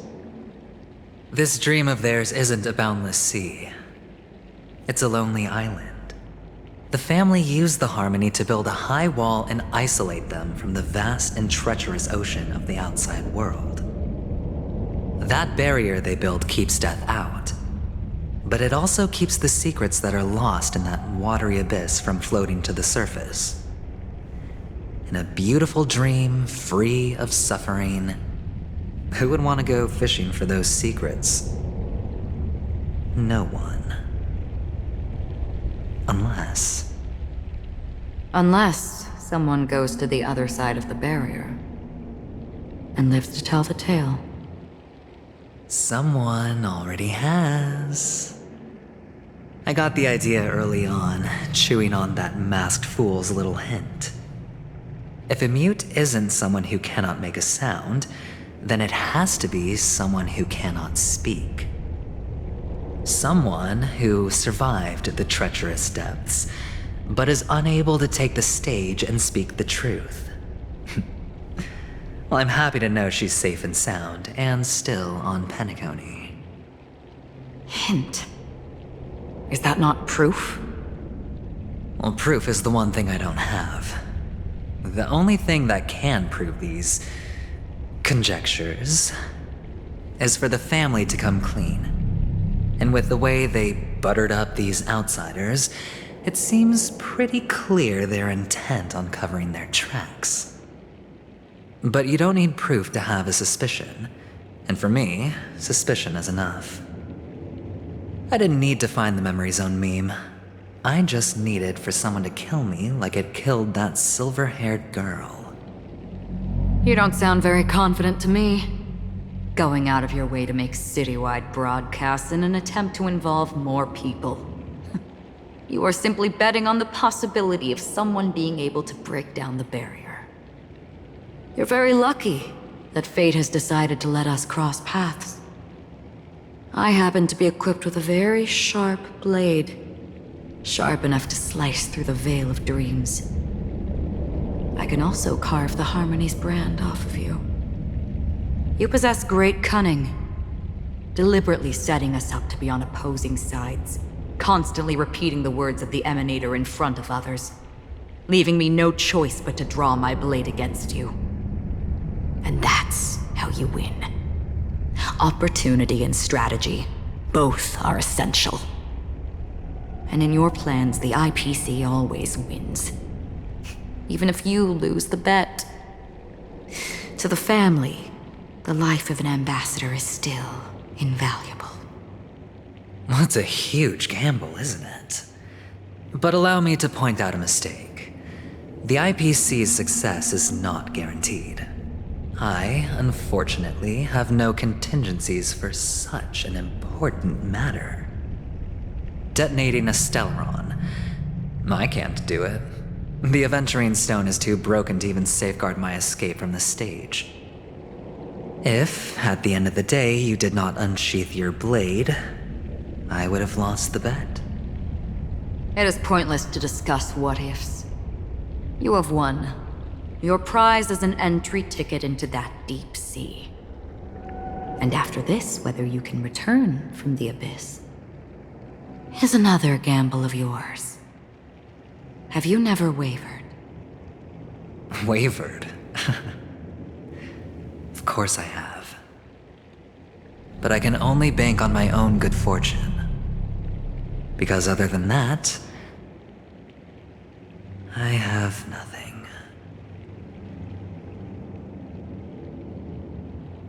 A: This dream of theirs isn't a boundless sea. It's a lonely island. The family used the Harmony to build a high wall and isolate them from the vast and treacherous ocean of the outside world. That barrier they built keeps death out, but it also keeps the secrets that are lost in that watery abyss from floating to the surface. In a beautiful dream, free of suffering, who would want to go fishing for those secrets? No one.
B: Unless someone goes to the other side of the barrier and lives to tell the tale.
A: Someone already has. I got the idea early on, chewing on that masked fool's little hint. If a mute isn't someone who cannot make a sound, then it has to be someone who cannot speak. Someone who survived the treacherous depths, but is unable to take the stage and speak the truth. Well, I'm happy to know she's safe and sound, and still on Penacony.
B: Hint. Is that not proof?
A: Well, proof is the one thing I don't have. The only thing that can prove these conjectures is for the family to come clean. And with the way they buttered up these outsiders, it seems pretty clear they're intent on covering their tracks. But you don't need proof to have a suspicion. And for me, suspicion is enough. I didn't need to find the Memory Zone meme. I just needed for someone to kill me like it killed that silver-haired girl.
B: You don't sound very confident to me. Going out of your way to make citywide broadcasts in an attempt to involve more people. You are simply betting on the possibility of someone being able to break down the barrier. You're very lucky that fate has decided to let us cross paths. I happen to be equipped with a very sharp blade, sharp enough to slice through the veil of dreams. I can also carve the Harmony's brand off of you. You possess great cunning, deliberately setting us up to be on opposing sides, constantly repeating the words of the Emanator in front of others, leaving me no choice but to draw my blade against you. And that's how you win. Opportunity and strategy, both are essential. And in your plans, the IPC always wins. Even if you lose the bet. To the family, the life of an ambassador is still invaluable.
A: Well, it's a huge gamble, isn't it? But allow me to point out a mistake. The IPC's success is not guaranteed. I, unfortunately, have no contingencies for such an important matter. Detonating a Stellaron. I can't do it. The Aventurine Stone is too broken to even safeguard my escape from the stage. If, at the end of the day, you did not unsheath your blade, I would have lost the bet.
B: It is pointless to discuss what-ifs. You have won. Your prize is an entry ticket into that deep sea. And after this, whether you can return from the abyss is another gamble of yours. Have you never wavered?
A: Wavered? Of course I have. But I can only bank on my own good fortune. Because other than that, I have nothing.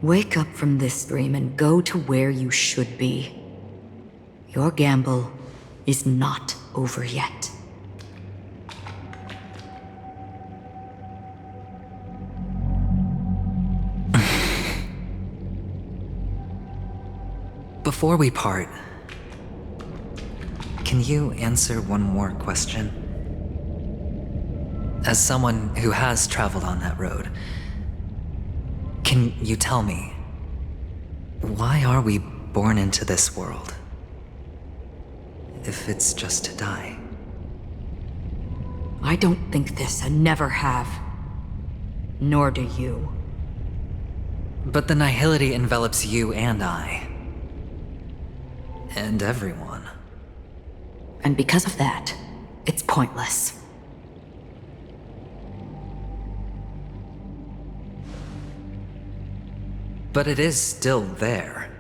B: Wake up from this dream and go to where you should be. Your gamble is not over yet.
A: Before we part, can you answer one more question? As someone who has traveled on that road, can you tell me, why are we born into this world? If it's just to die.
B: I don't think this and never have. Nor do you.
A: But the nihility envelops you and I. And everyone.
B: And because of that, it's pointless.
A: But it is still there.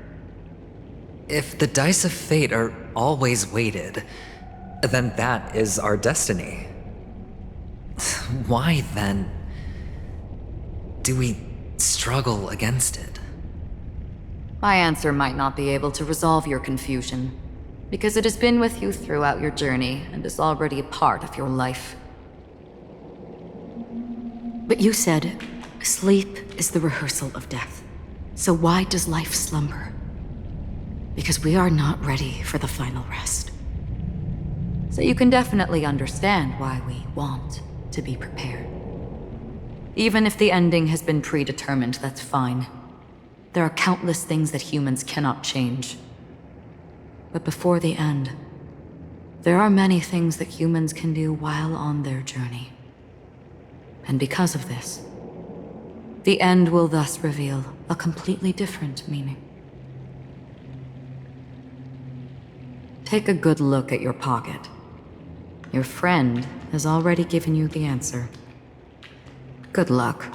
A: If the dice of fate are always weighted, then that is our destiny. Why, then, do we struggle against it?
B: My answer might not be able to resolve your confusion, because it has been with you throughout your journey and is already a part of your life. But you said, sleep is the rehearsal of death. So why does life slumber? Because we are not ready for the final rest. So you can definitely understand why we want to be prepared. Even if the ending has been predetermined, that's fine. There are countless things that humans cannot change. But before the end, there are many things that humans can do while on their journey. And because of this, the end will thus reveal a completely different meaning. Take a good look at your pocket. Your friend has already given you the answer. Good luck.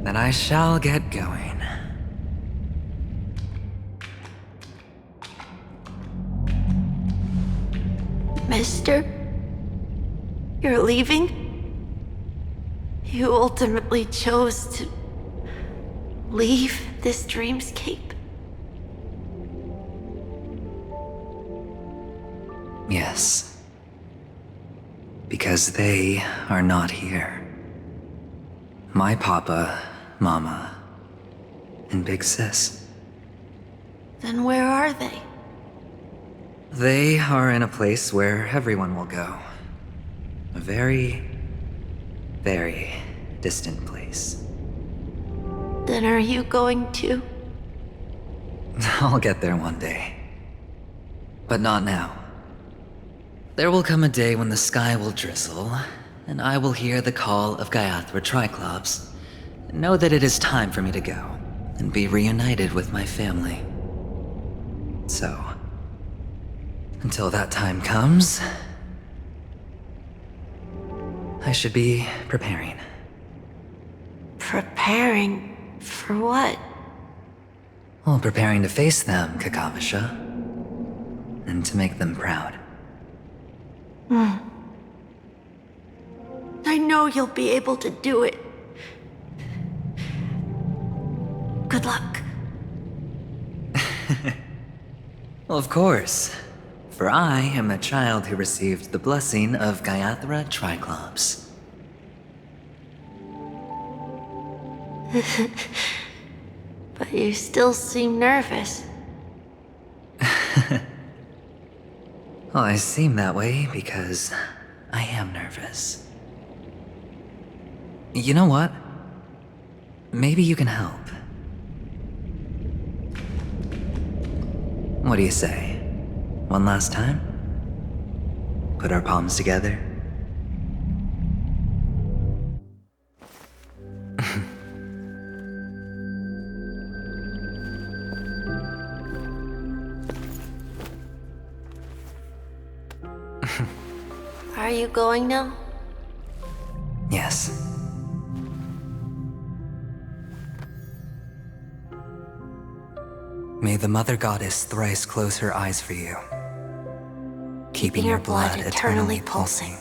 A: Then I shall get going.
C: Mister? You're leaving? You ultimately chose to leave this dreamscape?
A: Yes. Because they are not here. My papa, mama, and big sis.
C: Then where are they?
A: They are in a place where everyone will go. A very, very distant place.
C: Then are you going to?
A: I'll get there one day. But not now. There will come a day when the sky will drizzle, and I will hear the call of Gaiathra Triclops, and know that it is time for me to go, and be reunited with my family. So, until that time comes, I should be preparing.
C: Preparing for what?
A: Well, preparing to face them, Kakavasha. And to make them proud.
C: I know you'll be able to do it. Good luck.
A: Well, of course. For I am a child who received the blessing of Gaiathra Triclops.
C: But you still seem nervous.
A: Well, I seem that way because I am nervous. You know what? Maybe you can help. What do you say? One last time? Put our palms together?
C: Are you going now?
A: Yes. May the Mother Goddess thrice close her eyes for you, keeping your blood eternally pulsing.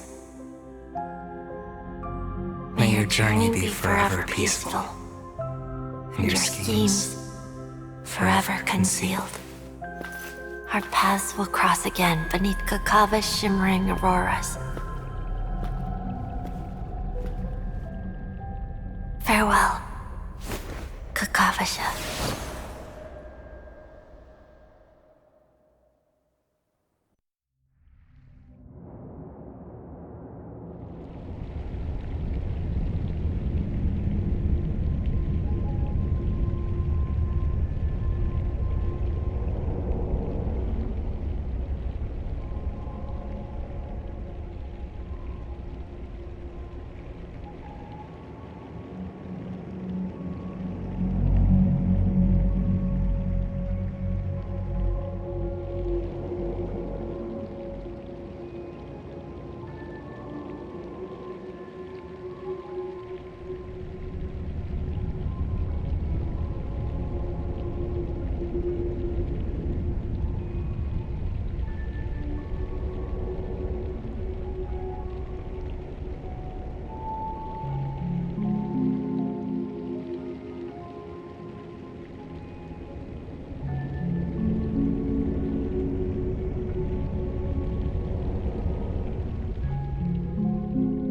A: May your journey be forever peaceful, and your schemes
C: forever concealed. Our paths will cross again beneath Kakava's shimmering auroras. Farewell, Kakavasha.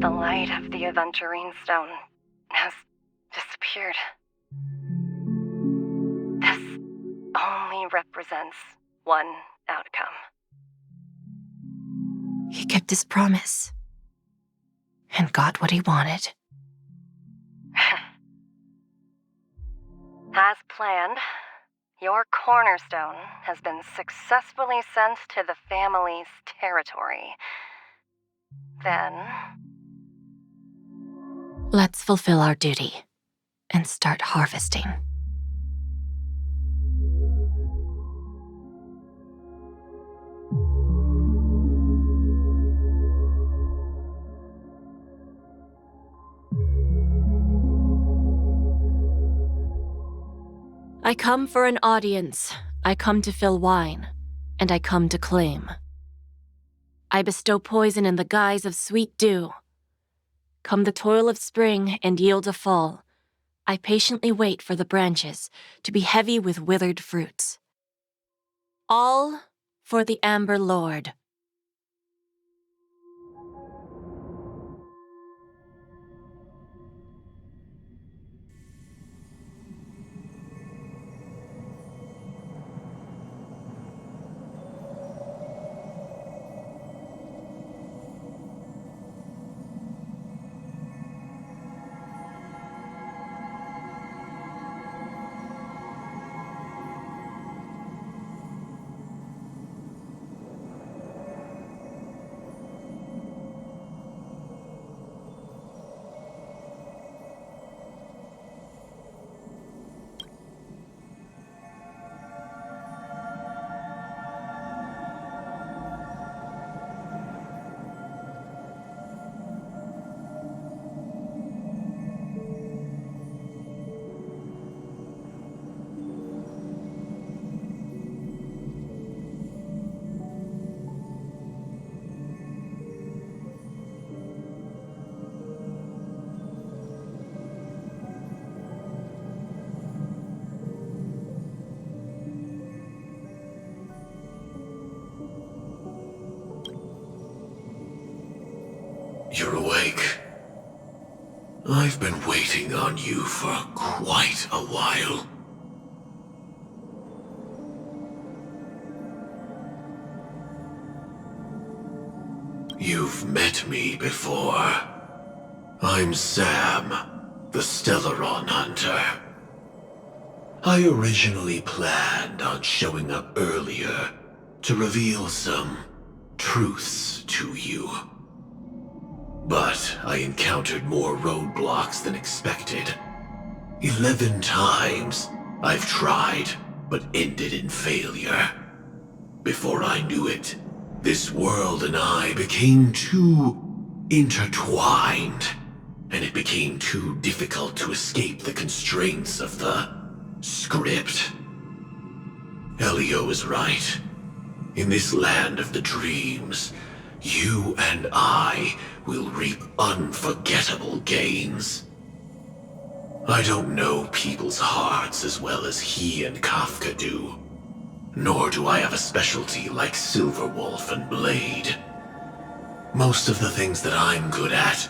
R: The light of the Aventurine Stone has disappeared. This only represents one outcome.
W: He kept his promise and got what he wanted.
R: As planned, your cornerstone has been successfully sent to the family's territory. Then,
W: Let's fulfill our duty and start harvesting. I come for an audience. I come to fill wine. And I come to claim. I bestow poison in the guise of sweet dew. Come the toil of spring and yield a fall. I patiently wait for the branches to be heavy with withered fruits. All for the Amber Lord.
I: You're awake. I've been waiting on you for quite a while. You've met me before. I'm Sam, the Stellaron Hunter. I originally planned on showing up earlier to reveal some truths to you. But I encountered more roadblocks than expected. 11 times I've tried, but ended in failure. Before I knew it, this world and I became too intertwined, and it became too difficult to escape the constraints of the script. Elio is right. In this land of the dreams, you and I will reap unforgettable gains. I don't know people's hearts as well as he and Kafka do. Nor do I have a specialty like Silverwolf and Blade. Most of the things that I'm good at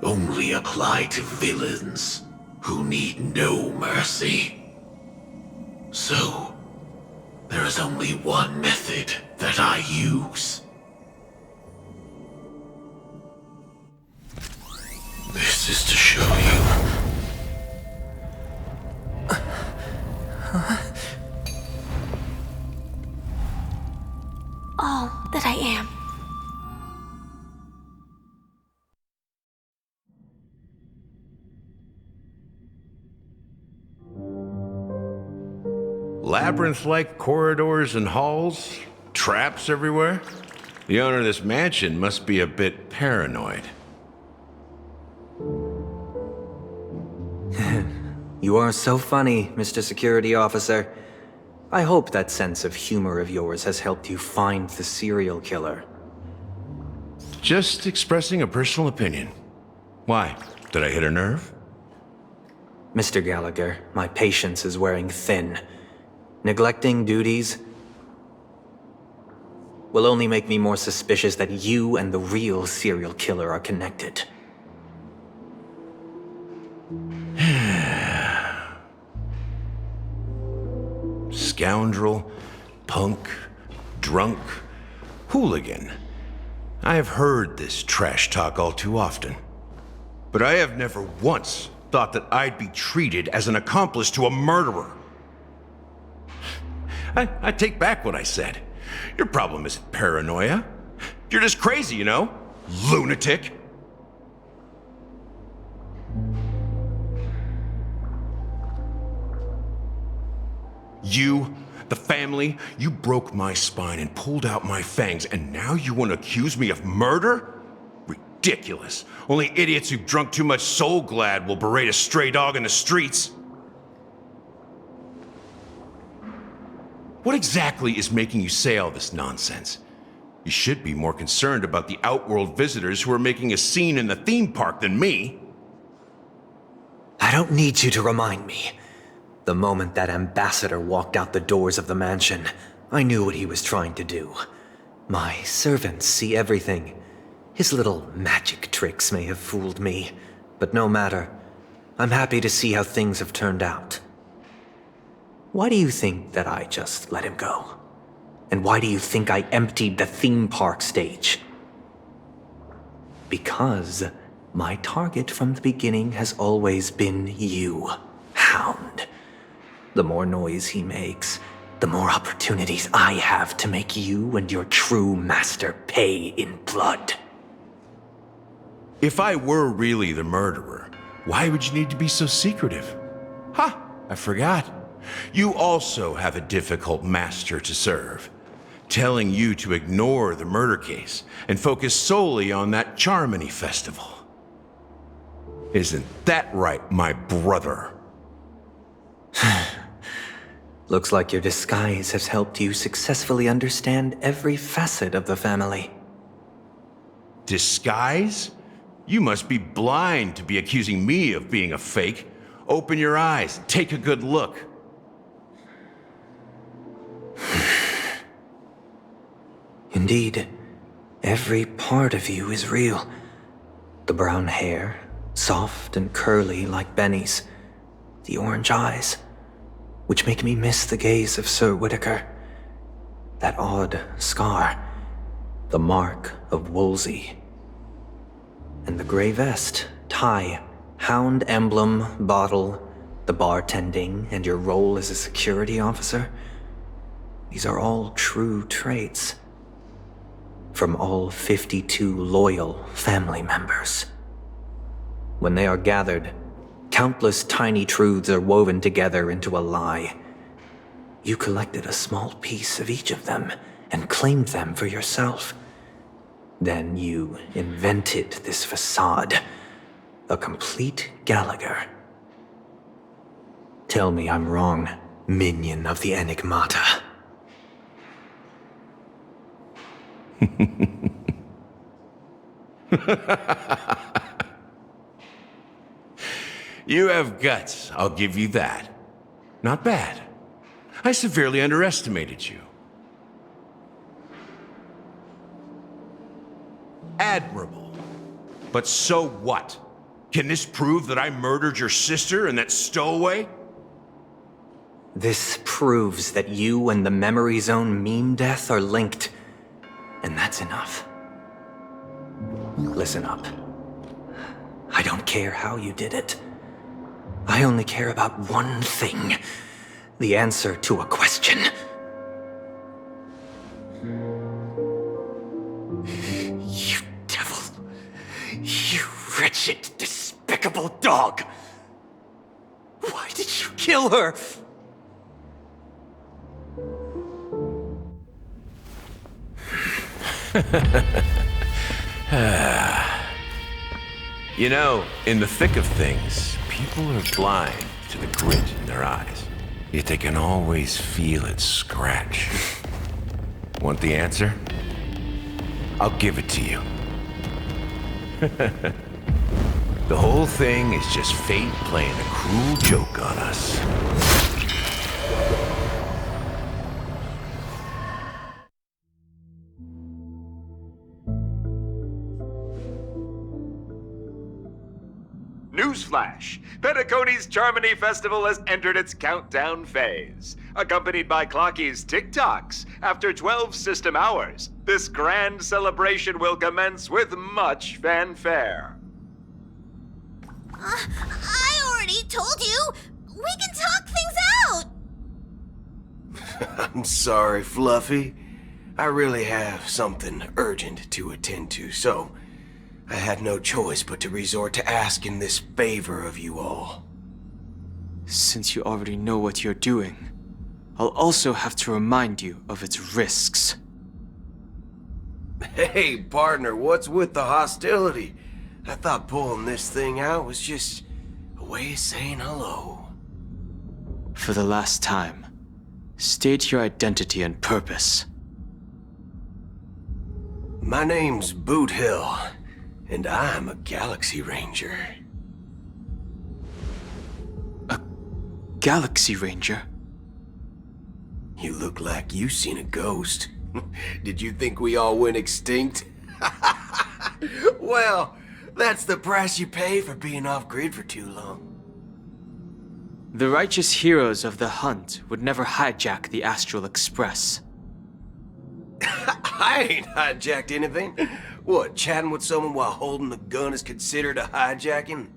I: only apply to villains who need no mercy. So, there is only one method that I use. This is to show you.
C: All that I am.
H: Labyrinth-like corridors and halls? Traps everywhere? The owner of this mansion must be a bit paranoid.
O: You are so funny, Mr. Security Officer. I hope that sense of humor of yours has helped you find the serial killer.
H: Just expressing a personal opinion. Why? Did I hit a nerve?
O: Mr. Gallagher, my patience is wearing thin. Neglecting duties will only make me more suspicious that you and the real serial killer are connected.
H: Scoundrel, punk, drunk, hooligan. I have heard this trash talk all too often. But I have never once thought that I'd be treated as an accomplice to a murderer. I take back what I said. Your problem isn't paranoia. You're just crazy, you know? Lunatic. You, the family, you broke my spine and pulled out my fangs, and now you want to accuse me of murder? Ridiculous. Only idiots who've drunk too much Soul Glad will berate a stray dog in the streets. What exactly is making you say all this nonsense? You should be more concerned about the Outworld visitors who are making a scene in the theme park than me.
O: I don't need you to remind me. The moment that ambassador walked out the doors of the mansion, I knew what he was trying to do. My servants see everything. His little magic tricks may have fooled me, but no matter. I'm happy to see how things have turned out. Why do you think that I just let him go? And why do you think I emptied the theme park stage? Because my target from the beginning has always been you, Hound. The more noise he makes, the more opportunities I have to make you and your true master pay in blood.
H: If I were really the murderer, why would you need to be so secretive? Ha! I forgot. You also have a difficult master to serve, telling you to ignore the murder case and focus solely on that Charmony festival. Isn't that right, my brother?
O: Looks like your disguise has helped you successfully understand every facet of the family.
H: Disguise? You must be blind to be accusing me of being a fake. Open your eyes, take a good look.
O: Indeed, every part of you is real. The brown hair, soft and curly like Benny's. The orange eyes, which make me miss the gaze of Sir Whitaker. That odd scar, the mark of Wolsey. And the gray vest, tie, hound emblem, bottle, the bartending, and your role as a security officer. These are all true traits. From all 52 loyal family members. When they are gathered, countless tiny truths are woven together into a lie. You collected a small piece of each of them and claimed them for yourself. Then you invented this facade, a complete Gallagher. Tell me I'm wrong, minion of the Enigmata.
H: You have guts, I'll give you that. Not bad. I severely underestimated you. Admirable. But so what? Can this prove that I murdered your sister and that stowaway?
O: This proves that you and the Memory Zone meme death are linked. And that's enough. Listen up. I don't care how you did it. I only care about one thing. The answer to a question. You devil. You wretched, despicable dog. Why did you kill her?
H: You know, in the thick of things, people are blind to the grit in their eyes. Yet they can always feel it scratch. Want the answer? I'll give it to you. The whole thing is just fate playing a cruel joke on us.
S: Newsflash! Penacony's Charmony Festival has entered its countdown phase. Accompanied by Clocky's TikToks, after 12 system hours, this grand celebration will commence with much fanfare.
C: I already told you! We can talk things out!
T: I'm sorry, Fluffy. I really have something urgent to attend to, so I had no choice but to resort to asking this favor of you all.
F: Since you already know what you're doing, I'll also have to remind you of its risks.
T: Hey, partner, what's with the hostility? I thought pulling this thing out was just a way of saying hello.
F: For the last time, State your identity and purpose.
T: My name's Boot Hill, and I'm a Galaxy Ranger.
F: A Galaxy Ranger?
T: You look like you seen a ghost. Did you think we all went extinct? Well, that's the price you pay for being off-grid for too long.
F: The righteous heroes of the hunt would never hijack the Astral Express.
T: I ain't hijacked anything. What, chatting with someone while holding a gun is considered a hijacking?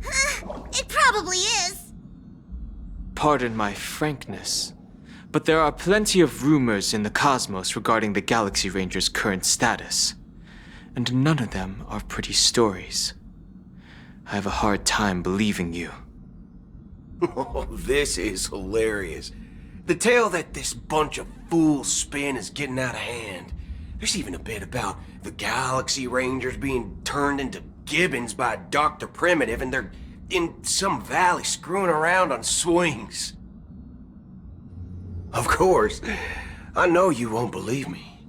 C: It probably is.
F: Pardon my frankness, but there are plenty of rumors in the cosmos regarding the Galaxy Ranger's current status, and none of them are pretty stories. I have a hard time believing you.
T: Oh, this is hilarious. The tale that this bunch of fools spin is getting out of hand. There's even a bit about the Galaxy Rangers being turned into gibbons by Dr. Primitive, and they're in some valley screwing around on swings. Of course, I know you won't believe me,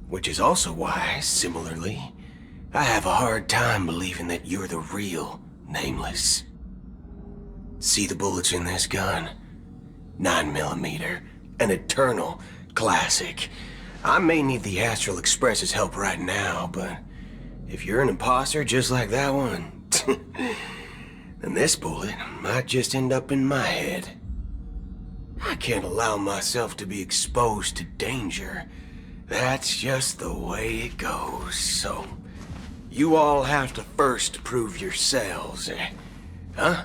T: which is also why, similarly, I have a hard time believing that you're the real Nameless. See the bullets in this gun? 9mm, an eternal classic. I may need the Astral Express's help right now, but if you're an imposter just like that one, then this bullet might just end up in my head. I can't allow myself to be exposed to danger. That's just the way it goes, so you all have to first prove yourselves. Huh?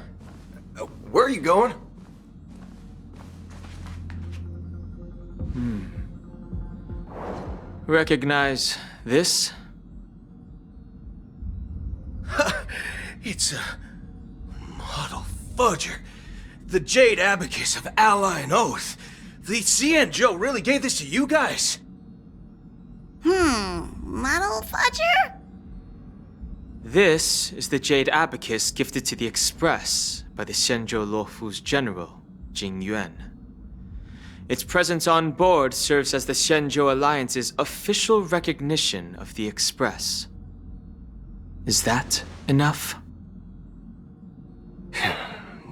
T: Where are you going?
F: Recognize this?
T: It's a model fudger. The Jade Abacus of Ally and Oath. The CN Joe really gave this to you guys?
C: Model fudger?
F: This is the Jade Abacus gifted to the Express by the Shenzhou Luofu's general, Jing Yuan. Its presence on board serves as the Shenzhou Alliance's official recognition of the Express. Is that enough?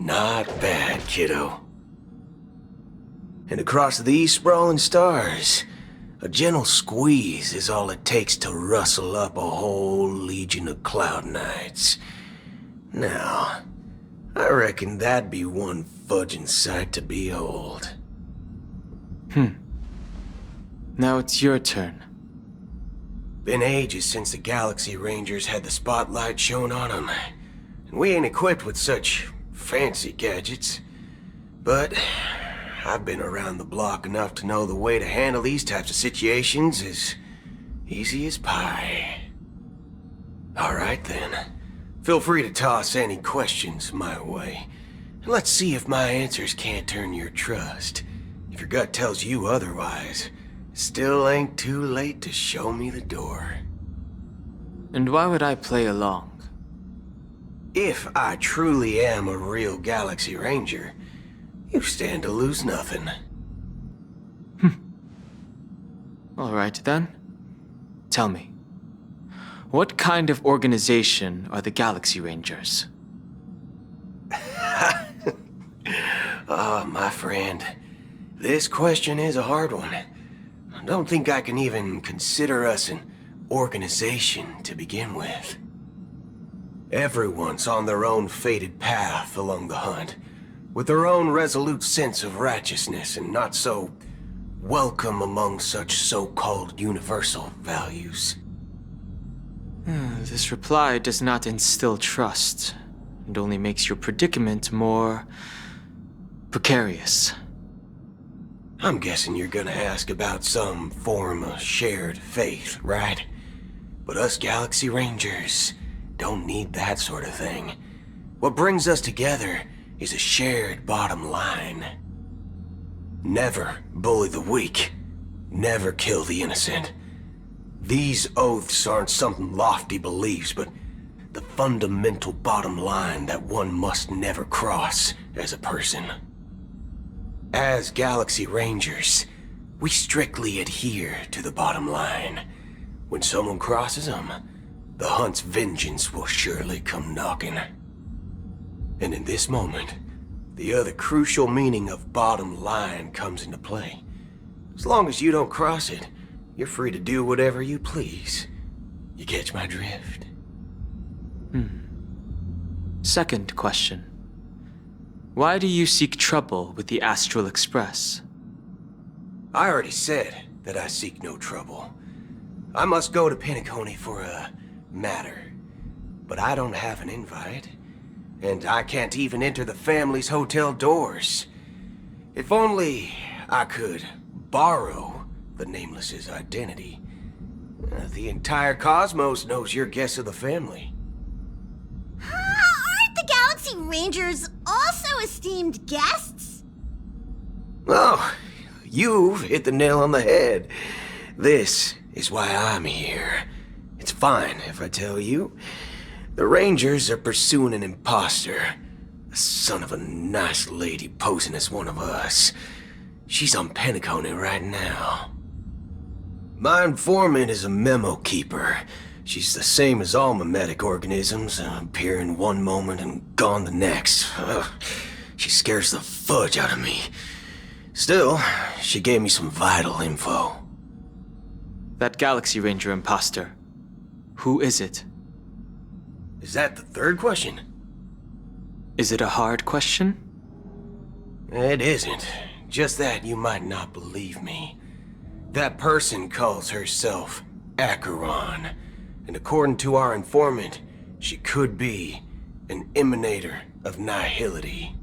T: Not bad, kiddo. And across these sprawling stars, a gentle squeeze is all it takes to rustle up a whole legion of Cloud Knights. Now, I reckon that'd be one fudging sight to behold.
F: Now it's your turn.
T: Been ages since the Galaxy Rangers had the spotlight shone on them. And we ain't equipped with such fancy gadgets. But I've been around the block enough to know the way to handle these types of situations is easy as pie. Alright then. Feel free to toss any questions my way. And let's see if my answers can't turn your trust. If your gut tells you otherwise, it still ain't too late to show me the door.
F: And why would I play along?
T: If I truly am a real Galaxy Ranger, you stand to lose nothing.
F: Alright then. Tell me, what kind of organization are the Galaxy Rangers?
T: Oh, my friend. This question is a hard one. I don't think I can even consider us an organization to begin with. Everyone's on their own fated path along the hunt, with their own resolute sense of righteousness and not so welcome among such so-called universal values.
F: This reply does not instill trust, and only makes your predicament more precarious.
T: I'm guessing you're gonna ask about some form of shared faith, right? But us Galaxy Rangers don't need that sort of thing. What brings us together is a shared bottom line. Never bully the weak. Never kill the innocent. These oaths aren't some lofty beliefs, but the fundamental bottom line that one must never cross as a person. As Galaxy Rangers, we strictly adhere to the bottom line. When someone crosses them, the hunt's vengeance will surely come knocking. And in this moment, the other crucial meaning of bottom line comes into play. As long as you don't cross it, you're free to do whatever you please. You catch my drift?
F: Second question. Why do you seek trouble with the Astral Express?
T: I already said that I seek no trouble. I must go to Penacony for a matter. But I don't have an invite. And I can't even enter the family's hotel doors. If only I could borrow the Nameless's identity. The entire cosmos knows your guest of the family.
C: Aren't the Galaxy Rangers also esteemed guests?
T: Oh, you've hit the nail on the head. This is why I'm here. It's fine if I tell you. The Rangers are pursuing an imposter. A son of a nice lady posing as one of us. She's on Penacony right now. My informant is a memo keeper. She's the same as all mimetic organisms, appearing one moment and gone the next. She scares the fudge out of me. Still, she gave me some vital info.
F: That Galaxy Ranger imposter. Who is it?
T: Is that the third question?
F: Is it a hard question?
T: It isn't. Just that you might not believe me. That person calls herself Acheron. And according to our informant, she could be an emanator of nihility.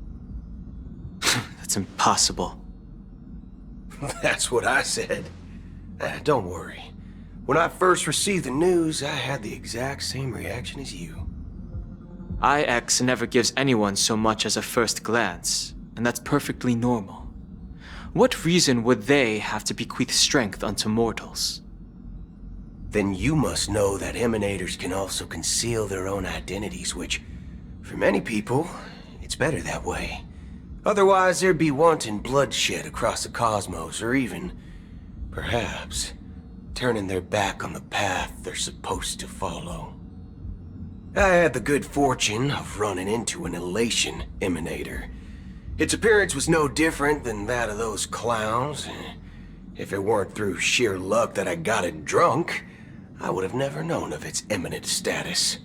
F: That's impossible.
T: That's what I said. Don't worry. When I first received the news, I had the exact same reaction as you.
F: IX never gives anyone so much as a first glance, and that's perfectly normal. What reason would they have to bequeath strength unto mortals?
T: Then you must know that emanators can also conceal their own identities, which, for many people, it's better that way. Otherwise, there'd be wanton bloodshed across the cosmos, or even, perhaps, turning their back on the path they're supposed to follow. I had the good fortune of running into an elation emanator. Its appearance was no different than that of those clowns. If it weren't through sheer luck that I got it drunk, I would have never known of its eminent status.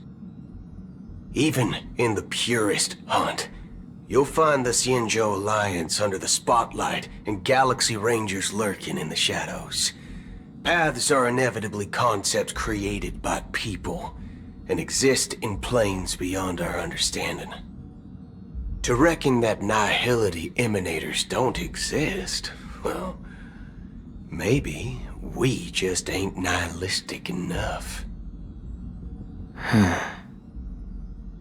T: Even in the purest hunt, you'll find the Xianzhou Alliance under the spotlight and Galaxy Rangers lurking in the shadows. Paths are inevitably concepts created by people and exist in planes beyond our understanding. To reckon that nihility emanators don't exist, well, maybe we just ain't nihilistic enough.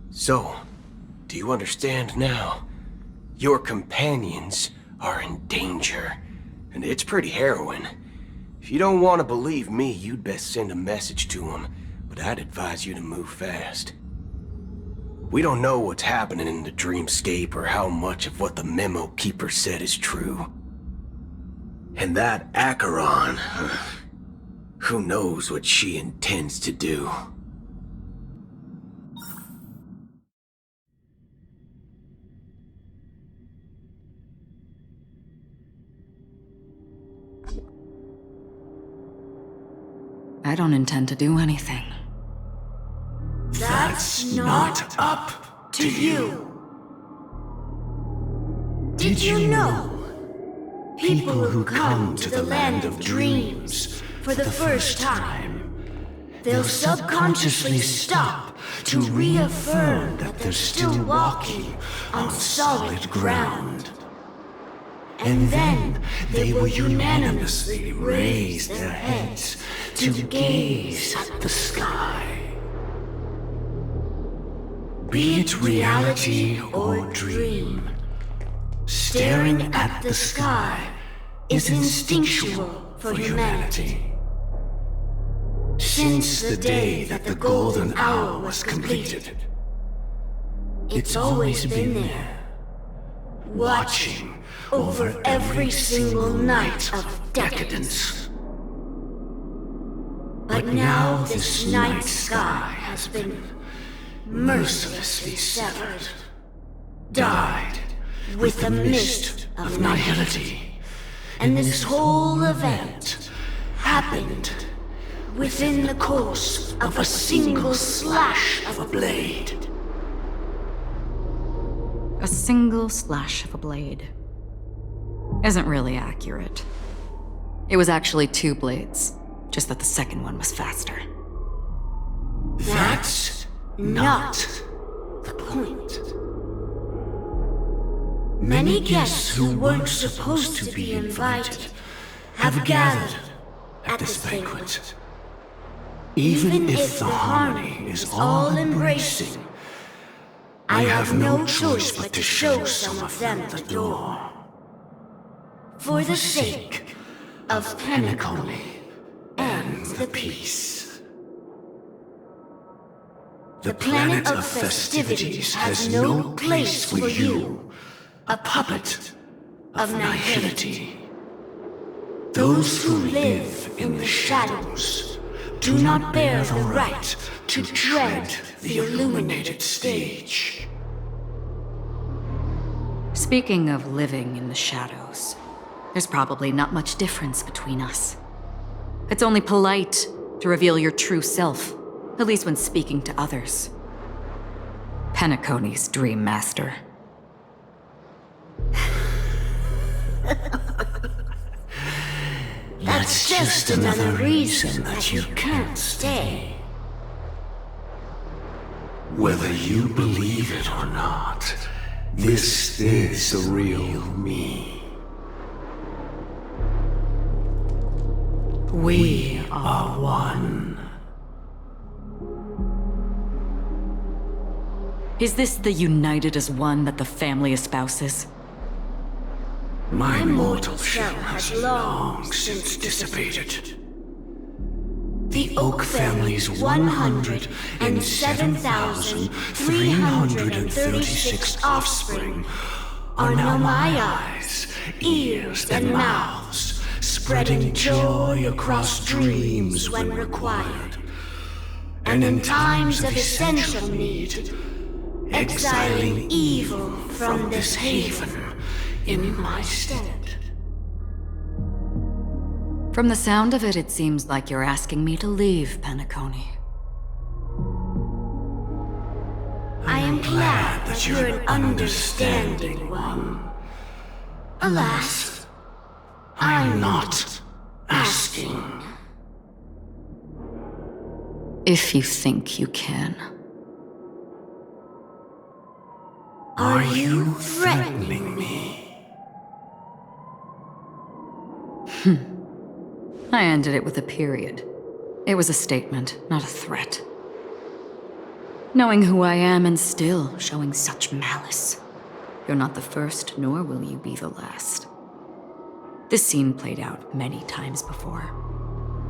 T: So, do you understand now? Your companions are in danger, and it's pretty harrowing. If you don't want to believe me, you'd best send a message to them, but I'd advise you to move fast. We don't know what's happening in the dreamscape or how much of what the memo keeper said is true. And that Acheron, who knows what she intends to do.
B: I don't intend to do anything.
I: That's not up to you.
C: Did you know?
I: People who come to the land of dreams for the first time, they'll subconsciously stop to reaffirm that they're still walking on solid ground. And then they will unanimously raise their heads to gaze at the sky. Be it reality or dream, staring at the sky is instinctual for humanity. Since the day that the golden hour was completed, it's always been there, watching over every single night of decadence. But now this night sky has been mercilessly severed, dyed with the mist of nihility, and this whole event happened within the course of a single slash of a blade.
B: A single slash of a blade isn't really accurate. It was actually 2 blades, just that the second one was faster.
I: That's not the point. Many guests who weren't supposed to be invited have gathered at this banquet. Even if the harmony is all-embracing, I have no choice but to show some of them the door. For the sake of Penacony and the peace. The planet of festivities has no place for you, a puppet of nihility. Those who live in the shadows do not bear the right to tread the illuminated stage.
B: Speaking of living in the shadows, there's probably not much difference between us. It's only polite to reveal your true self, at least when speaking to others. Penacony's Dream Master.
I: That's just another reason that you can't stay. Whether you believe it or not, this is the real me. We are one.
B: Is this the united as one that the family espouses?
I: My mortal shell has long since dissipated. The Oak family's 107,336 offspring are now my eyes, ears, and mouths, spreading joy across dreams when required, and in times of essential need, exiling evil from this haven in my stead.
B: From the sound of it, it seems like you're asking me to leave Penacony.
I: I am glad that you're an understanding one. Alas, I'm not asking.
B: If you think you can.
I: Are you threatening me?
B: I ended it with a period. It was a statement, not a threat. Knowing who I am and still showing such malice. You're not the first, nor will you be the last. This scene played out many times before.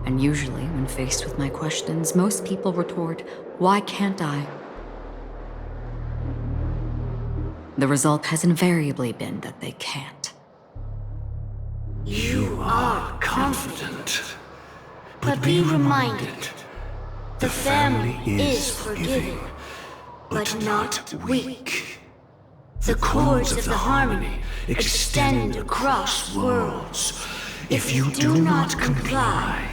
B: And usually, when faced with my questions, most people retort, "Why can't I?" The result has invariably been that they can't.
I: You are confident. But be reminded, the family is forgiving, but not weak. The cords of the harmony extend across worlds. If you do not comply,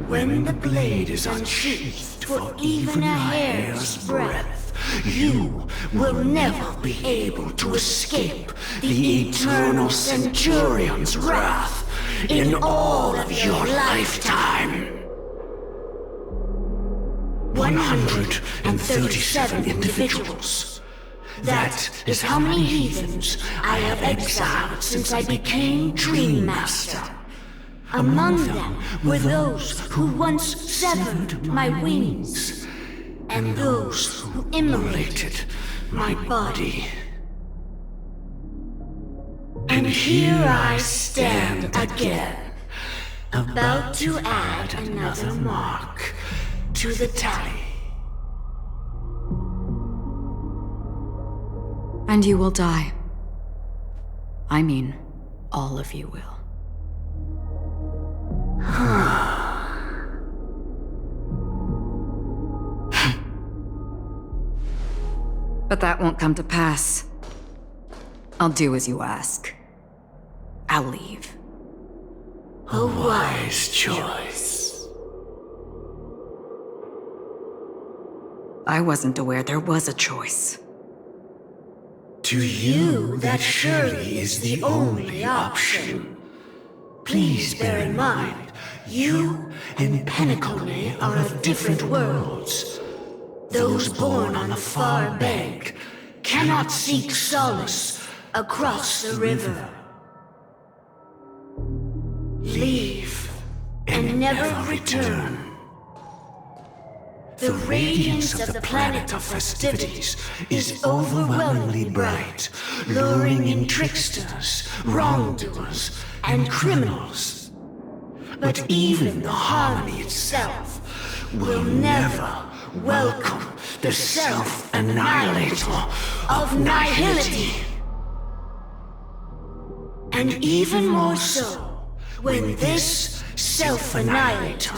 I: when the blade is unsheathed for even a hair's breadth, you will never be able to escape the eternal Centurion's wrath in all of your lifetime. 137 individuals. That is how many heathens I have exiled since I became Dream Master. Among them were those who once severed my wings, and those who immolated my body. And here I stand again, about to add another mark to the tally.
B: And you will die. I mean, all of you will. But that won't come to pass. I'll do as you ask. I'll leave.
I: A wise choice.
B: I wasn't aware there was a choice.
I: To you, that surely is the only option. Please bear in mind, you and Penacony are of different worlds. Those born on the far bank cannot seek solace across the river. Leave and never return. The radiance of the planet of festivities is overwhelmingly bright, luring in tricksters, wrongdoers, and criminals. But even the harmony itself will never welcome the self-annihilator of nihility. And even more so, when this self-annihilator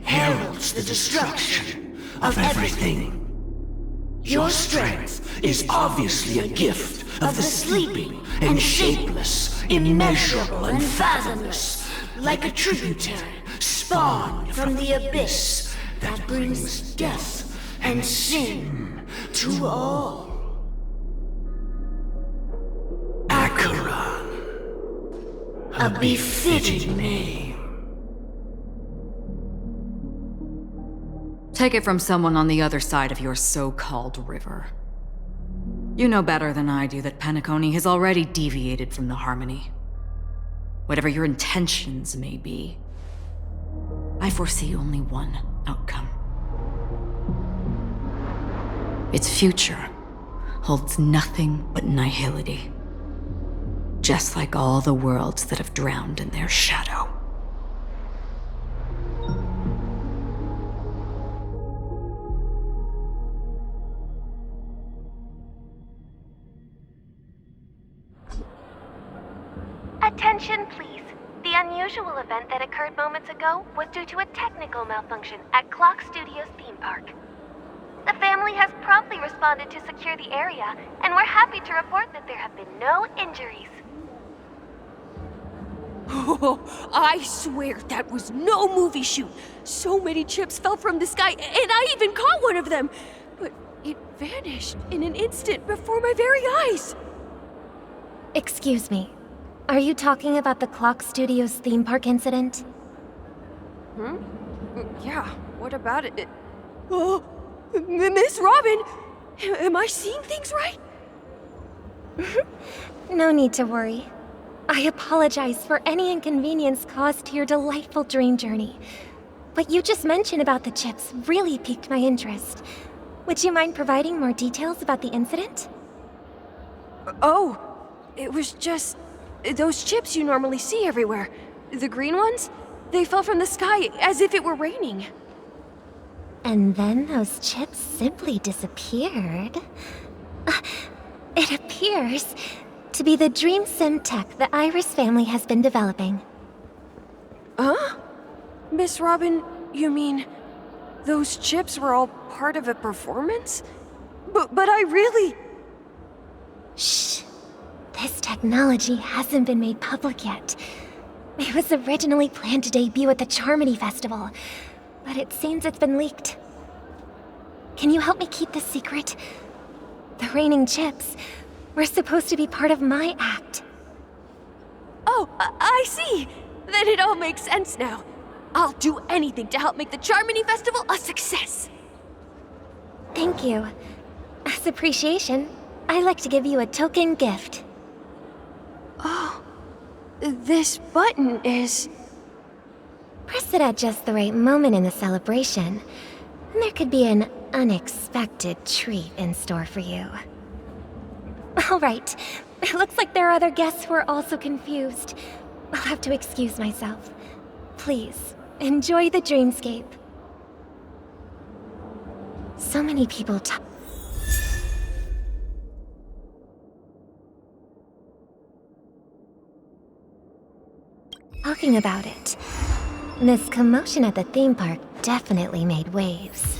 I: heralds the destruction of everything. Your strength is obviously a gift of the sleeping and shapeless, immeasurable and fathomless, like a tributary spawned from the abyss that brings death and sin to all. Acheron, a befitting name.
B: Take it from someone on the other side of your so-called river. You know better than I do that Penacony has already deviated from the harmony. Whatever your intentions may be, I foresee only one outcome. Its future holds nothing but nihility. Just like all the worlds that have drowned in their shadow.
C: Attention, please. The unusual event that occurred moments ago was due to a technical malfunction at Clock Studios theme park. The family has promptly responded to secure the area, and we're happy to report that there have been no injuries.
N: Oh, I swear that was no movie shoot. So many chips fell from the sky, and I even caught one of them. But it vanished in an instant before my very eyes.
D: Excuse me. Are you talking about the Clock Studios theme park incident?
N: Yeah, what about it? Oh, Miss Robin! Am I seeing things right?
D: No need to worry. I apologize for any inconvenience caused to your delightful dream journey. What you just mentioned about the chips really piqued my interest. Would you mind providing more details about the incident?
N: Oh, it was just those chips you normally see everywhere. The green ones? They fell from the sky as if it were raining.
D: And then those chips simply disappeared. It appears to be the dream sim tech the Iris family has been developing.
N: Huh? Miss Robin, you mean those chips were all part of a performance? But I really...
D: Shh. This technology hasn't been made public yet. It was originally planned to debut at the Charmony Festival, but it seems it's been leaked. Can you help me keep this secret? The raining chips were supposed to be part of my act.
N: Oh, I see! Then it all makes sense now. I'll do anything to help make the Charmony Festival a success!
D: Thank you. As appreciation, I'd like to give you a token gift.
N: Oh, this button is...
D: Press it at just the right moment in the celebration, and there could be an unexpected treat in store for you. All right, it looks like there are other guests who are also confused. I'll have to excuse myself. Please, enjoy the dreamscape. So many people talk.
C: Hey,
Q: talking about it. This commotion at the theme park definitely made waves.